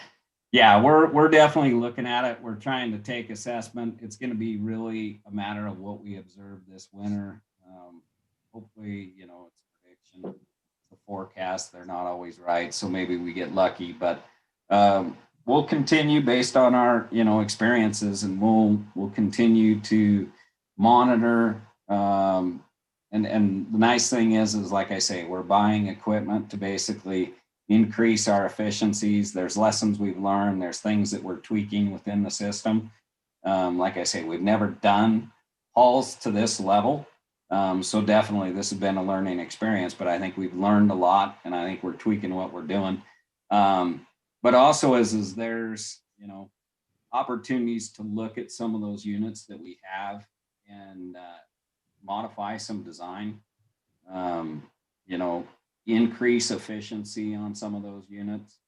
yeah, we're definitely looking at it. We're trying to take assessment. It's going to be really a matter of what we observe this winter. Hopefully, you know, it's a prediction, the forecast. They're not always right, so maybe we get lucky. But we'll continue based on our, you know, experiences, and we'll continue to monitor. And the nice thing is like I say, we're buying equipment to basically increase our efficiencies. There's lessons we've learned. There's things that we're tweaking within the system. Like I say, we've never done hauls to this level. So definitely this has been a learning experience, but I think we've learned a lot, and I think we're tweaking what we're doing. But also is there's, you know, opportunities to look at some of those units that we have and modify some design, you know, increase efficiency on some of those units.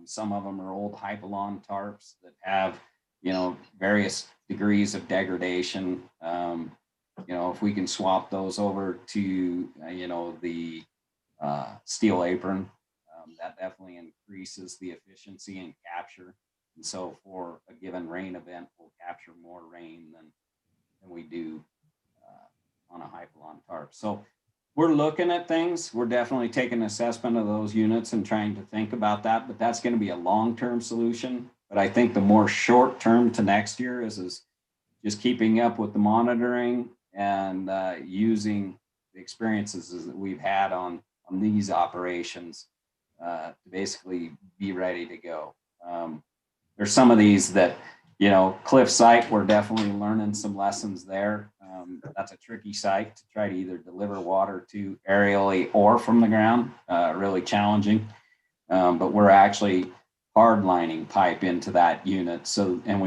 Some of them are old Hypalon tarps that have, you know, various degrees of degradation. You know, if we can swap those over to, you know, the steel apron, that definitely increases the efficiency and capture. And so for a given rain event, we'll capture more rain than we do on a Hypalon tarp. So we're looking at things. We're definitely taking an assessment of those units and trying to think about that, but that's going to be a long-term solution. But I think the more short-term to next year is just keeping up with the monitoring and using the experiences that we've had on these operations to basically be ready to go. There's some of these that, you know, cliff site, we're definitely learning some lessons there. That's a tricky site to try to either deliver water to aerially or from the ground, really challenging. But we're actually hardlining pipe into that unit. So, and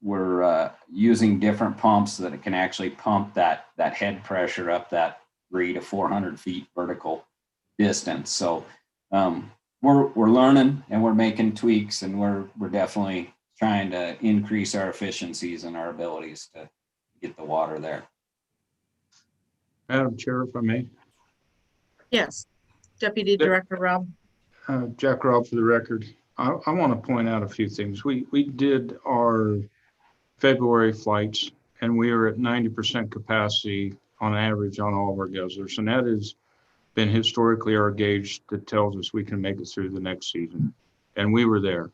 we're using different pumps that it can actually pump that head pressure up that 300 to 400 feet vertical distance. So we're learning and we're making tweaks, and we're definitely trying to increase our efficiencies and our abilities to get the water there. Madam Chair, if I may. Yes, Deputy Director Rob. Jack Robb for the record. I want to point out a few things. We did our February flights, and we are at 90% capacity on average on all of our guzzlers, and that has been historically our gauge that tells us we can make it through the next season, and we were there.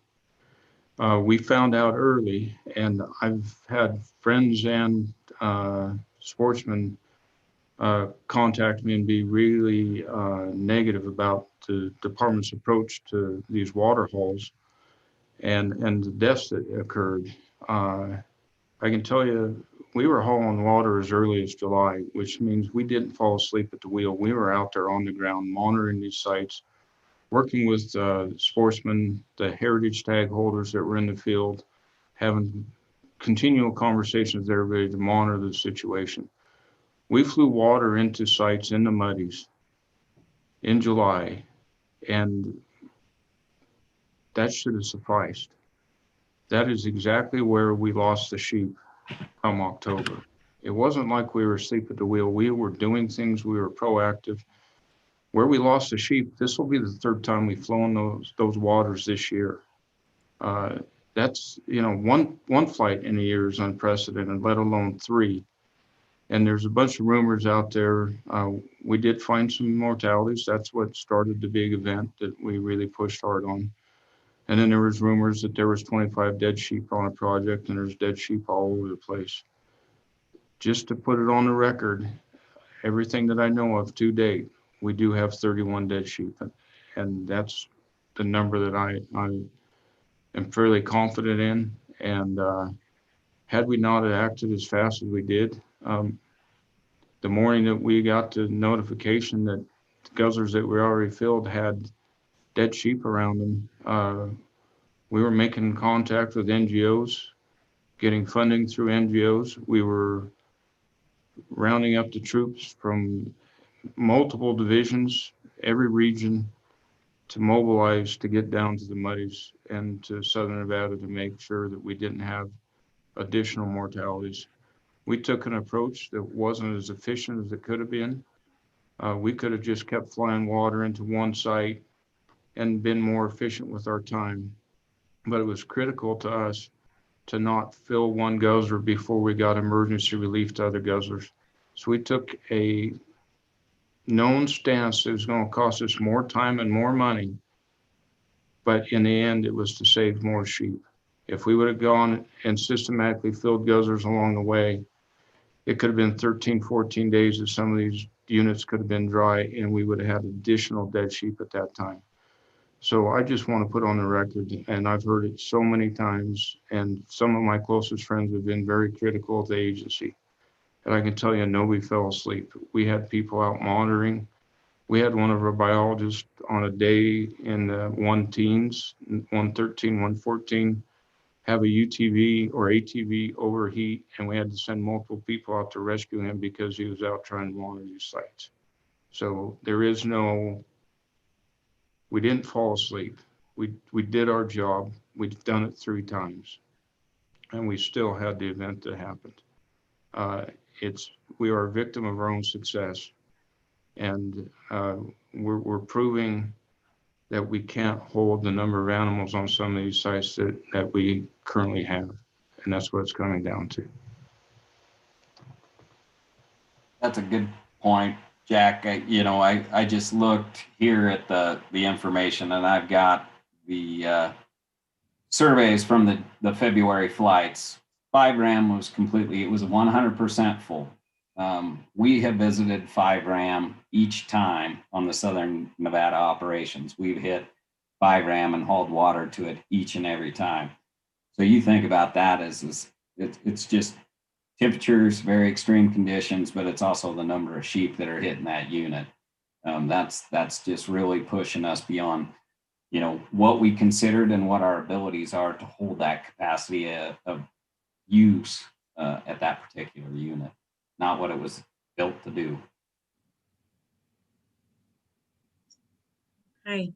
We found out early, and I've had friends and sportsmen contact me and be really negative about the department's approach to these water holes and the deaths that occurred. I can tell you, we were hauling water as early as July, which means we didn't fall asleep at the wheel. We were out there on the ground monitoring these sites, working with sportsmen, the heritage tag holders that were in the field, having continual conversations with everybody to monitor the situation. We flew water into sites in the muddies in July, and that should have sufficed. That is exactly where we lost the sheep come October. It wasn't like we were asleep at the wheel. We were doing things, we were proactive. Where we lost the sheep, this will be the third time we've flown those waters this year. That's, you know, one flight in a year is unprecedented, let alone three. And there's a bunch of rumors out there. We did find some mortalities. That's what started the big event that we really pushed hard on. And then there was rumors that there was 25 dead sheep on a project, and there's dead sheep all over the place. Just to put it on the record, everything that I know of to date, we do have 31 dead sheep. And that's the number that I am fairly confident in. And had we not acted as fast as we did, the morning that we got the notification that the guzzlers that we already filled had dead sheep around them, we were making contact with NGOs, getting funding through NGOs. We were rounding up the troops from multiple divisions, every region, to mobilize to get down to the muddies and to Southern Nevada to make sure that we didn't have additional mortalities. We took an approach that wasn't as efficient as it could have been. We could have just kept flying water into one site and been more efficient with our time. But it was critical to us to not fill one guzzler before we got emergency relief to other guzzlers. So we took a known stance that was going to cost us more time and more money, but in the end, it was to save more sheep. If we would have gone and systematically filled guzzlers along the way, it could have been 13, 14 days that some of these units could have been dry, and we would have had additional dead sheep at that time. So I just want to put on the record, and I've heard it so many times, and some of my closest friends have been very critical of the agency. And I can tell you, nobody fell asleep. We had people out monitoring. We had one of our biologists on a day in the 110s, 113, 114, have a UTV or ATV overheat, and we had to send multiple people out to rescue him because he was out trying to monitor these sites. So there is no, we didn't fall asleep. We did our job. We've done it 3 times, and we still had the event that happened. We are a victim of our own success, and we're proving that we can't hold the number of animals on some of these sites that we currently have, and that's what it's coming down to. That's a good point, Jack. I just looked here at the information, and I've got the surveys from the February flights. 5 RAM was completely, it was 100% full. We have visited 5 RAM each time on the Southern Nevada operations. We've hit 5 RAM and hauled water to it each and every time. So you think about that as it's just temperatures, very extreme conditions, but it's also the number of sheep that are hitting that unit. That's just really pushing us beyond, what we considered and what our abilities are to hold that capacity of use at that particular unit, not what it was built to do. Hi.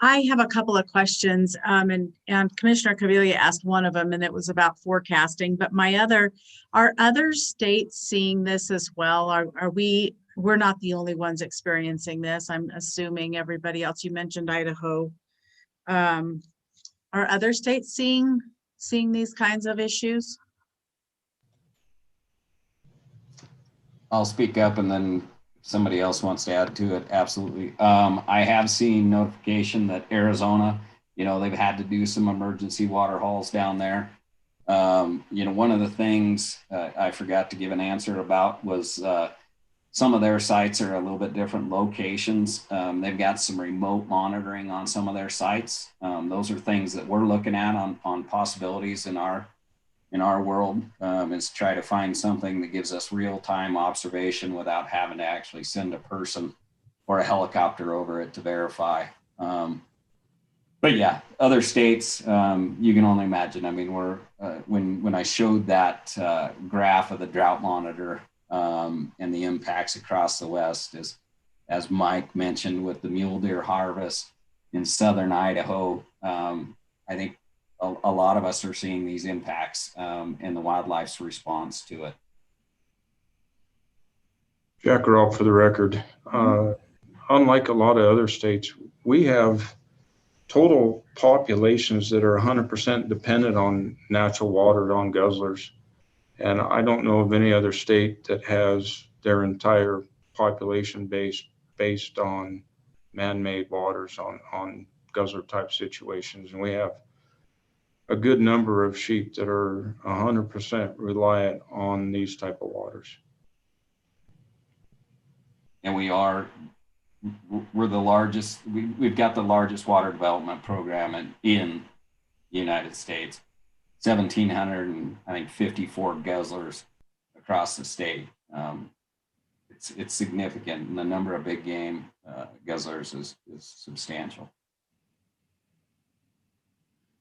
I have a couple of questions, and Commissioner Caviglia asked one of them, and it was about forecasting. But are other states seeing this as well? We're not the only ones experiencing this. I'm assuming everybody else. You mentioned Idaho. Are other states seeing these kinds of issues? I'll speak up, and then somebody else wants to add to it. Absolutely. I have seen notification that Arizona, they've had to do some emergency water hauls down there. One of the things I forgot to give an answer about was some of their sites are a little bit different locations. They've got some remote monitoring on some of their sites. Those are things that we're looking at on possibilities in our world, is try to find something that gives us real-time observation without having to actually send a person or a helicopter over it to verify. But yeah, other states, you can only imagine. I mean, when I showed that graph of the drought monitor and the impacts across the West, as Mike mentioned with the mule deer harvest in southern Idaho, I think a lot of us are seeing these impacts and the wildlife's response to it. Jack Robb for the record. Unlike a lot of other states, we have total populations that are 100% dependent on natural water, on guzzlers. And I don't know of any other state that has their entire population based on man-made waters on guzzler type situations. And we have a good number of sheep that are 100% reliant on these type of waters. And we're the largest, we've got the largest water development program in the United States. 1,754 guzzlers across the state. It's significant, and the number of big game guzzlers is substantial.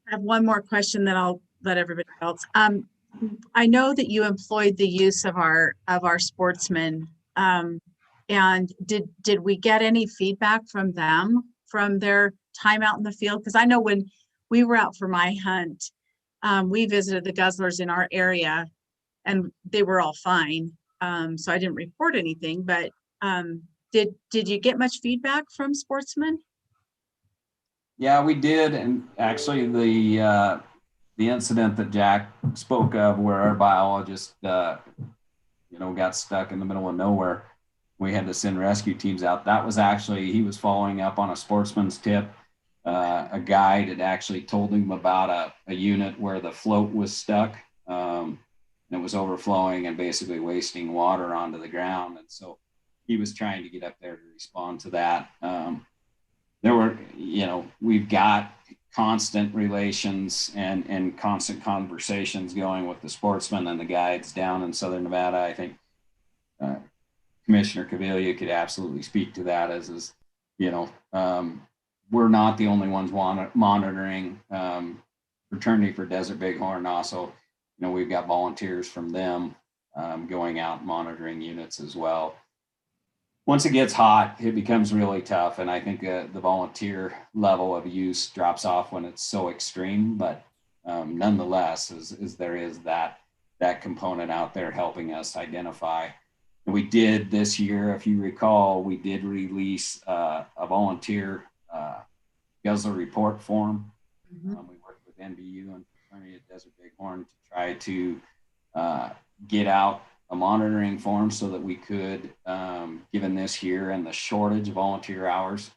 I have one more question that I'll let everybody else. I know that you employed the use of our sportsmen. And did we get any feedback from them from their time out in the field? Because I know when we were out for my hunt, we visited the guzzlers in our area and they were all fine. So I didn't report anything, but did you get much feedback from sportsmen? Yeah, we did. And actually the incident that Jack spoke of where our biologist, got stuck in the middle of nowhere, we had to send rescue teams out. That was actually, he was following up on a sportsman's tip. A guide had actually told him about a unit where the float was stuck and it was overflowing and basically wasting water onto the ground. And so he was trying to get up there to respond to that. We've got constant relations and constant conversations going with the sportsmen and the guides down in Southern Nevada. I think Commissioner Cavilla could absolutely speak to that we're not the only ones monitoring. Fraternity for Desert Bighorn also, we've got volunteers from them going out monitoring units as well. Once it gets hot, it becomes really tough. And I think the volunteer level of use drops off when it's so extreme, but nonetheless, there is that component out there helping us identify. And we did this year, if you recall, we did release a volunteer guzzler report form. We worked with NDOW and Fraternity of Desert Bighorn to try to get out a monitoring form so that we could, given this year and the shortage of volunteer hours,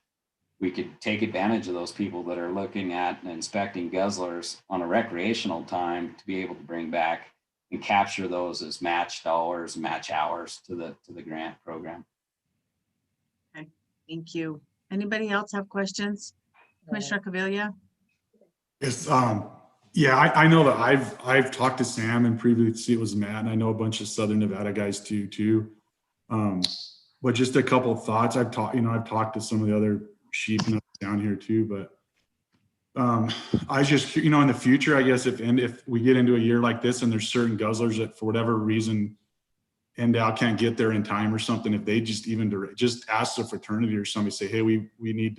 we could take advantage of those people that are looking at and inspecting guzzlers on a recreational time to be able to bring back and capture those as match dollars, match hours to the grant program. Okay, thank you. Anybody else have questions? Commissioner Cavilla? Yes, yeah, I know that I've talked to Sam and previously it was Matt, and I know a bunch of Southern Nevada guys too. But just a couple of thoughts. I've talked to some of the other sheep nuts down here too, but I just, in the future, I guess if we get into a year like this and there's certain guzzlers that for whatever reason NDOW can't get there in time or something, if they just ask the fraternity or somebody, say, hey, we need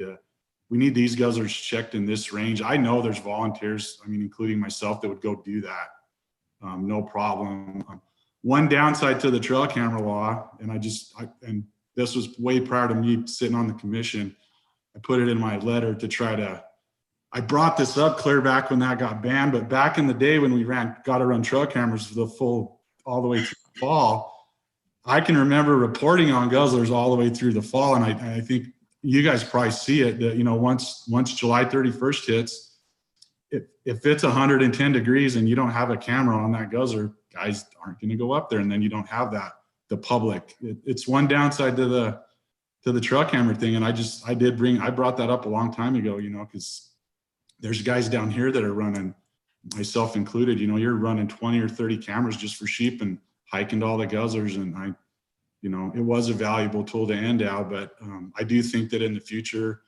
these guzzlers checked in this range. I know there's volunteers, including myself, that would go do that. No problem. One downside to the trail camera law, and this was way prior to me sitting on the commission, I put it in my letter to I brought this up clear back when that got banned, but back in the day when we got to run trail cameras for all the way through the fall, I can remember reporting on guzzlers all the way through the fall. And I think you guys probably see it that, once July 31st hits, if it's 110 degrees and you don't have a camera on that guzzler, guys aren't going to go up there. And then you don't have the public. It's one downside to the trail camera thing. And I brought that up a long time ago, because there's guys down here that are running, myself included, you're running 20 or 30 cameras just for sheep and hiking to all the guzzlers. And it was a valuable tool to NDOW, but I do think that in the future,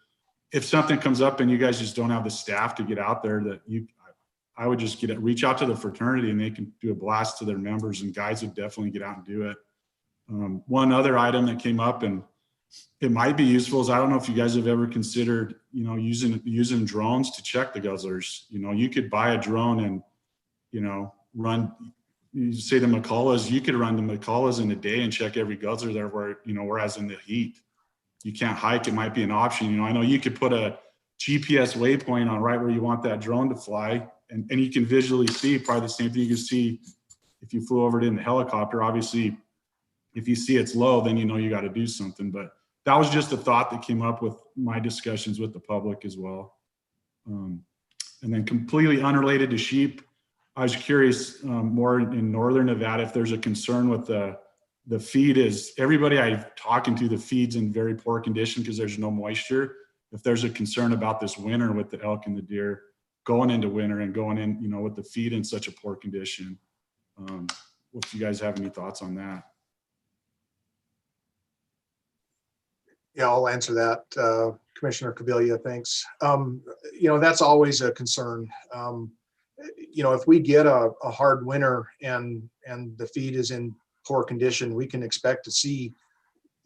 if something comes up and you guys just don't have the staff to get out there, I would just reach out to the fraternity and they can do a blast to their members, and guys would definitely get out and do it. One other item that came up, and it might be useful, is I don't know if you guys have ever considered, using drones to check the guzzlers. You could buy a drone and, run, you say the McCulloughs, you could run the McCulloughs in a day and check every guzzler there whereas in the heat, you can't hike. It might be an option. I know you could put a GPS waypoint on right where you want that drone to fly, and you can visually see probably the same thing you can see if you flew over it in the helicopter, obviously, if you see it's low, then you know you got to do something. But that was just a thought that came up with my discussions with the public as well. And then completely unrelated to sheep, I was curious more in northern Nevada if there's a concern with the feed. Is everybody I'm talking to, the feed's in very poor condition because there's no moisture. If there's a concern about this winter with the elk and the deer going into winter and going in, you know, with the feed in such a poor condition. If you guys have any thoughts on that? Yeah, I'll answer that. Commissioner Kabilia, thanks. You know, that's always a concern. You know, if we get a hard winter and the feed is in poor condition, we can expect to see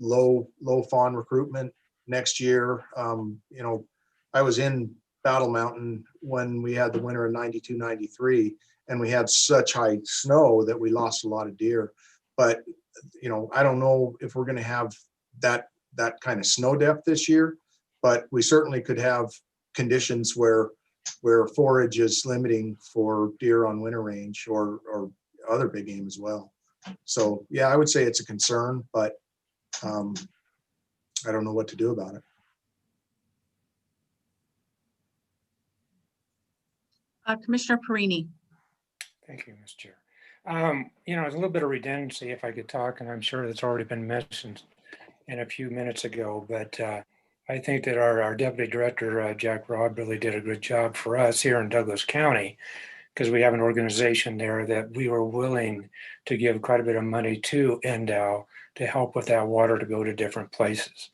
low fawn recruitment next year. You know, I was in Battle Mountain when we had the winter of 92, 93, and we had such high snow that we lost a lot of deer. But, you know, I don't know if we're going to have that kind of snow depth this year, but we certainly could have conditions where forage is limiting for deer on winter range or other big game as well. So yeah, I would say it's a concern, but I don't know what to do about it. Commissioner Perini. Thank you, Ms. Chair. You know, there's a little bit of redundancy if I could talk, and I'm sure that's already been mentioned in a few minutes ago, but I think that our Deputy Director, Jack Robb, really did a good job for us here in Douglas County, because we have an organization there that we were willing to give quite a bit of money to NDOW to help with that water to go to different places.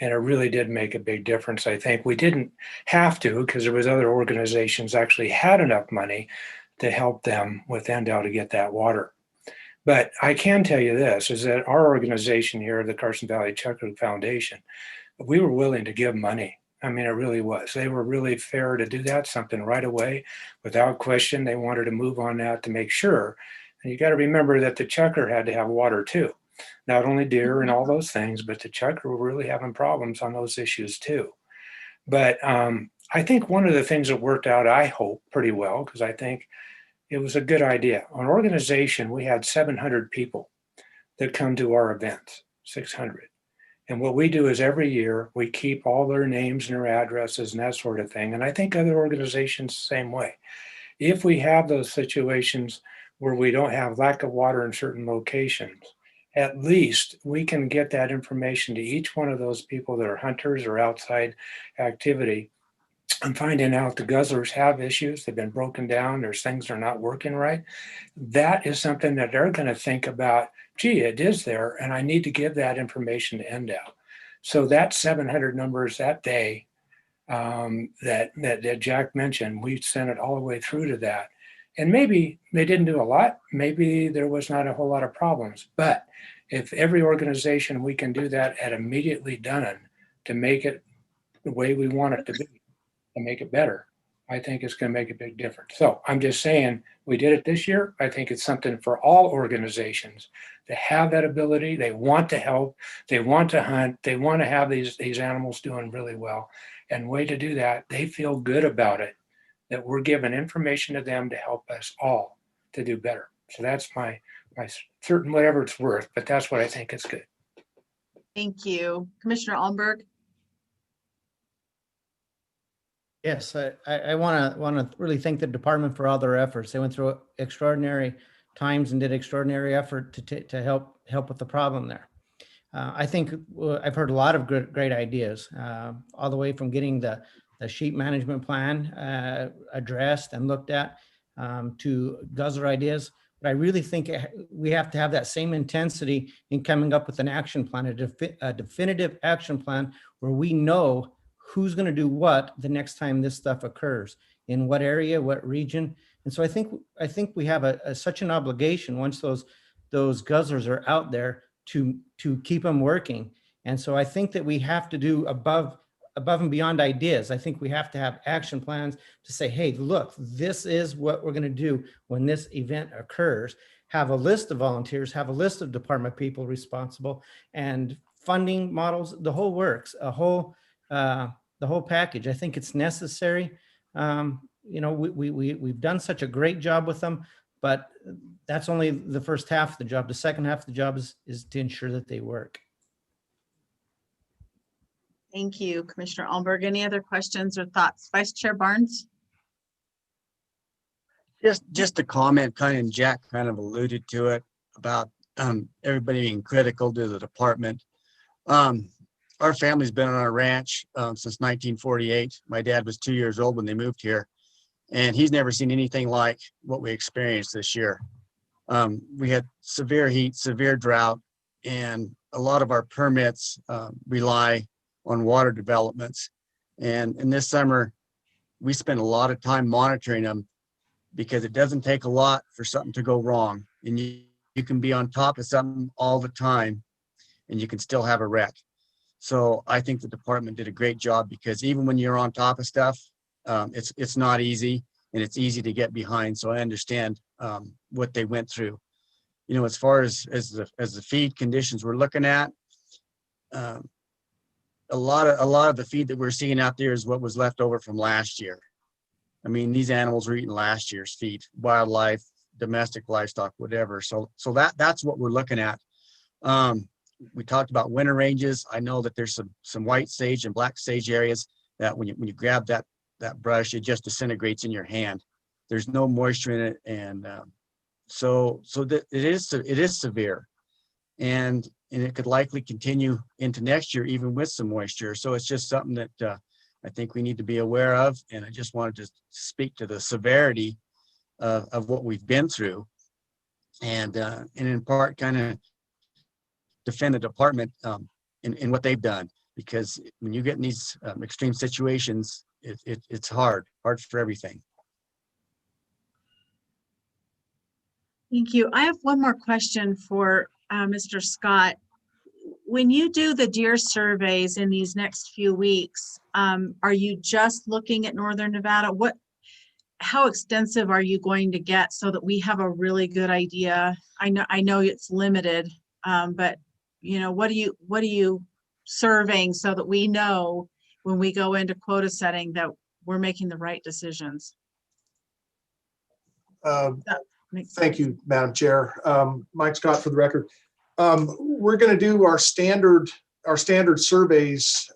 And it really did make a big difference. I think we didn't have to, because there was other organizations actually had enough money to help them with NDOW to get that water. But I can tell you this, is that our organization here, the Carson Valley Chucker Foundation, we were willing to give money. I mean, it really was. They were really fair to do that, something right away, without question. They wanted to move on that to make sure. And you got to remember that the chucker had to have water too. Not only deer and all those things, but the chucker were really having problems on those issues too. But I think one of the things that worked out, I hope, pretty well, because I think it was a good idea. An organization, we had 700 people that come to our events, 600. And what we do is every year we keep all their names and their addresses and that sort of thing. And I think other organizations the same way. If we have those situations where we don't have lack of water in certain locations, at least we can get that information to each one of those people that are hunters or outside activity, and finding out the guzzlers have issues, they've been broken down, there's things that are not working right. That is something that they're going to think about, gee, it is there, and I need to give that information to NDOW. So that 700 numbers that day that Jack mentioned, we sent it all the way through to that. And maybe they didn't do a lot, maybe there was not a whole lot of problems, but if every organization we can do that at immediately done to make it the way we want it to be, and make it better, I think it's going to make a big difference. So I'm just saying, we did it this year. I think it's something for all organizations to have that ability. They want to help, they want to hunt, they want to have these animals doing really well. And way to do that, they feel good about it, that we're giving information to them to help us all to do better. So that's my certain whatever it's worth, but that's what I think is good. Thank you. Commissioner Allenberg. Yes, I want to really thank the department for all their efforts. They went through extraordinary times and did extraordinary effort to help with the problem there. I think I've heard a lot of great ideas, all the way from getting the sheep management plan addressed and looked at to guzzler ideas. But I really think we have to have that same intensity in coming up with an action plan, a definitive action plan where we know who's going to do what the next time this stuff occurs, in what area, what region. And so I think we have such an obligation once those guzzlers are out there to keep them working. And so I think that we have to do above and beyond ideas. I think we have to have action plans to say, hey, look, this is what we're going to do when this event occurs. Have a list of volunteers, have a list of department people responsible, and funding models, the whole works, the whole package. I think it's necessary. You know, we've done such a great job with them, but that's only the first half of the job. The second half of the job is to ensure that they work. Thank you, Commissioner Alberg. Any other questions or thoughts? Vice Chair Barnes? Just a comment, and Jack kind of alluded to it about everybody being critical to the department. Our family's been on our ranch since 1948. My dad was 2 years old when they moved here, and he's never seen anything like what we experienced this year. We had severe heat, severe drought, and a lot of our permits rely on water developments. And in this summer, we spent a lot of time monitoring them because it doesn't take a lot for something to go wrong. And you can be on top of something all the time and you can still have a wreck. So I think the department did a great job, because even when you're on top of stuff, it's not easy, and it's easy to get behind. So I understand what they went through. You know, as far as the feed conditions we're looking at, a lot of the feed that we're seeing out there is what was left over from last year. I mean, these animals were eating last year's feed, wildlife, domestic livestock, whatever. So that's what we're looking at. We talked about winter ranges. I know that there's some white sage and black sage areas that when you grab that brush, it just disintegrates in your hand. There's no moisture in it, and so that it is severe, and it could likely continue into next year even with some moisture. So it's just something that I think we need to be aware of, and I just wanted to speak to the severity of what we've been through, and in part kind of defend the department in what they've done, because when you get in these extreme situations, it's hard for everything. Thank you. I have one more question for Mr. Scott. When you do the deer surveys in these next few weeks, are you just looking at Northern Nevada? How extensive are you going to get so that we have a really good idea? I know it's limited, but you know, what are you surveying so that we know when we go into quota setting that we're making the right decisions? Thank you, Madam Chair. Mike Scott for the record. We're going to do our standard surveys,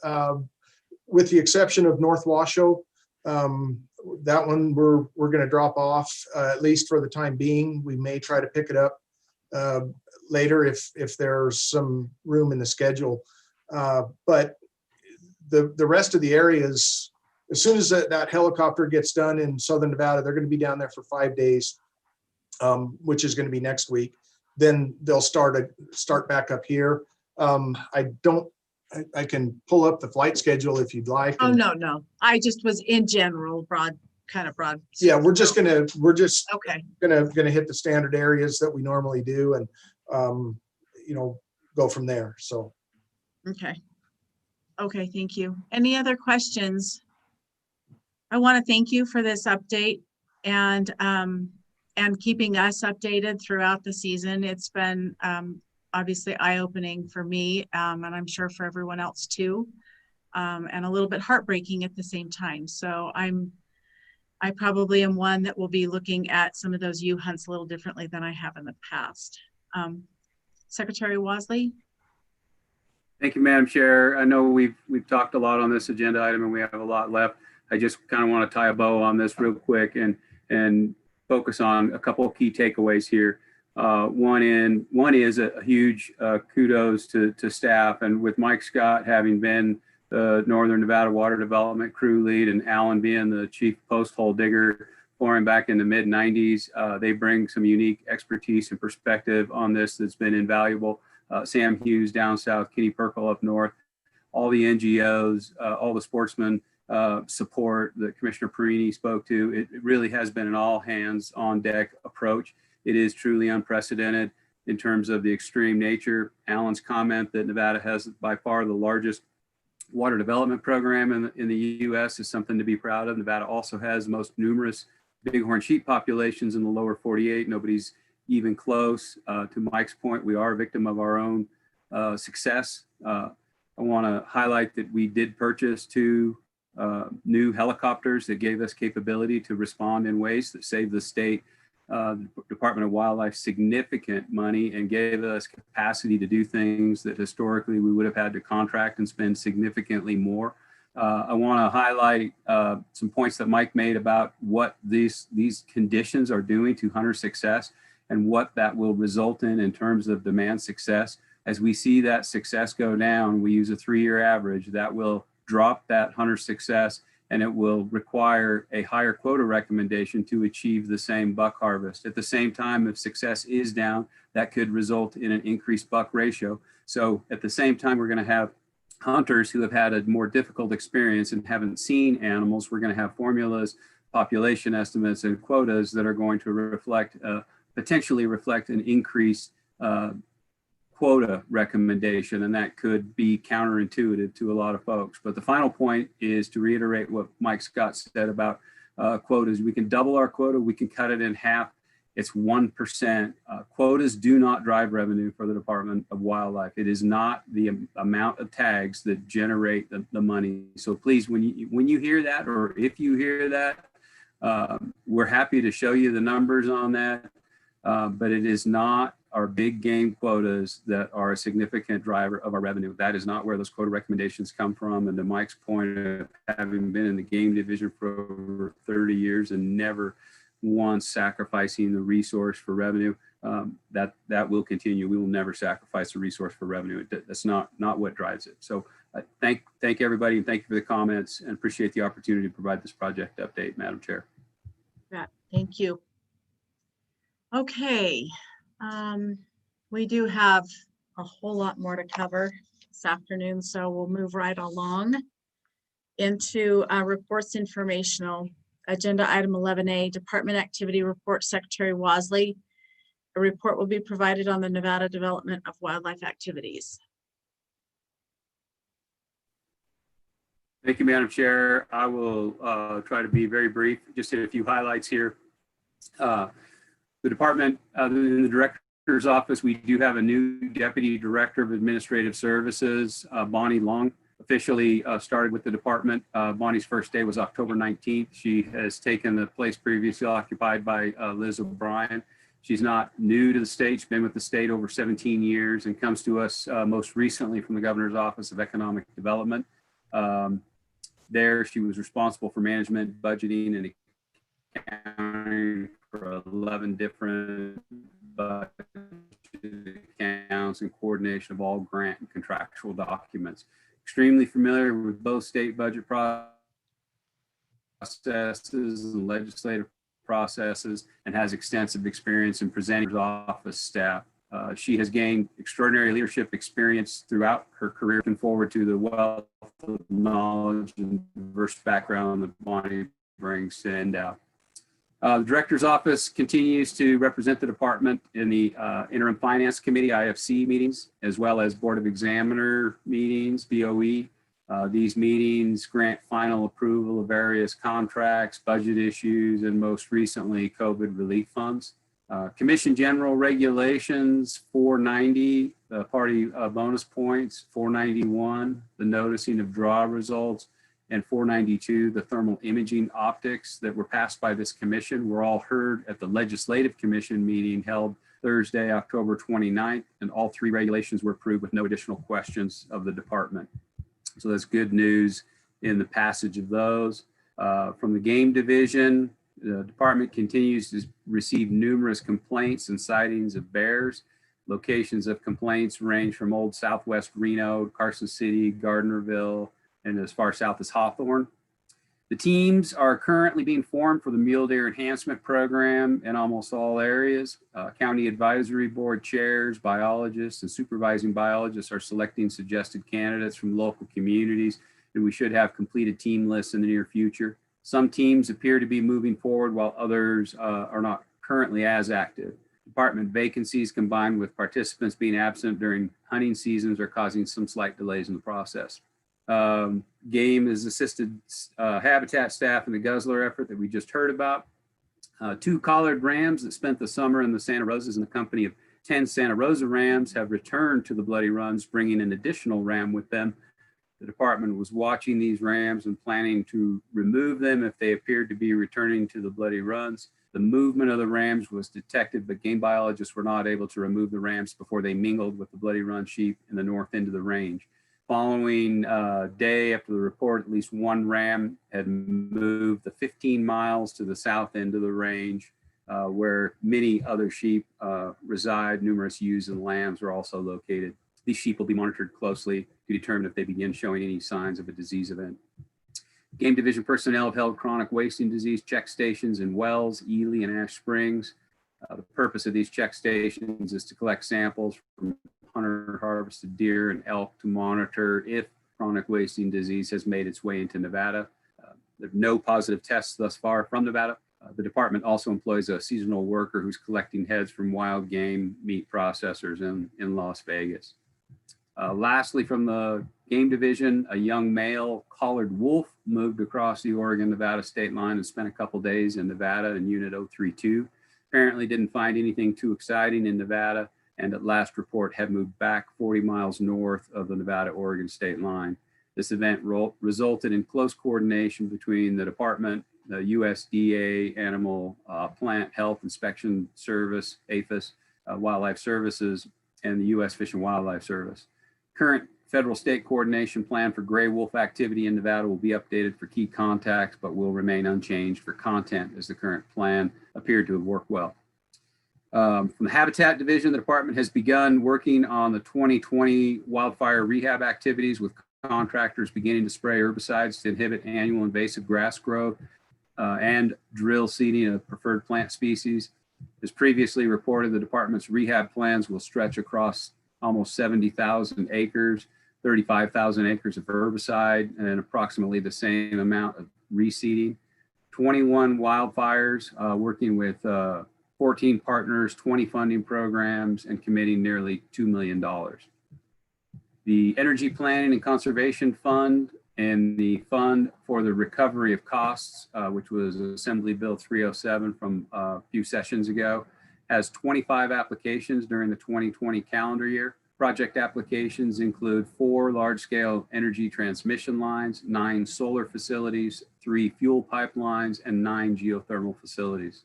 with the exception of North Washoe. That one we're going to drop off, at least for the time being. We may try to pick it up later if there's some room in the schedule. But the rest of the areas, as soon as that helicopter gets done in Southern Nevada, they're going to be down there for 5 days, which is going to be next week. Then they'll start back up here. I can pull up the flight schedule if you'd like. Oh, no. I just was in general, broad. Yeah, we're just gonna okay. gonna hit the standard areas that we normally do, and go from there. So. Okay, thank you. Any other questions? I want to thank you for this update and keeping us updated throughout the season. It's been obviously eye-opening for me, and I'm sure for everyone else too, and a little bit heartbreaking at the same time. So I probably am one that will be looking at some of those ewe hunts a little differently than I have in the past. Secretary Wosley? Thank you, Madam Chair. I know we've talked a lot on this agenda item and we have a lot left. I just kind of want to tie a bow on this real quick and focus on a couple of key takeaways here. One is a huge kudos to staff, and with Mike Scott having been the Northern Nevada Water Development crew lead and Alan being the chief post hole digger for him back in the mid 90s, they bring some unique expertise and perspective on this that's been invaluable. Sam Hughes down south, Kenny Perkle up north, all the NGOs, all the sportsmen support that Commissioner Perini spoke to. It really has been an all hands on deck approach. It is truly unprecedented in terms of the extreme nature. Alan's comment that Nevada has by far the largest water development program in the U.S. is something to be proud of. Nevada also has the most numerous bighorn sheep populations in the lower 48. Nobody's even close. To Mike's point, we are a victim of our own success. I want to highlight that we did purchase 2 new helicopters that gave us capability to respond in ways that save the state the Department of Wildlife significant money and gave us capacity to do things that historically we would have had to contract and spend significantly more. I want to highlight some points that Mike made about what these conditions are doing to hunter success and what that will result in terms of demand success. As we see that success go down, we use a 3-year average that will drop that hunter success, and it will require a higher quota recommendation to achieve the same buck harvest. At the same time, if success is down, that could result in an increased buck ratio. So at the same time, we're going to have hunters who have had a more difficult experience and haven't seen animals. We're going to have formulas, population estimates, and quotas that are going to reflect, potentially reflect an increased quota recommendation, and that could be counterintuitive to a lot of folks. But the final point is to reiterate what Mike Scott said about quotas. We can double our quota, we can cut it in half. It's 1%. Quotas do not drive revenue for the Department of Wildlife. It is not the amount of tags that generate the money. So please, when you hear that, or if you hear that, we're happy to show you the numbers on that, but it is not our big game quotas that are a significant driver of our revenue. That is not where those quota recommendations come from. And to Mike's point of having been in the game division for over 30 years and never once sacrificing the resource for revenue, that will continue. We will never sacrifice the resource for revenue. That's not what drives it. So thank everybody, and thank you for the comments, and appreciate the opportunity to provide this project update, Madam Chair. Yeah, thank you. Okay. We do have a whole lot more to cover this afternoon, so we'll move right along into reports informational. Agenda item 11A, Department Activity Report, Secretary Wasley. A report will be provided on the Nevada development of wildlife activities. Thank you, Madam Chair. I will try to be very brief. Just hit a few highlights here. The department, in the director's office, we do have a new Deputy Director of Administrative Services, Bonnie Long, officially started with the department. Bonnie's first day was October 19th. She has taken the place previously occupied by Liz O'Brien. She's not new to the state. She's been with the state over 17 years and comes to us most recently from the Governor's Office of Economic Development. There, she was responsible for management, budgeting, and accounting for 11 different budget accounts and coordination of all grant and contractual documents. Extremely familiar with both state budget processes and legislative processes, and has extensive experience in presenting to office staff. She has gained extraordinary leadership experience throughout her career. Looking forward to the wealth of knowledge and diverse background that Bonnie brings to NDOW. The Director's Office continues to represent the department in the Interim Finance Committee, IFC meetings, as well as Board of Examiner meetings, BOE. These meetings grant final approval of various contracts, budget issues, and most recently, COVID relief funds. Commission General Regulations 490, the party bonus points, 491, the noticing of draw results, and 492, the thermal imaging optics that were passed by this commission were all heard at the Legislative Commission meeting held Thursday, October 29th, and all 3 regulations were approved with no additional questions of the department. So that's good news in the passage of those. From the game division, the department continues to receive numerous complaints and sightings of bears. Locations of complaints range from Old Southwest Reno, Carson City, Gardnerville, and as far south as Hawthorne. The teams are currently being formed for the Mule Deer Enhancement Program in almost all areas. County Advisory Board chairs, biologists, and supervising biologists are selecting suggested candidates from local communities, and we should have completed team lists in the near future. Some teams appear to be moving forward while others are not currently as active. Department vacancies combined with participants being absent during hunting seasons are causing some slight delays in the process. Game has assisted habitat staff in the guzzler effort that we just heard about. 2 collared rams that spent the summer in the Santa Rosas in the company of 10 Santa Rosa rams have returned to the Bloody Runs, bringing an additional ram with them. The department was watching these rams and planning to remove them if they appeared to be returning to the bloody runs. The movement of the rams was detected, but game biologists were not able to remove the rams before they mingled with the bloody run sheep in the north end of the range. Following day after the report, at least one ram had moved the 15 miles to the south end of the range, where many other sheep reside. Numerous ewes and lambs are also located. These sheep will be monitored closely to determine if they begin showing any signs of a disease event. Game Division personnel have held chronic wasting disease check stations in Wells, Ely, and Ash Springs. The purpose of these check stations is to collect samples from hunter harvested deer and elk to monitor if chronic wasting disease has made its way into Nevada. There are no positive tests thus far from Nevada. The department also employs a seasonal worker who's collecting heads from wild game meat processors in Las Vegas. Lastly, from the Game Division, a young male collared wolf moved across the Oregon-Nevada state line and spent a couple days in Nevada in Unit 032. Apparently didn't find anything too exciting in Nevada, and at last report had moved back 40 miles north of the Nevada-Oregon state line. This event resulted in close coordination between the department, the USDA Animal Plant Health Inspection Service, APHIS, Wildlife Services, and the U.S. Fish and Wildlife Service. Current federal state coordination plan for gray wolf activity in Nevada will be updated for key contacts, but will remain unchanged for content as the current plan appeared to have worked well. From the Habitat Division, the department has begun working on the 2020 wildfire rehab activities with contractors beginning to spray herbicides to inhibit annual invasive grass growth and drill seeding of preferred plant species. As previously reported, the department's rehab plans will stretch across almost 70,000 acres, 35,000 acres of herbicide, and approximately the same amount of reseeding. 21 wildfires, working with 14 partners, 20 funding programs, and committing nearly $2 million. The Energy Planning and Conservation Fund and the Fund for the Recovery of Costs, which was Assembly Bill 307 from a few sessions ago, has 25 applications during the 2020 calendar year. Project applications include 4 large-scale energy transmission lines, 9 solar facilities, 3 fuel pipelines, and 9 geothermal facilities.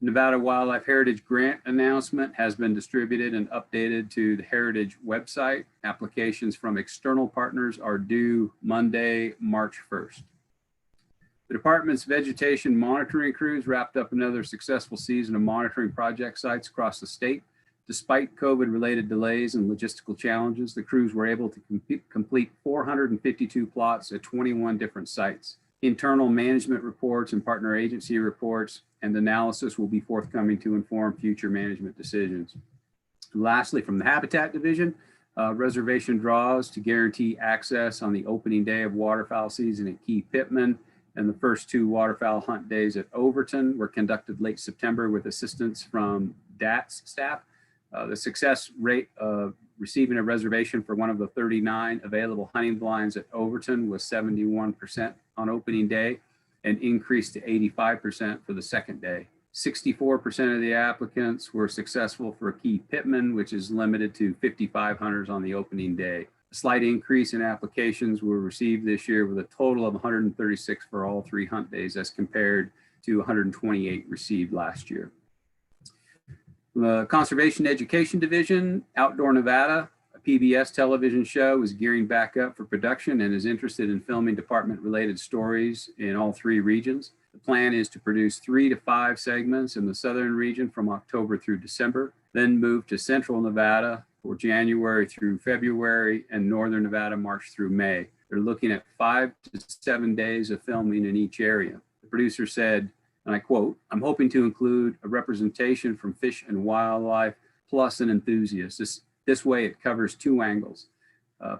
Nevada Wildlife Heritage Grant announcement has been distributed and updated to the Heritage website. Applications from external partners are due Monday, March 1st. The department's vegetation monitoring crews wrapped up another successful season of monitoring project sites across the state. Despite COVID-related delays and logistical challenges, the crews were able to complete 452 plots at 21 different sites. Internal management reports and partner agency reports and analysis will be forthcoming to inform future management decisions. Lastly, from the Habitat Division, reservation draws to guarantee access on the opening day of waterfowl season at Key Pittman and the first 2 waterfowl hunt days at Overton were conducted late September with assistance from DATS staff. The success rate of receiving a reservation for one of the 39 available hunting blinds at Overton was 71% on opening day and increased to 85% for the second day. 64% of the applicants were successful for Key Pittman, which is limited to 55 hunters on the opening day. A slight increase in applications were received this year with a total of 136 for all 3 hunt days as compared to 128 received last year. The Conservation Education Division, Outdoor Nevada, a PBS television show, is gearing back up for production and is interested in filming department-related stories in all 3 regions. The plan is to produce 3 to 5 segments in the southern region from October through December, then move to central Nevada for January through February, and northern Nevada, March through May. They're looking at 5 to 7 days of filming in each area. The producer said, and I quote, "I'm hoping to include a representation from fish and wildlife plus an enthusiast. This way it covers 2 angles.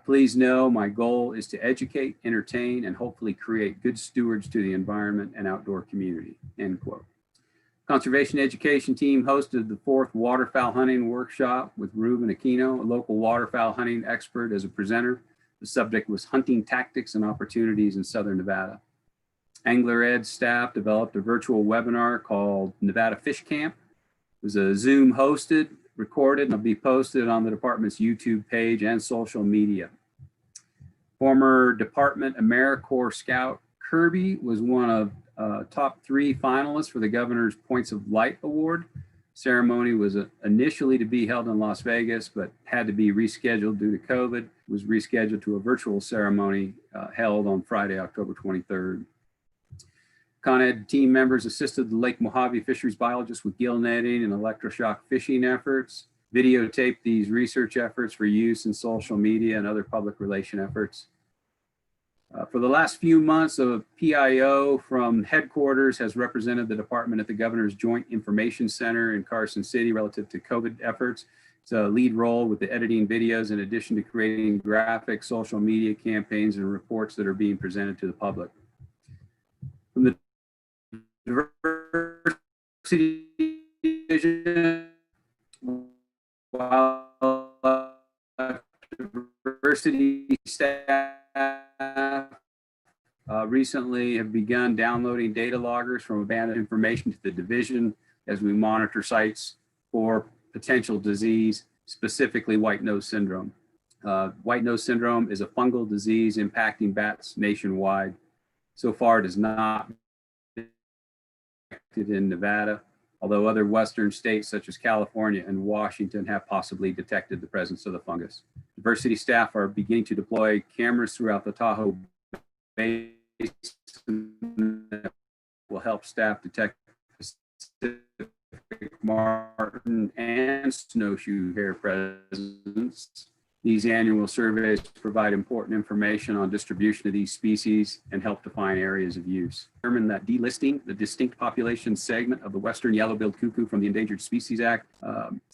Please know my goal is to educate, entertain, and hopefully create good stewards to the environment and outdoor community," end quote. Conservation Education team hosted the 4th waterfowl hunting workshop with Ruben Aquino, a local waterfowl hunting expert, as a presenter. The subject was hunting tactics and opportunities in southern Nevada. Angler Ed staff developed a virtual webinar called Nevada Fish Camp. It was a Zoom hosted, recorded, and will be posted on the department's YouTube page and social media. Former Department AmeriCorps Scout Kirby was one of top 3 finalists for the Governor's Points of Light Award. Ceremony was initially to be held in Las Vegas, but had to be rescheduled due to COVID. It was rescheduled to a virtual ceremony held on Friday, October 23rd. Con Ed team members assisted the Lake Mojave fisheries biologists with gill netting and electroshock fishing efforts, videotaped these research efforts for use in social media and other public relation efforts. For the last few months, a PIO from headquarters has represented the department at the Governor's Joint Information Center in Carson City relative to COVID efforts. It's a lead role with the editing videos in addition to creating graphic social media campaigns and reports that are being presented to the public. From the Diversity Division, diversity staff recently have begun downloading data loggers from abandoned information to the division as we monitor sites for potential disease, specifically white nose syndrome. White nose syndrome is a fungal disease impacting bats nationwide. So far, it has not been detected in Nevada, although other western states such as California and Washington have possibly detected the presence of the fungus. Diversity staff are beginning to deploy cameras throughout the Tahoe Basin that will help staff detect Pacific marten and snowshoe hare presence. These annual surveys provide important information on distribution of these species and help define areas of use. Determined that delisting the distinct population segment of the western yellow-billed cuckoo from the Endangered Species Act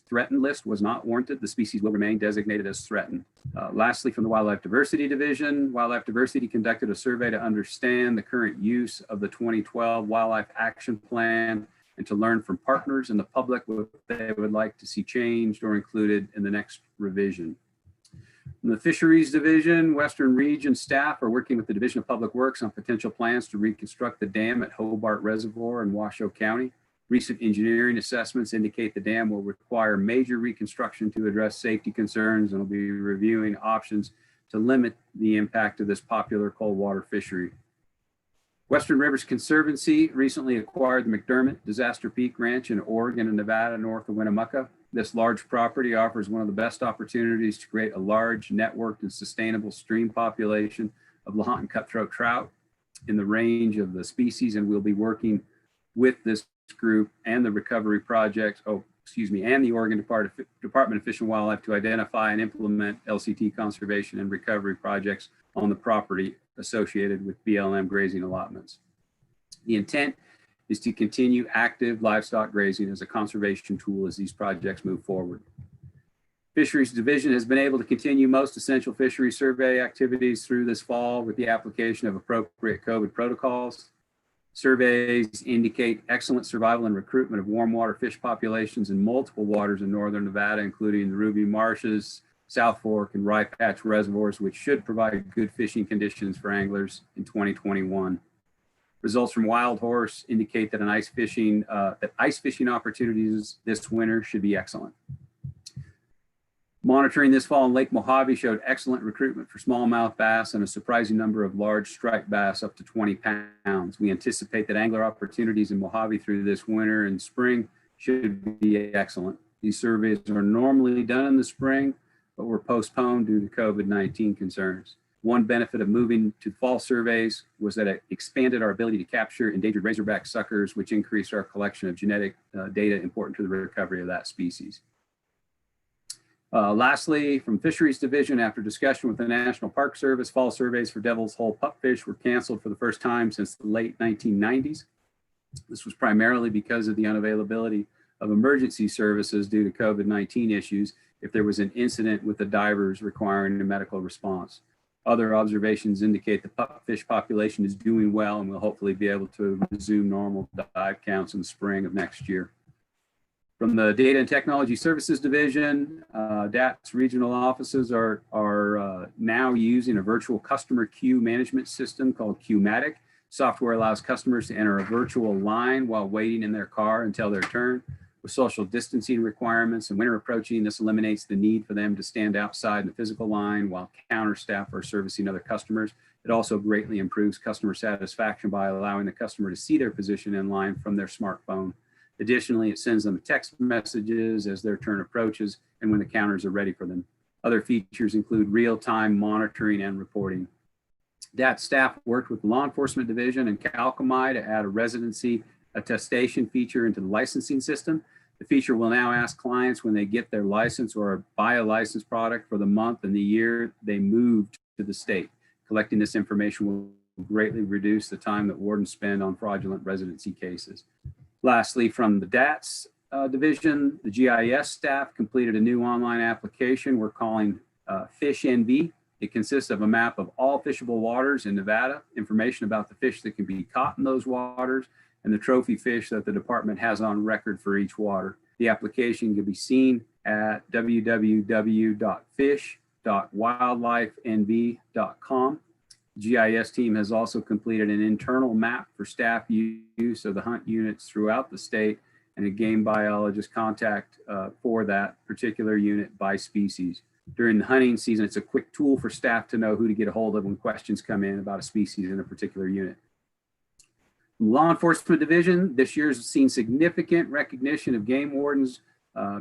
threatened list was not warranted. The species will remain designated as threatened. Lastly, from the Wildlife Diversity Division, Wildlife Diversity conducted a survey to understand the current use of the 2012 Wildlife Action Plan and to learn from partners and the public what they would like to see changed or included in the next revision. In the Fisheries Division, Western Region staff are working with the Division of Public Works on potential plans to reconstruct the dam at Hobart Reservoir in Washoe County. Recent engineering assessments indicate the dam will require major reconstruction to address safety concerns and will be reviewing options to limit the impact of this popular cold water fishery. Western Rivers Conservancy recently acquired the McDermott Disaster Peak Ranch in Oregon and Nevada north of Winnemucca. This large property offers one of the best opportunities to create a large, networked, and sustainable stream population of Lahontan cutthroat trout in the range of the species, and we'll be working with this group and the recovery projects, and the Oregon Department of Fish and Wildlife to identify and implement LCT conservation and recovery projects on the property associated with BLM grazing allotments. The intent is to continue active livestock grazing as a conservation tool as these projects move forward. Fisheries Division has been able to continue most essential fishery survey activities through this fall with the application of appropriate COVID protocols. Surveys indicate excellent survival and recruitment of warm water fish populations in multiple waters in northern Nevada, including the Ruby Marshes, South Fork, and Rye Patch reservoirs, which should provide good fishing conditions for anglers in 2021. Results from Wild Horse indicate that ice fishing opportunities this winter should be excellent. Monitoring this fall in Lake Mojave showed excellent recruitment for smallmouth bass and a surprising number of large striped bass up to 20 pounds. We anticipate that angler opportunities in Mojave through this winter and spring should be excellent. These surveys are normally done in the spring, but were postponed due to COVID-19 concerns. One benefit of moving to fall surveys was that it expanded our ability to capture endangered razorback suckers, which increased our collection of genetic data important to the recovery of that species. Lastly, from Fisheries Division, after discussion with the National Park Service, fall surveys for Devil's Hole pupfish were canceled for the first time since the late 1990s. This was primarily because of the unavailability of emergency services due to COVID-19 issues if there was an incident with the divers requiring a medical response. Other observations indicate the pupfish population is doing well and will hopefully be able to resume normal dive counts in the spring of next year. From the Data and Technology Services Division, DAT's regional offices are now using a virtual customer queue management system called Queuematic. Software allows customers to enter a virtual line while waiting in their car until their turn. with social distancing requirements and winter approaching. This eliminates the need for them to stand outside in the physical line while counter staff are servicing other customers. It also greatly improves customer satisfaction by allowing the customer to see their position in line from their smartphone. Additionally, it sends them text messages as their turn approaches and when the counters are ready for them. Other features include real-time monitoring and reporting. DAT staff worked with the Law Enforcement Division and Calcami to add a residency attestation feature into the licensing system. The feature will now ask clients when they get their license or buy a licensed product for the month and the year they moved to the state. Collecting this information will greatly reduce the time that wardens spend on fraudulent residency cases. Lastly, from the DATS division, the GIS staff completed a new online application we're calling Fish NV. It consists of a map of all fishable waters in Nevada, information about the fish that can be caught in those waters, and the trophy fish that the department has on record for each water. The application can be seen at www.fish.wildlifenv.com. The GIS team has also completed an internal map for staff use of the hunt units throughout the state and a game biologist contact for that particular unit by species. During the hunting season, it's a quick tool for staff to know who to get a hold of when questions come in about a species in a particular unit. Law Enforcement Division this year has seen significant recognition of game wardens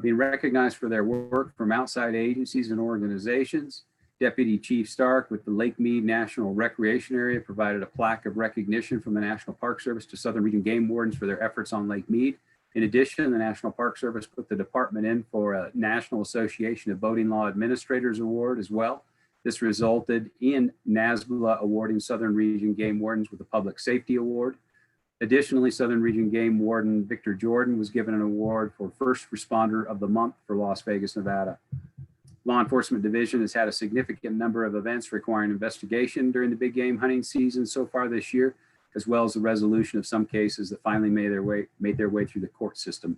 being recognized for their work from outside agencies and organizations. Deputy Chief Stark with the Lake Mead National Recreation Area provided a plaque of recognition from the National Park Service to Southern Region game wardens for their efforts on Lake Mead. In addition, the National Park Service put the department in for a National Association of Boating Law Administrators Award as well. This resulted in NASBLA awarding Southern Region game wardens with a Public Safety Award. Additionally, Southern Region Game Warden Victor Jordan was given an award for First Responder of the Month for Las Vegas, Nevada. Law Enforcement Division has had a significant number of events requiring investigation during the big game hunting season so far this year, as well as the resolution of some cases that finally made their way through the court system.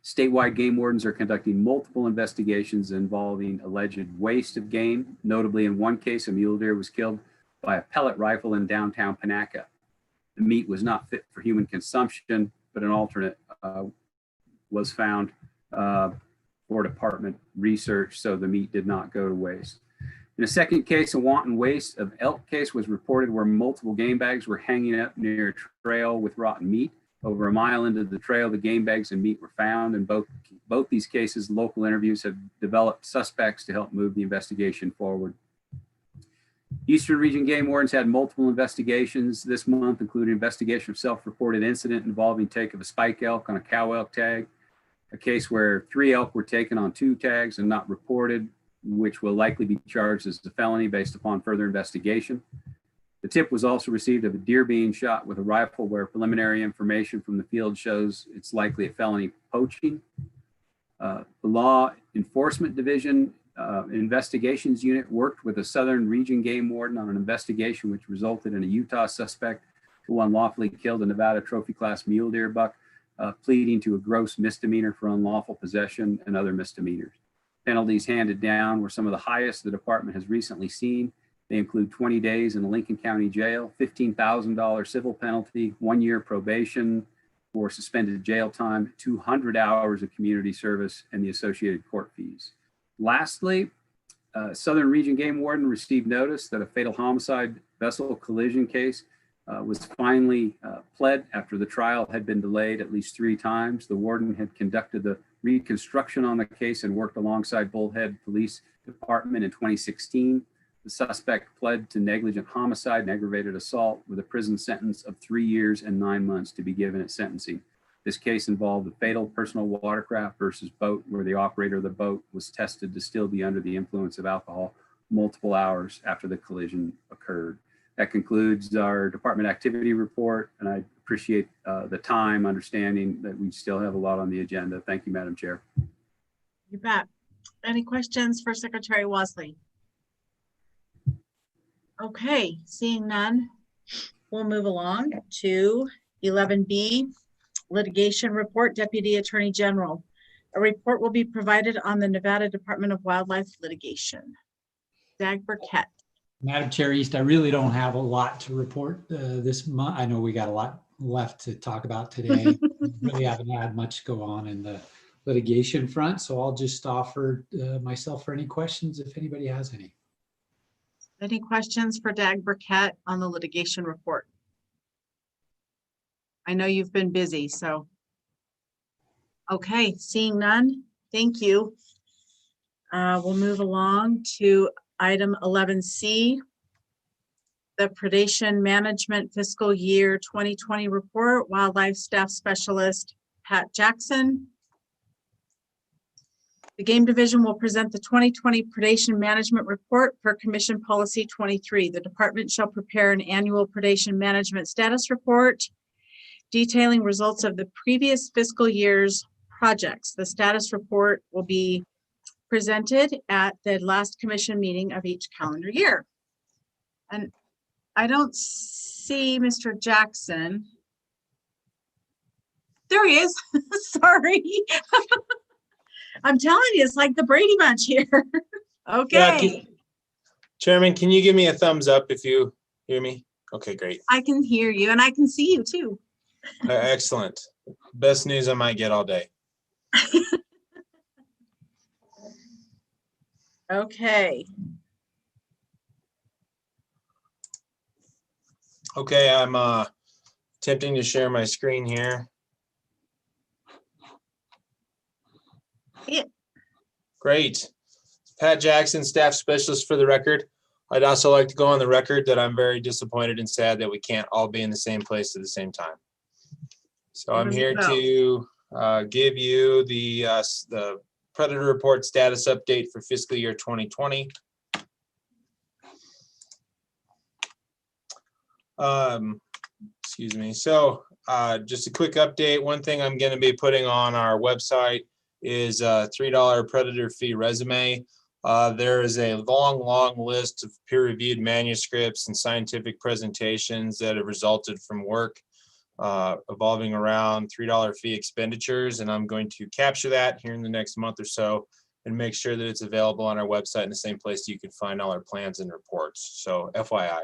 Statewide game wardens are conducting multiple investigations involving alleged waste of game. Notably, in one case, a mule deer was killed by a pellet rifle in downtown Panaca. The meat was not fit for human consumption, but an alternate was found for department research, so the meat did not go to waste. In a second case, a wanton waste of elk case was reported where multiple game bags were hanging up near a trail with rotten meat. Over a mile into the trail, the game bags and meat were found. In both these cases, local interviews have developed suspects to help move the investigation forward. Eastern Region Game Wardens had multiple investigations this month, including investigation of self-reported incident involving take of a spike elk on a cow elk tag, a case where 3 elk were taken on 2 tags and not reported, which will likely be charged as a felony based upon further investigation. The tip was also received of a deer being shot with a rifle where preliminary information from the field shows it's likely a felony poaching. The Law Enforcement Division Investigations Unit worked with a Southern Region Game Warden on an investigation which resulted in a Utah suspect who unlawfully killed a Nevada trophy class mule deer buck, pleading to a gross misdemeanor for unlawful possession and other misdemeanors. Penalties handed down were some of the highest the department has recently seen. They include 20 days in the Lincoln County Jail, $15,000 civil penalty, 1 year probation for suspended jail time, 200 hours of community service, and the associated court fees. Lastly, Southern Region Game Warden received notice that a fatal homicide vessel collision case was finally pled after the trial had been delayed at least 3 times. The warden had conducted the reconstruction on the case and worked alongside Bullhead Police Department in 2016. The suspect pled to negligent homicide and aggravated assault with a prison sentence of 3 years and 9 months to be given at sentencing. This case involved a fatal personal watercraft versus boat where the operator of the boat was tested to still be under the influence of alcohol multiple hours after the collision occurred. That concludes our department activity report, and I appreciate the time, understanding that we still have a lot on the agenda. Thank you, Madam Chair. You bet. Any questions for Secretary Wasley? Okay, seeing none, we'll move along to 11B, litigation report, Deputy Attorney General. A report will be provided on the Nevada Department of Wildlife litigation. Dag Burkett. Madam Chair East, I really don't have a lot to report this month. I know we got a lot left to talk about today. really haven't had much go on in the litigation front, so I'll just offer myself for any questions if anybody has any. Any questions for Dag Burkett on the litigation report? I know you've been busy, so. Okay, seeing none, thank you. We'll move along to item 11C, the Predation Management Fiscal Year 2020 Report, Wildlife Staff Specialist Pat Jackson. The Game Division will present the 2020 Predation Management Report per Commission Policy 23. The department shall prepare an annual predation management status report detailing results of the previous fiscal year's projects. The status report will be presented at the last commission meeting of each calendar year. And I don't see Mr. Jackson. There he is. Sorry. I'm telling you, it's like the Brady Bunch here. Okay. Chairman, can you give me a thumbs up if you hear me? Okay, great. I can hear you and I can see you too. Excellent. Best news I might get all day. Okay. Okay, I'm attempting to share my screen here. Yeah. Great. Pat Jackson, staff specialist for the record. I'd also like to go on the record that I'm very disappointed and sad that we can't all be in the same place at the same time. So I'm here to give you the Predator Report status update for fiscal year 2020. Excuse me. So just a quick update. One thing I'm going to be putting on our website is a $3 Predator fee resume. There is a long list of peer-reviewed manuscripts and scientific presentations that have resulted from work evolving around $3 fee expenditures, and I'm going to capture that here in the next month or so and make sure that it's available on our website in the same place you can find all our plans and reports. So FYI.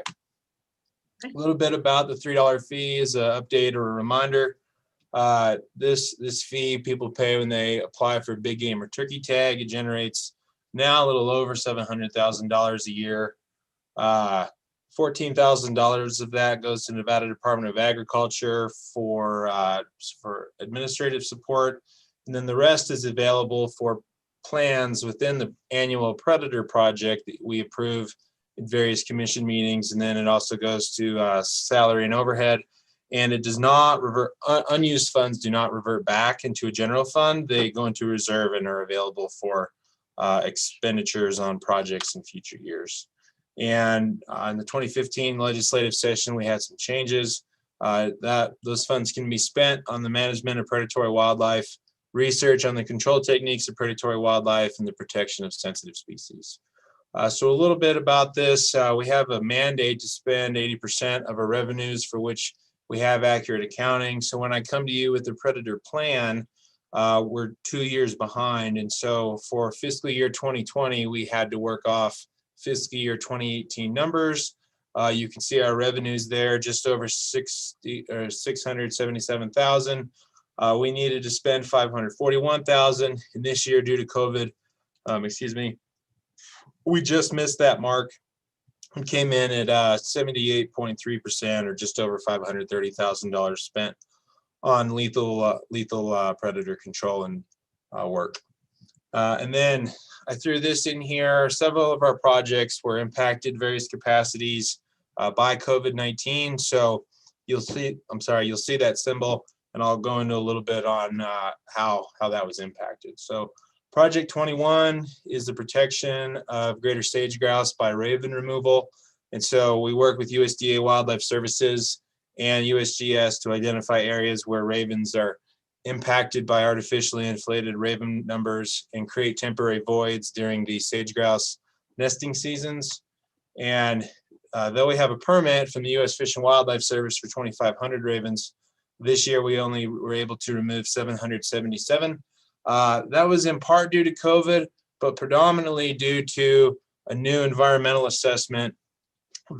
A little bit about the $3 fee as an update or a reminder. This fee people pay when they apply for a big game or turkey tag. It generates now a little over $700,000 a year. $14,000 of that goes to Nevada Department of Agriculture for administrative support, and then the rest is available for plans within the annual Predator project that we approve in various commission meetings, and then it also goes to salary and overhead. And it does not revert, unused funds do not revert back into a general fund. They go into reserve and are available for expenditures on projects in future years. And in the 2015 legislative session, we had some changes that those funds can be spent on the management of predatory wildlife, research on the control techniques of predatory wildlife, and the protection of sensitive species. So a little bit about this, we have a mandate to spend 80% of our revenues for which we have accurate accounting. So when I come to you with the Predator plan, we're 2 years behind. And so for fiscal year 2020, we had to work off fiscal year 2018 numbers. You can see our revenues there, just over 677,000. We needed to spend 541,000. And this year, due to COVID, we just missed that mark and came in at 78.3%, or just over $530,000 spent on lethal predator control and work. And then I threw this in here. Several of our projects were impacted various capacities by COVID-19. So you'll see that symbol, and I'll go into a little bit on how that was impacted. So Project 21 is the protection of greater sage grouse by raven removal. And so we work with USDA Wildlife Services and USGS to identify areas where ravens are impacted by artificially inflated raven numbers and create temporary voids during the sage grouse nesting seasons. And though we have a permit from the U.S. Fish and Wildlife Service for 2,500 ravens, this year we only were able to remove 777. That was in part due to COVID, but predominantly due to a new environmental assessment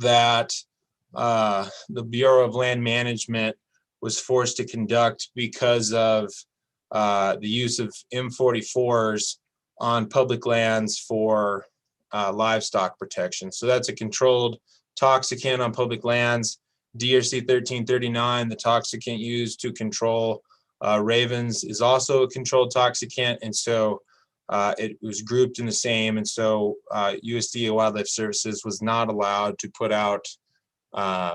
that the Bureau of Land Management was forced to conduct because of the use of M44s on public lands for livestock protection. So that's a controlled toxicant on public lands. DRC 1339, the toxicant used to control ravens, is also a controlled toxicant, and so it was grouped in the same, and so USDA Wildlife Services was not allowed to put out DRC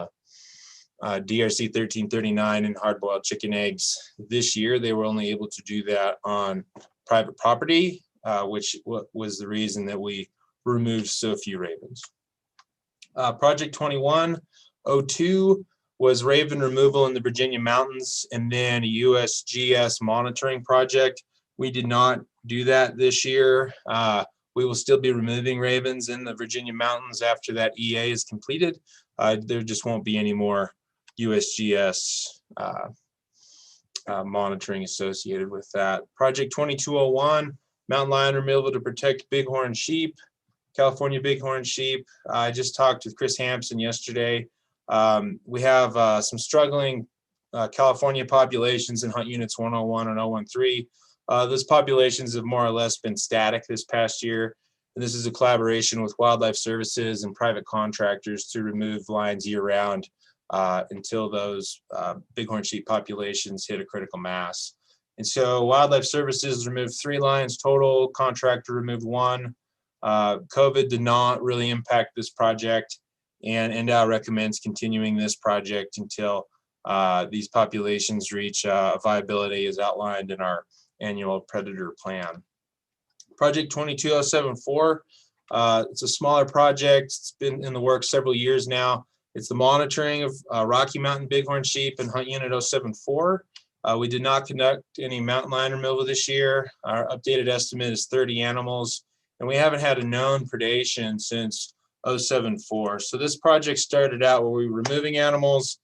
1339 in hard-boiled chicken eggs this year. They were only able to do that on private property, which was the reason that we removed so few ravens. Project 2102 was raven removal in the Virginia mountains, and then a USGS monitoring project. We did not do that this year. We will still be removing ravens in the Virginia mountains after that EA is completed. There just won't be any more USGS monitoring associated with that. Project 2201, mountain lion removal to protect bighorn sheep, California bighorn sheep. I just talked with Chris Hampson yesterday. We have some struggling California populations in hunt units 101 and 013. Those populations have more or less been static this past year. And this is a collaboration with Wildlife Services and private contractors to remove lions year round until those bighorn sheep populations hit a critical mass. And so Wildlife Services removed 3 lions total, contractor removed 1. COVID did not really impact this project, and NDOW recommends continuing this project until these populations reach viability as outlined in our annual predator plan. Project 22074, it's a smaller project. It's been in the works several years now. It's the monitoring of Rocky Mountain bighorn sheep and hunt unit 074. We did not conduct any mountain lion removal this year. Our updated estimate is 30 animals, and we haven't had a known predation since 074. So this project started out where we were removing animals,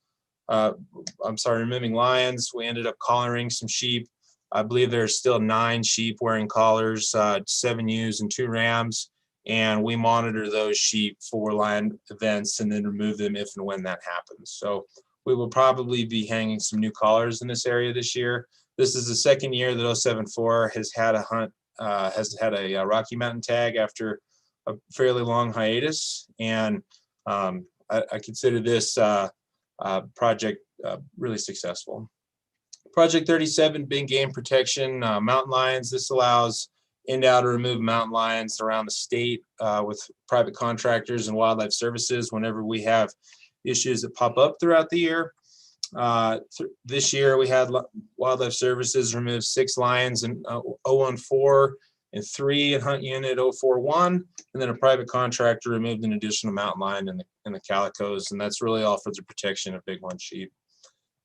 removing lions. We ended up collaring some sheep. I believe there's still 9 sheep wearing collars, 7 ewes and 2 rams, and we monitor those sheep for lion events and then remove them if and when that happens. So we will probably be hanging some new collars in this area this year. This is the second year that 074 has had a hunt, has had a Rocky Mountain tag after a fairly long hiatus, and I consider this project really successful. Project 37, big game protection, mountain lions. This allows NDOW to remove mountain lions around the state with private contractors and Wildlife Services whenever we have issues that pop up throughout the year. This year we had Wildlife Services remove 6 lions in 014 and 3 in hunt unit 041, and then a private contractor removed an additional mountain lion in the calicos, and that's really all for the protection of bighorn sheep.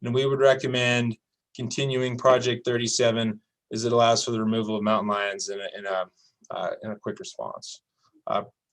And we would recommend continuing Project 37 as it allows for the removal of mountain lions in a quick response.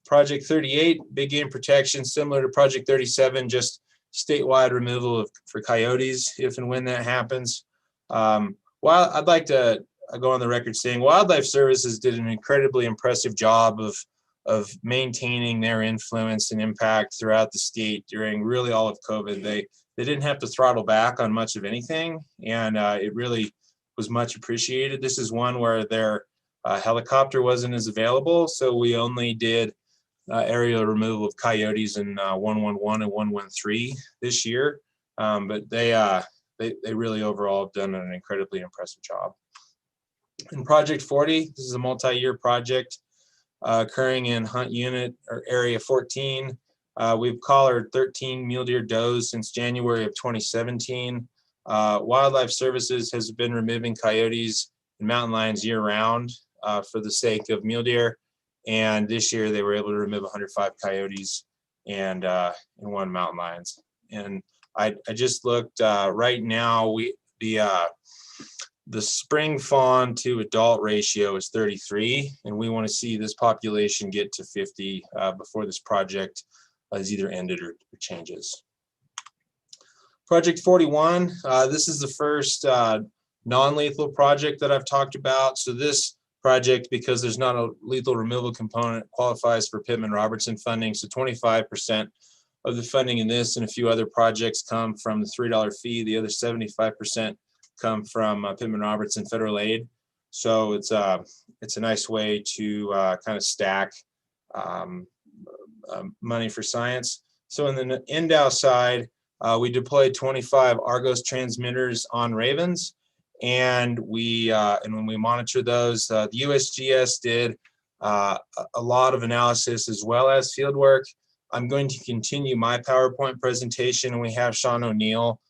Project 38, big game protection, similar to Project 37, just statewide removal for coyotes if and when that happens. While I'd like to go on the record saying Wildlife Services did an incredibly impressive job of maintaining their influence and impact throughout the state during really all of COVID. They didn't have to throttle back on much of anything, and it really was much appreciated. This is one where their helicopter wasn't as available, so we only did aerial removal of coyotes in 111 and 113 this year, but they really overall have done an incredibly impressive job. In Project 40, this is a multi-year project occurring in hunt unit or area 14. We've collared 13 mule deer does since January of 2017. Wildlife Services has been removing coyotes and mountain lions year round for the sake of mule deer. And this year they were able to remove 105 coyotes and 1 mountain lions. And I just looked right now, the spring fawn to adult ratio is 33, and we want to see this population get to 50 before this project is either ended or changes. Project 41, this is the first non-lethal project that I've talked about. So this project, because there's not a lethal removal component, qualifies for Pittman-Robertson funding. So 25% of the funding in this and a few other projects come from the $3 fee. The other 75% come from Pittman Robertson federal aid. So it's a nice way to kind of stack money for science. So in the NDOW side, we deployed 25 Argos transmitters on Ravens, and when we monitor those, the USGS did a lot of analysis as well as field work. I'm going to continue my PowerPoint presentation, and we have Sean O'Neill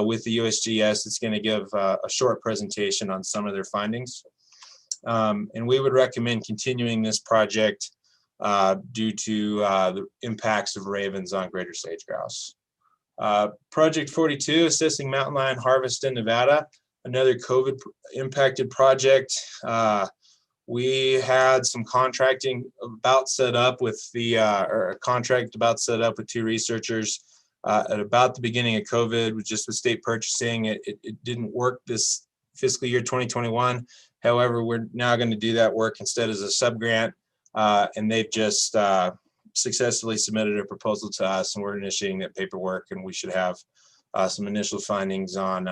with the USGS. It's going to give a short presentation on some of their findings. And we would recommend continuing this project due to the impacts of ravens on greater sage grouse. Project 42, assessing mountain lion harvest in Nevada, another COVID impacted project. We had some contracting about set up with or a contract about set up with 2 researchers at about the beginning of COVID, just with state purchasing. It didn't work this fiscal year 2021. However, we're now going to do that work instead as a sub-grant, and they've just successfully submitted a proposal to us, and we're initiating that paperwork, and we should have some initial findings on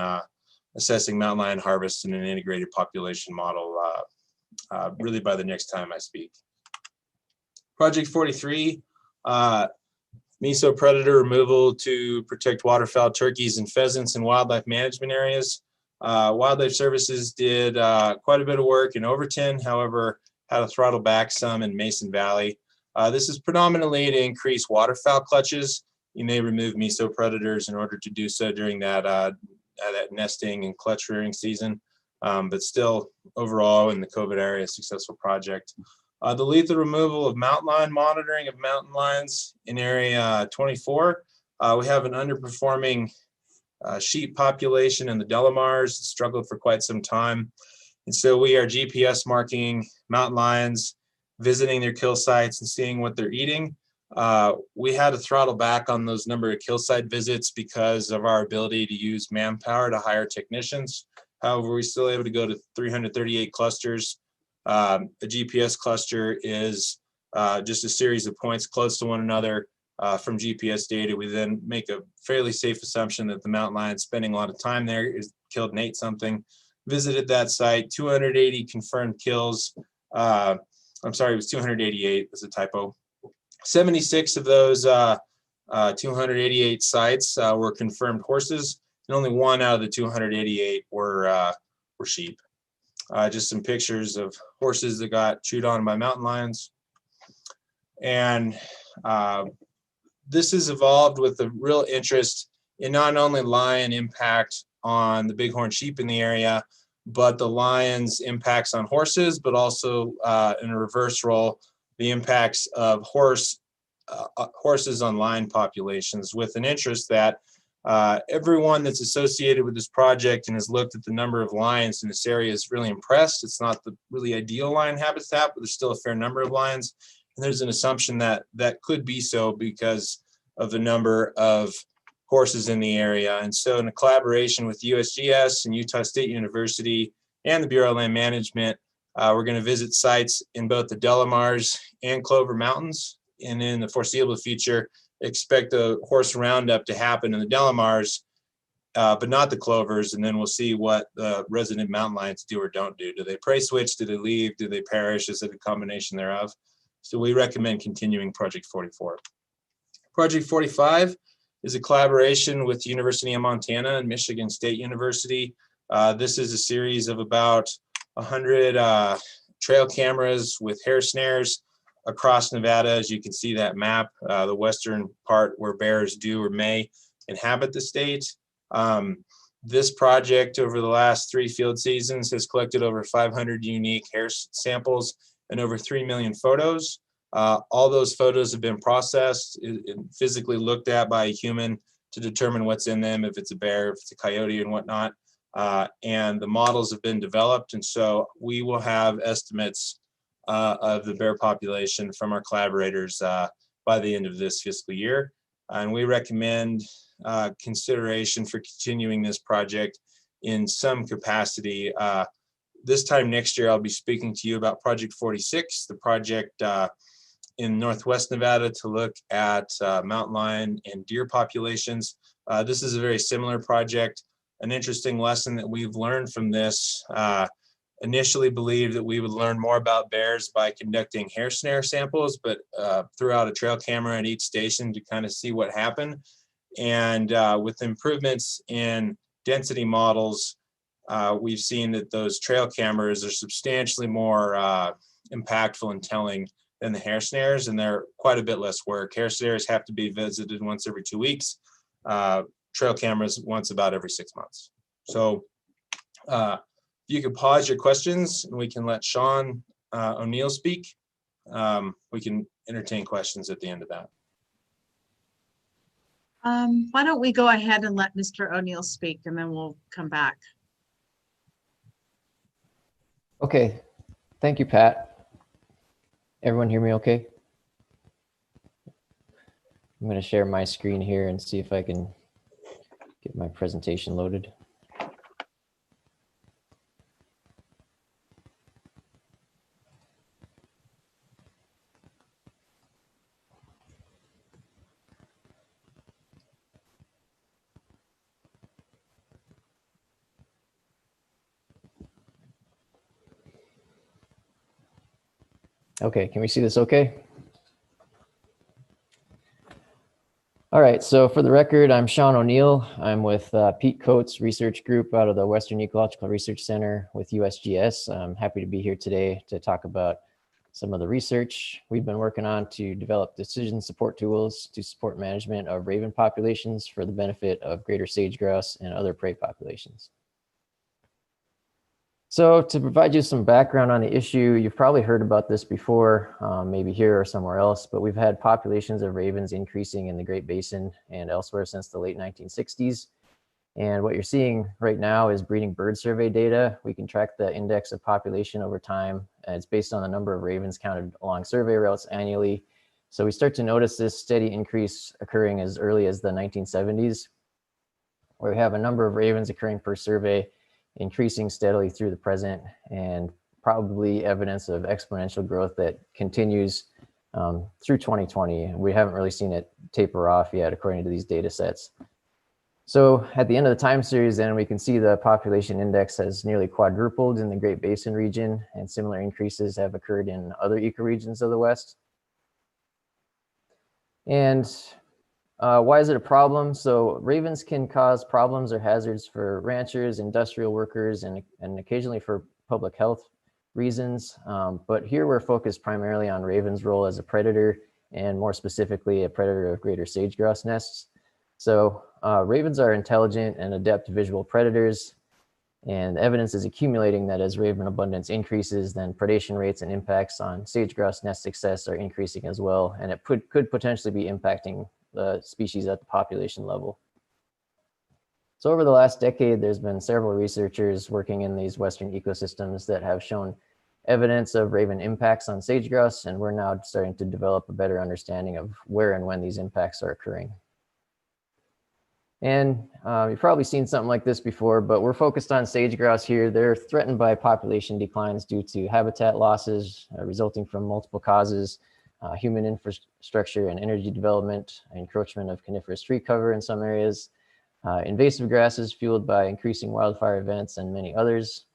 assessing mountain lion harvest in an integrated population model really by the next time I speak. Project 43, meso predator removal to protect waterfowl, turkeys, and pheasants in wildlife management areas. Wildlife Services did quite a bit of work in Overton, however, had to throttle back some in Mason Valley. This is predominantly to increase waterfowl clutches. You may remove meso predators in order to do so during that nesting and clutch rearing season, but still overall in the COVID area, a successful project. The lethal removal of mountain lion monitoring of mountain lions in area 24. We have an underperforming sheep population in the Delamars, struggled for quite some time. And so we are GPS marking mountain lions, visiting their kill sites and seeing what they're eating. We had to throttle back on those number of kill site visits because of our ability to use manpower to hire technicians. However, we're still able to go to 338 clusters. A GPS cluster is just a series of points close to one another from GPS data. We then make a fairly safe assumption that the mountain lion spending a lot of time there is killed and ate something. Visited that site, 280 confirmed kills. I'm sorry, it was 288, was a typo. 76 of those 288 sites were confirmed horses, and only 1 out of the 288 were sheep. Just some pictures of horses that got chewed on by mountain lions. And this has evolved with a real interest in not only lion impact on the bighorn sheep in the area, but the lion's impacts on horses, but also in a reverse role, the impacts of horses on lion populations, with an interest that everyone that's associated with this project and has looked at the number of lions in this area is really impressed. It's not the really ideal lion habitat, but there's still a fair number of lions. And there's an assumption that that could be so because of the number of horses in the area. And so in a collaboration with USGS and Utah State University and the Bureau of Land Management, we're going to visit sites in both the Delamars and Clover Mountains. And in the foreseeable future, expect a horse roundup to happen in the Delamars, but not the Clovers. And then we'll see what the resident mountain lions do or don't do. Do they prey switch? Do they leave? Do they perish? Is it a combination thereof? So we recommend continuing Project 44. Project 45 is a collaboration with the University of Montana and Michigan State University. This is a series of about 100 trail cameras with hair snares across Nevada. As you can see that map, the western part where bears do or may inhabit the state. This project over the last 3 field seasons has collected over 500 unique hair samples and over 3 million photos. All those photos have been processed and physically looked at by a human to determine what's in them, if it's a bear, if it's a coyote and whatnot. And the models have been developed. And so we will have estimates of the bear population from our collaborators by the end of this fiscal year. And we recommend consideration for continuing this project in some capacity. This time next year, I'll be speaking to you about Project 46. The project in Northwest Nevada to look at mountain lion and deer populations. This is a very similar project. An interesting lesson that we've learned from this, initially believed that we would learn more about bears by conducting hair snare samples, but threw out a trail camera at each station to kind of see what happened. And with improvements in density models, we've seen that those trail cameras are substantially more impactful and telling than the hair snares, and they're quite a bit less work. Hair snares have to be visited once every 2 weeks. Trail cameras once about every 6 months. So you can pause your questions and we can let Sean O'Neill speak. We can entertain questions at the end of that. Why don't we go ahead and let Mr. O'Neill speak and then we'll come back. Okay, thank you, Pat. Everyone hear me okay? I'm going to share my screen here and see if I can get my presentation loaded. Okay, can we see this okay? All right, so for the record, I'm Sean O'Neill. I'm with Pete Coates Research Group out of the Western Ecological Research Center with USGS. I'm happy to be here today to talk about some of the research we've been working on to develop decision support tools to support management of raven populations for the benefit of greater sage-grouse and other prey populations. So to provide you some background on the issue, you've probably heard about this before, maybe here or somewhere else, but we've had populations of ravens increasing in the Great Basin and elsewhere since the late 1960s. And what you're seeing right now is breeding bird survey data. We can track the index of population over time. And it's based on the number of ravens counted along survey routes annually. So we start to notice this steady increase occurring as early as the 1970s, where we have a number of ravens occurring per survey, increasing steadily through the present, and probably evidence of exponential growth that continues through 2020. We haven't really seen it taper off yet, according to these data sets. So at the end of the time series, then we can see the population index has nearly quadrupled in the Great Basin region, and similar increases have occurred in other ecoregions of the West. And why is it a problem? So ravens can cause problems or hazards for ranchers, industrial workers, and occasionally for public health reasons. But here we're focused primarily on ravens' role as a predator, and more specifically, a predator of greater sage-grouse nests. So ravens are intelligent and adept visual predators, and evidence is accumulating that as raven abundance increases, then predation rates and impacts on sage-grouse nest success are increasing as well, and it could potentially be impacting the species at the population level. So over the last decade, there's been several researchers working in these Western ecosystems that have shown evidence of raven impacts on sage-grouse, and we're now starting to develop a better understanding of where and when these impacts are occurring. And you've probably seen something like this before, but we're focused on sage-grouse here. They're threatened by population declines due to habitat losses resulting from multiple causes, human infrastructure and energy development, encroachment of coniferous tree cover in some areas, invasive grasses fueled by increasing wildfire events, and many others.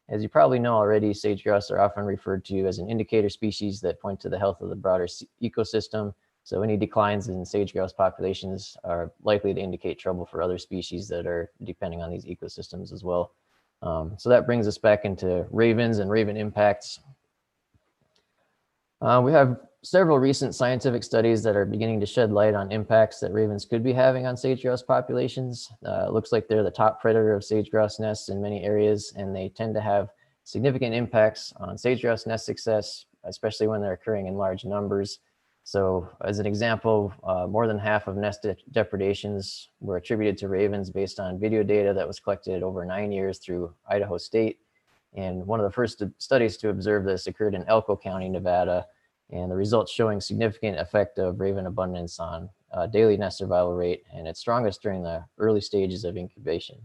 As you probably know already, sage-grouse are often referred to as an indicator species that point to the health of the broader ecosystem. So any declines in sage-grouse populations are likely to indicate trouble for other species that are depending on these ecosystems as well. So that brings us back into ravens and raven impacts. We have several recent scientific studies that are beginning to shed light on impacts that ravens could be having on sage-grouse populations. It looks like they're the top predator of sage-grouse nests in many areas, and they tend to have significant impacts on sage-grouse nest success, especially when they're occurring in large numbers. So as an example, more than half of nest depredations were attributed to ravens based on video data that was collected over 9 years through Idaho State. And one of the first studies to observe this occurred in Elko County, Nevada, and the results showing significant effect of raven abundance on daily nest survival rate, and it's strongest during the early stages of incubation.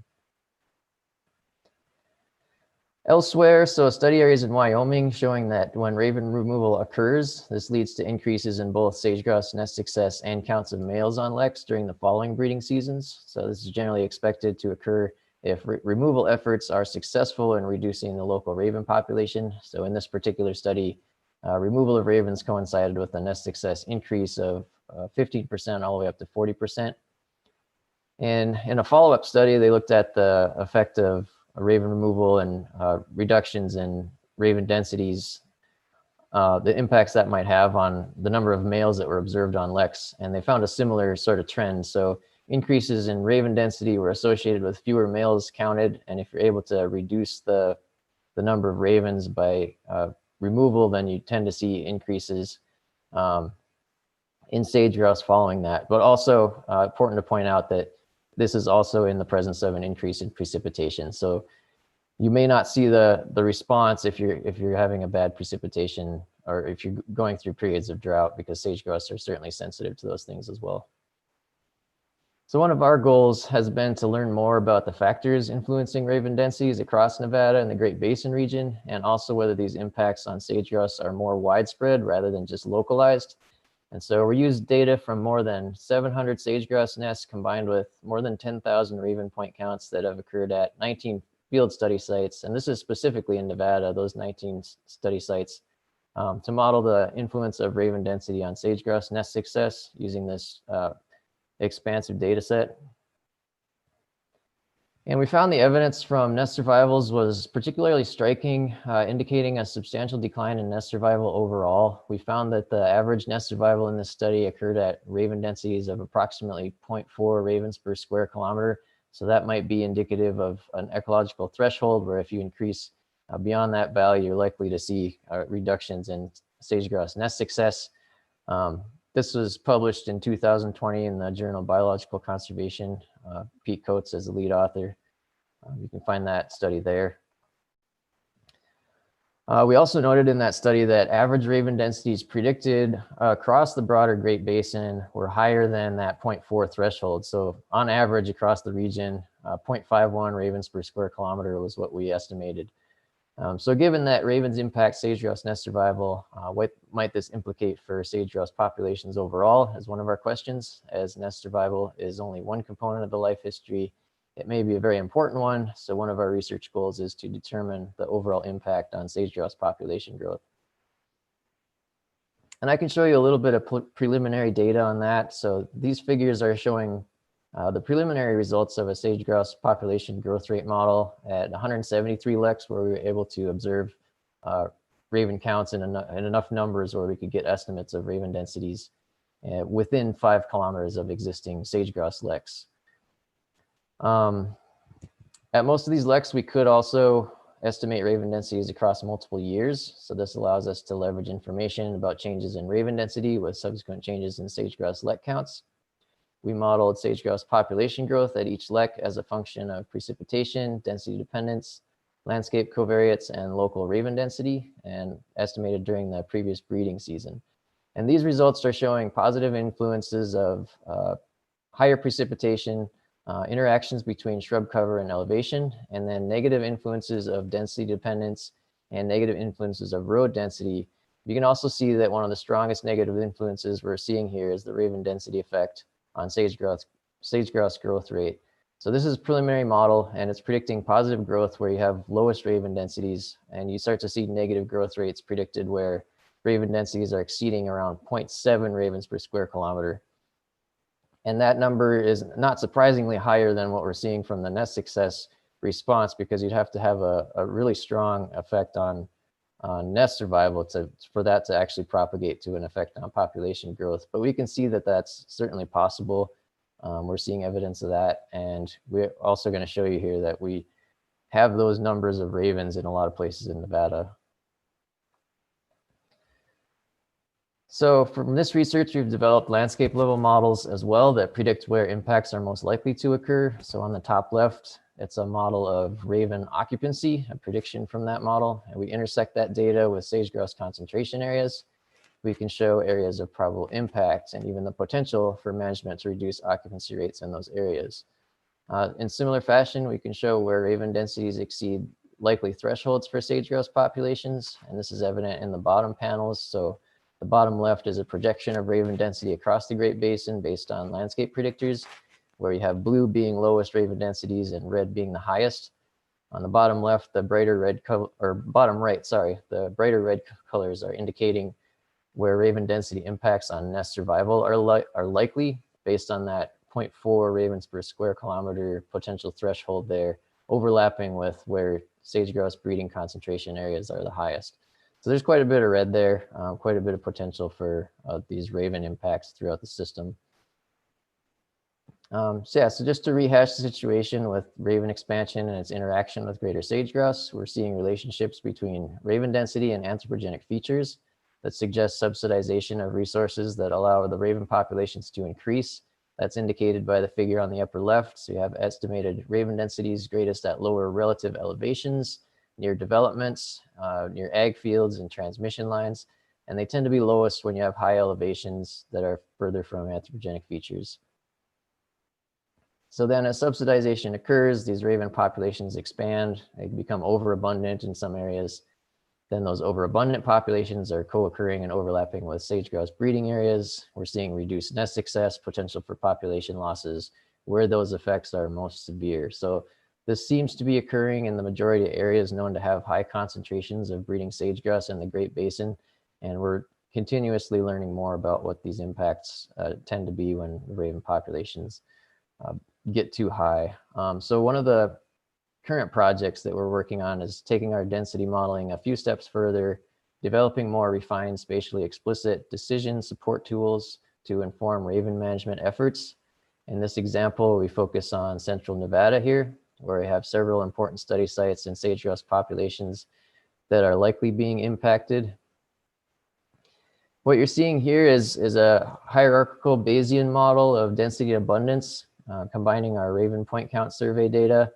Elsewhere, so study areas in Wyoming showing that when raven removal occurs, this leads to increases in both sage-grouse nest success and counts of males on leks during the following breeding seasons. So this is generally expected to occur if removal efforts are successful in reducing the local raven population. So in this particular study, removal of ravens coincided with a nest success increase of 15% all the way up to 40%. And in a follow-up study, they looked at the effect of raven removal and reductions in raven densities, the impacts that might have on the number of males that were observed on leks. And they found a similar sort of trend. So increases in raven density were associated with fewer males counted. And if you're able to reduce the number of ravens by removal, then you tend to see increases in sage-grouse following that. But also important to point out that this is also in the presence of an increase in precipitation. So you may not see the response if you're having a bad precipitation or if you're going through periods of drought, because sage-grouse are certainly sensitive to those things as well. So one of our goals has been to learn more about the factors influencing raven densities across Nevada and the Great Basin region, and also whether these impacts on sage-grouse are more widespread rather than just localized. And so we used data from more than 700 sage-grouse nests combined with more than 10,000 raven point counts that have occurred at 19 field study sites. And this is specifically in Nevada, those 19 study sites, to model the influence of raven density on sage-grouse nest success using this expansive data set. And we found the evidence from nest survivals was particularly striking, indicating a substantial decline in nest survival overall. We found that the average nest survival in this study occurred at raven densities of approximately 0.4 ravens per square kilometer. So that might be indicative of an ecological threshold where if you increase beyond that value, you're likely to see reductions in sage-grouse nest success. This was published in 2020 in the Journal of Biological Conservation. Pete Coates is the lead author. You can find that study there. We also noted in that study that average raven densities predicted across the broader Great Basin were higher than that 0.4 threshold. So on average across the region, 0.51 ravens per square kilometer was what we estimated. So given that ravens impact sage-grouse nest survival, what might this implicate for sage-grouse populations overall is one of our questions. As nest survival is only one component of the life history, it may be a very important one. So one of our research goals is to determine the overall impact on sage-grouse population growth. And I can show you a little bit of preliminary data on that. So these figures are showing the preliminary results of a sage-grouse population growth rate model at 173 leks, where we were able to observe raven counts in enough numbers where we could get estimates of raven densities within 5 kilometers of existing sage-grouse leks. At most of these leks, we could also estimate raven densities across multiple years. So this allows us to leverage information about changes in raven density with subsequent changes in sage-grouse lek counts. We modeled sage-grouse population growth at each lek as a function of precipitation, density dependence, landscape covariates, and local raven density, and estimated during the previous breeding season. And these results are showing positive influences of higher precipitation, interactions between shrub cover and elevation, and then negative influences of density dependence and negative influences of road density. You can also see that one of the strongest negative influences we're seeing here is the raven density effect on sage-grouse growth rate. So this is a preliminary model, and it's predicting positive growth where you have lowest raven densities, and you start to see negative growth rates predicted where raven densities are exceeding around 0.7 ravens per square kilometer. And that number is not surprisingly higher than what we're seeing from the nest success response, because you'd have to have a really strong effect on nest survival for that to actually propagate to an effect on population growth. But we can see that that's certainly possible. We're seeing evidence of that. And we're also going to show you here that we have those numbers of ravens in a lot of places in Nevada. So from this research, we've developed landscape level models as well that predict where impacts are most likely to occur. So on the top left, it's a model of raven occupancy, a prediction from that model. And we intersect that data with sage-grouse concentration areas. We can show areas of probable impact and even the potential for management to reduce occupancy rates in those areas. In similar fashion, we can show where raven densities exceed likely thresholds for sage-grouse populations, and this is evident in the bottom panels. So the bottom left is a projection of raven density across the Great Basin based on landscape predictors, where you have blue being lowest raven densities and red being the highest. On the bottom left, the brighter red color, or bottom right, sorry, the brighter red colors are indicating where raven density impacts on nest survival are likely based on that 0.4 ravens per square kilometer potential threshold there, overlapping with where sage-grouse breeding concentration areas are the highest. So there's quite a bit of red there, quite a bit of potential for these raven impacts throughout the system. So just to rehash the situation with raven expansion and its interaction with greater sage-grouse, we're seeing relationships between raven density and anthropogenic features that suggest subsidization of resources that allow the raven populations to increase. That's indicated by the figure on the upper left. So you have estimated raven densities greatest at lower relative elevations, near developments, near ag fields and transmission lines, and they tend to be lowest when you have high elevations that are further from anthropogenic features. So then as subsidization occurs, these raven populations expand, they become overabundant in some areas. Then those overabundant populations are co-occurring and overlapping with sage-grouse breeding areas. We're seeing reduced nest success, potential for population losses, where those effects are most severe. So this seems to be occurring in the majority of areas known to have high concentrations of breeding sage-grouse in the Great Basin. And we're continuously learning more about what these impacts tend to be when the raven populations get too high. So one of the current projects that we're working on is taking our density modeling a few steps further, developing more refined, spatially explicit decision support tools to inform raven management efforts. In this example, we focus on central Nevada here, where we have several important study sites and sage-grouse populations that are likely being impacted. What you're seeing here is a hierarchical Bayesian model of density abundance, combining our raven point count survey data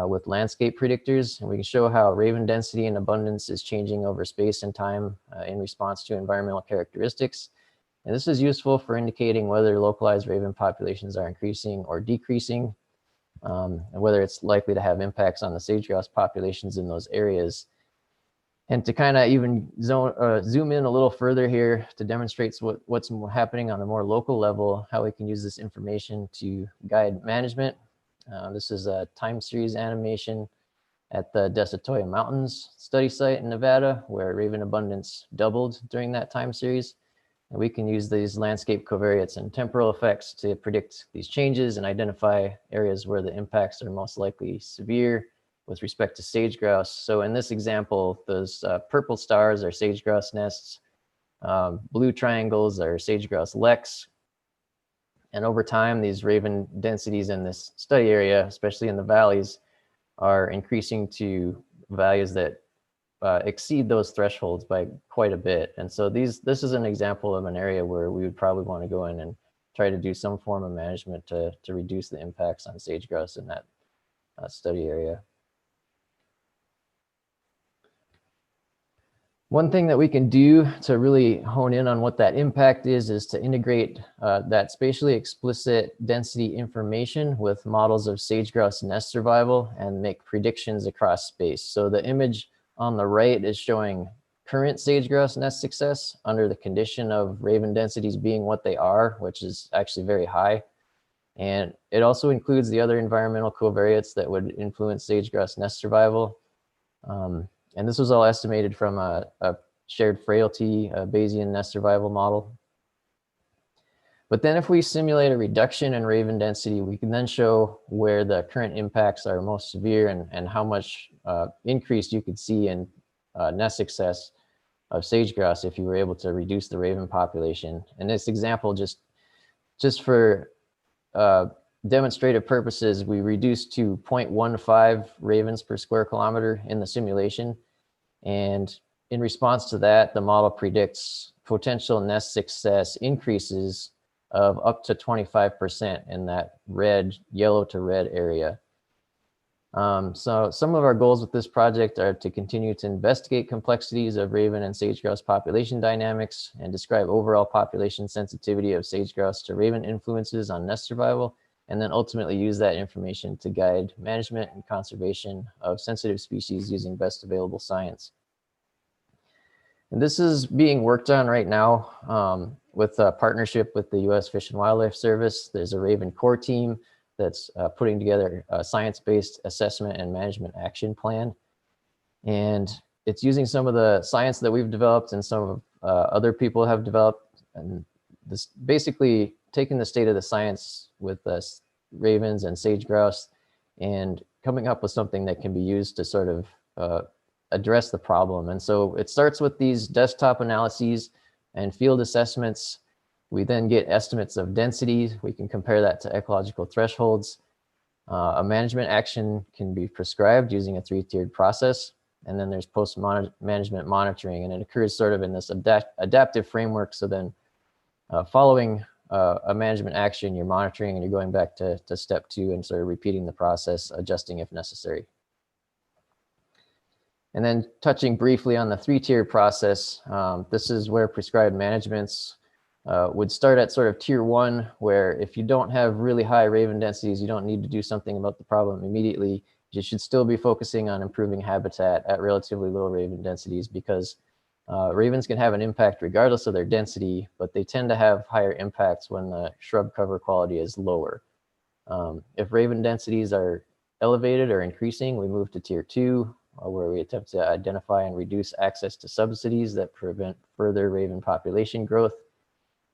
with landscape predictors, and we can show how raven density and abundance is changing over space and time in response to environmental characteristics. And this is useful for indicating whether localized raven populations are increasing or decreasing, and whether it's likely to have impacts on the sage-grouse populations in those areas. And to kind of even zoom in a little further here to demonstrate what's happening on a more local level, how we can use this information to guide management. This is a time series animation at the Desatoya Mountains study site in Nevada, where raven abundance doubled during that time series. And we can use these landscape covariates and temporal effects to predict these changes and identify areas where the impacts are most likely severe with respect to sage-grouse. So in this example, those purple stars are sage-grouse nests, blue triangles are sage-grouse leks. And over time, these raven densities in this study area, especially in the valleys, are increasing to values that exceed those thresholds by quite a bit. And so this is an example of an area where we would probably want to go in and try to do some form of management to reduce the impacts on sage-grouse in that study area. One thing that we can do to really hone in on what that impact is to integrate that spatially explicit density information with models of sage-grouse nest survival and make predictions across space. So the image on the right is showing current sage-grouse nest success under the condition of raven densities being what they are, which is actually very high. And it also includes the other environmental covariates that would influence sage-grouse nest survival. And this was all estimated from a shared frailty Bayesian nest survival model. But then if we simulate a reduction in raven density, we can then show where the current impacts are most severe and how much increase you could see in nest success of sage-grouse if you were able to reduce the raven population. In this example, just for demonstrative purposes, we reduced to 0.15 ravens per square kilometer in the simulation. And in response to that, the model predicts potential nest success increases of up to 25% in that yellow to red area. So some of our goals with this project are to continue to investigate complexities of raven and sage-grouse population dynamics and describe overall population sensitivity of sage-grouse to raven influences on nest survival, and then ultimately use that information to guide management and conservation of sensitive species using best available science. And this is being worked on right now with a partnership with the U.S. Fish and Wildlife Service. There's a Raven core team that's putting together a science-based assessment and management action plan. And it's using some of the science that we've developed and some of other people have developed. And this basically taking the state of the science with ravens and sage grouse and coming up with something that can be used to sort of address the problem. And so it starts with these desktop analyses and field assessments. We then get estimates of density. We can compare that to ecological thresholds. A management action can be prescribed using a 3-tiered process. And then there's post-management monitoring, and it occurs sort of in this adaptive framework. So then following a management action, you're monitoring and you're going back to step 2 and sort of repeating the process, adjusting if necessary. And then touching briefly on the 3-tier process, this is where prescribed managements would start at sort of tier 1, where if you don't have really high raven densities, you don't need to do something about the problem immediately. You should still be focusing on improving habitat at relatively low raven densities, because ravens can have an impact regardless of their density, but they tend to have higher impacts when the shrub cover quality is lower. If raven densities are elevated or increasing, we move to tier 2, where we attempt to identify and reduce access to subsidies that prevent further raven population growth.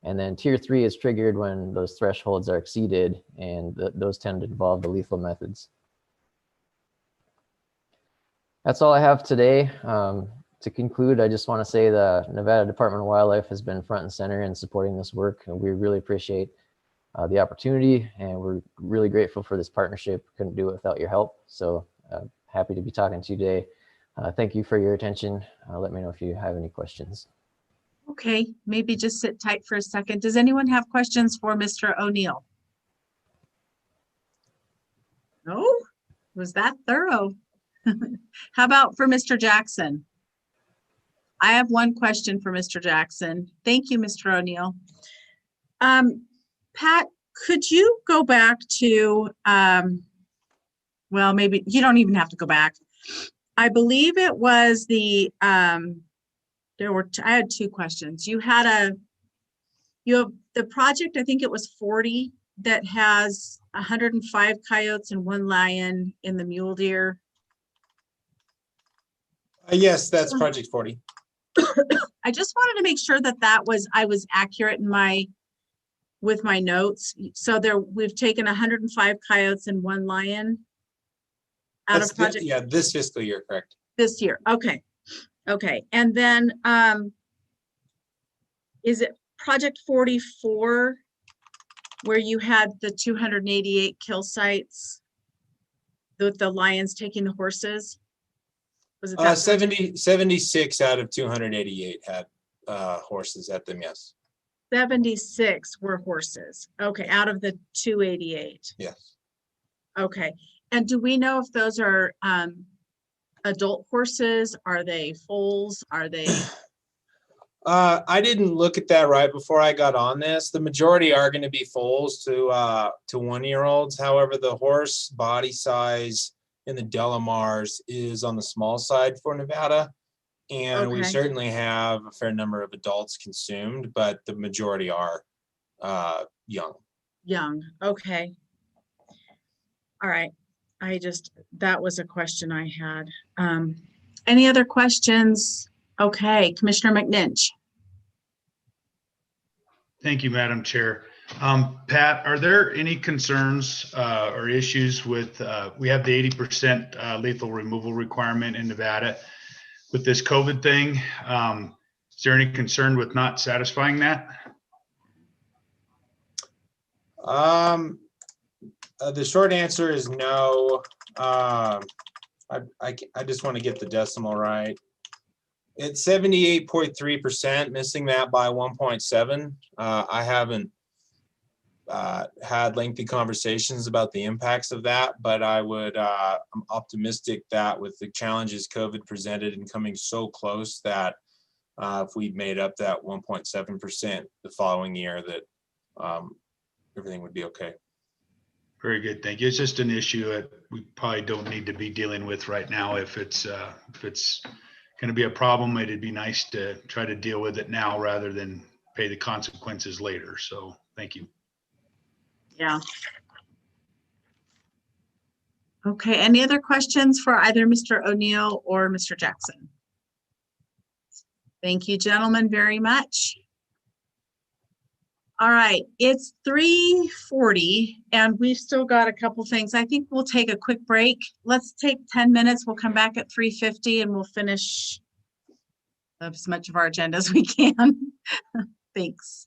And then tier 3 is triggered when those thresholds are exceeded, and those tend to involve the lethal methods. That's all I have today. To conclude, I just want to say the Nevada Department of Wildlife has been front and center in supporting this work, and we really appreciate the opportunity, and we're really grateful for this partnership. Couldn't do it without your help. So happy to be talking to you today. Thank you for your attention. Let me know if you have any questions. Okay, maybe just sit tight for a second. Does anyone have questions for Mr. O'Neill? No? Was that thorough? How about for Mr. Jackson? I have one question for Mr. Jackson. Thank you, Mr. O'Neill. Pat, could you go back to, well, maybe you don't even have to go back. I believe it was the, I had 2 questions. You have the project, I think it was 40, that has 105 coyotes and 1 lion in the mule deer. Yes, that's project 40. I just wanted to make sure that I was accurate in with my notes. So we've taken 105 coyotes and 1 lion out of project. Yeah, this fiscal year, correct. This year. Okay. Okay. And then is it project 44 where you had the 288 kill sites with the lions taking the horses? Was it that 76 out of 288 had horses at them, yes. 76 were horses. Okay, out of the 288. Yes. Okay. And do we know if those are adult horses? Are they foals? Are they? I didn't look at that right before I got on this. The majority are going to be foals to 1-year-olds. However, the horse body size in the Delamars is on the small side for Nevada. And we certainly have a fair number of adults consumed, but the majority are young. Young. Okay. All right. That was a question I had. Any other questions? Okay, Commissioner McNinch. Thank you, Madam Chair. Pat, are there any concerns or issues with, we have the 80% lethal removal requirement in Nevada with this COVID thing? Is there any concern with not satisfying that? The short answer is no. I just want to get the decimal right. It's 78.3%, missing that by 1.7. I haven't had lengthy conversations about the impacts of that, but I'm optimistic that with the challenges COVID presented and coming so close that if we made up that 1.7% the following year, that everything would be okay. Very good. Thank you. It's just an issue that we probably don't need to be dealing with right now. If it's going to be a problem, it'd be nice to try to deal with it now rather than pay the consequences later. So thank you. Yeah. Okay, any other questions for either Mr. O'Neill or Mr. Jackson? Thank you, gentlemen, very much. All right, it's 3:40 and we've still got a couple things. I think we'll take a quick break. Let's take 10 minutes. We'll come back at 3:50 and we'll finish as much of our agenda as we can. Thanks.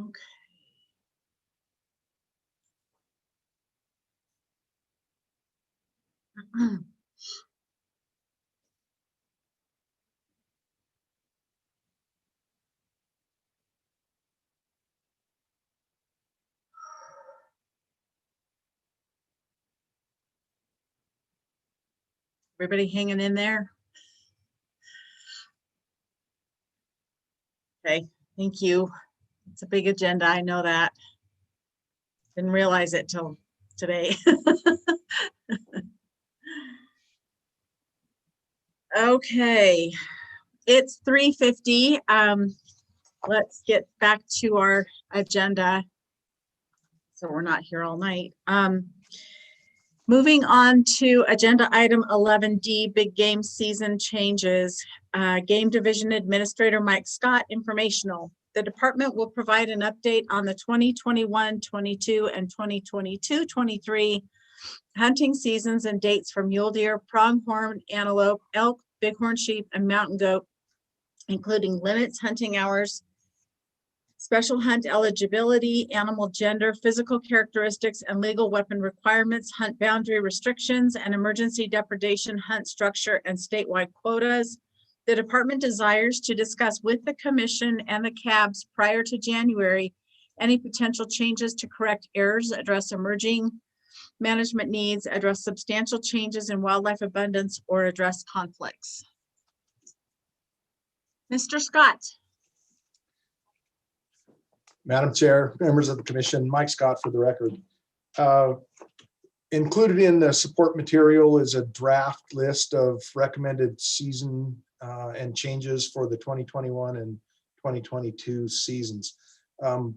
Okay. Everybody hanging in there? Okay, thank you. It's a big agenda, I know that. Didn't realize it till today. Okay, it's 3:50. Let's get back to our agenda, so we're not here all night. Moving on to agenda item 11D, big game season changes. Game Division Administrator Mike Scott, informational. The department will provide an update on the 2021-22 and 2022-23 hunting seasons and dates for mule deer, pronghorn antelope, elk, bighorn sheep, and mountain goat, including limits, hunting hours, special hunt eligibility, animal gender, physical characteristics, and legal weapon requirements, hunt boundary restrictions, and emergency depredation hunt structure and statewide quotas. The department desires to discuss with the commission and the CABs prior to January any potential changes to correct errors, address emerging management needs, address substantial changes in wildlife abundance, or address conflicts. Mr. Scott. Madam Chair, members of the commission, Mike Scott for the record. Included in the support material is a draft list of recommended season and changes for the 2021 and 2022 seasons.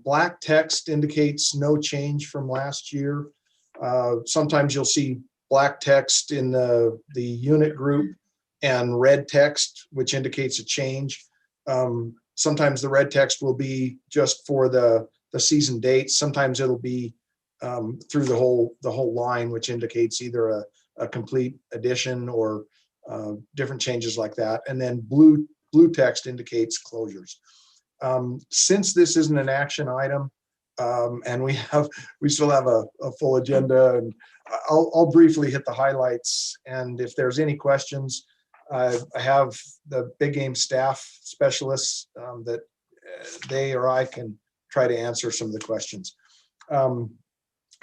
Black text indicates no change from last year. Sometimes you'll see black text in the unit group and red text, which indicates a change. Sometimes the red text will be just for the season dates. Sometimes it'll be through the whole line, which indicates either a complete addition or different changes like that. And then blue text indicates closures. Since this isn't an action item, and we still have a full agenda, and I'll briefly hit the highlights. And if there's any questions, I have the big game staff specialists that they or I can try to answer some of the questions.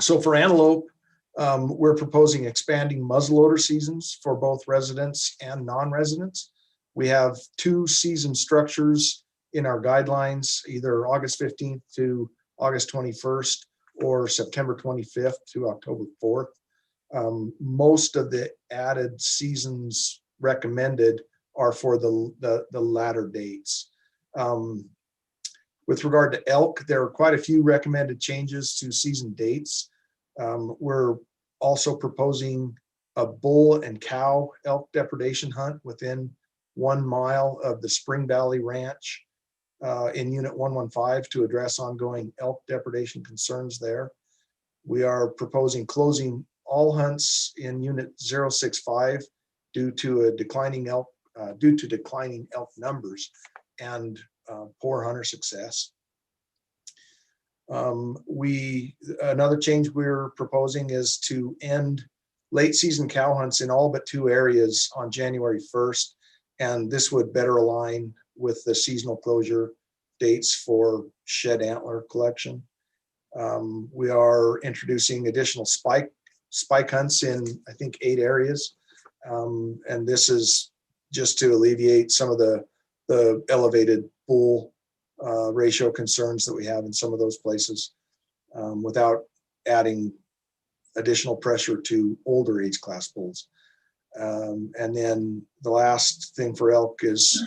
So for antelope, we're proposing expanding muzzleloader seasons for both residents and non-residents. We have 2 season structures in our guidelines, either August 15th to August 21st or September 25th to October 4th. Most of the added seasons recommended are for the latter dates. With regard to elk, there are quite a few recommended changes to season dates. We're also proposing a bull and cow elk depredation hunt within 1 mile of the Spring Valley Ranch in Unit 115 to address ongoing elk depredation concerns there. We are proposing closing all hunts in Unit 065 due to declining elk numbers and poor hunter success. Another change we're proposing is to end late season cow hunts in all but 2 areas on January 1st, and this would better align with the seasonal closure dates for shed antler collection. We are introducing additional spike hunts in, I think, 8 areas. And this is just to alleviate some of the elevated bull ratio concerns that we have in some of those places without adding additional pressure to older age class bulls. And then the last thing for elk is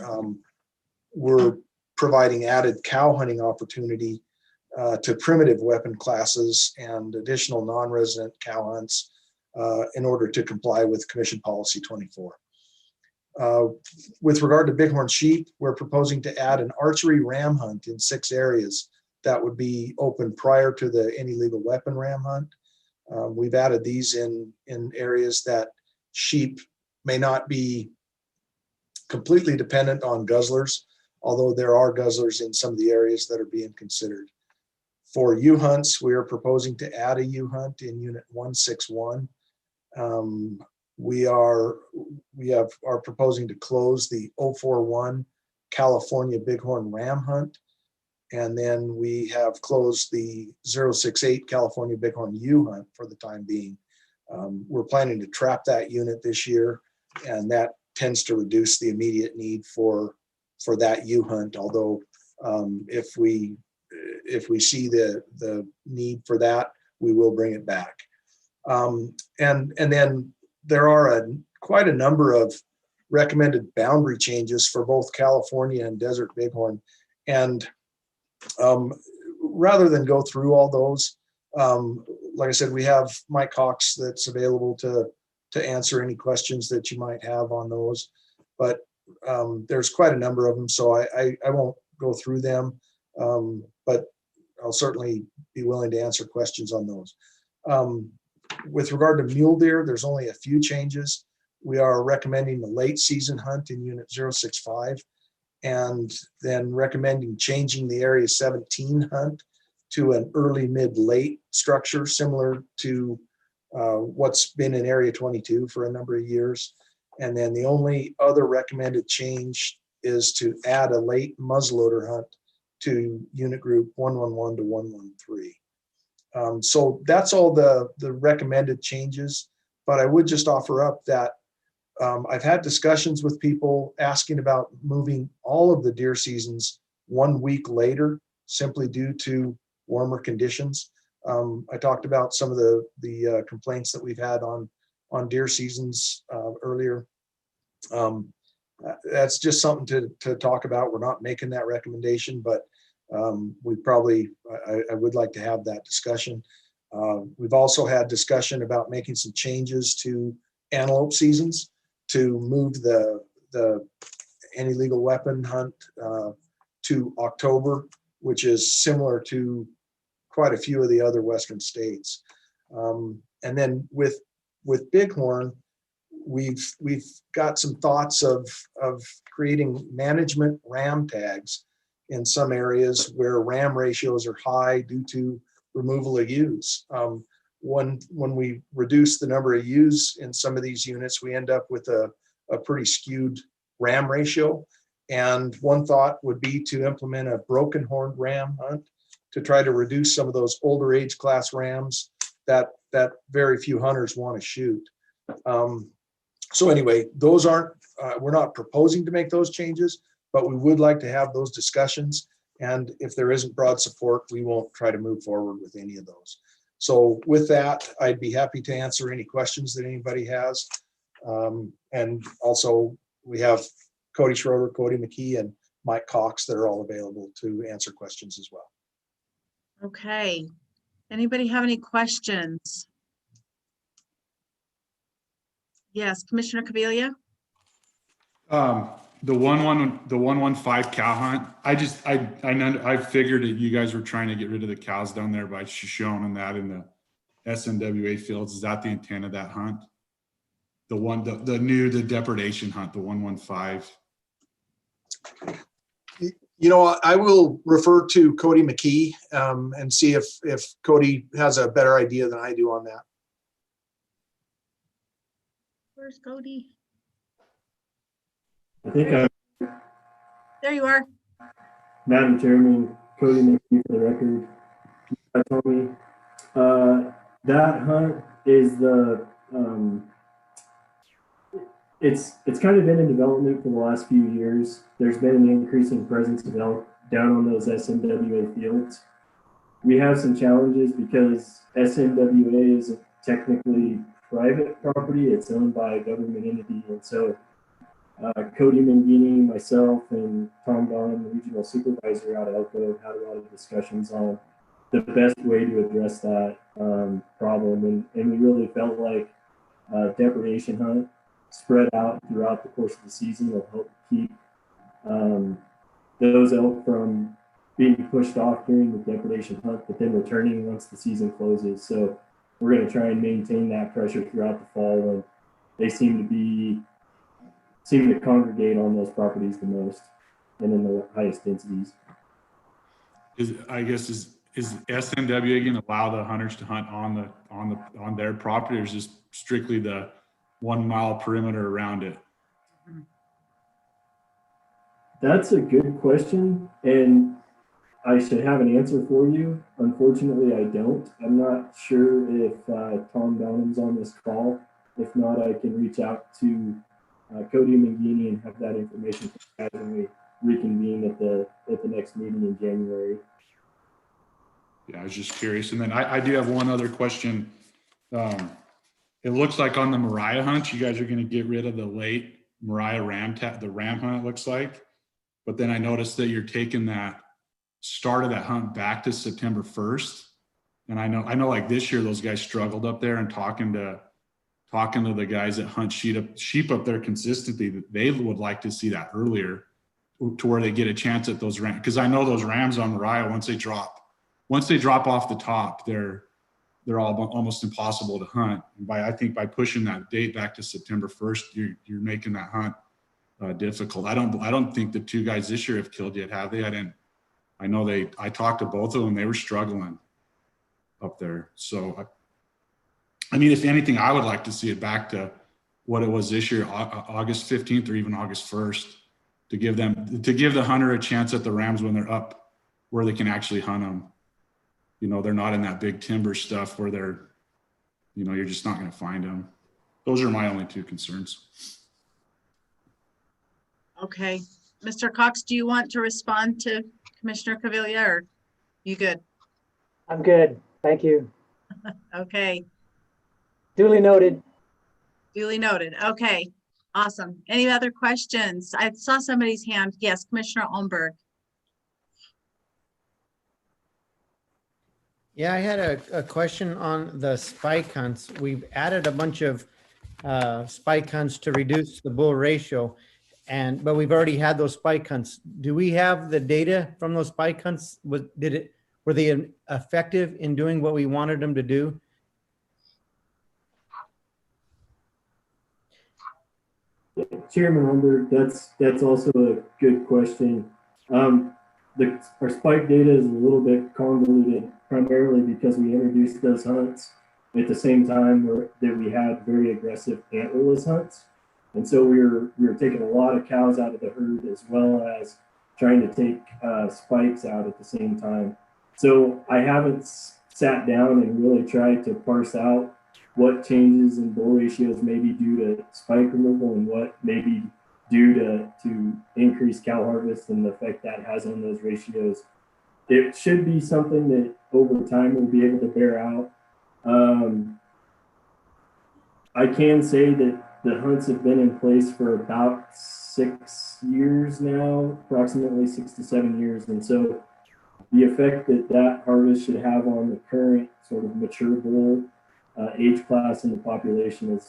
we're providing added cow hunting opportunity to primitive weapon classes and additional non-resident cow hunts in order to comply with Commission Policy 24. With regard to bighorn sheep, we're proposing to add an archery ram hunt in 6 areas that would be open prior to any legal weapon ram hunt. We've added these in areas that sheep may not be completely dependent on guzzlers, although there are guzzlers in some of the areas that are being considered. For U-hunts, we are proposing to add a U-hunt in Unit 161. We are proposing to close the 041 California Bighorn Ram Hunt. And then we have closed the 068 California Bighorn U-Hunt for the time being. We're planning to trap that unit this year, and that tends to reduce the immediate need for that U-Hunt. Although if we see the need for that, we will bring it back. And then there are quite a number of recommended boundary changes for both California and Desert Bighorn. And rather than go through all those, like I said, we have Mike Cox that's available to answer any questions that you might have on those. But there's quite a number of them, so I won't go through them, but I'll certainly be willing to answer questions on those. With regard to mule deer, there's only a few changes. We are recommending the late season hunt in Unit 065, and then recommending changing the Area 17 hunt to an early, mid, late structure, similar to what's been in Area 22 for a number of years. And then the only other recommended change is to add a late muzzleloader hunt to unit group 111 to 113. So that's all the recommended changes, but I would just offer up that I've had discussions with people asking about moving all of the deer seasons 1 week later, simply due to warmer conditions. I talked about some of the complaints that we've had on deer seasons earlier. That's just something to talk about. We're not making that recommendation, but we probably, I would like to have that discussion. We've also had discussion about making some changes to antelope seasons to move the any legal weapon hunt to October, which is similar to quite a few of the other Western states. And then with bighorn, we've got some thoughts of creating management ram tags in some areas where ram ratios are high due to removal of ewes. When we reduce the number of ewes in some of these units, we end up with a pretty skewed ram ratio. And one thought would be to implement a broken horned ram hunt to try to reduce some of those older age class rams that very few hunters want to shoot. So anyway, those aren't, we're not proposing to make those changes, but we would like to have those discussions. And if there isn't broad support, we won't try to move forward with any of those. So with that, I'd be happy to answer any questions that anybody has. And also we have Cody Schroeder, Cody McKee, and Mike Cox that are all available to answer questions as well. Okay. Anybody have any questions? Yes, Commissioner Caviglia. The 115 cow hunt. I figured that you guys were trying to get rid of the cows down there by showing that in the SNWA fields. Is that the intent of that hunt? The depredation hunt, the 115. You know, I will refer to Cody McKee and see if Cody has a better idea than I do on that. Where's Cody? I think There you are. Madam Chairman, Cody McKee for the record. I told me that hunt is it's kind of been in development for the last few years. There's been an increasing presence of elk down on those SNWA fields. We have some challenges because SNWA isn't technically private property. It's owned by a government entity. And so Cody Mangini, myself, and Tom Don, the regional supervisor out of Elko, had a lot of discussions on the best way to address that problem. And we really felt like depredation hunt spread out throughout the course of the season will help keep those elk from being pushed off during the depredation hunt, but then returning once the season closes. So we're going to try and maintain that pressure throughout the fall, and they seem to congregate on those properties the most and in the highest densities. I guess is is SNW going to allow the hunters to hunt on their property, or is this strictly the 1 mile perimeter around it? That's a good question, and I should have an answer for you. Unfortunately, I don't. I'm not sure if Tom Downham's on this call. If not, I can reach out to Cody Mangini and have that information for you guys when we reconvene at the next meeting in January. Yeah, I was just curious. And then I do have one other question. It looks like on the Mariah hunt, you guys are going to get rid of the late Mariah the ram hunt, it looks like. But then I noticed that you're taking that start of that hunt back to September 1st. And I know like this year, those guys struggled up there, and talking to the guys that hunt sheep up there consistently, that they would like to see that earlier, to where they get a chance at those rams. Because I know those rams on Mariah, once they drop off the top, they're all almost impossible to hunt. And I think by pushing that date back to September 1st, you're making that hunt difficult. I don't think the two guys this year have killed yet, have they? I talked to both of them. They were struggling up there. So, I mean, if anything, I would like to see it back to what it was this year, August 15th or even August 1st, to give the hunter a chance at the rams when they're up where they can actually hunt them. You know, they're not in that big timber stuff where you're just not going to find them. Those are my only two concerns. Okay. Mr. Cox, do you want to respond to Commissioner Cavilla, or you good? I'm good. Thank you. Okay. Duly noted. Duly noted. Okay. Awesome. Any other questions? I saw somebody's hand. Yes, Commissioner Olmberg. Yeah, I had a question on the spike hunts. We've added a bunch of spike hunts to reduce the bull ratio, but we've already had those spike hunts. Do we have the data from those spike hunts? Were they effective in doing what we wanted them to do? Chairman Holmberg, that's also a good question. Our spike data is a little bit convoluted, primarily because we introduced those hunts at the same time that we had very aggressive antlerless hunts. And so we were taking a lot of cows out of the herd, as well as trying to take spikes out at the same time. So I haven't sat down and really tried to parse out what changes in bull ratios may be due to spike removal and what may be due to increased cow harvest and the effect that has on those ratios. It should be something that over time we'll be able to bear out. I can say that the hunts have been in place for about 6 years now, approximately 6 to 7 years. And so the effect that harvest should have on the current sort of mature bull age class in the population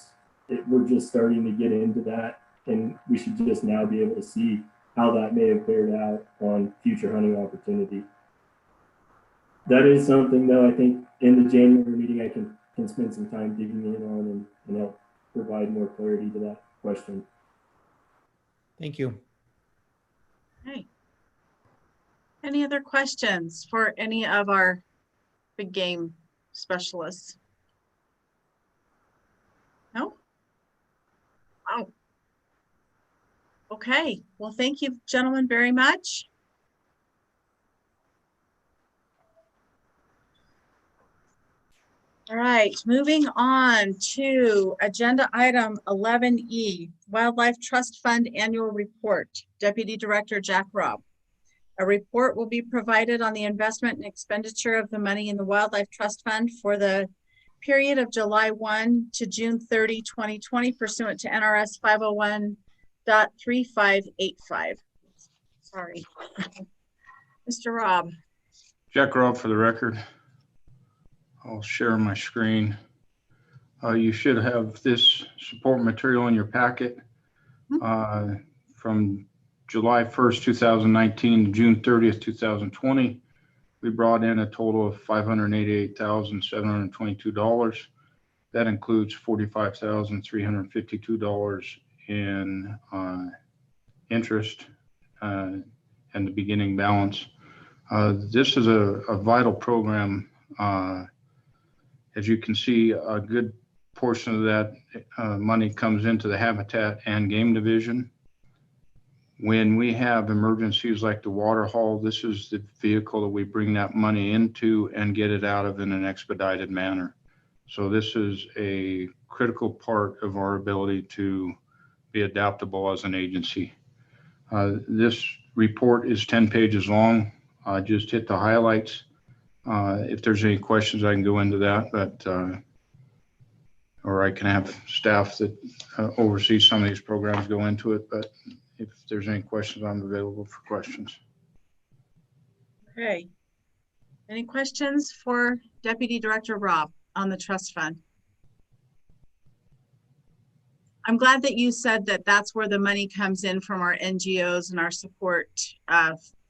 we're just starting to get into that, and we should just now be able to see how that may have bared out on future hunting opportunity. That is something, though, I think in the January meeting I can spend some time digging in on and help provide more clarity to that question. Thank you. Okay. Any other questions for any of our big game specialists? No? Wow. Okay. Well, thank you, gentlemen, very much. All right, moving on to agenda item 11E, Wildlife Trust Fund Annual Report. Deputy Director Jack Robb. A report will be provided on the investment and expenditure of the money in the Wildlife Trust Fund for the period of July 1 to June 30, 2020, pursuant to NRS 501.3585. Sorry. Mr. Robb. Jack Robb for the record. I'll share my screen. You should have this support material in your packet from July 1st, 2019 to June 30th, 2020. We brought in a total of $588,722. That includes $45,352 in interest and the beginning balance. This is a vital program. As you can see, a good portion of that money comes into the Habitat and Game Division. When we have emergencies like the water haul, this is the vehicle that we bring that money into and get it out of in an expedited manner. So this is a critical part of our ability to be adaptable as an agency. This report is 10 pages long. I just hit the highlights. If there's any questions, I can go into that, but or I can have staff that oversee some of these programs go into it. But if there's any questions, I'm available for questions. Okay. Any questions for Deputy Director Rob on the trust fund? I'm glad that you said that that's where the money comes in from our NGOs and our support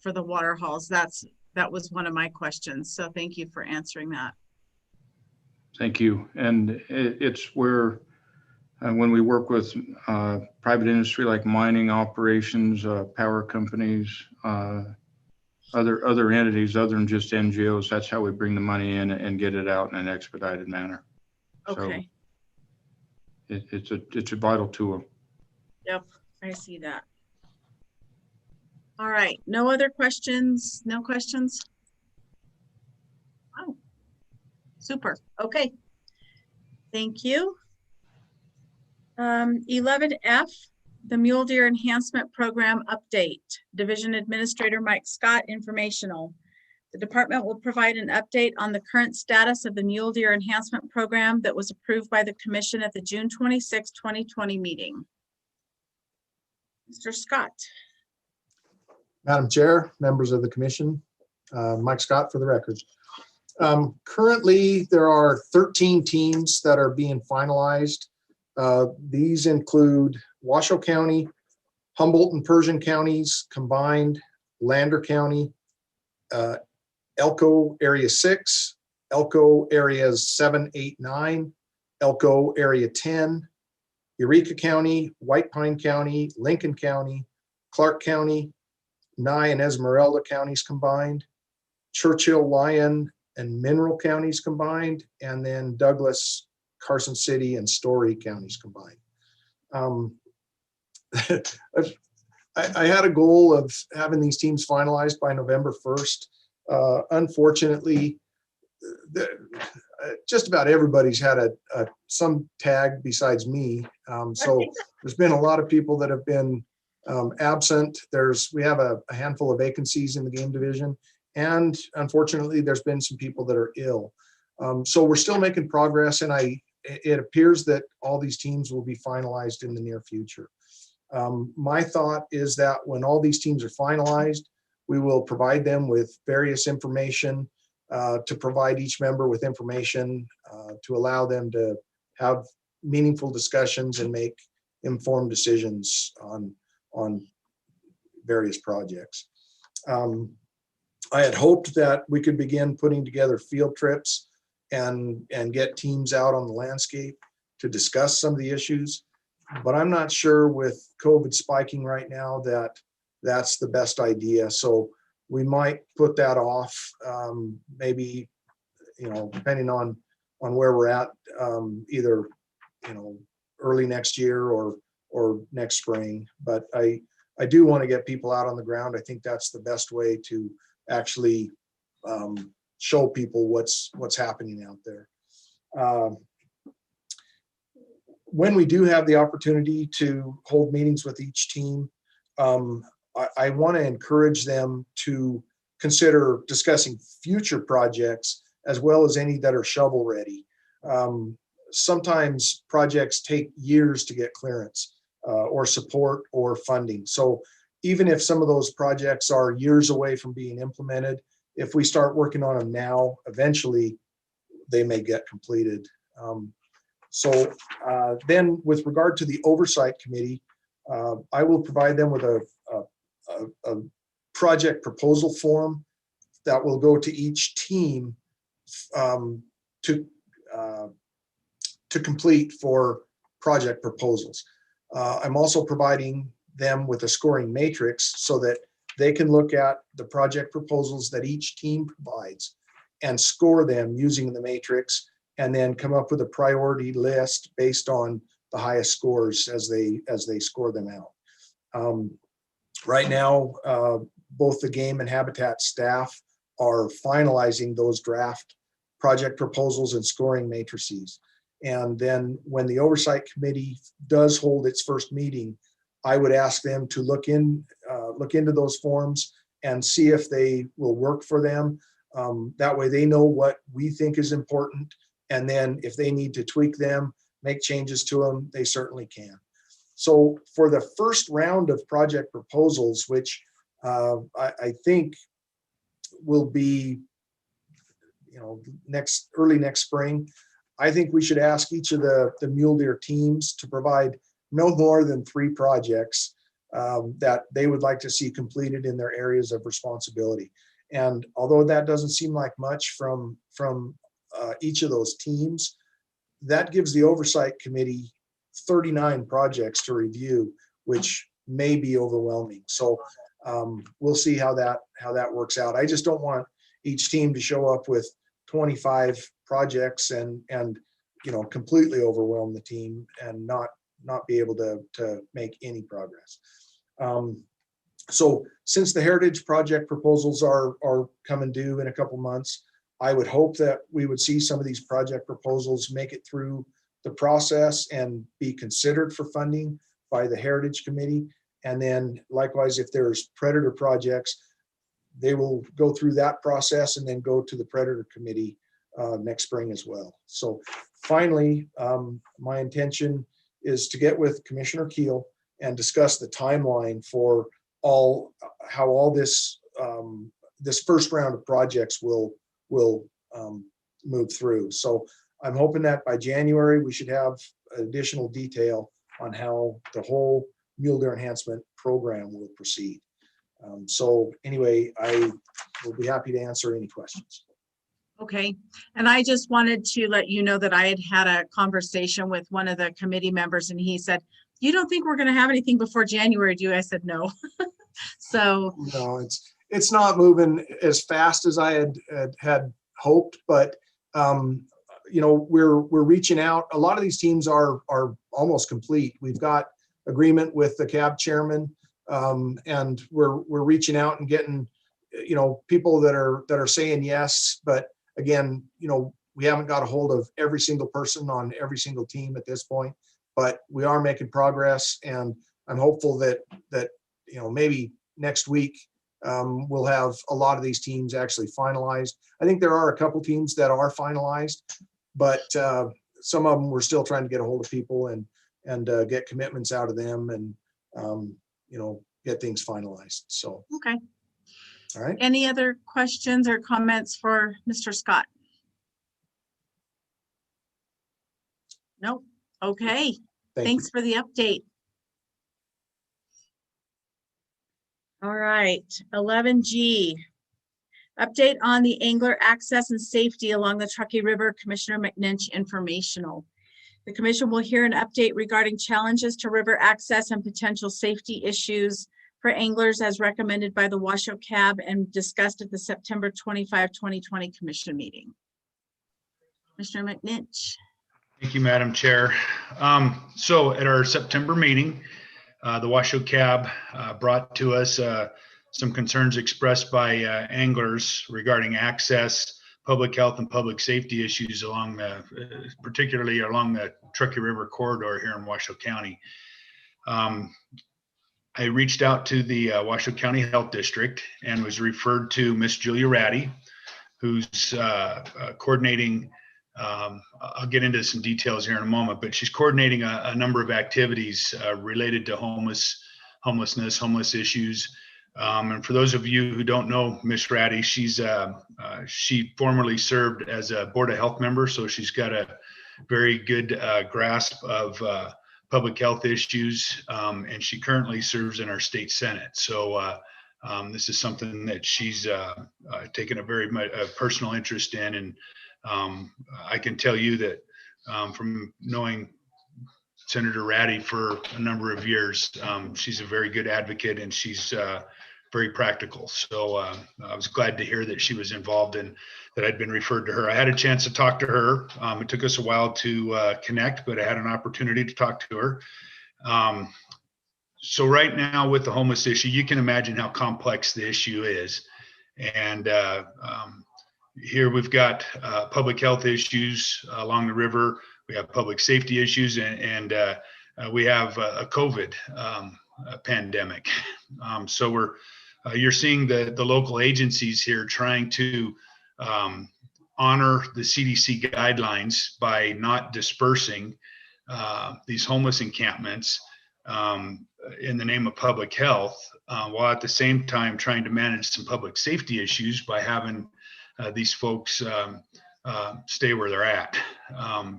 for the water hauls. That was one of my questions. So thank you for answering that. Thank you. And it's where when we work with private industry like mining operations, power companies, other entities other than just NGOs, that's how we bring the money in and get it out in an expedited manner. Okay. So it's a vital tool. Yep, I see that. All right, no other questions? No questions? Oh, super. Okay. Thank you. 11F, the Mule Deer Enhancement Program Update. Division Administrator Mike Scott, informational. The department will provide an update on the current status of the Mule Deer Enhancement Program that was approved by the Commission at the June 26, 2020 meeting. Mr. Scott. Madam Chair, members of the Commission, Mike Scott for the record. Currently, there are 13 teams that are being finalized. These include Washoe County, Humboldt and Persian counties combined, Lander County, Elko Area 6, Elko Areas 7, 8, 9, Elko Area 10, Eureka County, White Pine County, Lincoln County, Clark County, Nye and Esmeralda counties combined, Churchill, Lyon, and Mineral counties combined, and then Douglas, Carson City, and Story counties combined. I had a goal of having these teams finalized by November 1st. Unfortunately, just about everybody's had some tag besides me. So there's been a lot of people that have been absent. We have a handful of vacancies in the game division, and unfortunately, there's been some people that are ill. So we're still making progress, and it appears that all these teams will be finalized in the near future. My thought is that when all these teams are finalized, we will provide them with various information to provide each member with information to allow them to have meaningful discussions and make informed decisions on various projects. I had hoped that we could begin putting together field trips and get teams out on the landscape to discuss some of the issues, but I'm not sure with COVID spiking right now that that's the best idea. So we might put that off, maybe, depending on where we're at, either, early next year or next spring. But I do want to get people out on the ground. I think that's the best way to actually show people what's happening out there. When we do have the opportunity to hold meetings with each team, I want to encourage them to consider discussing future projects as well as any that are shovel ready. Sometimes projects take years to get clearance or support or funding. So even if some of those projects are years away from being implemented, if we start working on them now, eventually they may get completed. So then with regard to the oversight committee, I will provide them with a project proposal form that will go to each team to complete for project proposals. I'm also providing them with a scoring matrix so that they can look at the project proposals that each team provides and score them using the matrix, and then come up with a priority list based on the highest scores as they score them out. Right now, both the game and habitat staff are finalizing those draft project proposals and scoring matrices. And then when the oversight committee does hold its first meeting, I would ask them to look into those forms and see if they will work for them. That way they know what we think is important. And then if they need to tweak them, make changes to them, they certainly can. So for the first round of project proposals, which I think will be, early next spring, I think we should ask each of the mule deer teams to provide no more than 3 projects that they would like to see completed in their areas of responsibility. And although that doesn't seem like much from each of those teams, that gives the oversight committee 39 projects to review, which may be overwhelming. So we'll see how that works out. I just don't want each team to show up with 25 projects and completely overwhelm the team and not be able to make any progress. So since the heritage project proposals are coming due in a couple months, I would hope that we would see some of these project proposals make it through the process and be considered for funding by the heritage committee. And then likewise, if there's predator projects, they will go through that process and then go to the predator committee next spring as well. So finally, my intention is to get with Commissioner Keel and discuss the timeline for how all this first round of projects will move through. So I'm hoping that by January we should have additional detail on how the whole mule deer enhancement program will proceed. So anyway, I will be happy to answer any questions. Okay, and I just wanted to let you know that I had a conversation with one of the committee members, and he said, "You don't think we're going to have anything before January, do you?" I said, "No." So no, it's not moving as fast as I had hoped, but we're reaching out. A lot of these teams are almost complete. We've got agreement with the CAB chairman, and we're reaching out and getting people that are saying yes, but again, we haven't got a hold of every single person on every single team at this point, but we are making progress, and I'm hopeful that maybe next week we'll have a lot of these teams actually finalized. I think there are a couple teams that are finalized, but some of them we're still trying to get a hold of people and get commitments out of them and get things finalized. So okay. All right. Any other questions or comments for Mr. Scott? Nope. Okay. Thanks for the update. All right, 11G. Update on the angler access and safety along the Truckee River, Commissioner McNinch informational. The commission will hear an update regarding challenges to river access and potential safety issues for anglers as recommended by the Washoe CAB and discussed at the September 25, 2020 commission meeting. Commissioner McNinch. Thank you, Madam Chair. So at our September meeting, the Washoe CAB brought to us some concerns expressed by anglers regarding access, public health, and public safety issues along particularly along the Truckee River corridor here in Washoe County. I reached out to the Washoe County Health District and was referred to Miss Julia Ratty, who's coordinating. I'll get into some details here in a moment, but she's coordinating a number of activities related to homelessness, homeless issues. And for those of you who don't know Miss Ratty, she formerly served as a Board of Health member, so she's got a very good grasp of public health issues, and she currently serves in our state Senate. So this is something that she's taken a very personal interest in, and I can tell you that from knowing Senator Ratty for a number of years, she's a very good advocate, and she's very practical. So I was glad to hear that she was involved and that I'd been referred to her. I had a chance to talk to her. It took us a while to connect, but I had an opportunity to talk to her. So right now with the homeless issue, you can imagine how complex the issue is. And here we've got public health issues along the river. We have public safety issues, and we have a COVID pandemic. So you're seeing the local agencies here trying to honor the CDC guidelines by not dispersing these homeless encampments in the name of public health, while at the same time trying to manage some public safety issues by having these folks stay where they're at.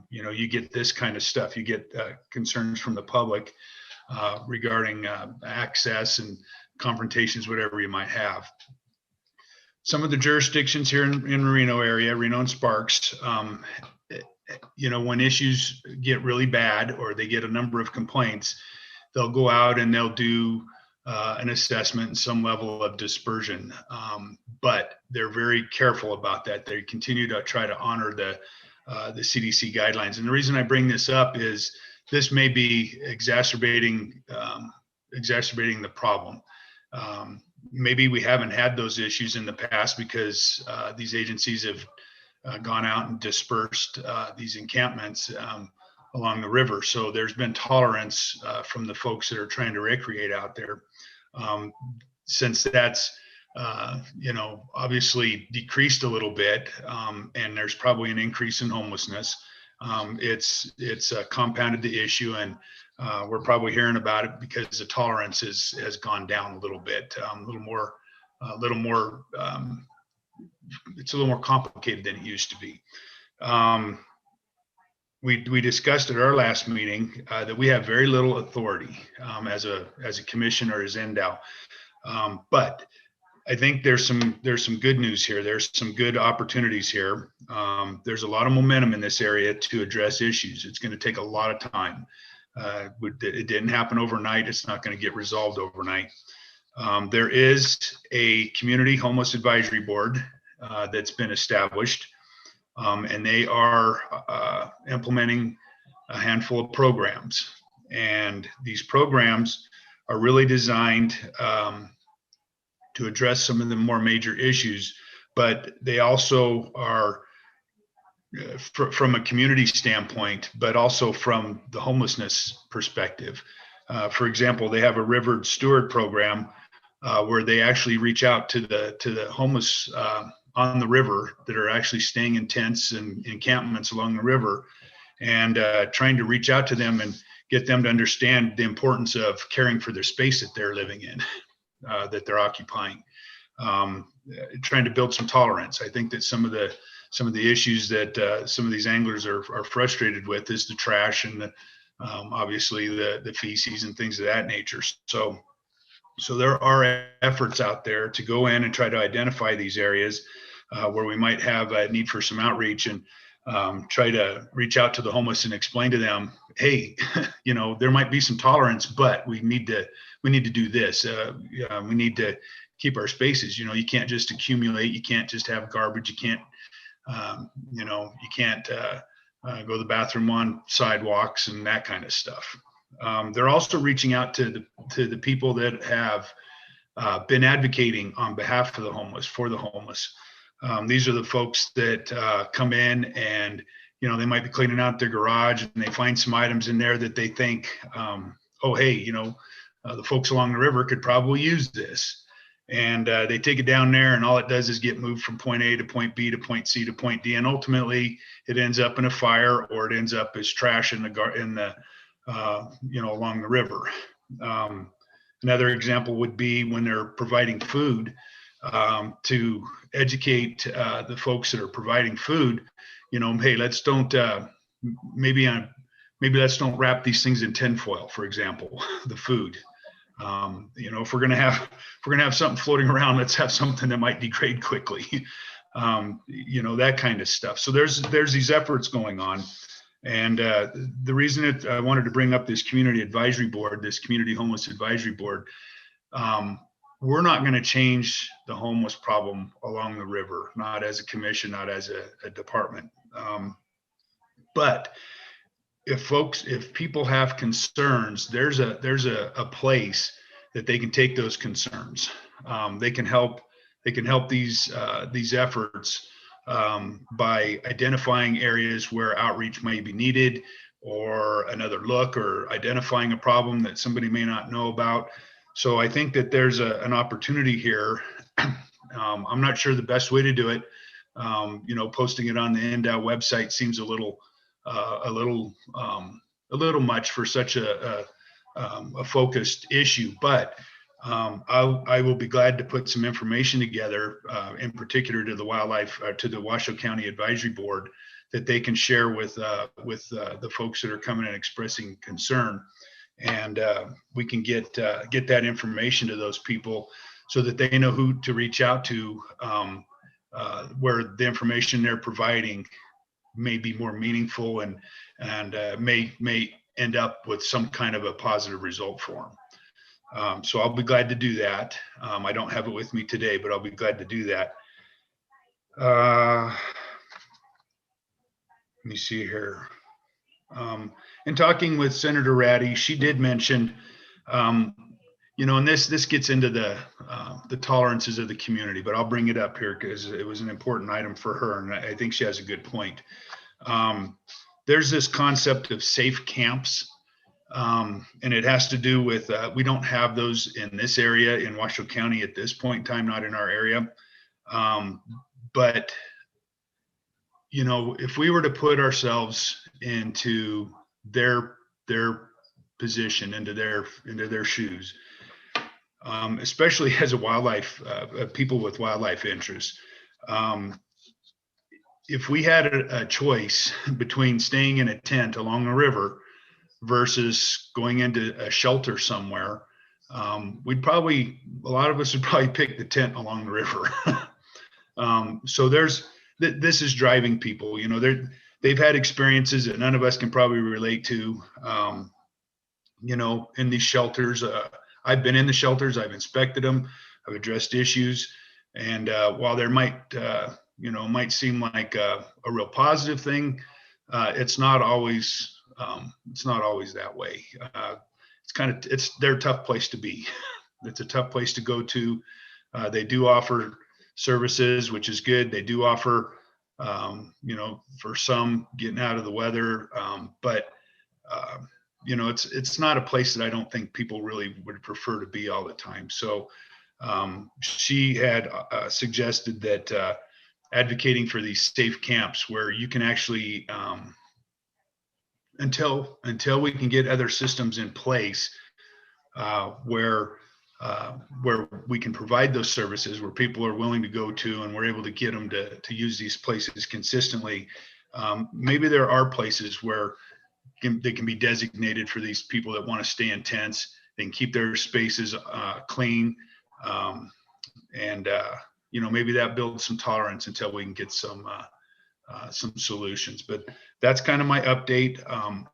You get this kind of stuff. You get concerns from the public regarding access and confrontations, whatever you might have. Some of the jurisdictions here in Reno area, Reno and Sparks, when issues get really bad or they get a number of complaints, they'll go out and they'll do an assessment and some level of dispersion. But they're very careful about that. They continue to try to honor the CDC guidelines. And the reason I bring this up is this may be exacerbating the problem. Maybe we haven't had those issues in the past because these agencies have gone out and dispersed these encampments along the river. So there's been tolerance from the folks that are trying to recreate out there. Since that's, obviously decreased a little bit, and there's probably an increase in homelessness, it's compounded the issue, and we're probably hearing about it because the tolerance has gone down a little bit, a little more, it's a little more complicated than it used to be. We discussed at our last meeting that we have very little authority as a commission or as NDOW, but I think there's some good news here. There's some good opportunities here. There's a lot of momentum in this area to address issues. It's going to take a lot of time. It didn't happen overnight. It's not going to get resolved overnight. There is a community homeless advisory board that's been established, and they are implementing a handful of programs. And these programs are really designed to address some of the more major issues, but they also are from a community standpoint, but also from the homelessness perspective. For example, they have a river steward program where they actually reach out to the homeless on the river that are actually staying in tents and encampments along the river, and trying to reach out to them and get them to understand the importance of caring for their space that they're living in, that they're occupying, trying to build some tolerance. I think that some of the issues that some of these anglers are frustrated with is the trash and obviously the feces and things of that nature. So there are efforts out there to go in and try to identify these areas where we might have a need for some outreach, and try to reach out to the homeless and explain to them, hey, there might be some tolerance, but we need to do this. We need to keep our spaces. You can't just accumulate. You can't just have garbage. You can't, you can't go to the bathroom on sidewalks and that kind of stuff. They're also reaching out to the people that have been advocating on behalf of the homeless, for the homeless. These are the folks that come in and, they might be cleaning out their garage and they find some items in there that they think, oh, hey, the folks along the river could probably use this. And they take it down there, and all it does is get moved from point A to point B to point C to point D. And ultimately it ends up in a fire, or it ends up as trash in the along the river. Another example would be when they're providing food, to educate the folks that are providing food, hey, let's don't maybe let's don't wrap these things in tinfoil, for example, the food. If we're gonna have something floating around, let's have something that might degrade quickly. That kind of stuff. So there's these efforts going on. And the reason that I wanted to bring up this community advisory board, this community homeless advisory board, we're not going to change the homeless problem along the river, not as a commission, not as a department. But if people have concerns, there's a place that they can take those concerns. They can help these efforts by identifying areas where outreach may be needed, or another look, or identifying a problem that somebody may not know about. So I think that there's an opportunity here. I'm not sure the best way to do it. Posting it on the NDOW website seems a little much for such a focused issue, but I will be glad to put some information together, in particular to the to the Washoe County Advisory Board, that they can share with the folks that are coming and expressing concern, and we can get that information to those people so that they know who to reach out to, where the information they're providing may be more meaningful and may end up with some kind of a positive result for them. So I'll be glad to do that. I don't have it with me today, but I'll be glad to do that. Let me see here. In talking with Senator Ratty, she did mention, and this gets into the tolerances of the community, but I'll bring it up here because it was an important item for her, and I think she has a good point. There's this concept of safe camps, and it has to do with we don't have those in this area in Washoe County at this point in time, not in our area. But if we were to put ourselves into their position, into their shoes, especially as a wildlife people with wildlife interests, if we had a choice between staying in a tent along the river versus going into a shelter somewhere, a lot of us would probably pick the tent along the river. So this is driving people. They've had experiences that none of us can probably relate to. In these shelters, I've been in the shelters, I've inspected them, I've addressed issues, and while there might seem like a real positive thing, it's not always that way. It's their tough place to be. It's a tough place to go to. They do offer services, which is good. They do offer, for some, getting out of the weather, but it's not a place that I don't think people really would prefer to be all the time. So she had suggested that advocating for these safe camps where you can actually, until we can get other systems in place, where we can provide those services, where people are willing to go to, and we're able to get them to use these places consistently. Maybe there are places where they can be designated for these people that want to stay in tents. They can keep their spaces clean, and maybe that builds some tolerance until we can get some solutions. But that's kind of my update.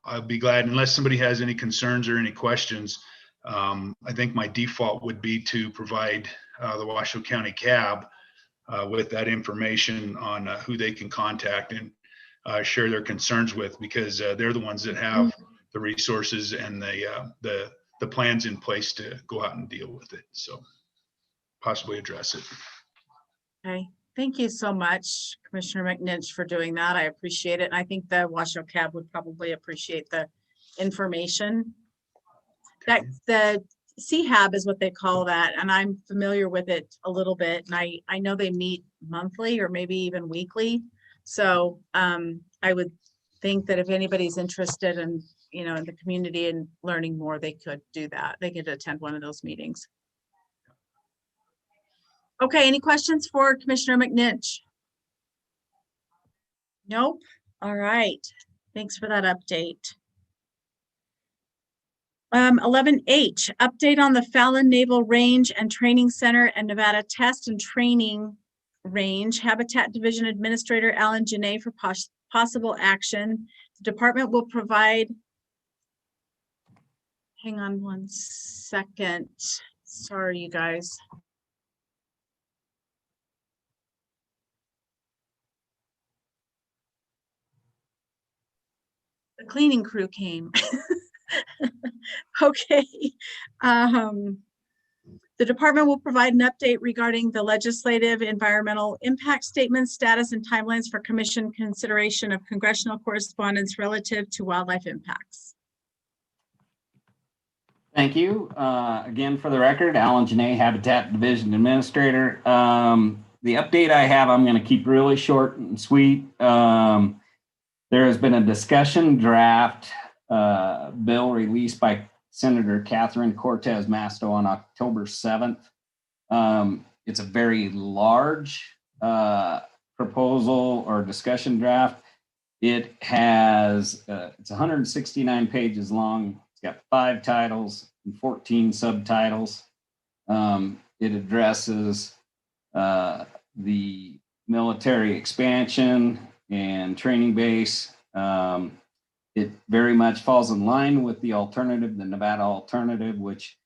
I'll be glad, unless somebody has any concerns or any questions. I think my default would be to provide the Washoe County CAB with that information on who they can contact and share their concerns with, because they're the ones that have the resources and the plans in place to go out and deal with it. So possibly address it. Okay, thank you so much, Commissioner McNinch, for doing that. I appreciate it. And I think the Washoe CAB would probably appreciate the information. That the CHAB is what they call that, and I'm familiar with it a little bit, and I know they meet monthly or maybe even weekly. So I would think that if anybody's interested in in the community and learning more, they could do that. They could attend one of those meetings. Okay, any questions for Commissioner McNinch? Nope. All right. Thanks for that update. 11H, update on the Fallon Naval Range and Training Center and Nevada Test and Training Range. Habitat Division Administrator Alan Janae for possible action. The department will provide, hang on one second. Sorry, you guys. The cleaning crew came. Okay. The department will provide an update regarding the legislative environmental impact statement status and timelines for commission consideration of congressional correspondence relative to wildlife impacts. Thank you. Again, for the record, Alan Janae, Habitat Division Administrator. The update I have, I'm going to keep really short and sweet. There has been a discussion draft bill released by Senator Catherine Cortez Masto on October 7th. It's a very large proposal or discussion draft. It has, it's 169 pages long. It's got 5 titles and 14 subtitles. It addresses the military expansion and training base. It very much falls in line with the alternative, the Nevada alternative, which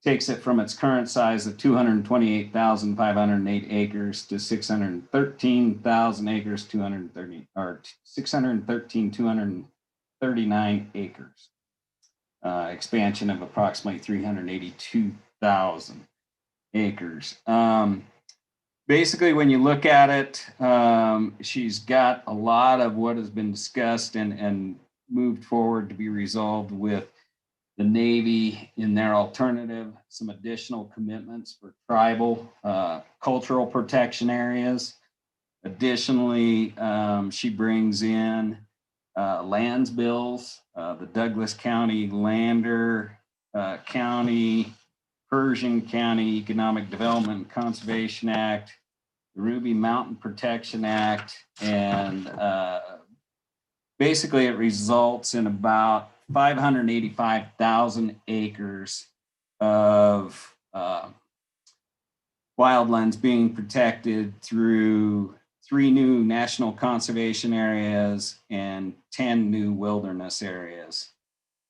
takes it from its current size of 228,508 acres to 613,000 acres, 239 acres. Expansion of approximately 382,000 acres. Basically, when you look at it, she's got a lot of what has been discussed and moved forward to be resolved with the Navy in their alternative, some additional commitments for tribal cultural protection areas. Additionally, she brings in lands bills, the Douglas County Lander County, Pershing County Economic Development and Conservation Act, the Ruby Mountain Protection Act, and basically it results in about 585,000 acres of wildlands being protected through 3 new national conservation areas and 10 new wilderness areas.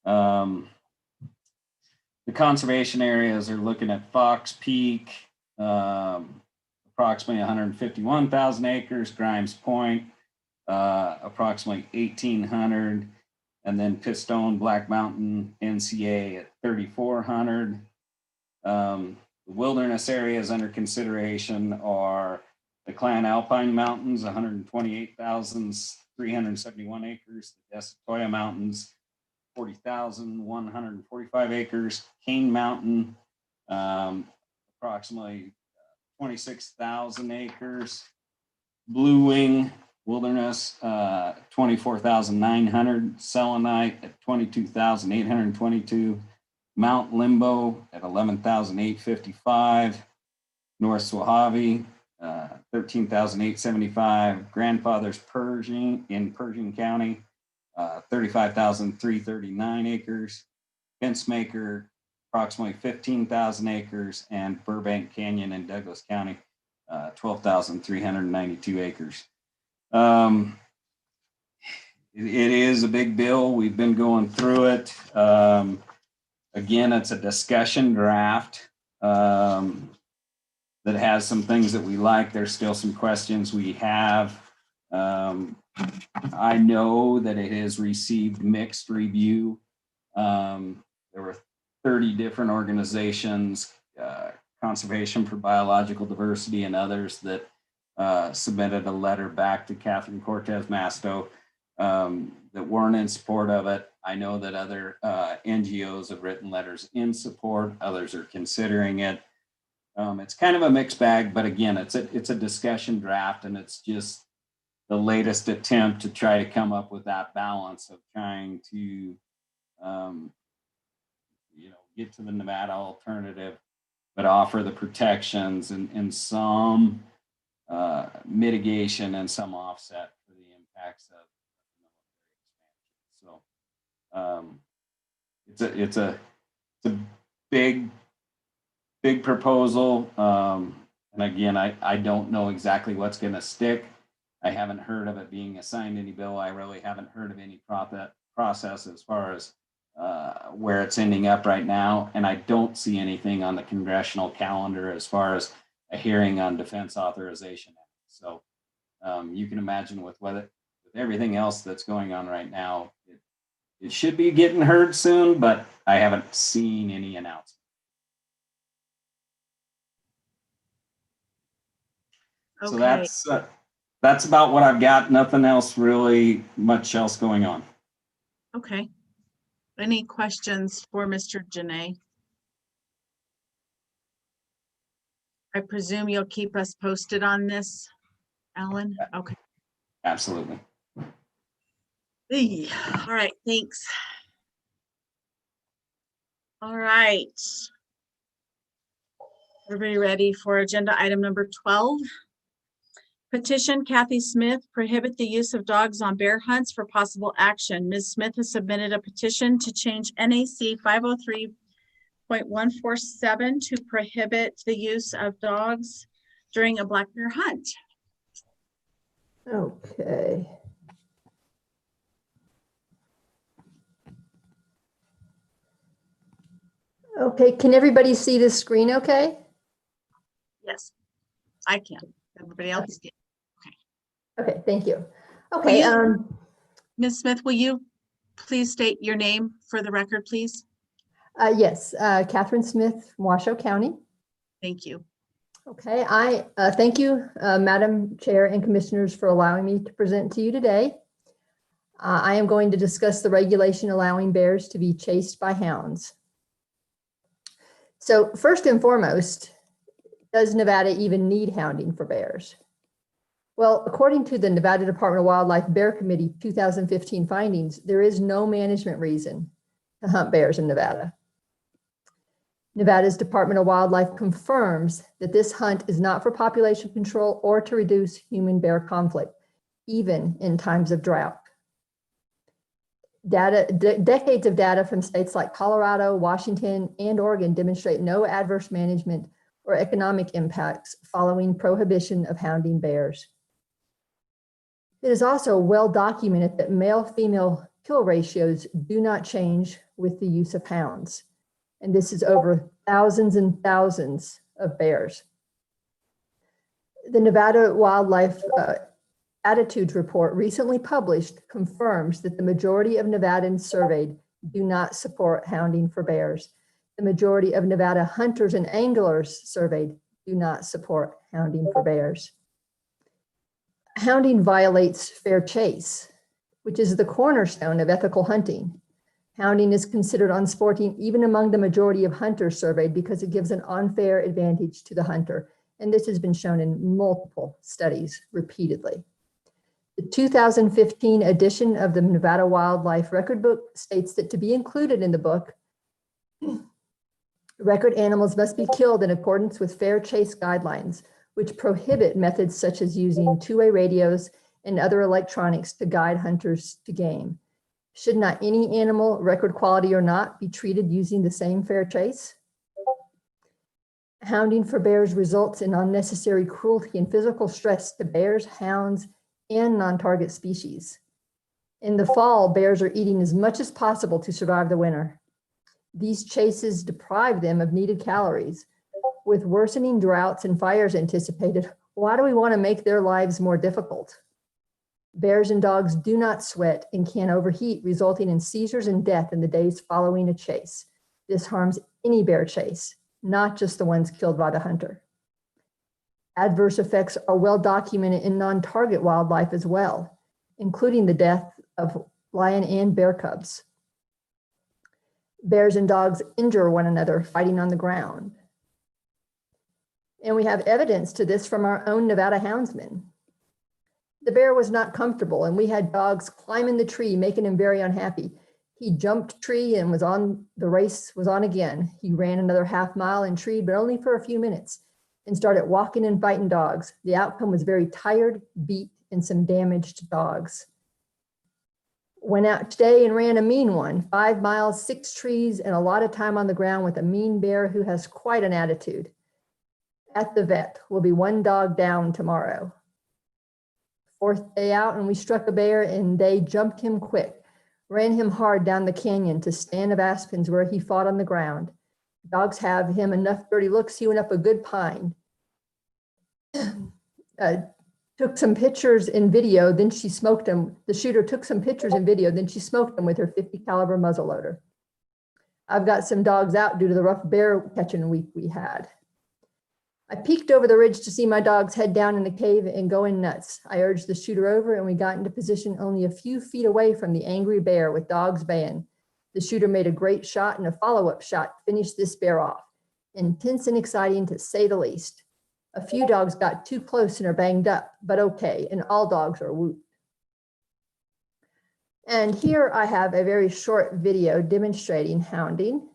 The conservation areas are looking at Fox Peak, approximately 151,000 acres, Grimes Point, approximately 1,800, and then Pistone, Black Mountain, NCA at 3,400. The wilderness areas under consideration are the Clan Alpine Mountains, 128,371 acres, the Desatoya Mountains, 40,145 acres, Cane Mountain, approximately 26,000 acres, Blue Wing Wilderness, 24,900, Selenite at 22,822, Mount Limbo at 11,855, North Swahili, 13,875, Grandfather's Pershing in Pershing County, 35,339 acres, Fencemaker, approximately 15,000 acres, and Burbank Canyon in Douglas County, 12,392 acres. It is a big bill. We've been going through it. Again, it's a discussion draft that has some things that we like. There's still some questions we have. I know that it has received mixed review. There were 30 different organizations, Conservation for Biological Diversity and others that submitted a letter back to Catherine Cortez Masto that weren't in support of it. I know that other NGOs have written letters in support. Others are considering it. It's kind of a mixed bag, but again, it's a discussion draft, and it's just the latest attempt to try to come up with that balance of trying to get to the Nevada alternative, but offer the protections and some mitigation and some offset for the impacts of military expansion. So it's a big proposal. And again, I don't know exactly what's going to stick. I haven't heard of it being assigned any bill. I really haven't heard of any process as far as where it's ending up right now. And I don't see anything on the congressional calendar as far as a hearing on defense authorization. So you can imagine with everything else that's going on right now, it should be getting heard soon, but I haven't seen any announcement. Okay. So that's about what I've got. Nothing else really much else going on. Okay. Any questions for Mr. Janae? I presume you'll keep us posted on this, Alan? Okay. Absolutely. Eey. All right, thanks. All right. Everybody ready for agenda item number 12? Petition Kathy Smith, prohibit the use of dogs on bear hunts for possible action. Ms. Smith has submitted a petition to change NAC 503.147 to prohibit the use of dogs during a black bear hunt. Okay. Okay, can everybody see this screen okay? Yes, I can. Everybody else can. Okay, thank you. Okay. Ms. Smith, will you please state your name for the record, please? Yes, Catherine Smith from Washoe County. Thank you. Okay, I thank you, Madam Chair and Commissioners, for allowing me to present to you today. I am going to discuss the regulation allowing bears to be chased by hounds. So first and foremost, does Nevada even need hounding for bears? Well, according to the Nevada Department of Wildlife Bear Committee 2015 findings, there is no management reason to hunt bears in Nevada. Nevada's Department of Wildlife confirms that this hunt is not for population control or to reduce human-bear conflict, even in times of drought. Decades of data from states like Colorado, Washington, and Oregon demonstrate no adverse management or economic impacts following prohibition of hounding bears. It is also well documented that male-female kill ratios do not change with the use of hounds. And this is over thousands and thousands of bears. The Nevada Wildlife Attitudes Report recently published confirms that the majority of Nevadans surveyed do not support hounding for bears. The majority of Nevada hunters and anglers surveyed do not support hounding for bears. Hounding violates fair chase, which is the cornerstone of ethical hunting. Hounding is considered unsporting even among the majority of hunters surveyed because it gives an unfair advantage to the hunter. And this has been shown in multiple studies repeatedly. The 2015 edition of the Nevada Wildlife Record Book states that to be included in the book, record animals must be killed in accordance with fair chase guidelines, which prohibit methods such as using two-way radios and other electronics to guide hunters to game. Should not any animal, record quality or not, be treated using the same fair chase? Hounding for bears results in unnecessary cruelty and physical stress to bears, hounds, and non-target species. In the fall, bears are eating as much as possible to survive the winter. These chases deprive them of needed calories. With worsening droughts and fires anticipated, why do we want to make their lives more difficult? Bears and dogs do not sweat and can overheat, resulting in seizures and death in the days following a chase. This harms any bear chase, not just the ones killed by the hunter. Adverse effects are well documented in non-target wildlife as well, including the death of lion and bear cubs. Bears and dogs injure one another fighting on the ground. And we have evidence to this from our own Nevada houndsman. The bear was not comfortable and we had dogs climbing the tree, making him very unhappy. He jumped a tree and the race was on again. He ran another half mile and treed, but only for a few minutes, and started walking and fighting dogs. The outcome was very tired, beat, and some damaged dogs. Went out today and ran a mean one, 5 miles, 6 trees, and a lot of time on the ground with a mean bear who has quite an attitude. At the vet, will be 1 dog down tomorrow. 4th day out and we struck a bear and they jumped him quick. ran him hard down the canyon to stand of aspens where he fought on the ground. Dogs have him enough dirty looks, he went up a good pine. Took some pictures in video, then she smoked him. The shooter took some pictures in video, then she smoked him with her 50 caliber muzzleloader. I've got some dogs out due to the rough bear catching week we had. I peeked over the ridge to see my dogs head down in the cave and going nuts. I urged the shooter over and we got into position only a few feet away from the angry bear with dogs baying. The shooter made a great shot and a follow-up shot finished this bear off. Intense and exciting to say the least. A few dogs got too close and are banged up, but okay, and all dogs are whooped. And here I have a very short video demonstrating hounding.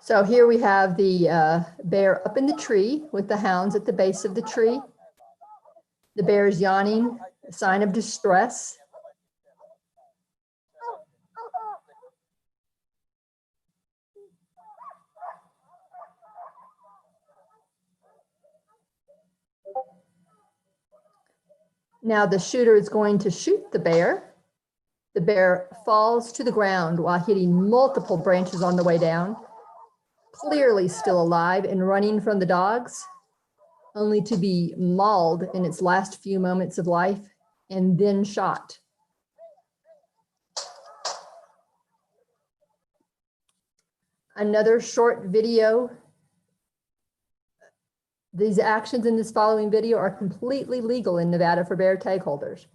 So here we have the bear up in the tree with the hounds at the base of the tree. The bear is yawning, a sign of distress. Now the shooter is going to shoot the bear. The bear falls to the ground while hitting multiple branches on the way down, clearly still alive and running from the dogs, only to be mauled in its last few moments of life and then shot. Another short video. These actions in this following video are completely legal in Nevada for bear tag holders.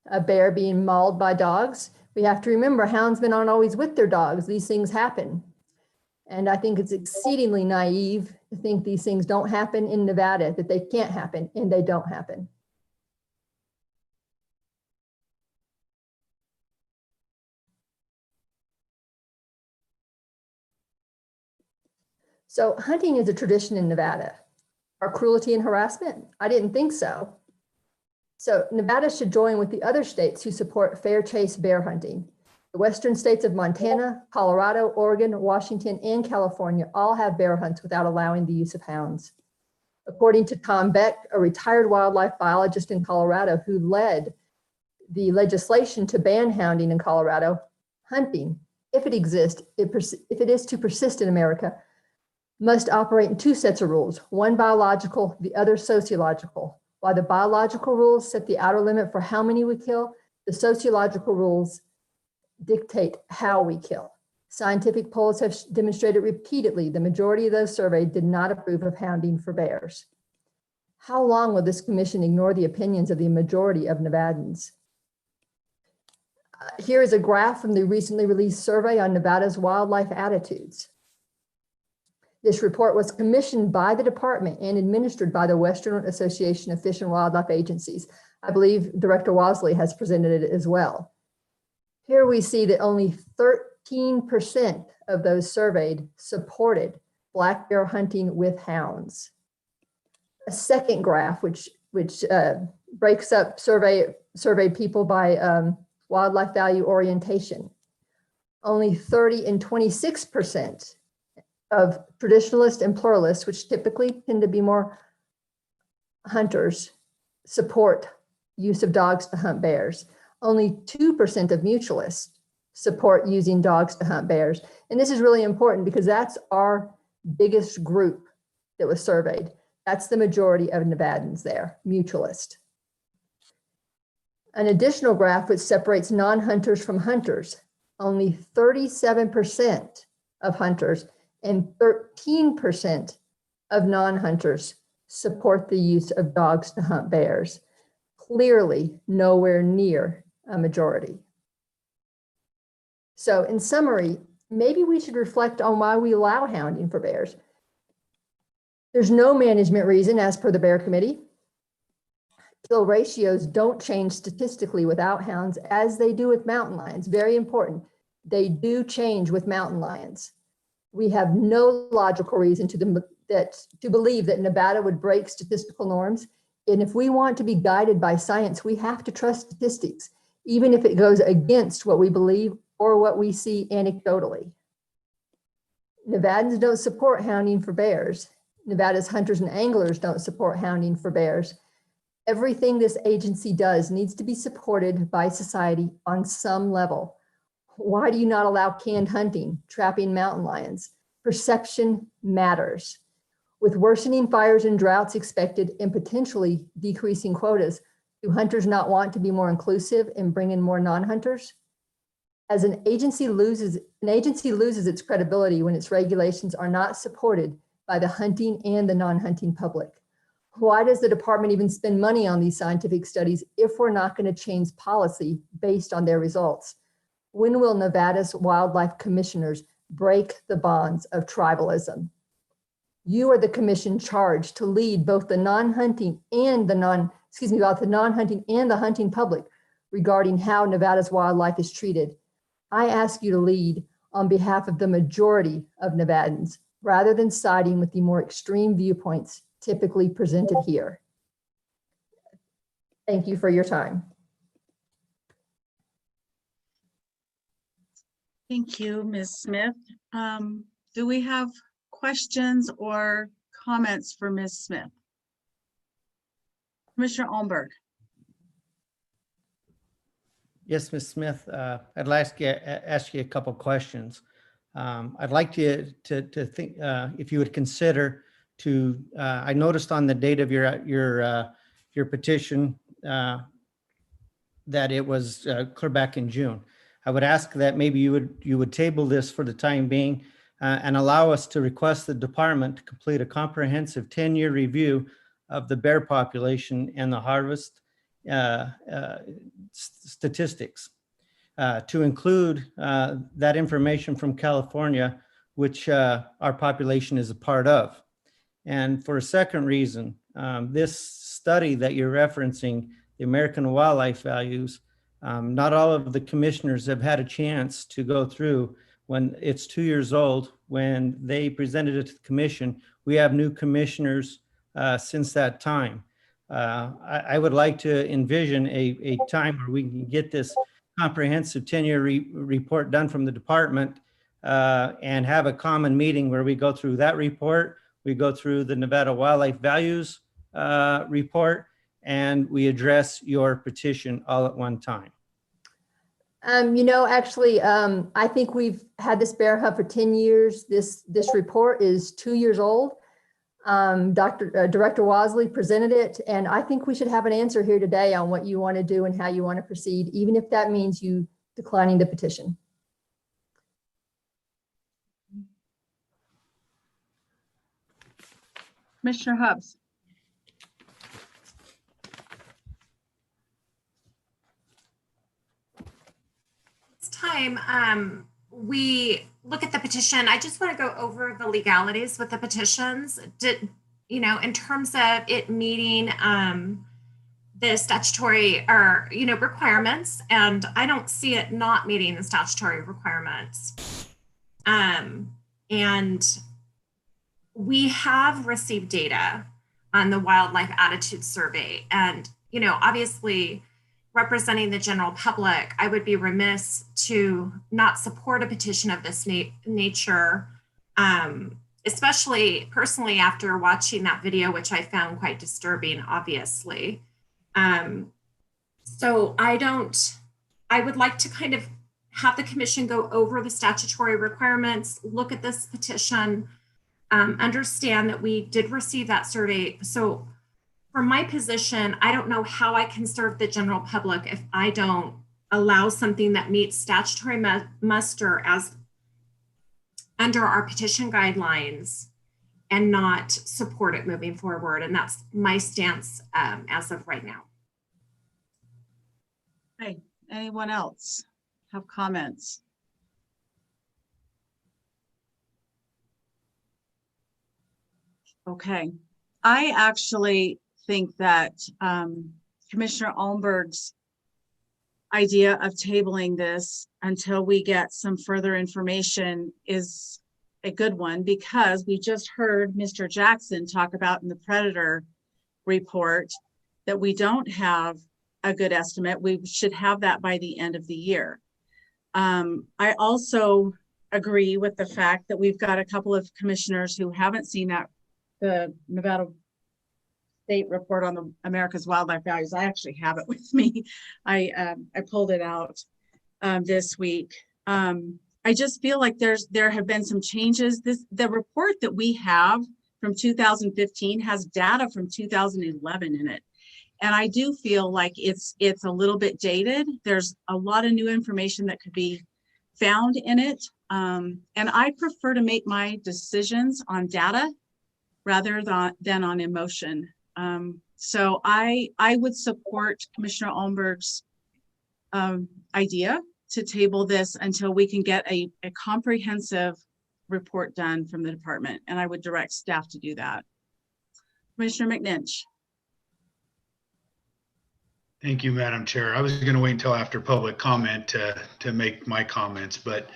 A bear being mauled by dogs. We have to remember houndsmen aren't always with their dogs. These things happen. And I think it's exceedingly naive to think these things don't happen in Nevada, that they can't happen, and they don't happen. So hunting is a tradition in Nevada. Are cruelty and harassment? I didn't think so. So Nevada should join with the other states who support fair chase bear hunting. The western states of Montana, Colorado, Oregon, Washington, and California all have bear hunts without allowing the use of hounds. According to Tom Beck, a retired wildlife biologist in Colorado who led the legislation to ban hounding in Colorado, hunting, if it exists, if it is to persist in America, must operate in two sets of rules, one biological, the other sociological. While the biological rules set the outer limit for how many we kill, the sociological rules dictate how we kill. Scientific polls have demonstrated repeatedly the majority of those surveyed did not approve of hounding for bears. How long will this commission ignore the opinions of the majority of Nevadans? Here is a graph from the recently released survey on Nevada's wildlife attitudes. This report was commissioned by the department and administered by the Western Association of Fish and Wildlife Agencies. I believe Director Wasley has presented it as well. Here we see that only 13% of those surveyed supported black bear hunting with hounds. A second graph, which breaks up surveyed people by wildlife value orientation. Only 30 and 26% of traditionalists and pluralists, which typically tend to be more hunters, support use of dogs to hunt bears. Only 2% of mutualists support using dogs to hunt bears. And this is really important because that's our biggest group that was surveyed. That's the majority of Nevadans there, mutualist. An additional graph which separates non-hunters from hunters. Only 37% of hunters and 13% of non-hunters support the use of dogs to hunt bears. Clearly nowhere near a majority. So in summary, maybe we should reflect on why we allow hounding for bears. There's no management reason as per the Bear Committee. Kill ratios don't change statistically without hounds as they do with mountain lions. Very important. They do change with mountain lions. We have no logical reason to believe that Nevada would break statistical norms. And if we want to be guided by science, we have to trust statistics, even if it goes against what we believe or what we see anecdotally. Nevadans don't support hounding for bears. Nevada's hunters and anglers don't support hounding for bears. Everything this agency does needs to be supported by society on some level. Why do you not allow canned hunting, trapping mountain lions? Perception matters. With worsening fires and droughts expected and potentially decreasing quotas, do hunters not want to be more inclusive and bring in more non-hunters? As an agency loses its credibility when its regulations are not supported by the hunting and the non-hunting public. Why does the department even spend money on these scientific studies if we're not going to change policy based on their results? When will Nevada's wildlife commissioners break the bonds of tribalism? You are the commission charged to lead both the non-hunting and the hunting public regarding how Nevada's wildlife is treated. I ask you to lead on behalf of the majority of Nevadans, rather than siding with the more extreme viewpoints typically presented here. Thank you for your time. Thank you, Ms. Smith. Do we have questions or comments for Ms. Smith? Commissioner Olmberg. Yes, Ms. Smith, I'd like to ask you a couple questions. I'd like you to think, if you would consider to, I noticed on the date of your petition that it was clear back in June. I would ask that maybe you would table this for the time being and allow us to request the department to complete a comprehensive 10-year review of the bear population and the harvest statistics to include that information from California, which our population is a part of. And for a second reason, this study that you're referencing, the American wildlife values, not all of the commissioners have had a chance to go through. When it's 2 years old, when they presented it to the commission, we have new commissioners since that time. I would like to envision a time where we can get this comprehensive 10-year report done from the department and have a common meeting where we go through that report, we go through the Nevada Wildlife Values report, and we address your petition all at one time. Actually, I think we've had this bear hunt for 10 years. This report is 2 years old. Director Wasley presented it, and I think we should have an answer here today on what you want to do and how you want to proceed, even if that means you declining the petition. Commissioner Hubbs. It's time we look at the petition. I just want to go over the legalities with the petitions. In terms of it meeting the statutory or requirements, and I don't see it not meeting the statutory requirements. And we have received data on the wildlife attitude survey, and obviously representing the general public, I would be remiss to not support a petition of this nature, especially personally after watching that video, which I found quite disturbing, obviously. So I would like to kind of have the commission go over the statutory requirements, look at this petition, understand that we did receive that survey. So from my position, I don't know how I can serve the general public if I don't allow something that meets statutory muster as under our petition guidelines and not support it moving forward. And that's my stance as of right now. Okay, anyone else have comments? Okay, I actually think that Commissioner Olmberg's idea of tabling this until we get some further information is a good one, because we just heard Mr. Jackson talk about in the Predator report that we don't have a good estimate. We should have that by the end of the year. I also agree with the fact that we've got a couple of commissioners who haven't seen the Nevada State report on the America's wildlife values. I actually have it with me. I pulled it out this week. I just feel like there have been some changes. The report that we have from 2015 has data from 2011 in it. And I do feel like it's a little bit dated. There's a lot of new information that could be found in it. And I prefer to make my decisions on data rather than on emotion. So I would support Commissioner Almberg's idea to table this until we can get a comprehensive report done from the department. And I would direct staff to do that. Commissioner McNinch. Thank you, Madam Chair. I was going to wait until after public comment to make my comments, but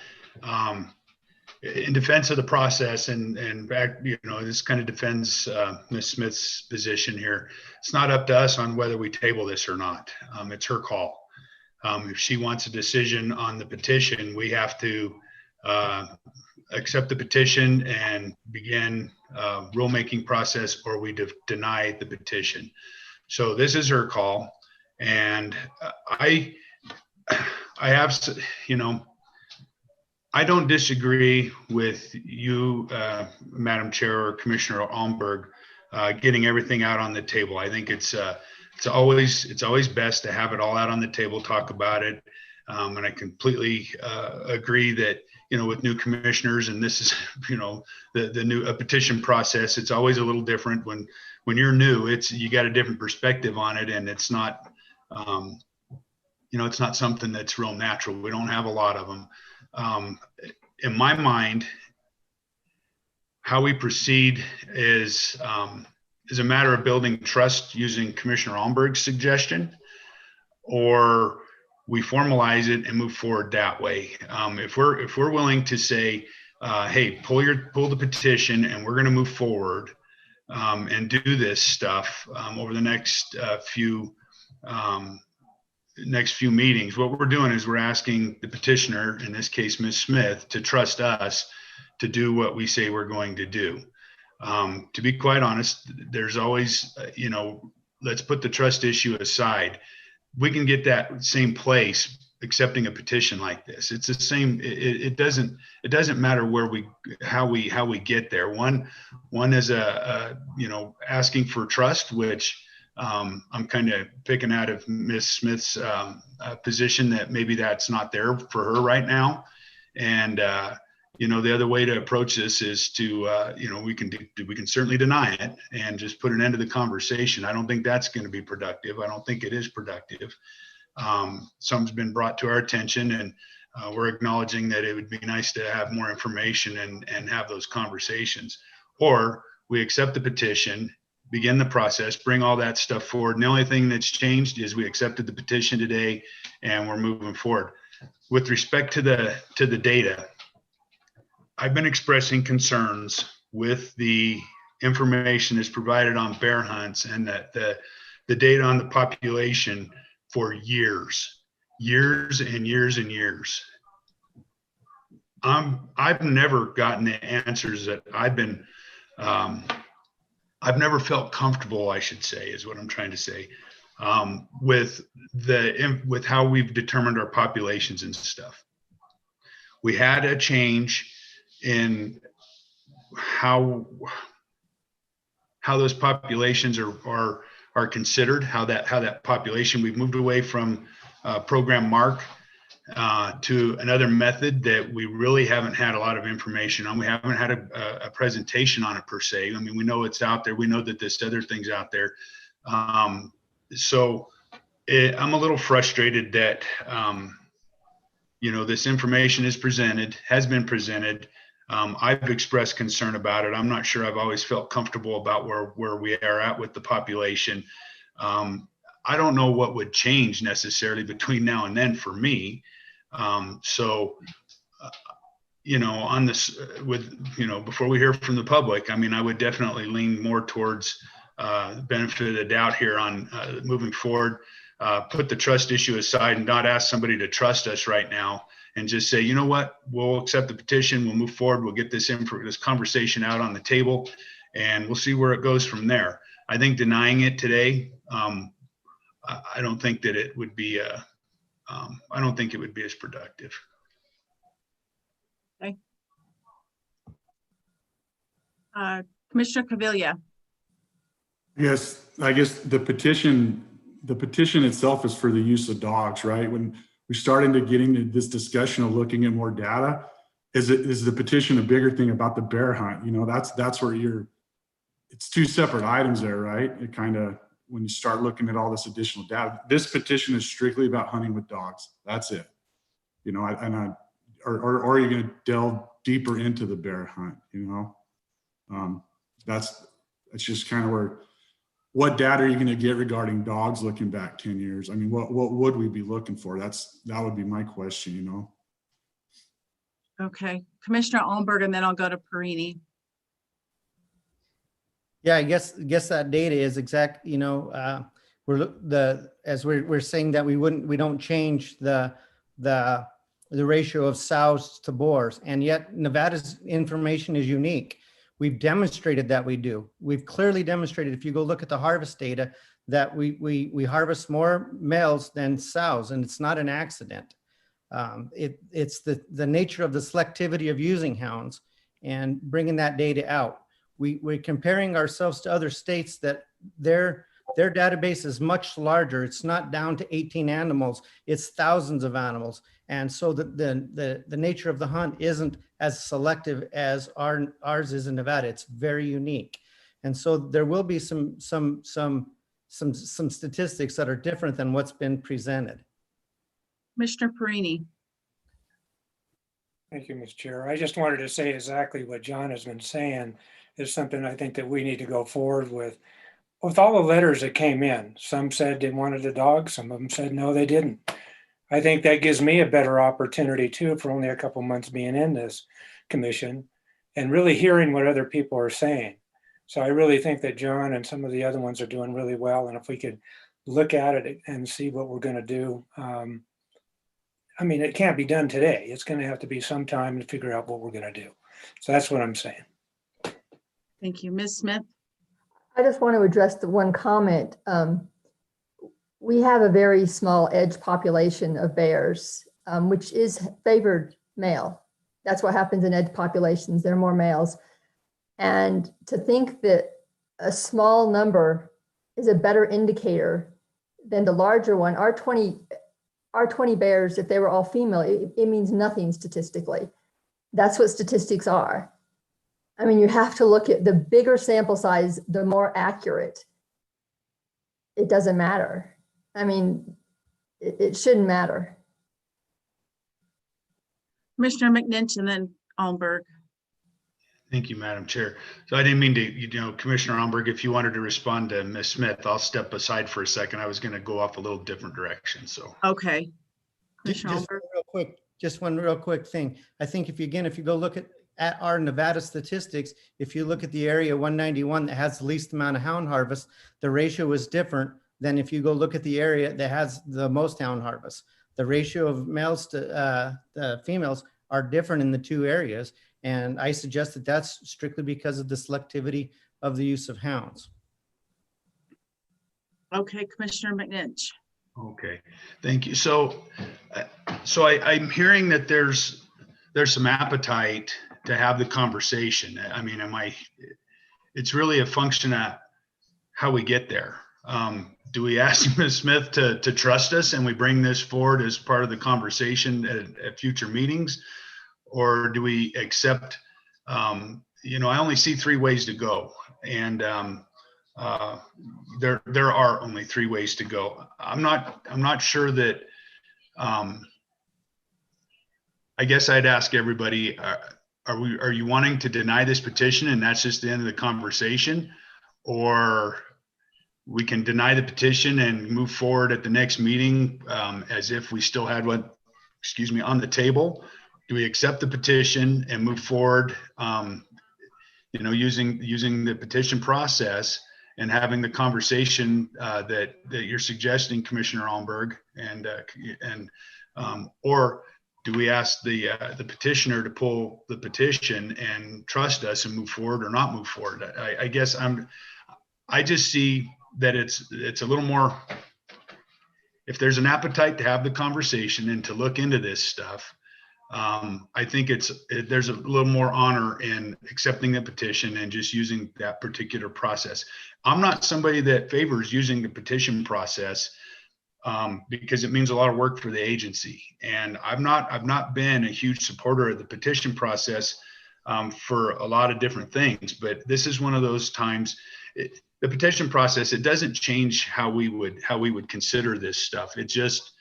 in defense of the process and back, this kind of defends Ms. Smith's position here. It's not up to us on whether we table this or not. It's her call. If she wants a decision on the petition, we have to accept the petition and begin rulemaking process, or we deny the petition. So this is her call. And I have, I don't disagree with you, Madam Chair or Commissioner Almberg, getting everything out on the table. I think it's always best to have it all out on the table, talk about it. And I completely agree that, with new commissioners, and this is, the new petition process, it's always a little different when you're new. You got a different perspective on it, and it's not, it's not something that's real natural. We don't have a lot of them. In my mind, how we proceed is a matter of building trust using Commissioner Almberg's suggestion, or we formalize it and move forward that way. If we're willing to say, hey, pull the petition and we're going to move forward and do this stuff over the next few meetings, what we're doing is we're asking the petitioner, in this case Ms. Smith, to trust us to do what we say we're going to do. To be quite honest, there's always, let's put the trust issue aside. We can get that same place accepting a petition like this. It's the same. It doesn't matter how we get there. One is asking for trust, which I'm kind of picking out of Ms. Smith's position that maybe that's not there for her right now. And the other way to approach this is to we can certainly deny it and just put an end to the conversation. I don't think that's going to be productive. I don't think it is productive. Something's been brought to our attention, and we're acknowledging that it would be nice to have more information and have those conversations. Or we accept the petition, begin the process, bring all that stuff forward. And the only thing that's changed is we accepted the petition today and we're moving forward. With respect to the data, I've been expressing concerns with the information that's provided on bear hunts and that the data on the population for years and years and years. I've never gotten the answers that I've never felt comfortable, I should say, is what I'm trying to say, with how we've determined our populations and stuff. We had a change in how those populations are considered, how that population, we've moved away from program mark to another method that we really haven't had a lot of information on. We haven't had a presentation on it per se. I mean, we know it's out there. We know that this other thing's out there. So I'm a little frustrated that, this information has been presented. I've expressed concern about it. I'm not sure I've always felt comfortable about where we are at with the population. I don't know what would change necessarily between now and then for me. On this, before we hear from the public, I mean, I would definitely lean more towards the benefit of the doubt here on moving forward, put the trust issue aside and not ask somebody to trust us right now and just say, you know what, we'll accept the petition, we'll move forward, we'll get this this conversation out on the table, and we'll see where it goes from there. I think denying it today, I don't think that it would be, I don't think it would be as productive. Okay. Commissioner Cavilla. Yes, I guess the petition itself is for the use of dogs, right? When we start into getting into this discussion of looking at more data, is the petition a bigger thing about the bear hunt? You know, that's where it's two separate items there, right? It kind of, when you start looking at all this additional data, this petition is strictly about hunting with dogs. That's it. You know, or are you going to delve deeper into the bear hunt? You know, that's just kind of where, what data are you going to get regarding dogs looking back 10 years? I mean, what would we be looking for? That would be my question, you know? Okay, Commissioner Allenberg, and then I'll go to Perini. Yeah, I guess that data is exact, you know, as we're saying that we don't change the ratio of sows to boars, and yet Nevada's information is unique. We've demonstrated that we do. We've clearly demonstrated, if you go look at the harvest data, that we harvest more males than sows, and it's not an accident. It's the nature of the selectivity of using hounds and bringing that data out. We're comparing ourselves to other states that their database is much larger. It's not down to 18 animals, it's thousands of animals. And so the nature of the hunt isn't as selective as ours is in Nevada. It's very unique. And so there will be some statistics that are different than what's been presented. Commissioner Perini. Thank you, Ms. Chair. I just wanted to say exactly what John has been saying is something I think that we need to go forward with all the letters that came in. Some said they wanted a dog. Some of them said, no, they didn't. I think that gives me a better opportunity too, for only a couple months being in this commission and really hearing what other people are saying. So I really think that John and some of the other ones are doing really well. And if we could look at it and see what we're going to do, I mean, it can't be done today. It's going to have to be some time to figure out what we're going to do. So that's what I'm saying. Thank you. Ms. Smith. I just want to address the one comment. We have a very small edge population of bears, which is favored male. That's what happens in edge populations. There are more males. And to think that a small number is a better indicator than the larger one, our 20 bears, if they were all female, it means nothing statistically. That's what statistics are. I mean, you have to look at the bigger sample size, the more accurate. It doesn't matter. I mean, it shouldn't matter. Commissioner McNinch and then Allenberg. Thank you, Madam Chair. So I didn't mean to, Commissioner Allenberg, if you wanted to respond to Ms. Smith, I'll step aside for a second. I was going to go off a little different direction. So. Okay. Just one real quick thing. I think if you go look at our Nevada statistics, if you look at the area 191 that has the least amount of hound harvest, the ratio is different than if you go look at the area that has the most hound harvest. The ratio of males to females are different in the two areas. And I suggest that that's strictly because of the selectivity of the use of hounds. Okay, Commissioner McNinch. Okay, thank you. So I'm hearing that there's some appetite to have the conversation. I mean, it's really a function of how we get there. Do we ask Ms. Smith to trust us and we bring this forward as part of the conversation at future meetings? Or do we accept, I only see three ways to go. And there are only three ways to go. I'm not sure that, I guess I'd ask everybody, are you wanting to deny this petition and that's just the end of the conversation? Or we can deny the petition and move forward at the next meeting as if we still had on the table? Do we accept the petition and move forward, using the petition process and having the conversation that you're suggesting, Commissioner Allenberg, or do we ask the petitioner to pull the petition and trust us and move forward or not move forward? I guess I just see that it's a little more, if there's an appetite to have the conversation and to look into this stuff, I think there's a little more honor in accepting the petition and just using that particular process. I'm not somebody that favors using the petition process because it means a lot of work for the agency. And I've not been a huge supporter of the petition process for a lot of different things, but this is one of those times. The petition process, it doesn't change how we would consider this stuff. It's just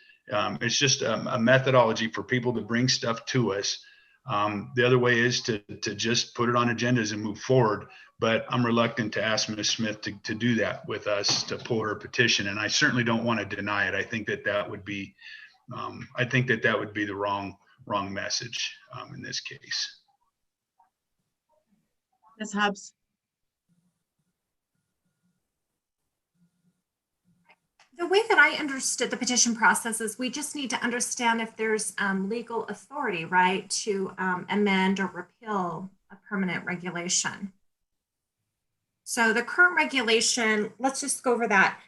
a methodology for people to bring stuff to us. The other way is to just put it on agendas and move forward. But I'm reluctant to ask Ms. Smith to do that with us, to pull her petition. And I certainly don't want to deny it. I think that would be the wrong message in this case. Ms. Hobbs. The way that I understood the petition process is we just need to understand if there's legal authority, right, to amend or repeal a permanent regulation. So the current regulation, let's just go over that.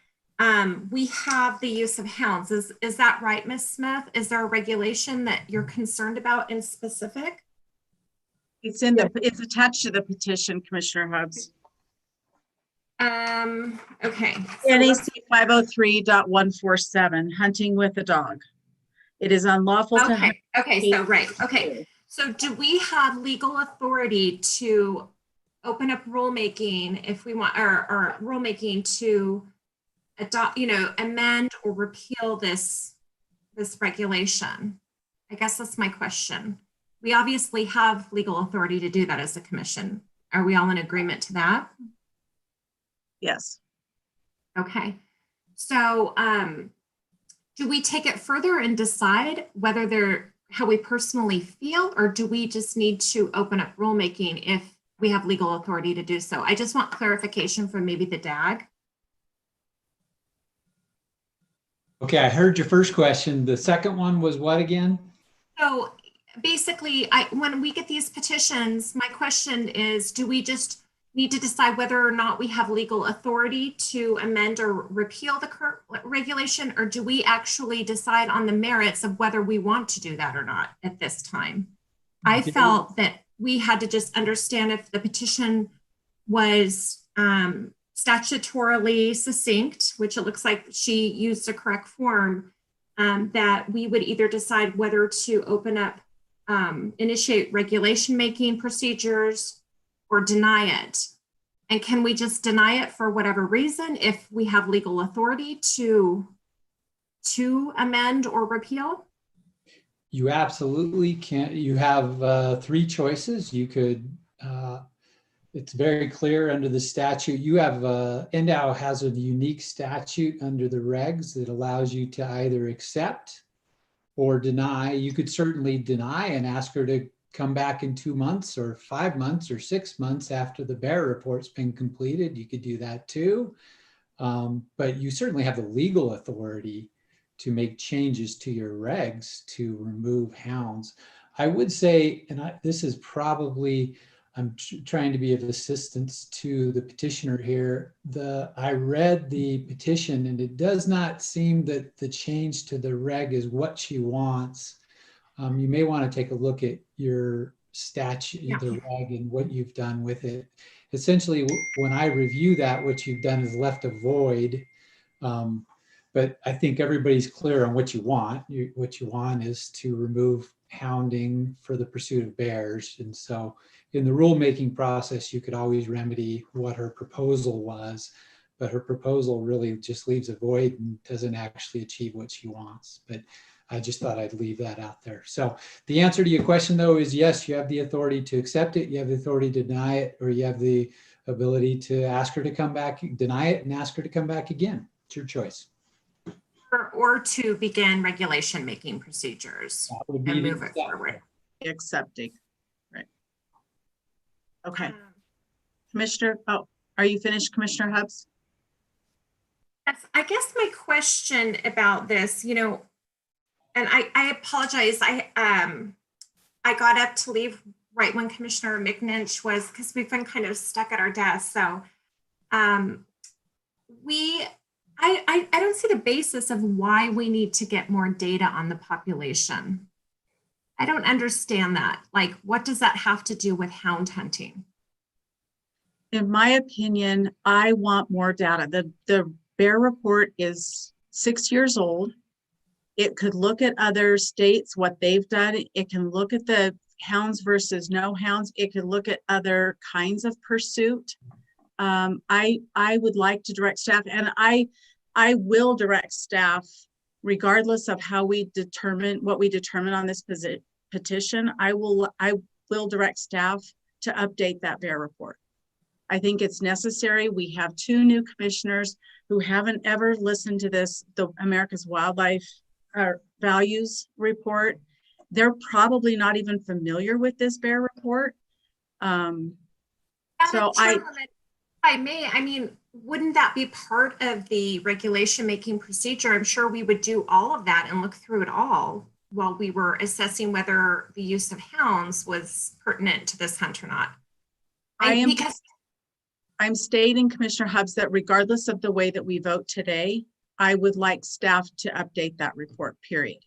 We have the use of hounds. Is that right, Ms. Smith? Is there a regulation that you're concerned about in specific? It's attached to the petition, Commissioner Hobbs. Okay. NAC 503.147, hunting with a dog. It is unlawful to hunt. Okay, so right. Okay. So do we have legal authority to open up rulemaking if we want, or rulemaking to adopt, amend or repeal this regulation? I guess that's my question. We obviously have legal authority to do that as a commission. Are we all in agreement to that? Yes. Okay. So do we take it further and decide whether how we personally feel, or do we just need to open up rulemaking if we have legal authority to do so? I just want clarification from maybe the DAG. Okay, I heard your first question. The second one was what again? So basically, when we get these petitions, my question is, do we just need to decide whether or not we have legal authority to amend or repeal the current regulation, or do we actually decide on the merits of whether we want to do that or not at this time? I felt that we had to just understand if the petition was statutorily succinct, which it looks like she used the correct form, that we would either decide whether to open up, initiate regulation making procedures or deny it. And can we just deny it for whatever reason if we have legal authority to amend or repeal? You absolutely can. You have three choices. You could, it's very clear under the statute. You have, NDOW has a unique statute under the regs that allows you to either accept or deny. You could certainly deny and ask her to come back in 2 months or 5 months or 6 months after the bear report's been completed. You could do that too. But you certainly have the legal authority to make changes to your regs to remove hounds. I would say, and this is probably, I'm trying to be of assistance to the petitioner here. I read the petition and it does not seem that the change to the reg is what she wants. You may want to take a look at your statute, the reg, and what you've done with it. Essentially, when I review that, what you've done is left a void. But I think everybody's clear on what you want. What you want is to remove hounding for the pursuit of bears. And so in the rulemaking process, you could always remedy what her proposal was, but her proposal really just leaves a void and doesn't actually achieve what she wants. But I just thought I'd leave that out there. So the answer to your question though is yes, you have the authority to accept it, you have the authority to deny it, or you have the ability to ask her to come back, deny it and ask her to come back again. It's your choice. Or to begin regulation making procedures and move it forward. Accepting, right. Okay. Commissioner, are you finished, Commissioner Hubbs? I guess my question about this, and I apologize. I got up to leave right when Commissioner McNinch was, because we've been kind of stuck at our desk. So I don't see the basis of why we need to get more data on the population. I don't understand that. Like, what does that have to do with hound hunting? In my opinion, I want more data. The bear report is 6 years old. It could look at other states, what they've done. It can look at the hounds versus no hounds. It could look at other kinds of pursuit. I would like to direct staff, and I will direct staff regardless of how we determine what we determine on this petition. I will direct staff to update that bear report. I think it's necessary. We have 2 new commissioners who haven't ever listened to this, the America's Wildlife Values report. They're probably not even familiar with this bear report. So if I may, I mean, wouldn't that be part of the regulation making procedure? I'm sure we would do all of that and look through it all while we were assessing whether the use of hounds was pertinent to this hunt or not. I'm stating, Commissioner Hubbs, that regardless of the way that we vote today, I would like staff to update that report, period.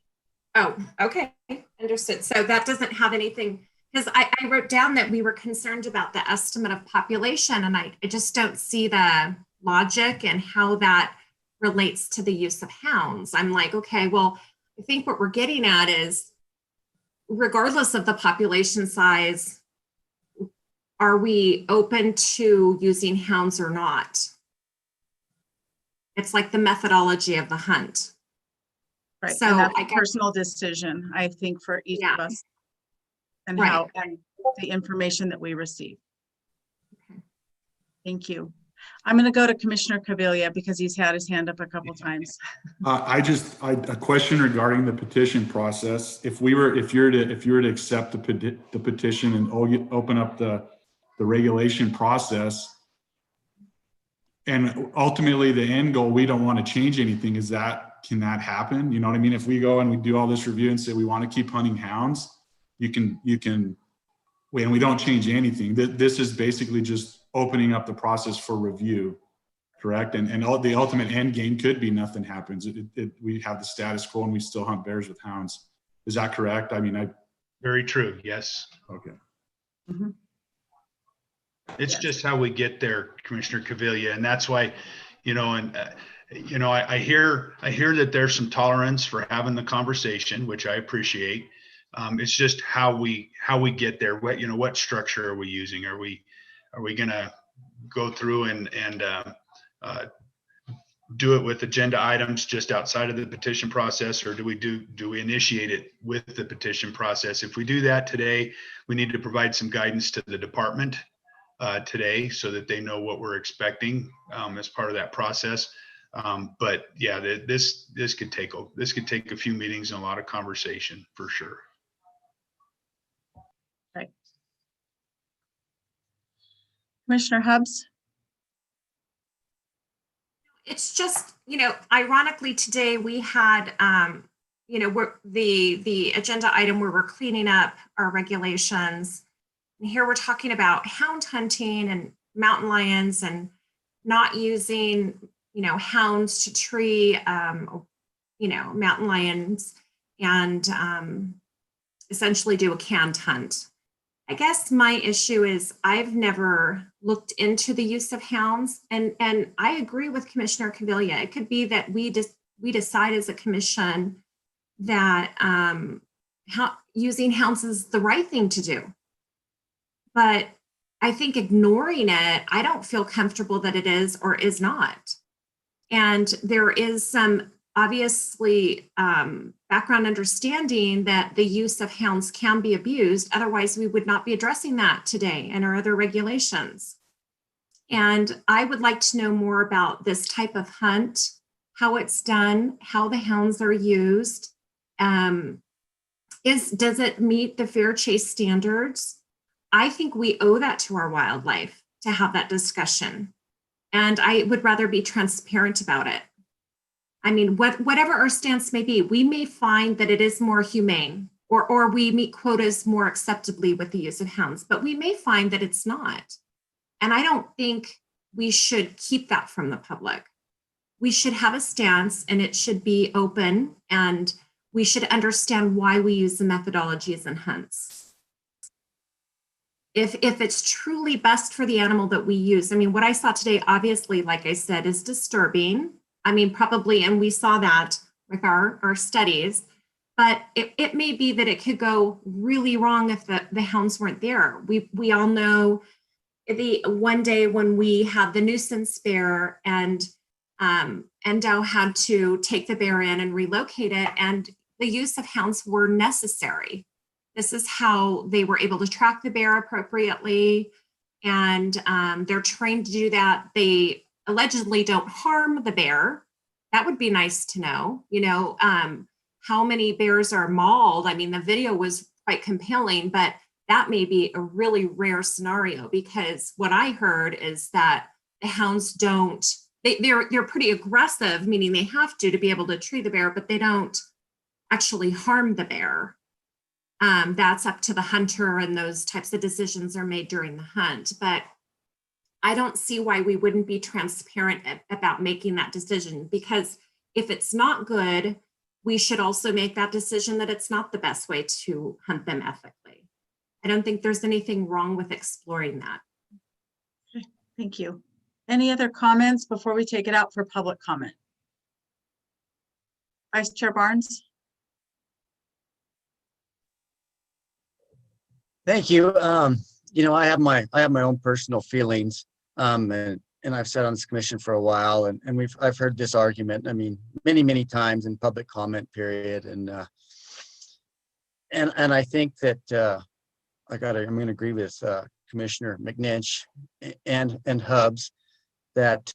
Oh, okay, understood. So that doesn't have anything, because I wrote down that we were concerned about the estimate of population, and I just don't see the logic and how that relates to the use of hounds. I'm like, okay, well, I think what we're getting at is, regardless of the population size, are we open to using hounds or not? It's like the methodology of the hunt. Right. So and that's a personal decision, I think, for each of us, and how and the information that we receive. Okay. Thank you. I'm going to go to Commissioner Caviglia because he's had his hand up a couple times. A question regarding the petition process. If you were to accept the petition and open up the regulation process, and ultimately the end goal, we don't want to change anything. Can that happen? You know what I mean? If we go and we do all this review and say we want to keep hunting hounds, and we don't change anything. This is basically just opening up the process for review, correct? And the ultimate end game could be nothing happens. We have the status quo and we still hunt bears with hounds. Is that correct? I mean, Very true. Yes. Okay. Mm-hmm. It's just how we get there, Commissioner Caviglia, and that's why, I hear that there's some tolerance for having the conversation, which I appreciate. It's just how we get there. What structure are we using? Are we going to go through and do it with agenda items just outside of the petition process, or do we initiate it with the petition process? If we do that today, we need to provide some guidance to the department today so that they know what we're expecting as part of that process. But yeah, this could take a few meetings and a lot of conversation for sure. Right. Commissioner Hubbs? It's just, ironically today we had, the agenda item where we're cleaning up our regulations. And here we're talking about hound hunting and mountain lions and not using, hounds to tree, mountain lions and essentially do a canned hunt. I guess my issue is I've never looked into the use of hounds, and I agree with Commissioner Caviglia. It could be that we decide as a commission that using hounds is the right thing to do. But I think ignoring it, I don't feel comfortable that it is or is not. And there is some obviously background understanding that the use of hounds can be abused. Otherwise, we would not be addressing that today in our other regulations. And I would like to know more about this type of hunt, how it's done, how the hounds are used. Does it meet the fair chase standards? I think we owe that to our wildlife to have that discussion. And I would rather be transparent about it. I mean, whatever our stance may be, we may find that it is more humane, or we meet quotas more acceptably with the use of hounds, but we may find that it's not. And I don't think we should keep that from the public. We should have a stance, and it should be open, and we should understand why we use the methodologies in hunts. If it's truly best for the animal that we use. I mean, what I saw today, obviously, like I said, is disturbing. I mean, probably, and we saw that with our studies, but it may be that it could go really wrong if the hounds weren't there. We all know the one day when we had the nuisance bear, and NDOW had to take the bear in and relocate it, and the use of hounds were necessary. This is how they were able to track the bear appropriately, and they're trained to do that. They allegedly don't harm the bear. That would be nice to know, you know, how many bears are mauled. I mean, the video was quite compelling, but that may be a really rare scenario, because what I heard is that the hounds don't, they're pretty aggressive, meaning they have to be able to tree the bear, but they don't actually harm the bear. That's up to the hunter, and those types of decisions are made during the hunt. But I don't see why we wouldn't be transparent about making that decision, because if it's not good, we should also make that decision that it's not the best way to hunt them ethically. I don't think there's anything wrong with exploring that. Okay, thank you. Any other comments before we take it out for public comment? Vice Chair Barnes? Thank you. You know, I have my own personal feelings, and I've sat on this commission for a while, and I've heard this argument. I mean, many times in public comment period, and I think that I'm going to agree with Commissioner McNinch and Hubbs that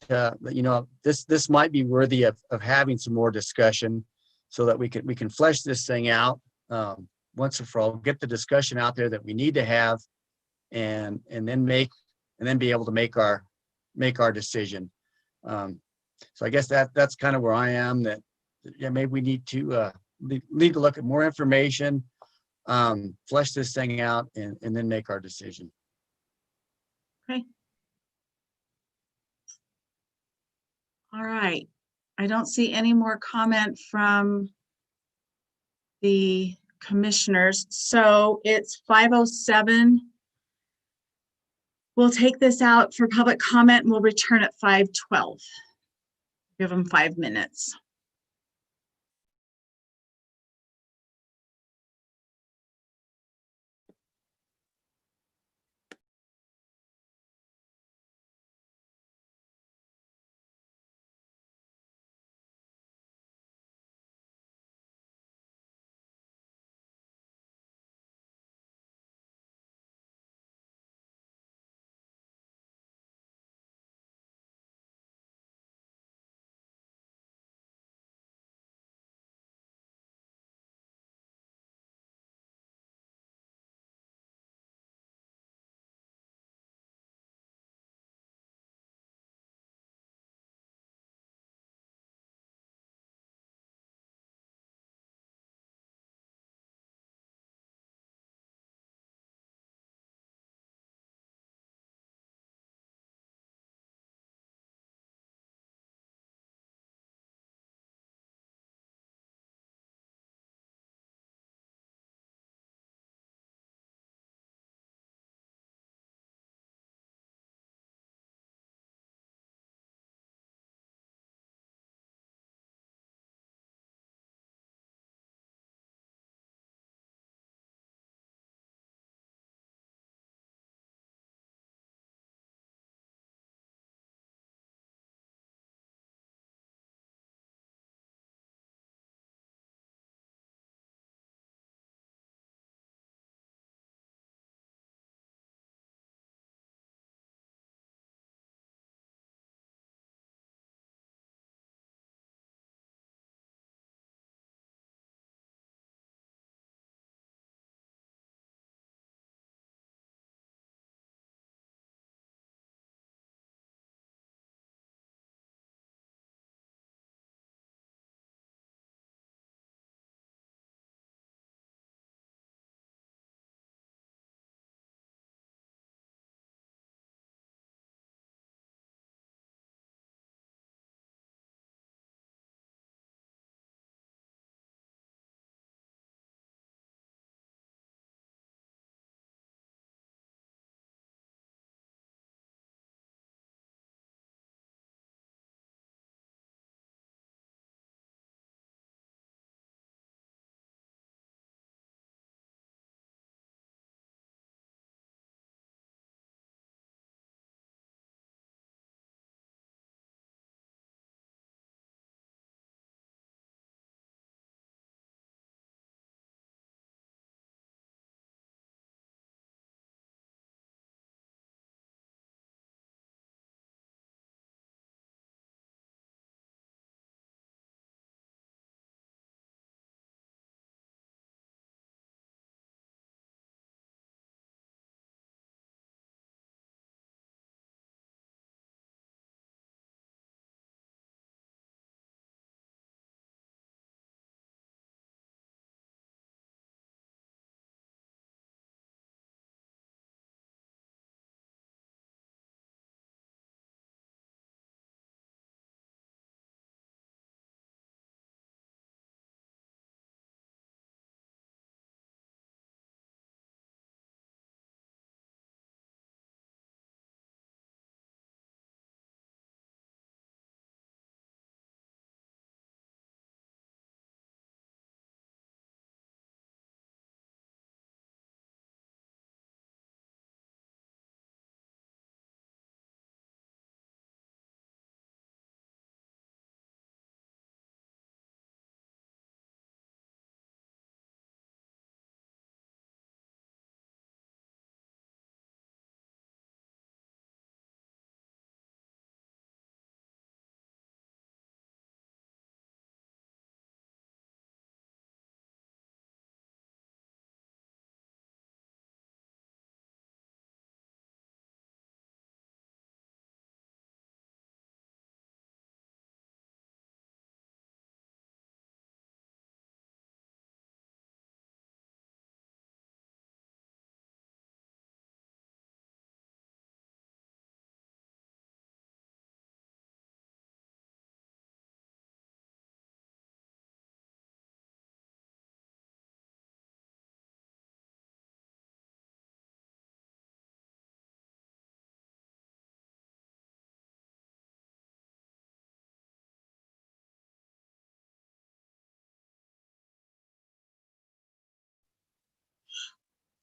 you know, this might be worthy of having some more discussion, so that we can flesh this thing out once and for all, get the discussion out there that we need to have, and then be able to make our decision. So I guess that's kind of where I am, that yeah, maybe we need to look at more information, flesh this thing out, and then make our decision. Okay. All right. I don't see any more comment from the commissioners. So it's 5:07. We'll take this out for public comment, and we'll return at 5:12. Give them 5 minutes.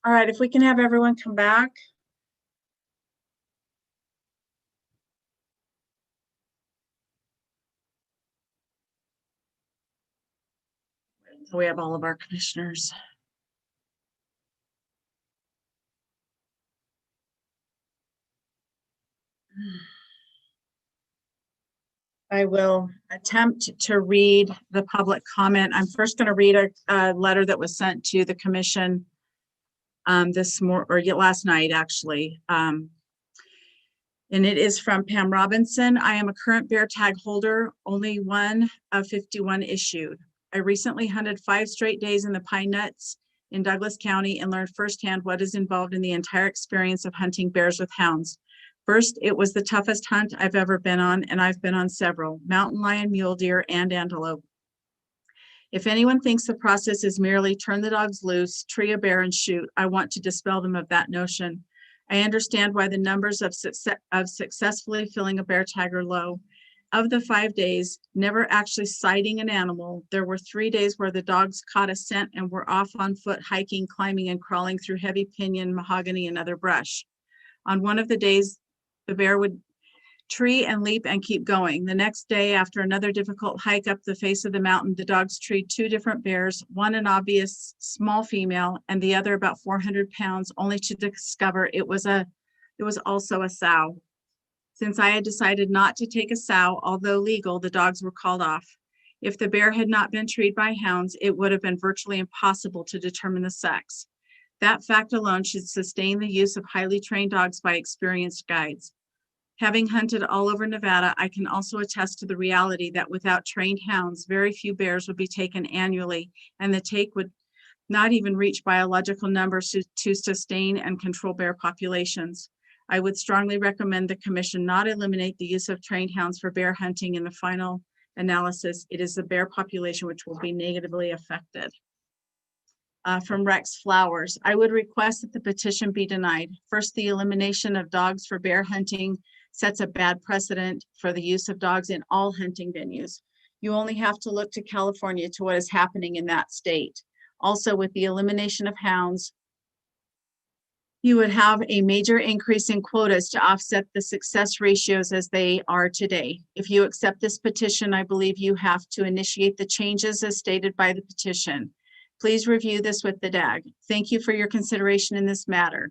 All right, if we can have everyone come back. So we have all of our commissioners. I will attempt to read the public comment. I'm first going to read a letter that was sent to the commission last night, actually. And it is from Pam Robinson. I am a current bear tag holder, only one of 51 issued. I recently hunted 5 straight days in the Pine Nuts in Douglas County and learned firsthand what is involved in the entire experience of hunting bears with hounds. First, it was the toughest hunt I've ever been on, and I've been on several: mountain lion, mule deer, and antelope. If anyone thinks the process is merely turn the dogs loose, tree a bear, and shoot, I want to dispel them of that notion. I understand why the numbers of successfully filling a bear tag are low. Of the 5 days, never actually sighting an animal, there were 3 days where the dogs caught a scent and were off on foot, hiking, climbing, and crawling through heavy pinyon, mahogany, and other brush. On one of the days, the bear would tree and leap and keep going. The next day, after another difficult hike up the face of the mountain, the dogs treed 2 different bears, one an obvious small female and the other about 400 pounds, only to discover it was also a sow. Since I had decided not to take a sow, although legal, the dogs were called off. If the bear had not been treed by hounds, it would have been virtually impossible to determine the sex. That fact alone should sustain the use of highly trained dogs by experienced guides. Having hunted all over Nevada, I can also attest to the reality that without trained hounds, very few bears would be taken annually, and the take would not even reach biological numbers to sustain and control bear populations. I would strongly recommend the commission not eliminate the use of trained hounds for bear hunting. In the final analysis, it is the bear population which will be negatively affected. From Rex Flowers, I would request that the petition be denied. First, the elimination of dogs for bear hunting sets a bad precedent for the use of dogs in all hunting venues. You only have to look to California to what is happening in that state. Also, with the elimination of hounds, you would have a major increase in quotas to offset the success ratios as they are today. If you accept this petition, I believe you have to initiate the changes as stated by the petition. Please review this with the DAG. Thank you for your consideration in this matter.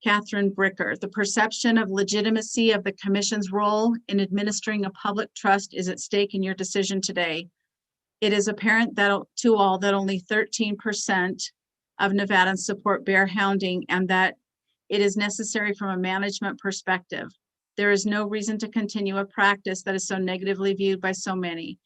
Catherine Bricker, the perception of legitimacy of the commission's role in administering a public trust is at stake in your decision today. It is apparent that to all that only 13% of Nevadans support bear hounding and that it is necessary from a management perspective. There is no reason to continue a practice that is so negatively viewed by so many.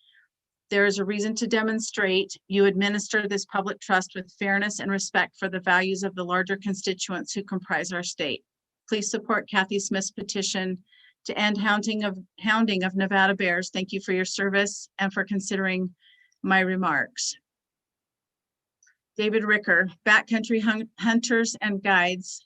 There is a reason to demonstrate you administer this public trust with fairness and respect for the values of the larger constituents who comprise our state. Please support Kathy Smith's petition to end hounding of Nevada bears. Thank you for your service and for considering my remarks. David Ricker, Backcountry Hunters and Guides.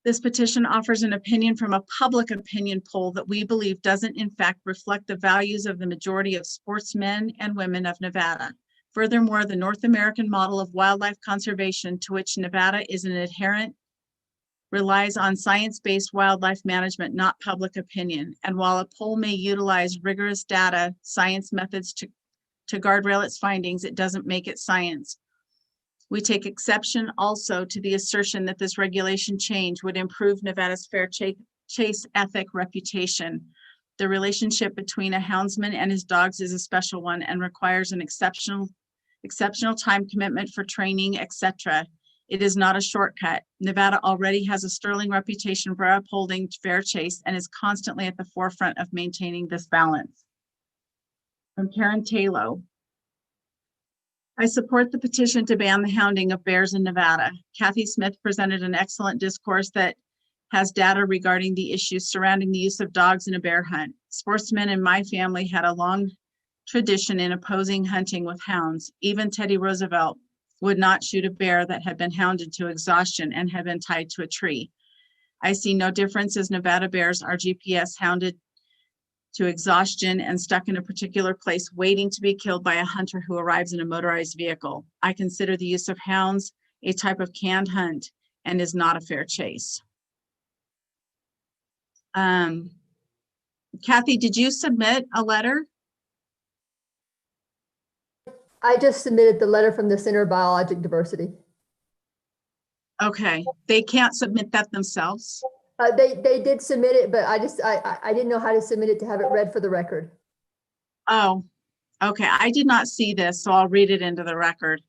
This petition offers an opinion from a public opinion poll that we believe doesn't in fact reflect the values of the majority of sportsmen and women of Nevada. Furthermore, the North American model of wildlife conservation to which Nevada is an adherent relies on science-based wildlife management, not public opinion. And while a poll may utilize rigorous data, science methods to guardrail its findings, it doesn't make it science. We take exception also to the assertion that this regulation change would improve Nevada's fair chase ethic reputation. The relationship between a houndsman and his dogs is a special one and requires an exceptional time commitment for training, etc. It is not a shortcut. Nevada already has a sterling reputation for upholding fair chase and is constantly at the forefront of maintaining this balance. From Karen Taylor. I support the petition to ban the hounding of bears in Nevada. Kathy Smith presented an excellent discourse that has data regarding the issues surrounding the use of dogs in a bear hunt. Sportsmen in my family had a long tradition in opposing hunting with hounds. Even Teddy Roosevelt would not shoot a bear that had been hounded to exhaustion and had been tied to a tree. I see no difference as Nevada bears are GPS hounded to exhaustion and stuck in a particular place waiting to be killed by a hunter who arrives in a motorized vehicle. I consider the use of hounds a type of canned hunt, and is not a fair chase. Kathy, did you submit a letter? I just submitted the letter from the Center of Biologic Diversity. Okay, they can't submit that themselves? They did submit it, but I didn't know how to submit it to have it read for the record. Oh, okay. I did not see this, so I'll read it into the record.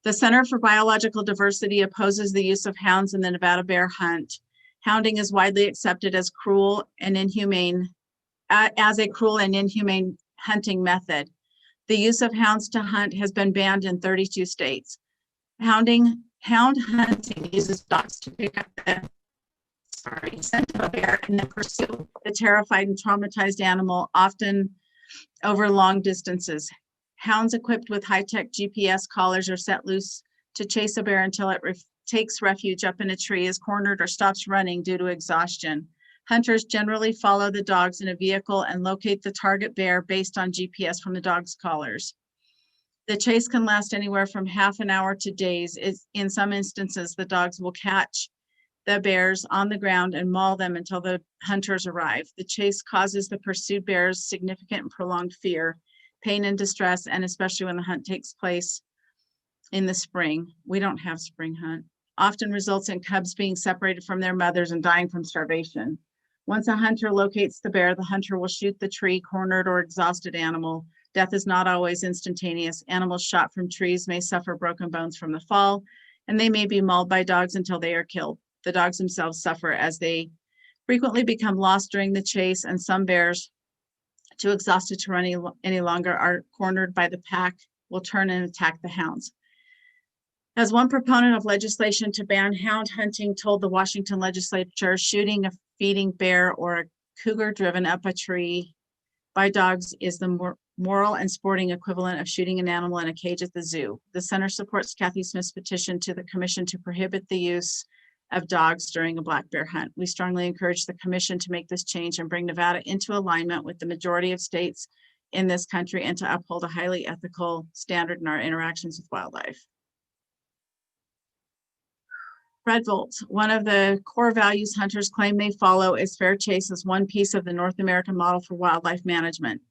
The Center for Biological Diversity opposes the use of hounds in the Nevada bear hunt. Hounding is widely accepted as cruel and inhumane, as a cruel and inhumane hunting method. The use of hounds to hunt has been banned in 32 states. Hound hunting uses dogs to pick up the scent of a bear and then pursue the terrified and traumatized animal, often over long distances. Hounds equipped with high-tech GPS collars are set loose to chase a bear until it takes refuge up in a tree, is cornered, or stops running due to exhaustion. Hunters generally follow the dogs in a vehicle and locate the target bear based on GPS from the dog's collars. The chase can last anywhere from half an hour to days. In some instances, the dogs will catch the bears on the ground and maul them until the hunters arrive. The chase causes the pursued bears significant and prolonged fear, pain, and distress, and especially when the hunt takes place in the spring. We don't have spring hunt. Often results in cubs being separated from their mothers and dying from starvation. Once a hunter locates the bear, the hunter will shoot the tree, cornered, or exhausted animal. Death is not always instantaneous. Animals shot from trees may suffer broken bones from the fall, and they may be mauled by dogs until they are killed. The dogs themselves suffer as they frequently become lost during the chase, and some bears, too exhausted to run any longer, are cornered by the pack, will turn and attack the hounds. As one proponent of legislation to ban hound hunting told the Washington legislature, shooting a feeding bear or a cougar driven up a tree by dogs is the moral and sporting equivalent of shooting an animal in a cage at the zoo. The center supports Kathy Smith's petition to the commission to prohibit the use of dogs during a black bear hunt. We strongly encourage the commission to make this change and bring Nevada into alignment with the majority of states in this country and to uphold a highly ethical standard in our interactions with wildlife. Fred Volt, one of the core values hunters claim they follow is fair chase as one piece of the North American model for wildlife management.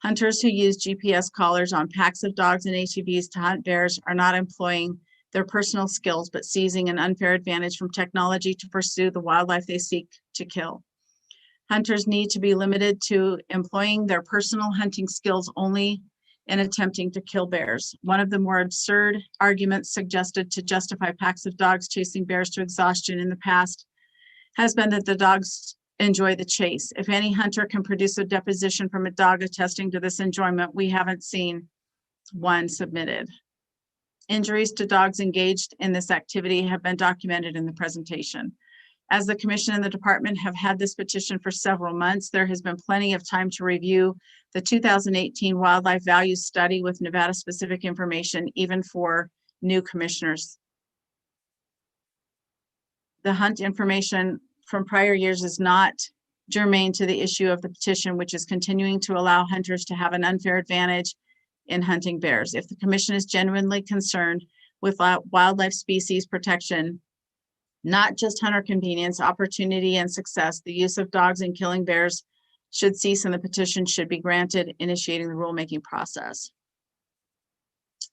Hunters who use GPS collars on packs of dogs and ATVs to hunt bears are not employing their personal skills, but seizing an unfair advantage from technology to pursue the wildlife they seek to kill. Hunters need to be limited to employing their personal hunting skills only in attempting to kill bears. One of the more absurd arguments suggested to justify packs of dogs chasing bears to exhaustion in the past has been that the dogs enjoy the chase. If any hunter can produce a deposition from a dog attesting to this enjoyment, we haven't seen one submitted. Injuries to dogs engaged in this activity have been documented in the presentation. As the commission and the department have had this petition for several months, there has been plenty of time to review the 2018 Wildlife Values Study with Nevada-specific information, even for new commissioners. The hunt information from prior years is not germane to the issue of the petition, which is continuing to allow hunters to have an unfair advantage in hunting bears. If the commission is genuinely concerned with wildlife species protection, not just hunter convenience, opportunity, and success, the use of dogs in killing bears should cease and the petition should be granted, initiating the rulemaking process.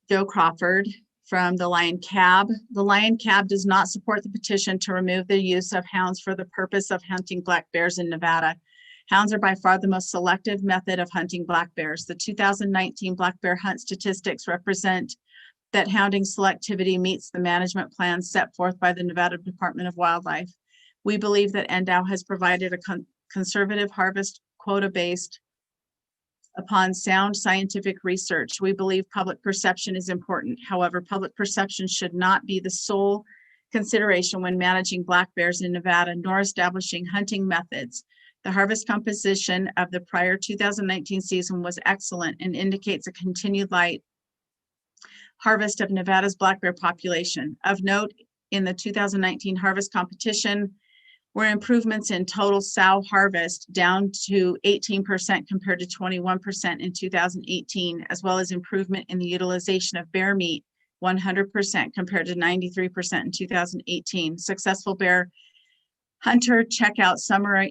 Joe Crawford from the Lion Cab. The Lion Cab does not support the petition to remove the use of hounds for the purpose of hunting black bears in Nevada. Hounds are by far the most selective method of hunting black bears. The 2019 black bear hunt statistics represent that hounding selectivity meets the management plan set forth by the Nevada Department of Wildlife. We believe that NDOW has provided a conservative harvest quota based upon sound scientific research. We believe public perception is important. However, public perception should not be the sole consideration when managing black bears in Nevada, nor establishing hunting methods. The harvest composition of the prior 2019 season was excellent and indicates a continued light harvest of Nevada's black bear population. Of note, in the 2019 harvest competition were improvements in total sow harvest down to 18% compared to 21% in 2018, as well as improvement in the utilization of bear meat 100% compared to 93% in 2018. Successful bear hunter checkout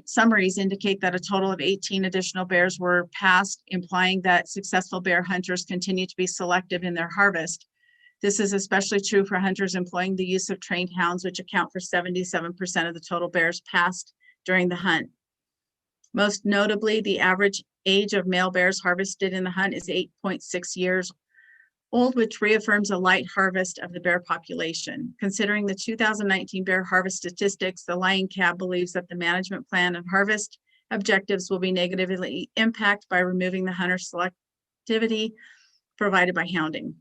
summaries indicate that a total of 18 additional bears were passed, implying that successful bear hunters continue to be selective in their harvest. This is especially true for hunters employing the use of trained hounds, which account for 77% of the total bears passed during the hunt. Most notably, the average age of male bears harvested in the hunt is 8.6 years old, which reaffirms a light harvest of the bear population. Considering the 2019 bear harvest statistics, the Lion Cab believes that the management plan and harvest objectives will be negatively impacted by removing the hunter selectivity provided by hounding.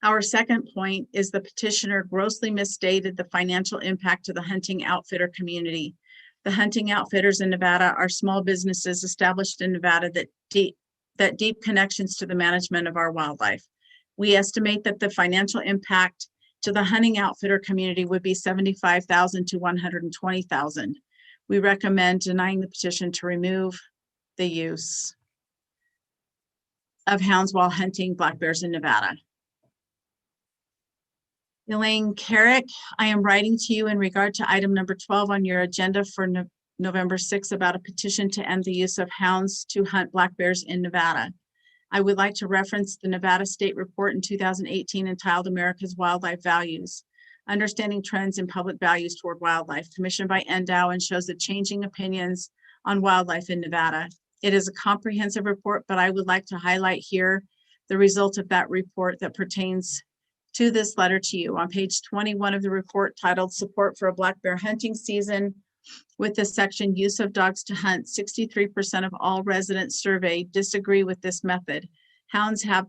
Our second point is the petitioner grossly misstated the financial impact to the hunting outfitter community. The hunting outfitters in Nevada are small businesses established in Nevada that deep connections to the management of our wildlife. We estimate that the financial impact to the hunting outfitter community would be $75,000 to $120,000. We recommend denying the petition to remove the use of hounds while hunting black bears in Nevada. Elaine Carrick, I am writing to you in regard to item number 12 on your agenda for November 6th about a petition to end the use of hounds to hunt black bears in Nevada. I would like to reference the Nevada State Report in 2018 entitled America's Wildlife Values, Understanding Trends in Public Values Toward Wildlife, commissioned by NDOW, and shows the changing opinions on wildlife in Nevada. It is a comprehensive report, but I would like to highlight here the result of that report that pertains to this letter to you. On page 21 of the report titled Support for a Black Bear Hunting Season, with the section Use of Dogs to Hunt, 63% of all residents surveyed disagree with this method. Hounds have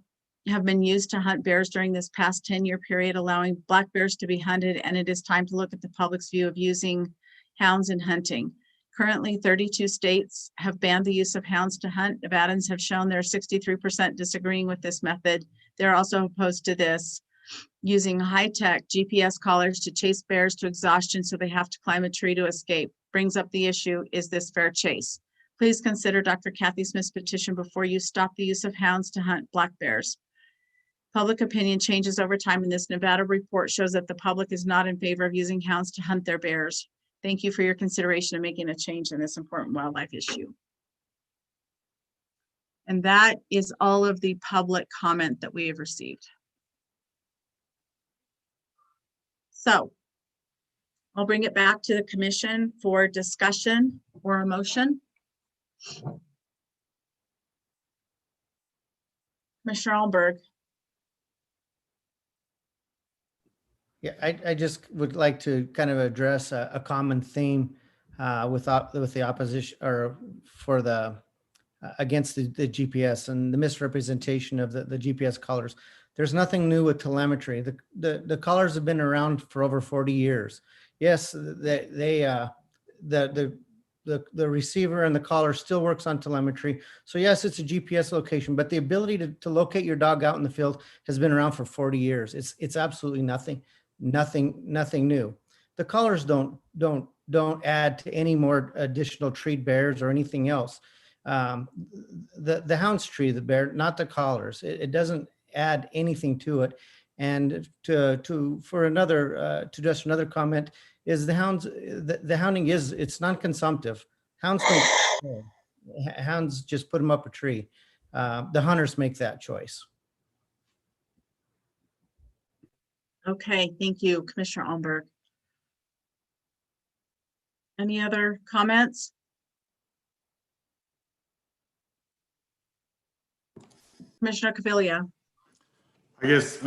been used to hunt bears during this past 10-year period, allowing black bears to be hunted, and it is time to look at the public's view of using hounds in hunting. Currently, 32 states have banned the use of hounds to hunt. Nevadans have shown they're 63% disagreeing with this method. They're also opposed to this, using high-tech GPS collars to chase bears to exhaustion so they have to climb a tree to escape. Brings up the issue, is this fair chase? Please consider Dr. Kathy Smith's petition before you stop the use of hounds to hunt black bears. Public opinion changes over time, and this Nevada report shows that the public is not in favor of using hounds to hunt their bears. Thank you for your consideration of making a change in this important wildlife issue. And that is all of the public comment that we have received. So I'll bring it back to the commission for discussion or a motion. Commissioner Allenberg. Yeah, I just would like to kind of address a common theme with the opposition, or for the against the GPS and the misrepresentation of the GPS collars. There's nothing new with telemetry. The collars have been around for over 40 years. Yes, the receiver and the collar still works on telemetry. So yes, it's a GPS location, but the ability to locate your dog out in the field has been around for 40 years. It's absolutely nothing new. The collars don't add to any more additional treed bears or anything else. The hounds tree the bear, not the collars. It doesn't add anything to it. And to just another comment is the hounding it's non-consumptive. Hounds just put them up a tree. The hunters make that choice. Okay, thank you, Commissioner Allenberg. Any other comments? Commissioner Caviglia. I guess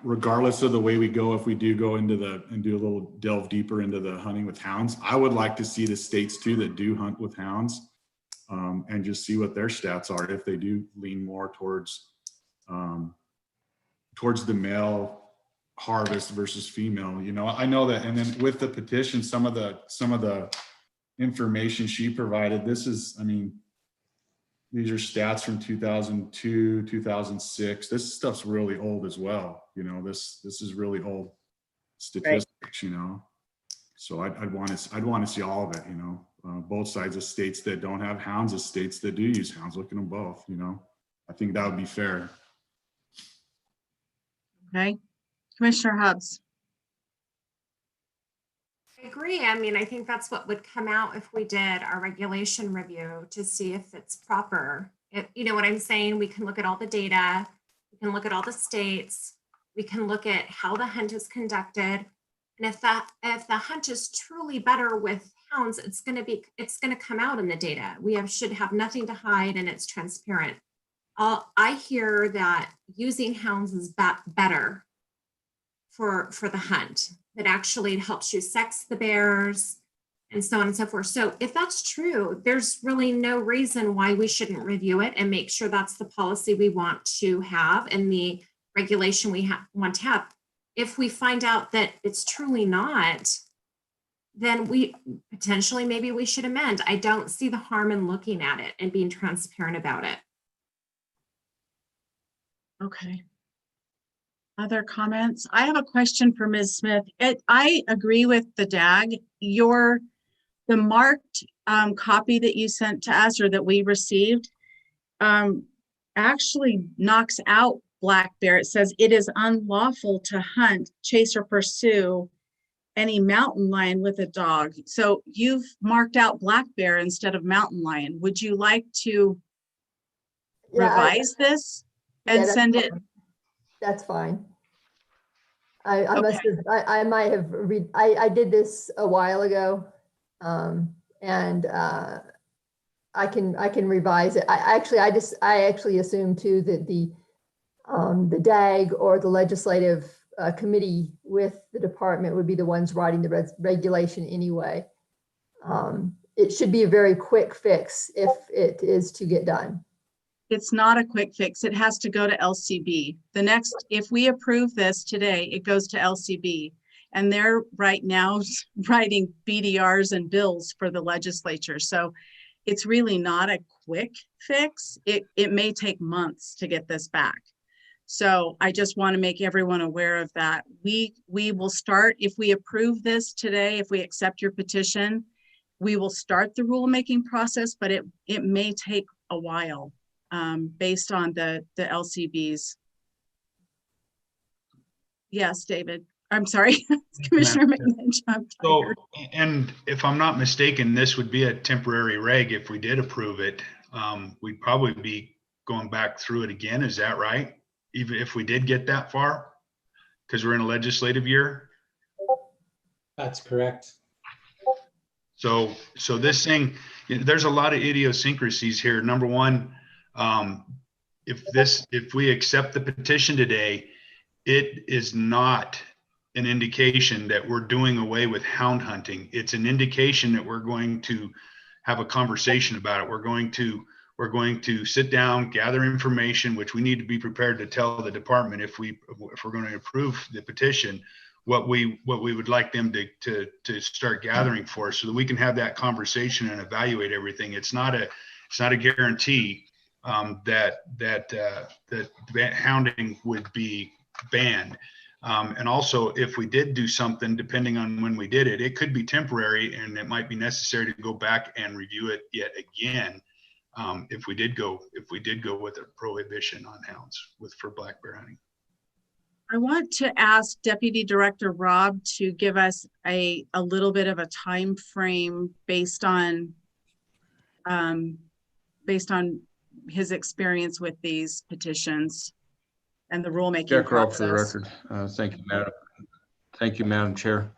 regardless of the way we go, if we do go into and do a little delve deeper into the hunting with hounds, I would like to see the states too that do hunt with hounds and just see what their stats are if they do lean more towards the male harvest versus female. You know, I know that. And then with the petition, some of the information she provided, these are stats from 2002, 2006. This stuff's really old as well. You know, this is really old statistics, right. You know, so I'd want to see all of it, you know, both sides of states that don't have hounds, as states that do use hounds. Look at them both, you know. I think that would be fair. Okay, Commissioner Hubbs. I agree. I mean, I think that's what would come out if we did our regulation review to see if it's proper. You know what I'm saying? We can look at all the data. We can look at all the states. We can look at how the hunt is conducted. And if the hunt is truly better with hounds, it's going to come out in the data. Should have nothing to hide, and it's transparent. I hear that using hounds is better for the hunt. That actually helps you sex the bears and so on and so forth. So if that's true, there's really no reason why we shouldn't review it and make sure that's the policy we want to have and the regulation we want to have. If we find out that it's truly not, then maybe we should amend. I don't see the harm in looking at it and being transparent about it. Okay. Other comments? I have a question for Ms. Smith. I agree with the DAG. The marked copy that you sent to us or that we received actually knocks out black bear. It says it is unlawful to hunt, chase, or pursue any mountain lion with a dog. So you've marked out black bear instead of mountain lion. Would you like to revise this and send it? That's fine. I must have, I might have I did this a while ago. And I can revise it. I actually assume too that the DAG or the legislative committee with the department would be the ones writing the regulation anyway. It should be a very quick fix if it is to get done. It's not a quick fix. It has to go to LCB. If we approve this today, it goes to LCB. And they're right now writing BDRs and bills for the legislature. So it's really not a quick fix. It may take months to get this back. So I just want to make everyone aware of that. We will start, if we approve this today, if we accept your petition, we will start the rulemaking process, but it may take a while. Based on the LCBs. Yes, David. I'm sorry, Commissioner McMahon. So, and if I'm not mistaken, this would be a temporary reg if we did approve it. We'd probably be going back through it again. Is that right? Even if we did get that far, because we're in a legislative year? That's correct. So this thing, there's a lot of idiosyncrasies here. Number one, if we accept the petition today, it is not an indication that we're doing away with hound hunting. It's an indication that we're going to have a conversation about it. We're going to sit down, gather information, which we need to be prepared to tell the department if we're going to approve the petition, what we would like them to start gathering for us so that we can have that conversation and evaluate everything. It's not a guarantee that hounding would be banned. And also, if we did do something, depending on when we did it, it could be temporary and it might be necessary to go back and review it yet again. If we did go with a prohibition on hounds for black bear hunting. I want to ask Deputy Director Rob to give us a little bit of a time frame based on his experience with these petitions and the rulemaking Jack Rob process. for the record. Thank you, Madam Chair.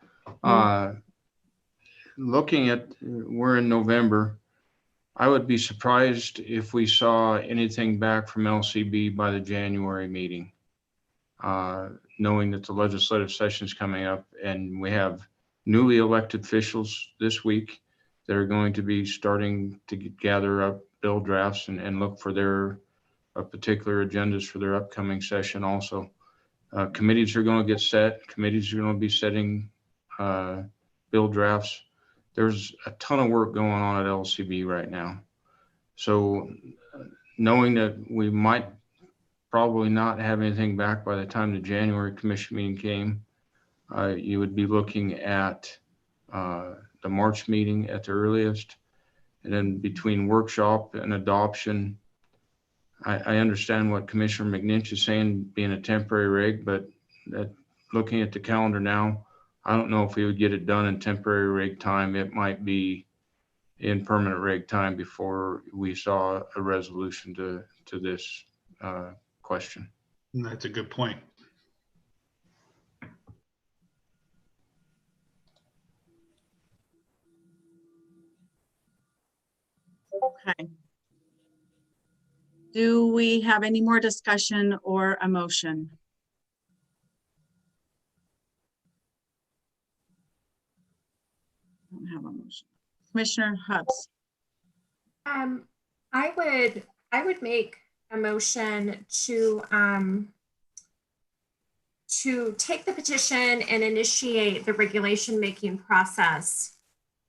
Looking at, we're in November. I would be surprised if we saw anything back from LCB by the January meeting, knowing that the legislative session is coming up and we have newly elected officials this week that are going to be starting to gather up bill drafts and look for their particular agendas for their upcoming session also. Committees are going to get set. Committees are going to be setting bill drafts. There's a ton of work going on at LCB right now. So knowing that we might probably not have anything back by the time the January commission meeting came, you would be looking at the March meeting at the earliest. And then between workshop and adoption, I understand what Commissioner McNinch is saying, being a temporary reg, but that looking at the calendar now, I don't know if we would get it done in temporary rig time. It might be in permanent rig time before we saw a resolution to this question. That's a good point. Okay. Do we have any more discussion or a motion? Don't have a motion. Commissioner Hubbs. I would make a motion to take the petition and initiate the regulation making process,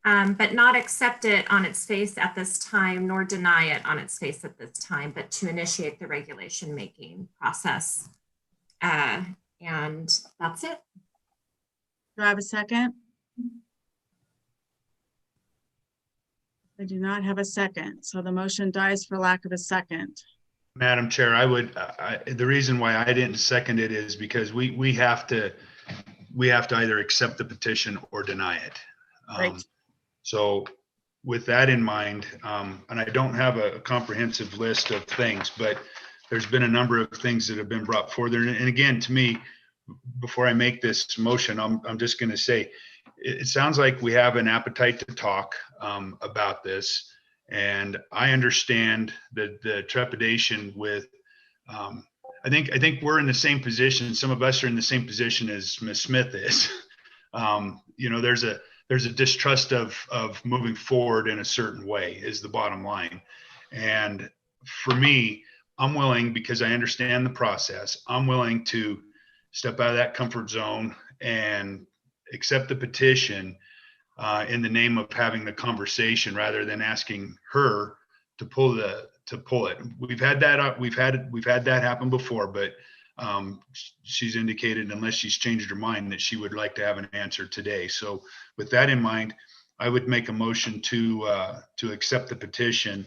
but not accept it on its face at this time, nor deny it on its face at this time, but to initiate the regulation making process. And that's it. Do I have a second? I do not have a second, so the motion dies for lack of a second. Madam Chair, the reason why I didn't second it is because we have to either accept the petition or deny it. Right. So with that in mind, and I don't have a comprehensive list of things, but there's been a number of things that have been brought forward. And again, to me, before I make this motion, I'm just going to say, it sounds like we have an appetite to talk about this. And I understand the trepidation with, I think we're in the same position. Some of us are in the same position as Ms. Smith is. There's a distrust of moving forward in a certain way is the bottom line. And for me, I'm willing, because I understand the process, I'm willing to step out of that comfort zone and accept the petition in the name of having the conversation rather than asking her to pull it. We've had that happen before, but she's indicated, unless she's changed her mind, that she would like to have an answer today. So with that in mind, I would make a motion to accept the petition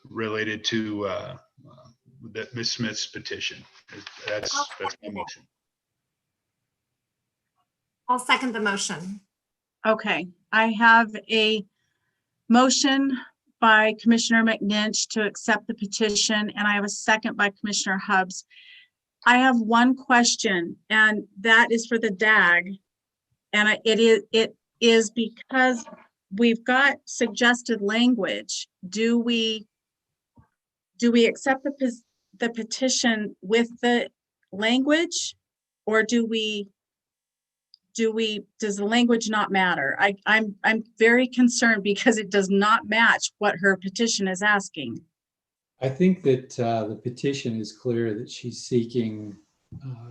related to Ms. Smith's petition. That's my motion. I'll second the motion. Okay, I have a motion by Commissioner McNinch to accept the petition, and I have a second by Commissioner Hubbs. I have one question, and that is for the DAG. And it is because we've got suggested language. Do we accept the petition with the language, or does the language not matter? I'm very concerned because it does not match what her petition is asking. I think that the petition is clear that she's seeking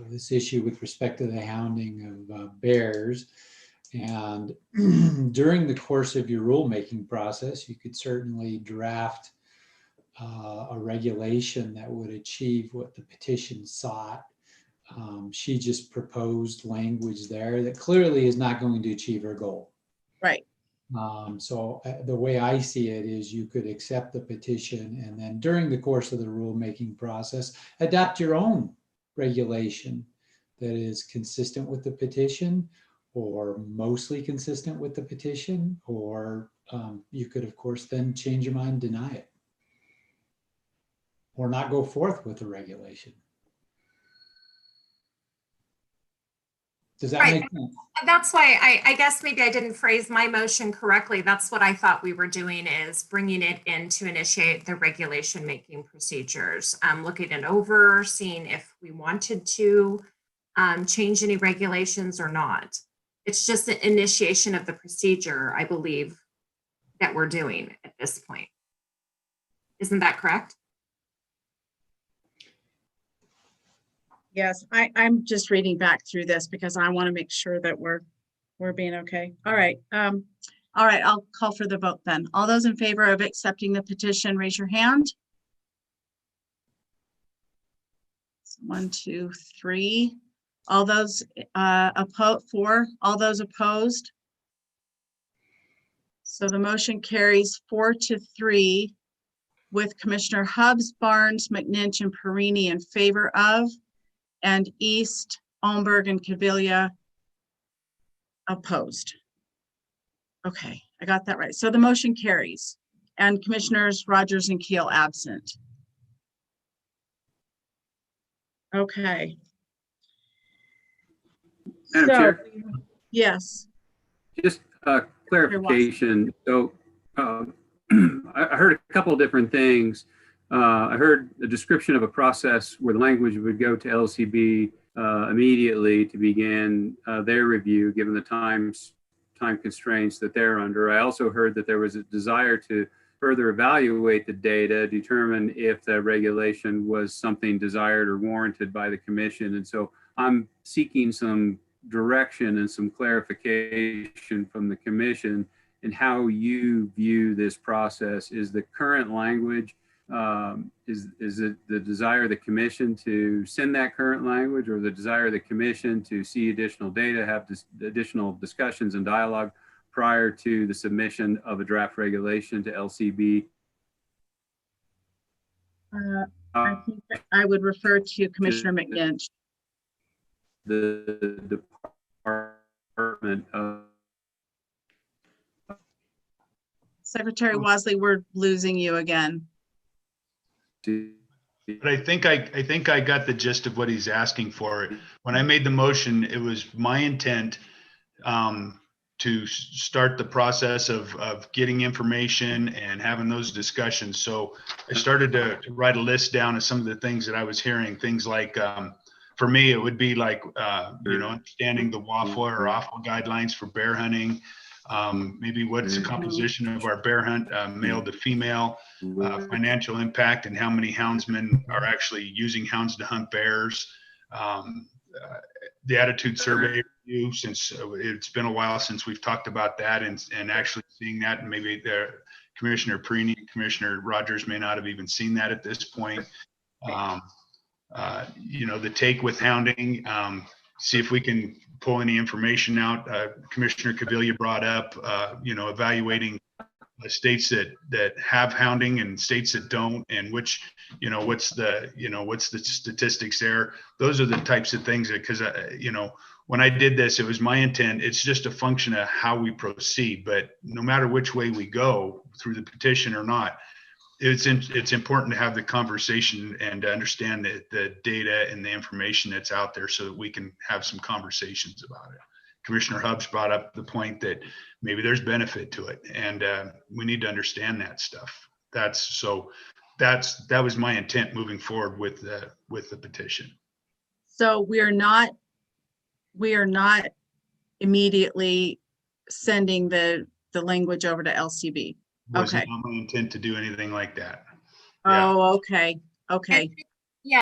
this issue with respect to the hounding of bears. And during the course of your rulemaking process, you could certainly draft a regulation that would achieve what the petition sought. She just proposed language there that clearly is not going to achieve her goal. Right. So the way I see it is you could accept the petition and then during the course of the rulemaking process, adopt your own regulation that is consistent with the petition or mostly consistent with the petition, or you could, of course, then change your mind, deny it, or not go forth with the regulation. Does that make sense? That's why I guess maybe I didn't phrase my motion correctly. That's what I thought we were doing, is bringing it in to initiate the regulation making procedures, looking it over, seeing if we wanted to change any regulations or not. It's just an initiation of the procedure, I believe, that we're doing at this point. Isn't that correct? Yes, I'm just reading back through this because I want to make sure that we're being okay. All right. All right, I'll call for the vote then. All those in favor of accepting the petition, raise your hand. 1, 2, 3. All those opposed, 4. All those opposed. So the motion carries 4-3 with Commissioner Hubbs, Barnes, McNinch, and Perini in favor of, and East Holmberg and Cavilla opposed. Okay, I got that right. So the motion carries. And Commissioners Rogers and Keel absent. Okay. Madam So, Chair? yes. Just clarification. So I heard a couple of different things. I heard a description of a process where the language would go to LCB immediately to begin their review, given the time constraints that they're under. I also heard that there was a desire to further evaluate the data, determine if the regulation was something desired or warranted by the commission. And so I'm seeking some direction and some clarification from the commission in how you view this process. Is the current language, is it the desire of the commission to send that current language, or the desire of the commission to see additional data, have additional discussions and dialogue prior to the submission of a draft regulation to LCB? I think that I would refer to Commissioner McGinch. The Department of Secretary Wasley, we're losing you again. But I think I got the gist of what he's asking for. When I made the motion, it was my intent to start the process of getting information and having those discussions. So I started to write a list down of some of the things that I was hearing. Things like, for me, it would be like, understanding the WAFA or AFA guidelines for bear hunting. Maybe what's the composition of our bear hunt, male to female, financial impact, and how many houndsmen are actually using hounds to hunt bears. The attitude survey review, since it's been a while since we've talked about that, and actually seeing that, and maybe the Commissioner Preeny and Commissioner Rogers may not have even seen that at this point. The take with hounding, see if we can pull any information out. Commissioner Cavilla brought up, evaluating states that have hounding and states that don't, and which, what's the statistics there. Those are the types of things that, because when I did this, it was my intent. It's just a function of how we proceed, but no matter which way we go through the petition or not, it's important to have the conversation and to understand the data and the information that's out there so that we can have some conversations about it. Commissioner Hubbs brought up the point that maybe there's benefit to it, and we need to understand that stuff. That was my intent moving forward with the petition. So we are not immediately sending the language over to LCB. Was Okay. not my intent to do anything like that. Oh, okay. Okay. Yeah.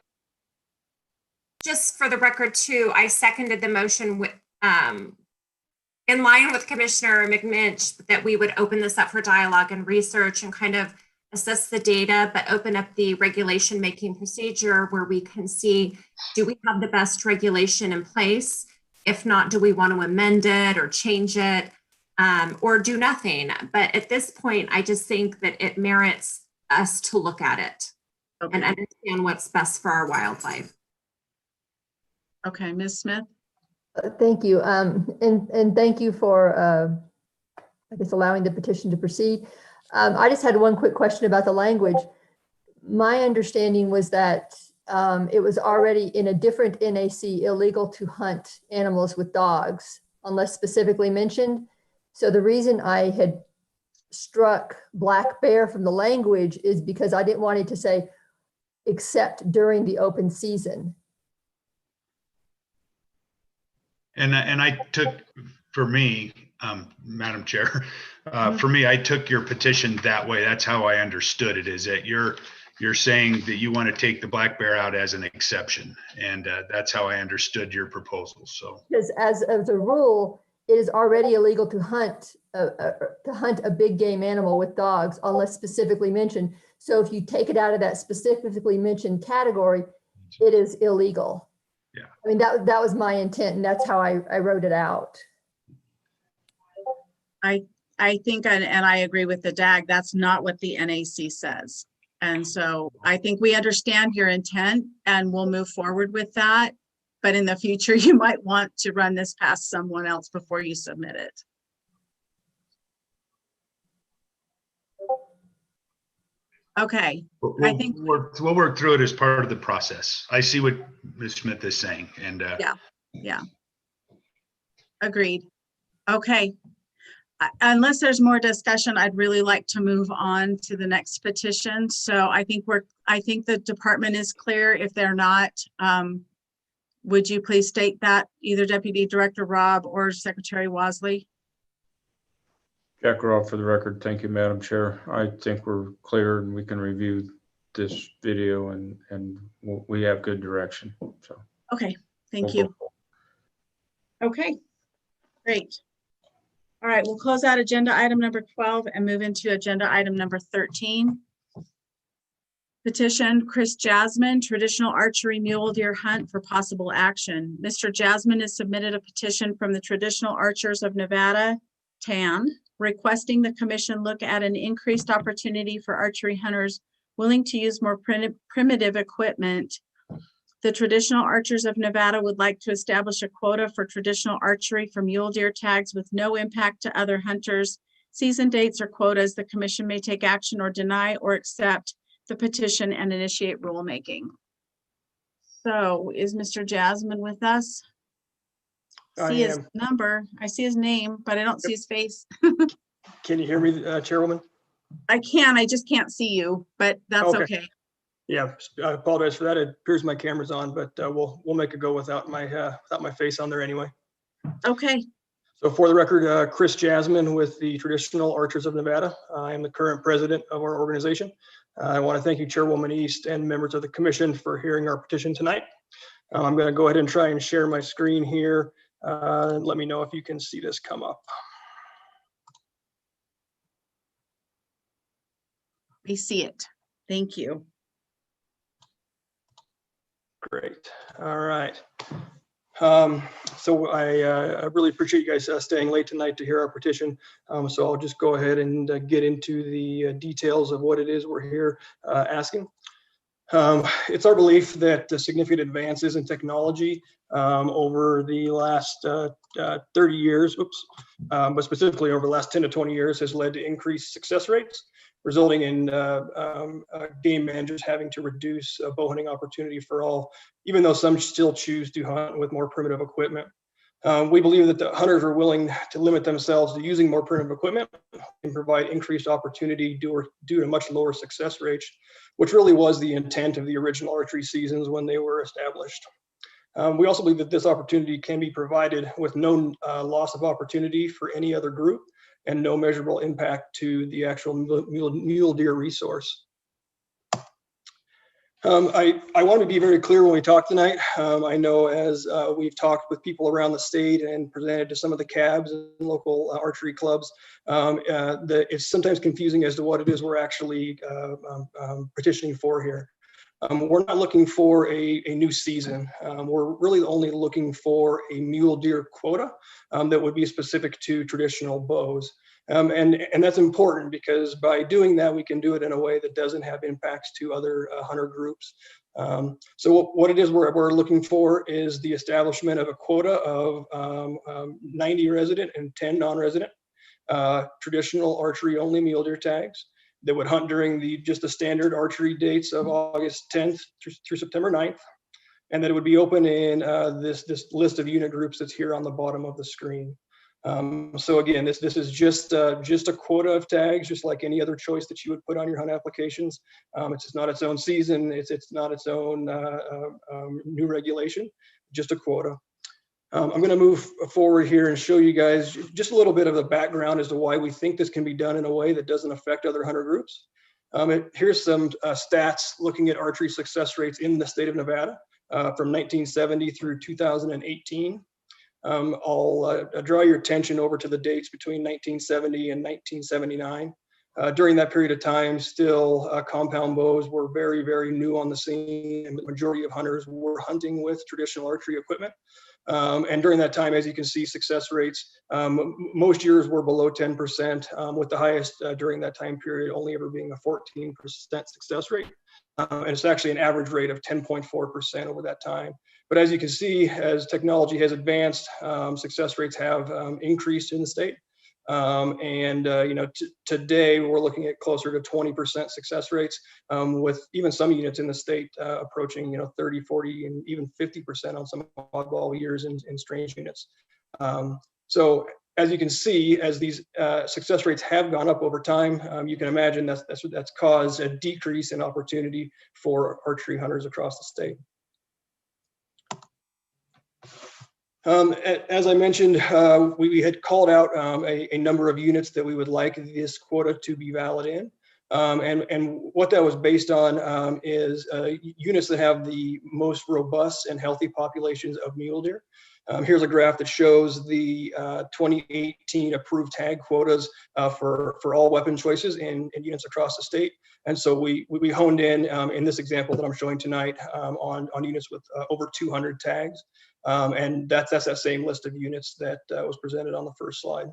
Just for the record too, I seconded the motion with, in line with Commissioner McMinch, that we would open this up for dialogue and research and kind of assess the data, but open up the regulation making procedure where we can see, do we have the best regulation in place? If not, do we want to amend it or change it? Or do nothing. But at this point, I just think that it merits us to look at it and understand what's best for our wildlife. Okay, Ms. Smith. Thank you. And thank you for, I guess, allowing the petition to proceed. I just had one quick question about the language. My understanding was that it was already in a different NAC illegal to hunt animals with dogs unless specifically mentioned. So the reason I had struck black bear from the language is because I didn't want it to say except during the open season. And I took, for me, Madam Chair, for me, I took your petition that way. That's how I understood it, is that you're saying that you want to take the black bear out as an exception. And that's how I understood your proposal. So because as a rule, it is already illegal to hunt a big game animal with dogs unless specifically mentioned. So if you take it out of that specifically mentioned category, it is illegal. Yeah. I mean, that was my intent, and that's how I wrote it out. I think, and I agree with the DAG, that's not what the NAC says. And so I think we understand your intent and we'll move forward with that. but in the future, you might want to run this past someone else before you submit it. Okay, I think we'll work through it as part of the process. I see what Ms. Smith is saying, and yeah. Agreed. Okay. Unless there's more discussion, I'd really like to move on to the next petition. So I think the department is clear. If they're not, would you please state that, either Deputy Director Rob or Secretary Wasley? Jack Robb for the record. Thank you, Madam Chair. I think we're clear and we can review this video and we have good direction. So okay, thank you. Okay, great. All right, we'll close out agenda item number 12 and move into agenda item number 13. Petition Chris Jasmine, traditional archery mule deer hunt for possible action. Mr. Jasmine has submitted a petition from the Traditional Archers of Nevada, TAN, requesting the commission look at an increased opportunity for archery hunters willing to use more primitive equipment. The Traditional Archers of Nevada would like to establish a quota for traditional archery for mule deer tags with no impact to other hunters. Season dates or quotas, the commission may take action or deny or accept the petition and initiate rulemaking. So is Mr. Jasmine with us? I see his number. I see his name, but I don't see his face. Can you hear me, Chairwoman? I can. I just can't see you, but that's okay. Yeah, I apologize for that. It appears my camera's on, but we'll make it go without my face on there anyway. Okay. So for the record, Chris Jasmine with the Traditional Archers of Nevada. I am the current president of our organization. I want to thank you, Chairwoman East, and members of the commission for hearing our petition tonight. I'm going to go ahead and try and share my screen here. Let me know if you can see this come up. We see it. Thank you. Great. All right. So I really appreciate you guys staying late tonight to hear our petition. So I'll just go ahead and get into the details of what it is we're here asking. It's our belief that the significant advances in technology over the last 30 years, but specifically over the last 10 to 20 years has led to increased success rates, resulting in game managers having to reduce bow hunting opportunity for all, even though some still choose to hunt with more primitive equipment. We believe that the hunters are willing to limit themselves to using more primitive equipment and provide increased opportunity due to much lower success rates, which really was the intent of the original archery seasons when they were established. We also believe that this opportunity can be provided with no loss of opportunity for any other group and no measurable impact to the actual mule deer resource. I want to be very clear when we talk tonight. I know as we've talked with people around the state and presented to some of the cabs and local archery clubs, that it's sometimes confusing as to what it is we're actually petitioning for here. We're not looking for a new season. We're really only looking for a mule deer quota that would be specific to traditional bows. And that's important because by doing that, we can do it in a way that doesn't have impacts to other hunter groups. So what it is we're looking for is the establishment of a quota of 90 resident and 10 non-resident traditional archery only mule deer tags that would hunt during just the standard archery dates of August 10th through September 9th. And that it would be open in this list of unit groups that's here on the bottom of the screen. So again, this is just a quota of tags, just like any other choice that you would put on your hunt applications. It's just not its own season. It's not its own new regulation, just a quota. I'm going to move forward here and show you guys just a little bit of the background as to why we think this can be done in a way that doesn't affect other hunter groups. Here's some stats looking at archery success rates in the state of Nevada from 1970 through 2018. I'll draw your attention over to the dates between 1970 and 1979. During that period of time, still compound bows were very, very new on the scene, and the majority of hunters were hunting with traditional archery equipment. And during that time, as you can see, success rates, most years were below 10%, with the highest during that time period only ever being a 14% success rate. And it's actually an average rate of 10.4% over that time. But as you can see, as technology has advanced, success rates have increased in the state. Today we're looking at closer to 20% success rates, with even some units in the state approaching 30, 40, and even 50% on some oddball years in strange units. So as you can see, as these success rates have gone up over time, you can imagine that's caused a decrease in opportunity for archery hunters across the state. As I mentioned, we had called out a number of units that we would like this quota to be valid in. And what that was based on is units that have the most robust and healthy populations of mule deer. Here's a graph that shows the 2018 approved tag quotas for all weapon choices in units across the state. And so we honed in this example that I'm showing tonight on units with over 200 tags. And that's that same list of units that was presented on the first slide.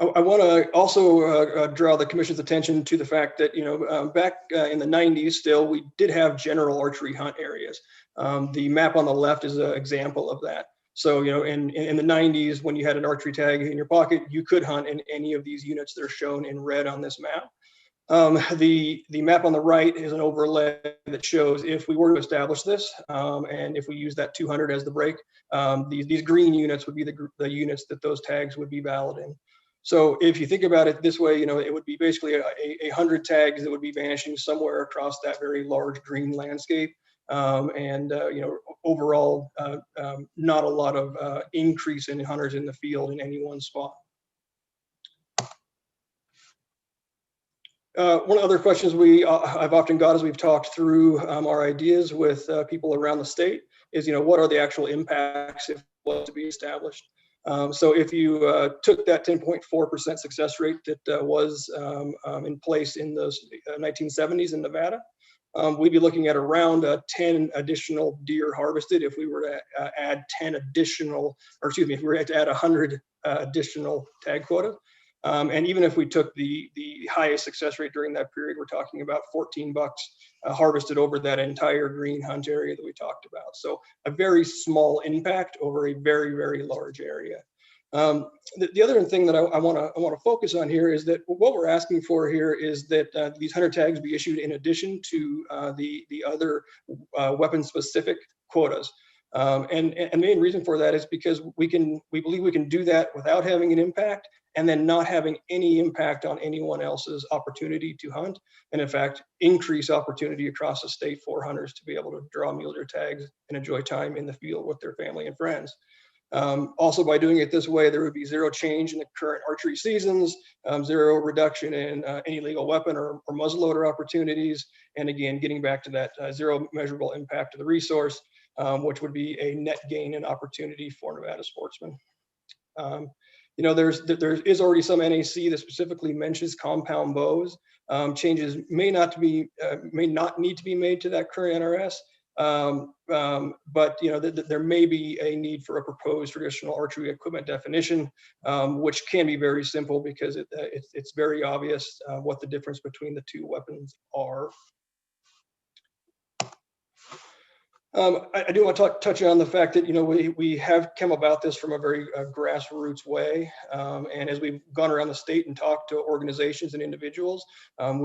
I want to also draw the commission's attention to the fact that, back in the 90s still, we did have general archery hunt areas. The map on the left is an example of that. So, in the 90s, when you had an archery tag in your pocket, you could hunt in any of these units that are shown in red on this map. The map on the right is an overlay that shows if we were to establish this, and if we use that 200 as the break, these green units would be the units that those tags would be valid in. So if you think about it this way, it would be basically 100 tags that would be vanishing somewhere across that very large green landscape. Overall, not a lot of increase in hunters in the field in any one spot. One of the other questions I've often got as we've talked through our ideas with people around the state is, what are the actual impacts if it was to be established? So if you took that 10.4% success rate that was in place in the 1970s in Nevada, we'd be looking at around 10 additional deer harvested if we were to add 10 additional, or excuse me, if we were to add 100 additional tag quota. And even if we took the highest success rate during that period, we're talking about 14 bucks harvested over that entire green hunt area that we talked about. So a very small impact over a very, very large area. The other thing that I want to focus on here is that what we're asking for here is that these hunter tags be issued in addition to the other weapon specific quotas. And the main reason for that is because we believe we can do that without having an impact, and then not having any impact on anyone else's opportunity to hunt, and in fact, increase opportunity across the state for hunters to be able to draw mule deer tags and enjoy time in the field with their family and friends. Also, by doing it this way, there would be zero change in the current archery seasons, zero reduction in any legal weapon or muzzleloader opportunities, and again, getting back to that zero measurable impact to the resource, which would be a net gain in opportunity for Nevada sportsmen. There is already some NAC that specifically mentions compound bows. Changes may not need to be made to that current NRS, but there may be a need for a proposed traditional archery equipment definition, which can be very simple because it's very obvious what the difference between the two weapons are. I do want to touch on the fact that we have come about this from a very grassroots way, and as we've gone around the state and talked to organizations and individuals,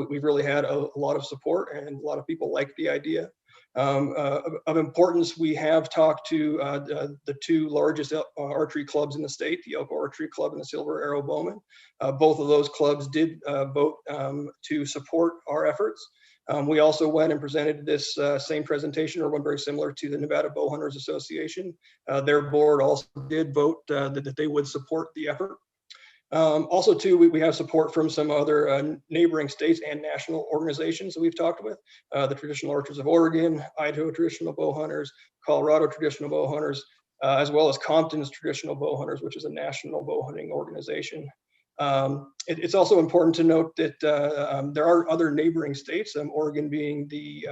we've really had a lot of support, and a lot of people like the idea. Of importance, we have talked to the two largest archery clubs in the state, the Elko Archery Club and the Silver Arrow Bowman. Both of those clubs did vote to support our efforts. We also went and presented this same presentation, or one very similar, to the Nevada Bowhunters Association. Their board also did vote that they would support the effort. Also, too, we have support from some other neighboring states and national organizations that we've talked with. The Traditional Archers of Oregon, Idaho Traditional Bowhunters, Colorado Traditional Bowhunters, as well as Compton's Traditional Bowhunters, which is a national bowhunting organization. It's also important to note that there are other neighboring states, Oregon being the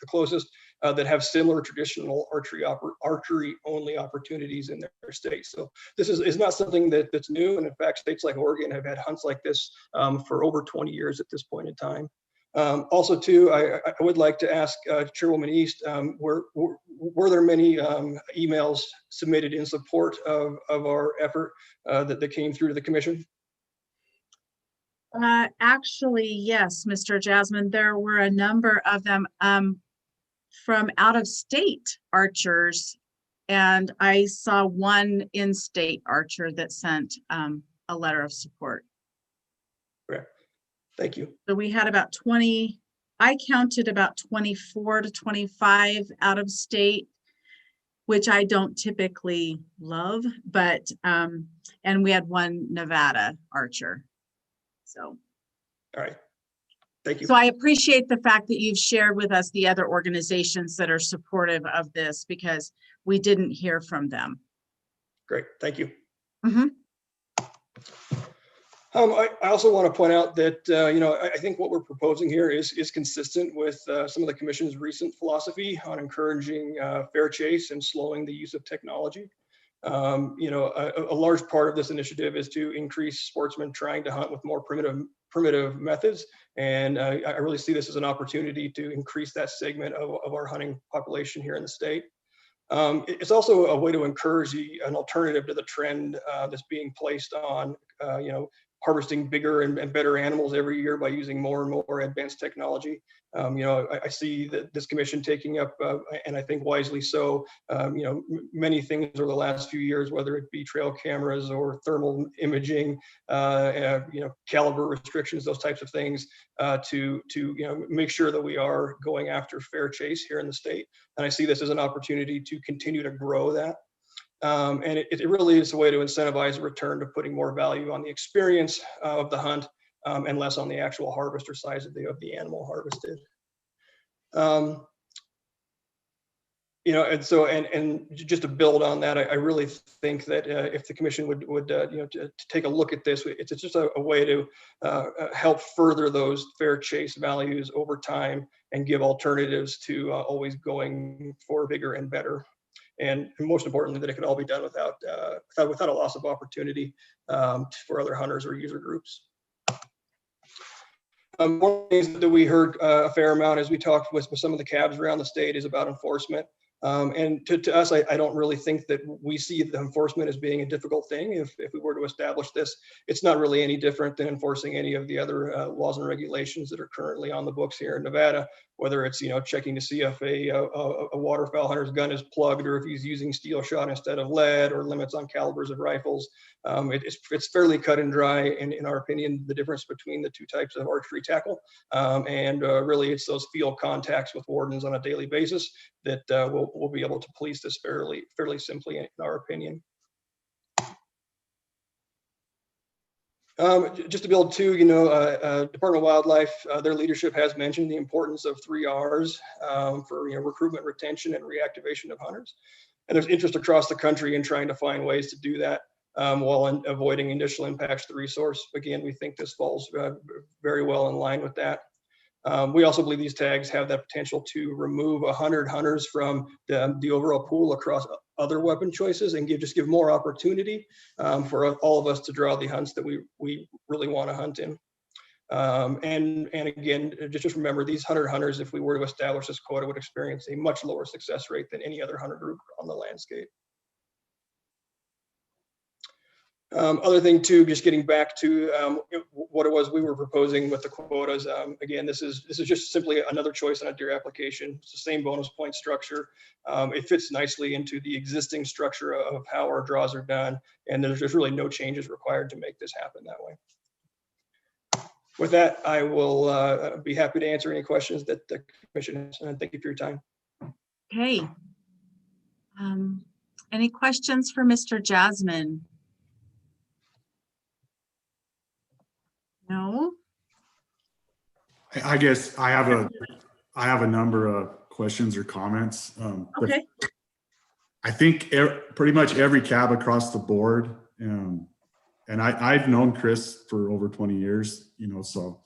closest, that have similar traditional archery only opportunities in their state. So this is not something that's new, and in fact, states like Oregon have had hunts like this for over 20 years at this point in time. Also, too, I would like to ask Chairwoman East, were there many emails submitted in support of our effort that came through to the commission? Actually, yes, Mr. Jasmine, there were a number of them from out-of-state archers, and I saw one in-state archer that sent a letter of support. Okay, thank you. So we had about 20, I counted about 24 to 25 out of state, which I don't typically love, but, and we had one Nevada archer. So. All right, thank you. So I appreciate the fact that you've shared with us the other organizations that are supportive of this, because we didn't hear from them. Great, thank you. Mm-hmm. I also want to point out that, you know, I think what we're proposing here is consistent with some of the commission's recent philosophy on encouraging fair chase and slowing the use of technology. You know, a large part of this initiative is to increase sportsmen trying to hunt with more primitive methods. And I really see this as an opportunity to increase that segment of our hunting population here in the state. It's also a way to encourage an alternative to the trend that's being placed on, you know, harvesting bigger and better animals every year by using more and more advanced technology. You know, I see that this commission taking up, and I think wisely so, you know, many things over the last few years, whether it be trail cameras or thermal imaging, you know, caliber restrictions, those types of things, to you know, make sure that we are going after fair chase here in the state. And I see this as an opportunity to continue to grow that. And it really is a way to incentivize a return to putting more value on the experience of the hunt and less on the actual harvest or size of the animal harvested. You know, and so and just to build on that, I really think that if the commission would you know, to take a look at this, it's just a way to help further those fair chase values over time and give alternatives to always going for bigger and better. And most importantly, that it can all be done without a loss of opportunity for other hunters or user groups. One of the things that we heard a fair amount as we talked with some of the cabs around the state is about enforcement. And to us, I don't really think that we see the enforcement as being a difficult thing. If we were to establish this, it's not really any different than enforcing any of the other laws and regulations that are currently on the books here in Nevada, whether it's, you know, checking to see if a waterfowl hunter's gun is plugged or if he's using steel shot instead of lead, or limits on calibers of rifles. It's fairly cut and dry, in our opinion, the difference between the two types of archery tackle. And really, it's those field contacts with wardens on a daily basis that we'll be able to police this fairly simply, in our opinion. Just to build too, you know, Department of Wildlife, their leadership has mentioned the importance of 3 R's for, you know, recruitment, retention, and reactivation of hunters. And there's interest across the country in trying to find ways to do that while avoiding initial impacts to the resource. Again, we think this falls very well in line with that. We also believe these tags have that potential to remove 100 hunters from the overall pool across other weapon choices and give more opportunity for all of us to draw the hunts that we really want to hunt in. And again, just remember, these 100 hunters, if we were to establish this quota, would experience a much lower success rate than any other hunter group on the landscape. Other thing too, just getting back to what it was we were proposing with the quotas. Again, this is just simply another choice on a deer application. It's the same bonus point structure. It fits nicely into the existing structure of how our draws are done, and there's really no changes required to make this happen that way. With that, I will be happy to answer any questions that the commission has, and thank you for your time. Okay. Any questions for Mr. Jasmine? No. I guess I have a number of questions or comments. Okay. I think pretty much every cab across the board, and I've known Chris for over 20 years, you know, so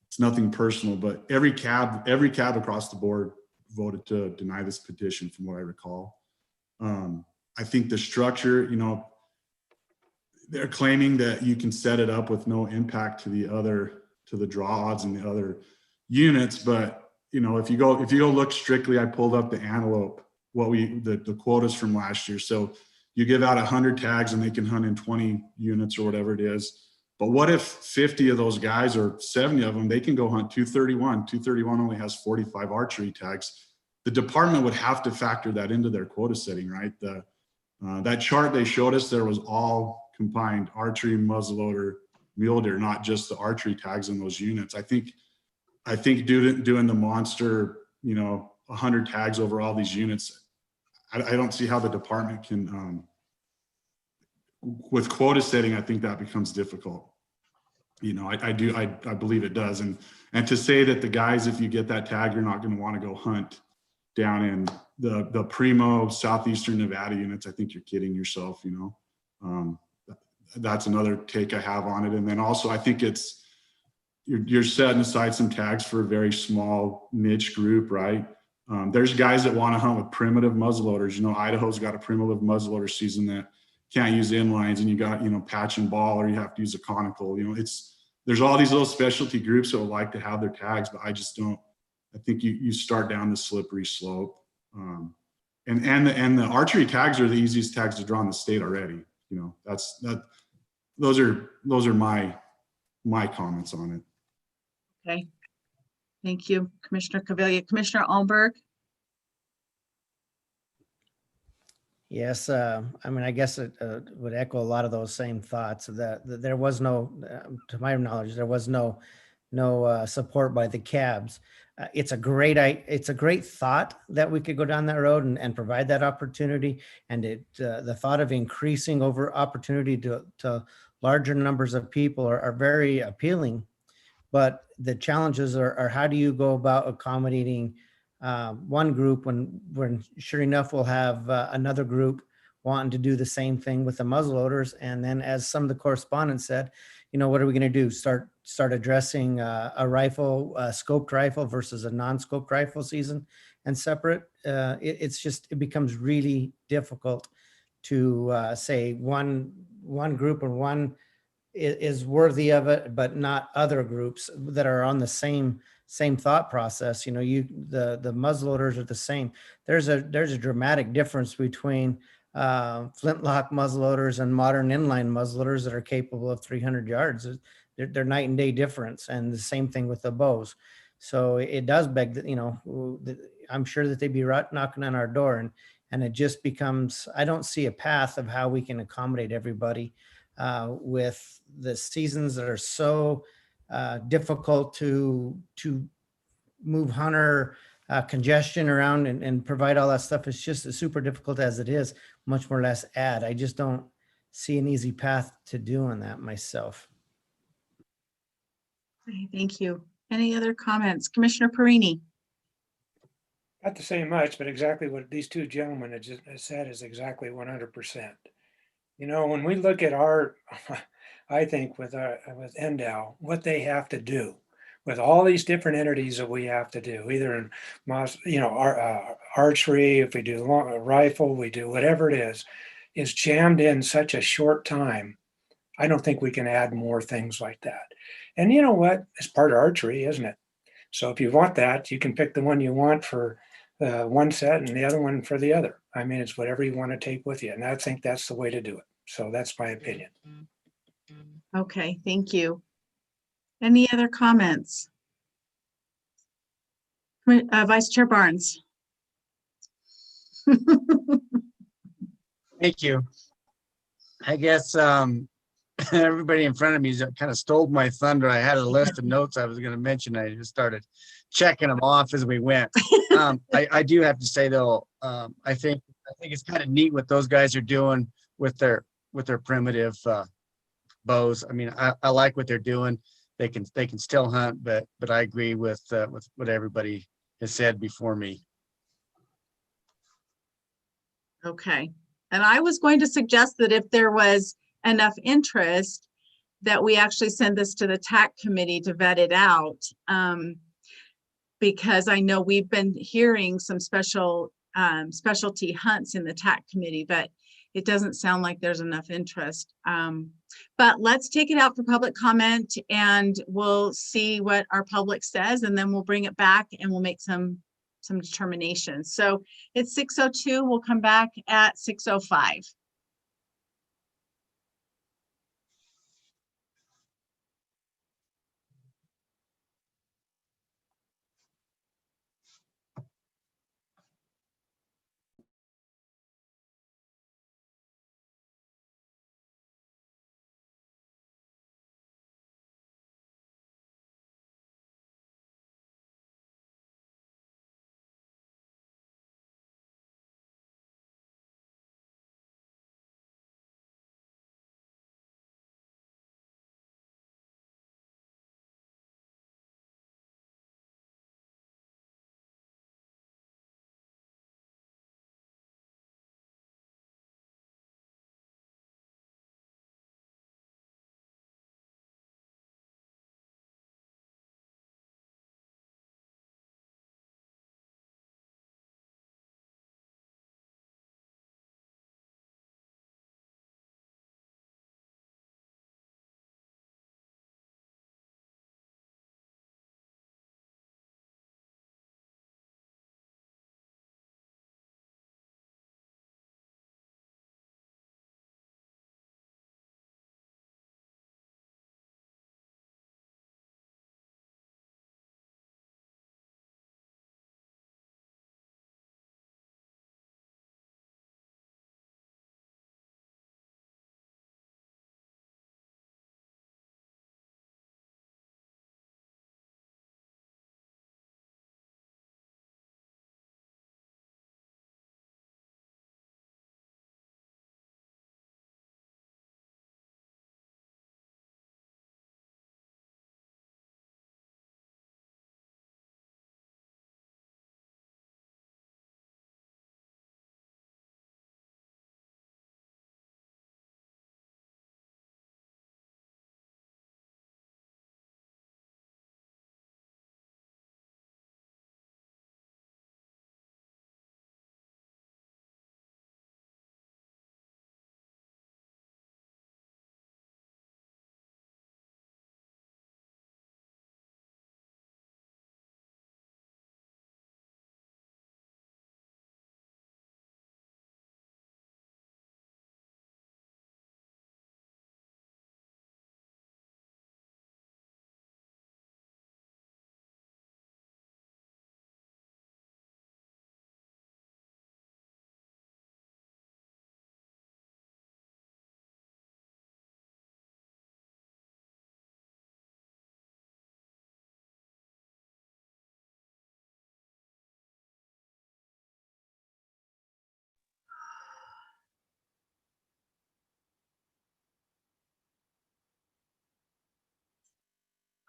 it's nothing personal, but every cab across the board voted to deny this petition, from what I recall. I think the structure, you know, they're claiming that you can set it up with no impact to the draw odds and the other units, but if you go look strictly, I pulled up the antelope, the quotas from last year. So you give out 100 tags and they can hunt in 20 units or whatever it is. But what if 50 of those guys or 70 of them, they can go hunt 231. 231 only has 45 archery tags. The department would have to factor that into their quota setting, right? That chart they showed us, there was all combined archery, muzzleloader, mule deer, not just the archery tags in those units. I think doing the monster, 100 tags over all these units, I don't see how the department can, with quota setting, I think that becomes difficult. I believe it does. And to say that the guys, if you get that tag, you're not going to want to go hunt down in the primo Southeastern Nevada units, I think you're kidding yourself, that's another take I have on it. And then also I think you're setting aside some tags for a very small niche group, right? There's guys that want to hunt with primitive muzzleloaders. Idaho's got a primitive muzzleloader season that can't use inlines, and you got, patch and ball, or you have to use a conical. There's all these little specialty groups that would like to have their tags, but I just don't. I think you start down the slippery slope. And the archery tags are the easiest tags to draw in the state already. Those are my comments on it. Okay. Thank you, Commissioner Caviglia. Commissioner Alberg? Yes, I guess it would echo a lot of those same thoughts that there was no, to my knowledge, there was no support by the cabs. It's a great thought that we could go down that road and provide that opportunity. And the thought of increasing over opportunity to larger numbers of people are very appealing. But the challenges are how do you go about accommodating one group when sure enough we'll have another group wanting to do the same thing with the muzzleloaders. And then, as some of the correspondents said, what are we going to do? Start addressing a rifle, a scoped rifle versus a non-scoped rifle season and separate. It becomes really difficult to say one group or one is worthy of it, but not other groups that are on the same thought process. The muzzleloaders are the same. There's a dramatic difference between flintlock muzzleloaders and modern inline muzzleloaders that are capable of 300 yards. They're night and day difference, and the same thing with the bows. So it does beg that, I'm sure that they'd be knocking on our door, and it just becomes, I don't see a path of how we can accommodate everybody with the seasons that are so difficult to move hunter congestion around and provide all that stuff. It's just as super difficult as it is, much more less add. I just don't see an easy path to doing that myself. Okay, thank you. Any other comments? Commissioner Perini? Not to say much, but exactly what these two gentlemen have just said is exactly 100%. When we look at I think with NDOW, what they have to do with all these different entities that we have to do, either in, archery, if we do rifle, we do whatever it is jammed in such a short time. I don't think we can add more things like that. And you know what? It's part of archery, isn't it? So if you want that, you can pick the one you want for one set and the other one for the other. I mean, it's whatever you want to take with you. And I think that's the way to do it. So that's my opinion. Okay, thank you. Any other comments? Vice Chair Barnes. Thank you. I guess everybody in front of me kind of stole my thunder. I had a list of notes I was going to mention. I just started checking them off as we went. I do have to say though, I think it's kind of neat what those guys are doing with their primitive bows. I mean, I like what they're doing. They can still hunt, but I agree with what everybody has said before me. Okay. And I was going to suggest that if there was enough interest that we actually send this to the TAC committee to vet it out. Because I know we've been hearing some specialty hunts in the TAC committee, but it doesn't sound like there's enough interest. But let's take it out for public comment and we'll see what our public says, and then we'll bring it back and we'll make some determinations. So it's 6:02. We'll come back at 6:05.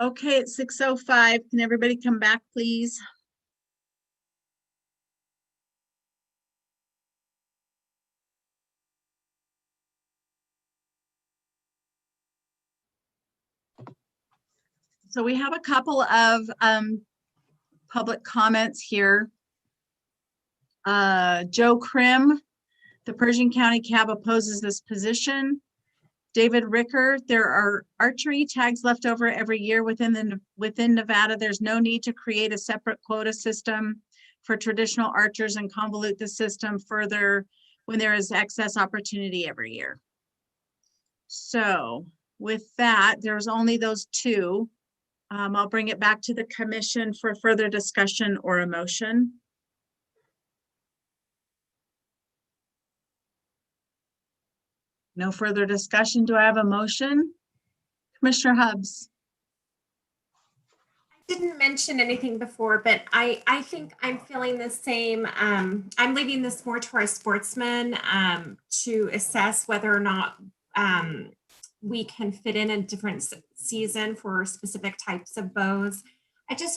Okay, it's 6:05. Can everybody come back, please? So we have a couple of public comments here. Joe Krim, the Pershing County Cab opposes this position. David Ricker, there are archery tags left over every year within Nevada. There's no need to create a separate quota system for traditional archers and convolute the system further when there is excess opportunity every year. So with that, there's only those two. I'll bring it back to the commission for further discussion or a motion. No further discussion. Do I have a motion? Commissioner Hubbs. I didn't mention anything before, but I think I'm feeling the same. I'm leaving this more to our sportsmen to assess whether or not we can fit in a different season for specific types of bows.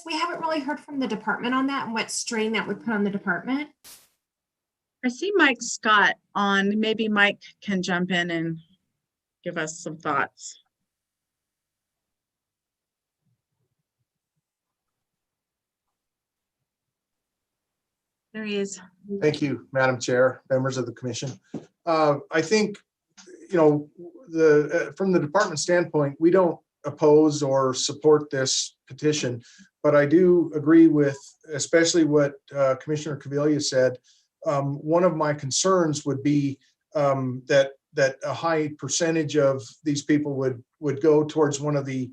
We haven't really heard from the department on that and what strain that would put on the department. I see Mike Scott on. Maybe Mike can jump in and give us some thoughts. There he is. Thank you, Madam Chair, members of the commission. I think you know, from the department standpoint, we don't oppose or support this petition, but I do agree with especially what Commissioner Caviglia said. One of my concerns would be that a high percentage of these people would go towards one of the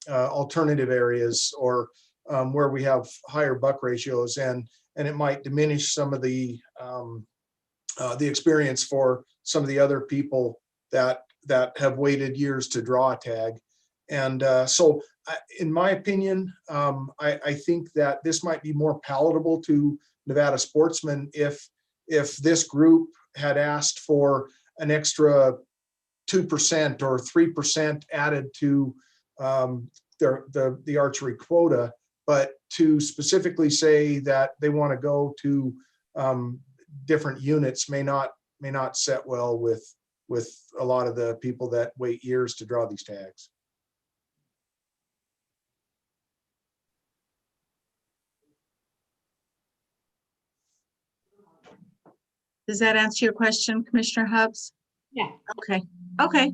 alternative areas, or where we have higher buck ratios, and it might diminish some of the experience for some of the other people that have waited years to draw a tag. And so in my opinion, I think that this might be more palatable to Nevada sportsmen if this group had asked for an extra 2% or 3% added to the archery quota, but to specifically say that they want to go to different units may not set well with a lot of the people that wait years to draw these tags. Does that answer your question, Commissioner Hubbs? Yeah. Okay. Okay.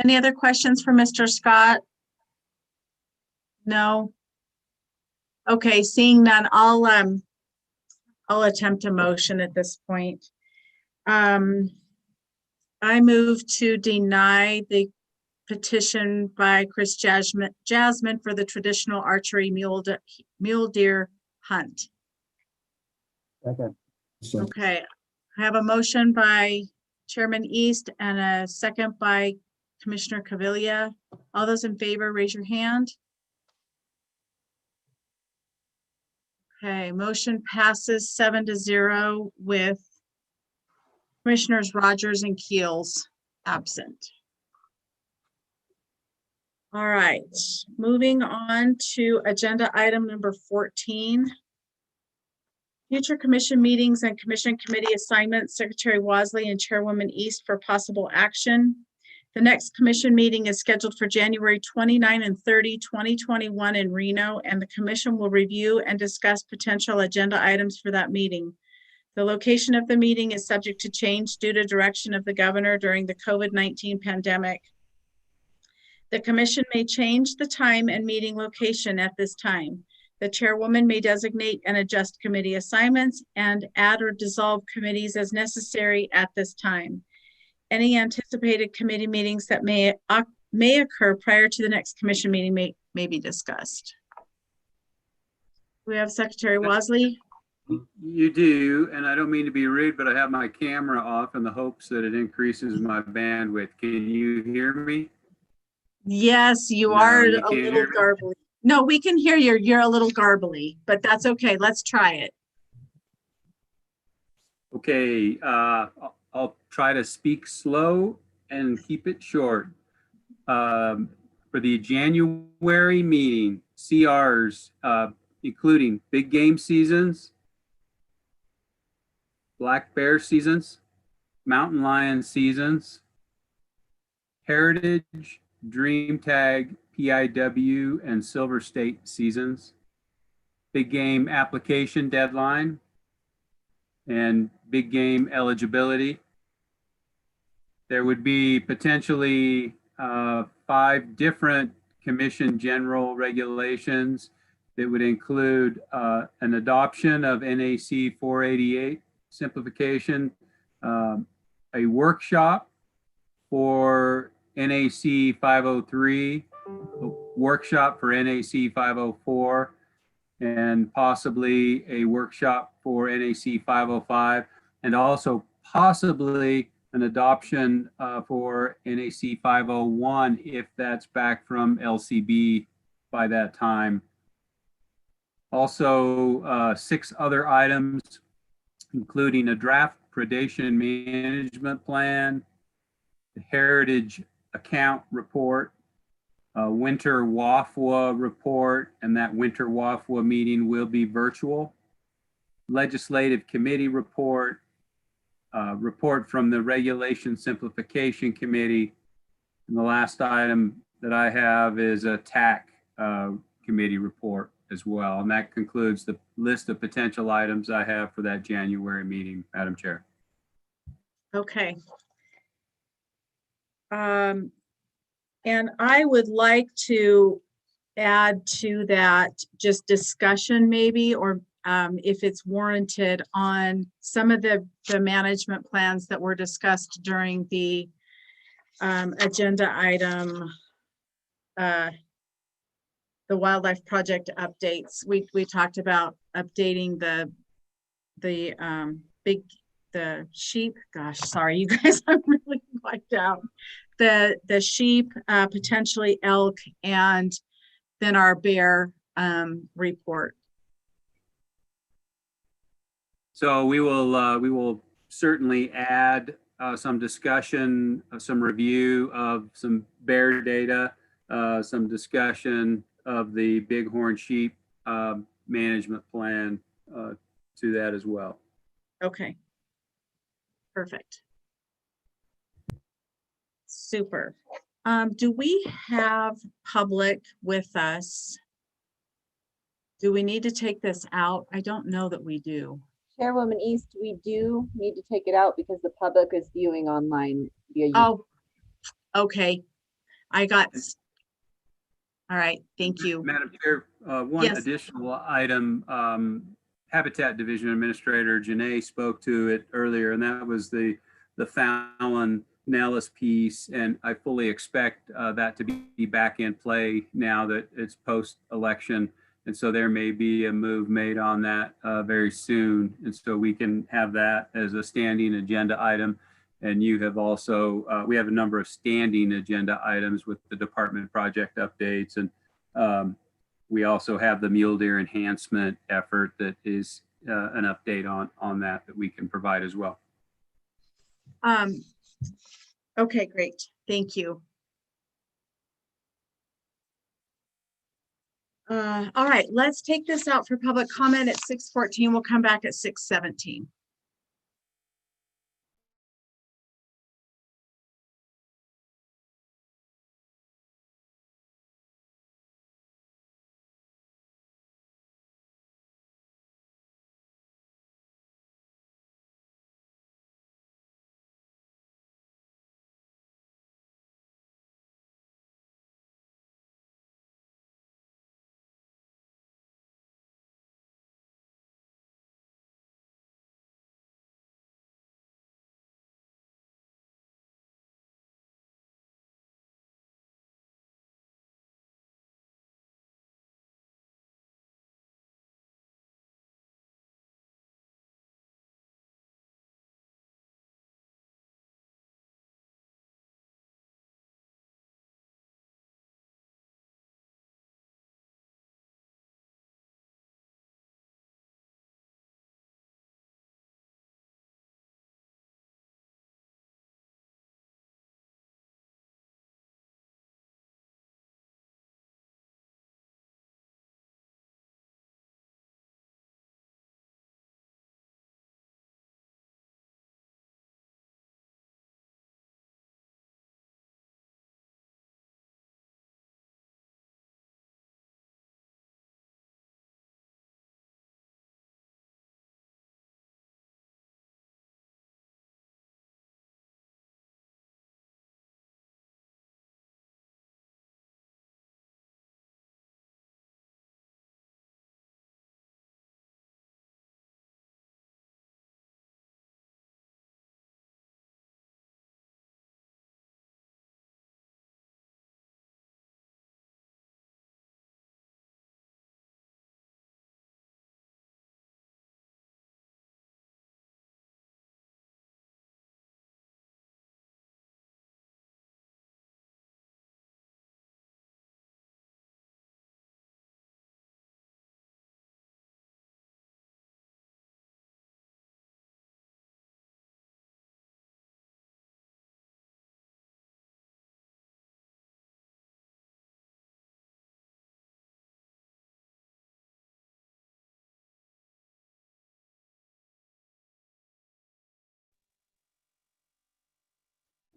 Any other questions for Mr. Scott? No. Okay, seeing none, I'll attempt a motion at this point. I move to deny the petition by Chris Jasmine for the traditional archery mule deer hunt. Second. Okay, I have a motion by Chairman East and a second by Commissioner Caviglia. All those in favor, raise your hand. Okay, motion passes 7-0 with Commissioners Rogers and Keels absent. All right, moving on to agenda item number 14. Future commission meetings and commission committee assignments, Secretary Wasley and Chairwoman East for possible action. The next commission meeting is scheduled for January 29 and 30, 2021 in Reno, and the commission will review and discuss potential agenda items for that meeting. The location of the meeting is subject to change due to direction of the governor during the COVID-19 pandemic. The commission may change the time and meeting location at this time. The chairwoman may designate and adjust committee assignments and add or dissolve committees as necessary at this time. Any anticipated committee meetings that may occur prior to the next commission meeting may be discussed. We have Secretary Wasley. You do, and I don't mean to be rude, but I have my camera off in the hopes that it increases my bandwidth. Can you hear me? Yes, you are a little garbly. No, we can hear you. You're a little garbly, but that's okay. Let's try it. Okay, I'll try to speak slow and keep it short. For the January meeting, CRs, including big game seasons, black bear seasons, mountain lion seasons, heritage, dream tag, PIW, and Silver State seasons, big game application deadline, and big game eligibility. There would be potentially 5 different commission general regulations that would include an adoption of NAC 488 simplification, a workshop for NAC 503, a workshop for NAC 504, and possibly a workshop for NAC 505, and also possibly an adoption for NAC 501 if that's back from LCB by that time. Also, 6 other items, including a draft predation management plan, the heritage account report, a winter WAFWA report, and that winter WAFWA meeting will be virtual. Legislative committee report, report from the Regulation Simplification Committee. And the last item that I have is a TAC committee report as well. And that concludes the list of potential items I have for that January meeting, Madam Chair. Okay, And I would like to add to that just discussion maybe, or if it's warranted on some of the management plans that were discussed during the agenda item, the wildlife project updates. We talked about updating the sheep. Gosh, sorry, you guys, I'm really wiped out. The sheep, potentially elk, and then our bear report. So we will certainly add some discussion, some review of some bear data, some discussion of the bighorn sheep management plan to that as well. Okay. Perfect. Super. Do we have public with us? Do we need to take this out? I don't know that we do. Chairwoman East, we do need to take it out because the public is viewing online via YouTube. Oh, okay. I got. All right. Thank you. Madam Chair, one additional item. Habitat Division Administrator Janae spoke to it earlier, and that was the Fallon Nellis piece. And I fully expect that to be back in play now that it's post-election. And so there may be a move made on that very soon. And so we can have that as a standing agenda item. And you have also, we have a number of standing agenda items with the department project updates. And we also have the mule deer enhancement effort that is an update on that we can provide as well. Okay, great. Thank you. All right, let's take this out for public comment at 6:14. We'll come back at 6:17.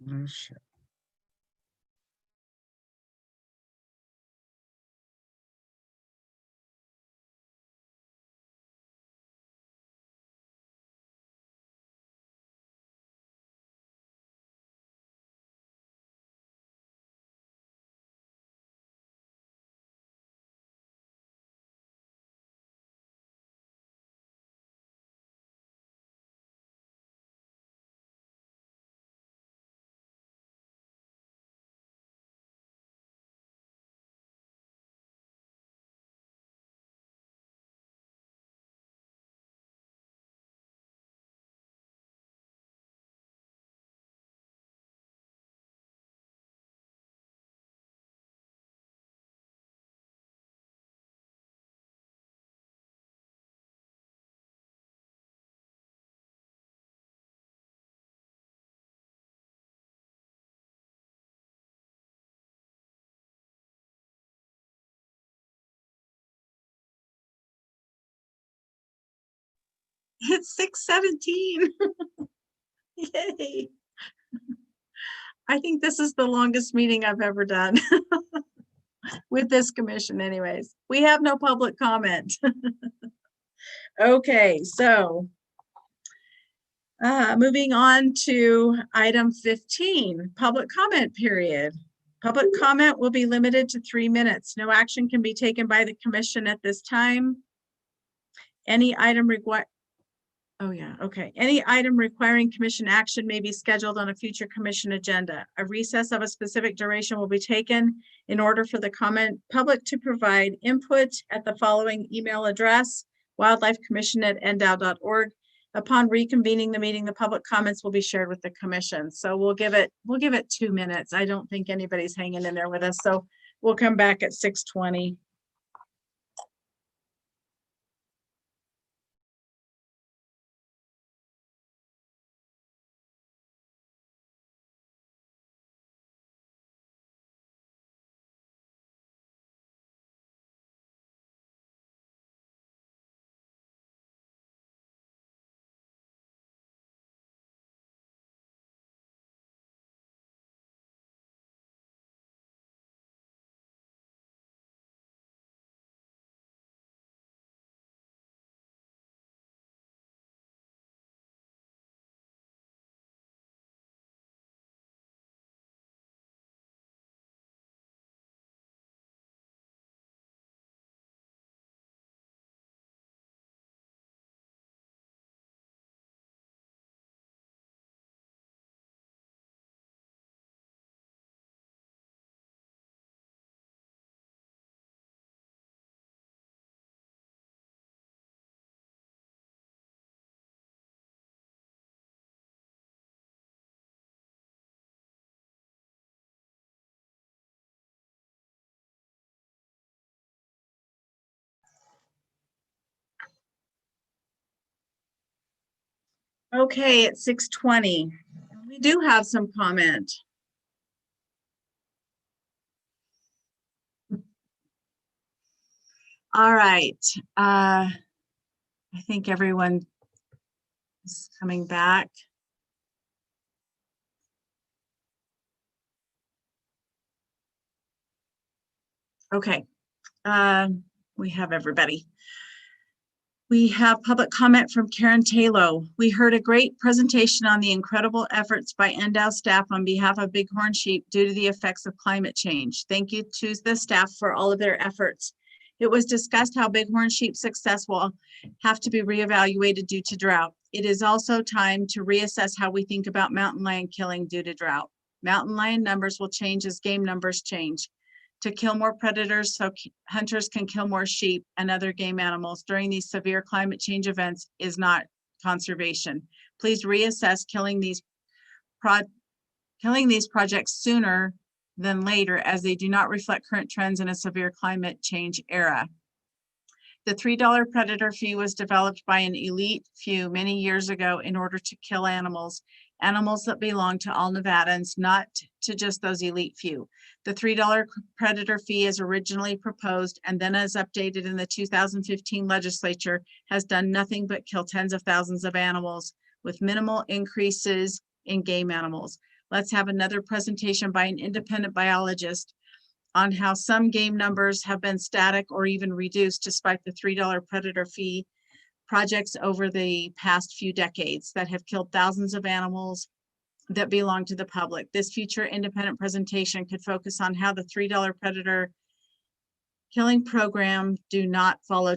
Oh, shit. It's 6:17. Yay. I think this is the longest meeting I've ever done with this commission anyways. We have no public comment. Okay, so moving on to item 15, public comment period. Public comment will be limited to 3 minutes. No action can be taken by the commission at this time. Any item Any item requiring commission action may be scheduled on a future commission agenda. A recess of a specific duration will be taken in order for the comment public to provide input at the following email address, wildlifecommission@ndow.org. Upon reconvening the meeting, the public comments will be shared with the commission. So we'll give it 2 minutes. I don't think anybody's hanging in there with us. So we'll come back at 6:20. Okay, at 6:20. We do have some comment. All right. I think everyone is coming back. Okay. We have everybody. We have public comment from Karen Taylor. We heard a great presentation on the incredible efforts by NDOW staff on behalf of bighorn sheep due to the effects of climate change. Thank you to the staff for all of their efforts. It was discussed how bighorn sheep success will have to be reevaluated due to drought. It is also time to reassess how we think about mountain lion killing due to drought. Mountain lion numbers will change as game numbers change. To kill more predators so hunters can kill more sheep and other game animals during these severe climate change events is not conservation. Please reassess killing these projects sooner than later, as they do not reflect current trends in a severe climate change era. The $3 predator fee was developed by an elite few many years ago in order to kill animals that belong to all Nevadans, not to just those elite few. The $3 predator fee as originally proposed and then as updated in the 2015 legislature has done nothing but kill tens of thousands of animals with minimal increases in game animals. Let's have another presentation by an independent biologist on how some game numbers have been static or even reduced despite the $3 predator fee projects over the past few decades that have killed thousands of animals that belong to the public. This future independent presentation could focus on how the $3 predator killing program do not follow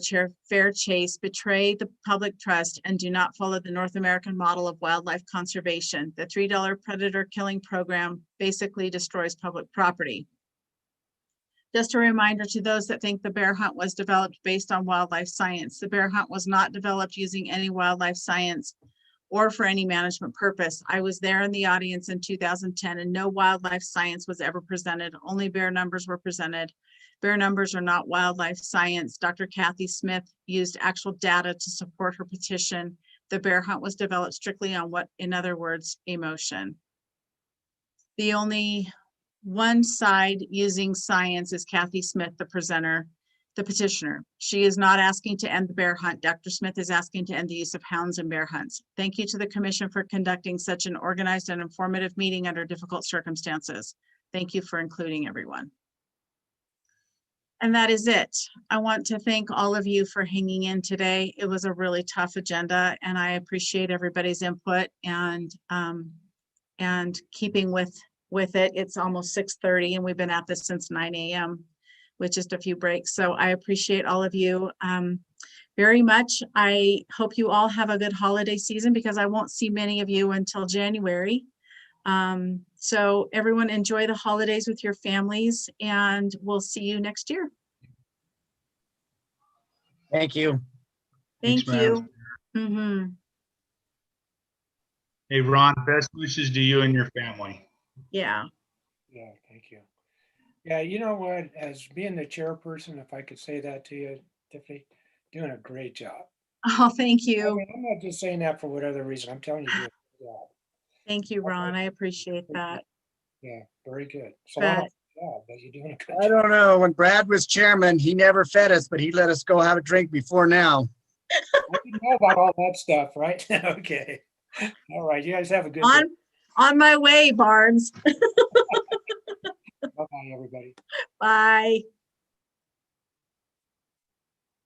fair chase, betray the public trust, and do not follow the North American model of wildlife conservation. The $3 predator killing program basically destroys public property. Just a reminder to those that think the bear hunt was developed based on wildlife science. The bear hunt was not developed using any wildlife science or for any management purpose. I was there in the audience in 2010 and no wildlife science was ever presented. Only bear numbers were presented. Bear numbers are not wildlife science. Dr. Kathy Smith used actual data to support her petition. The bear hunt was developed strictly on what, in other words, emotion. The only one side using science is Kathy Smith, the presenter. the petitioner. She is not asking to end the bear hunt. Dr. Smith is asking to end the use of hounds and bear hunts. Thank you to the commission for conducting such an organized and informative meeting under difficult circumstances. Thank you for including everyone. And that is it. I want to thank all of you for hanging in today. It was a really tough agenda, and I appreciate everybody's input and keeping with it. It's almost 6:30 and we've been at this since 9 a.m. with just a few breaks. So I appreciate all of you very much. I hope you all have a good holiday season because I won't see many of you until January. So everyone enjoy the holidays with your families and we'll see you next year. Thank you. Thank Thanks, you. Hey, Ron, best wishes to you and your family. Yeah. Yeah, thank you. Yeah, you know what, as being the chairperson, if I could say that to you, Tiffany, doing a great job. Oh, thank I you. mean, I'm not just saying that for whatever reason. I'm telling you, you're doing a good job. Thank you, Ron. I appreciate that. Yeah, very good. So I But don't, yeah, but you're doing a good I job. don't know. When Brad was chairman, he never fed us, but he let us go have a drink before now. I didn't know about all that stuff, right? Okay. All right, you guys have a good day. On my way, Barnes. Bye-bye, everybody. Bye.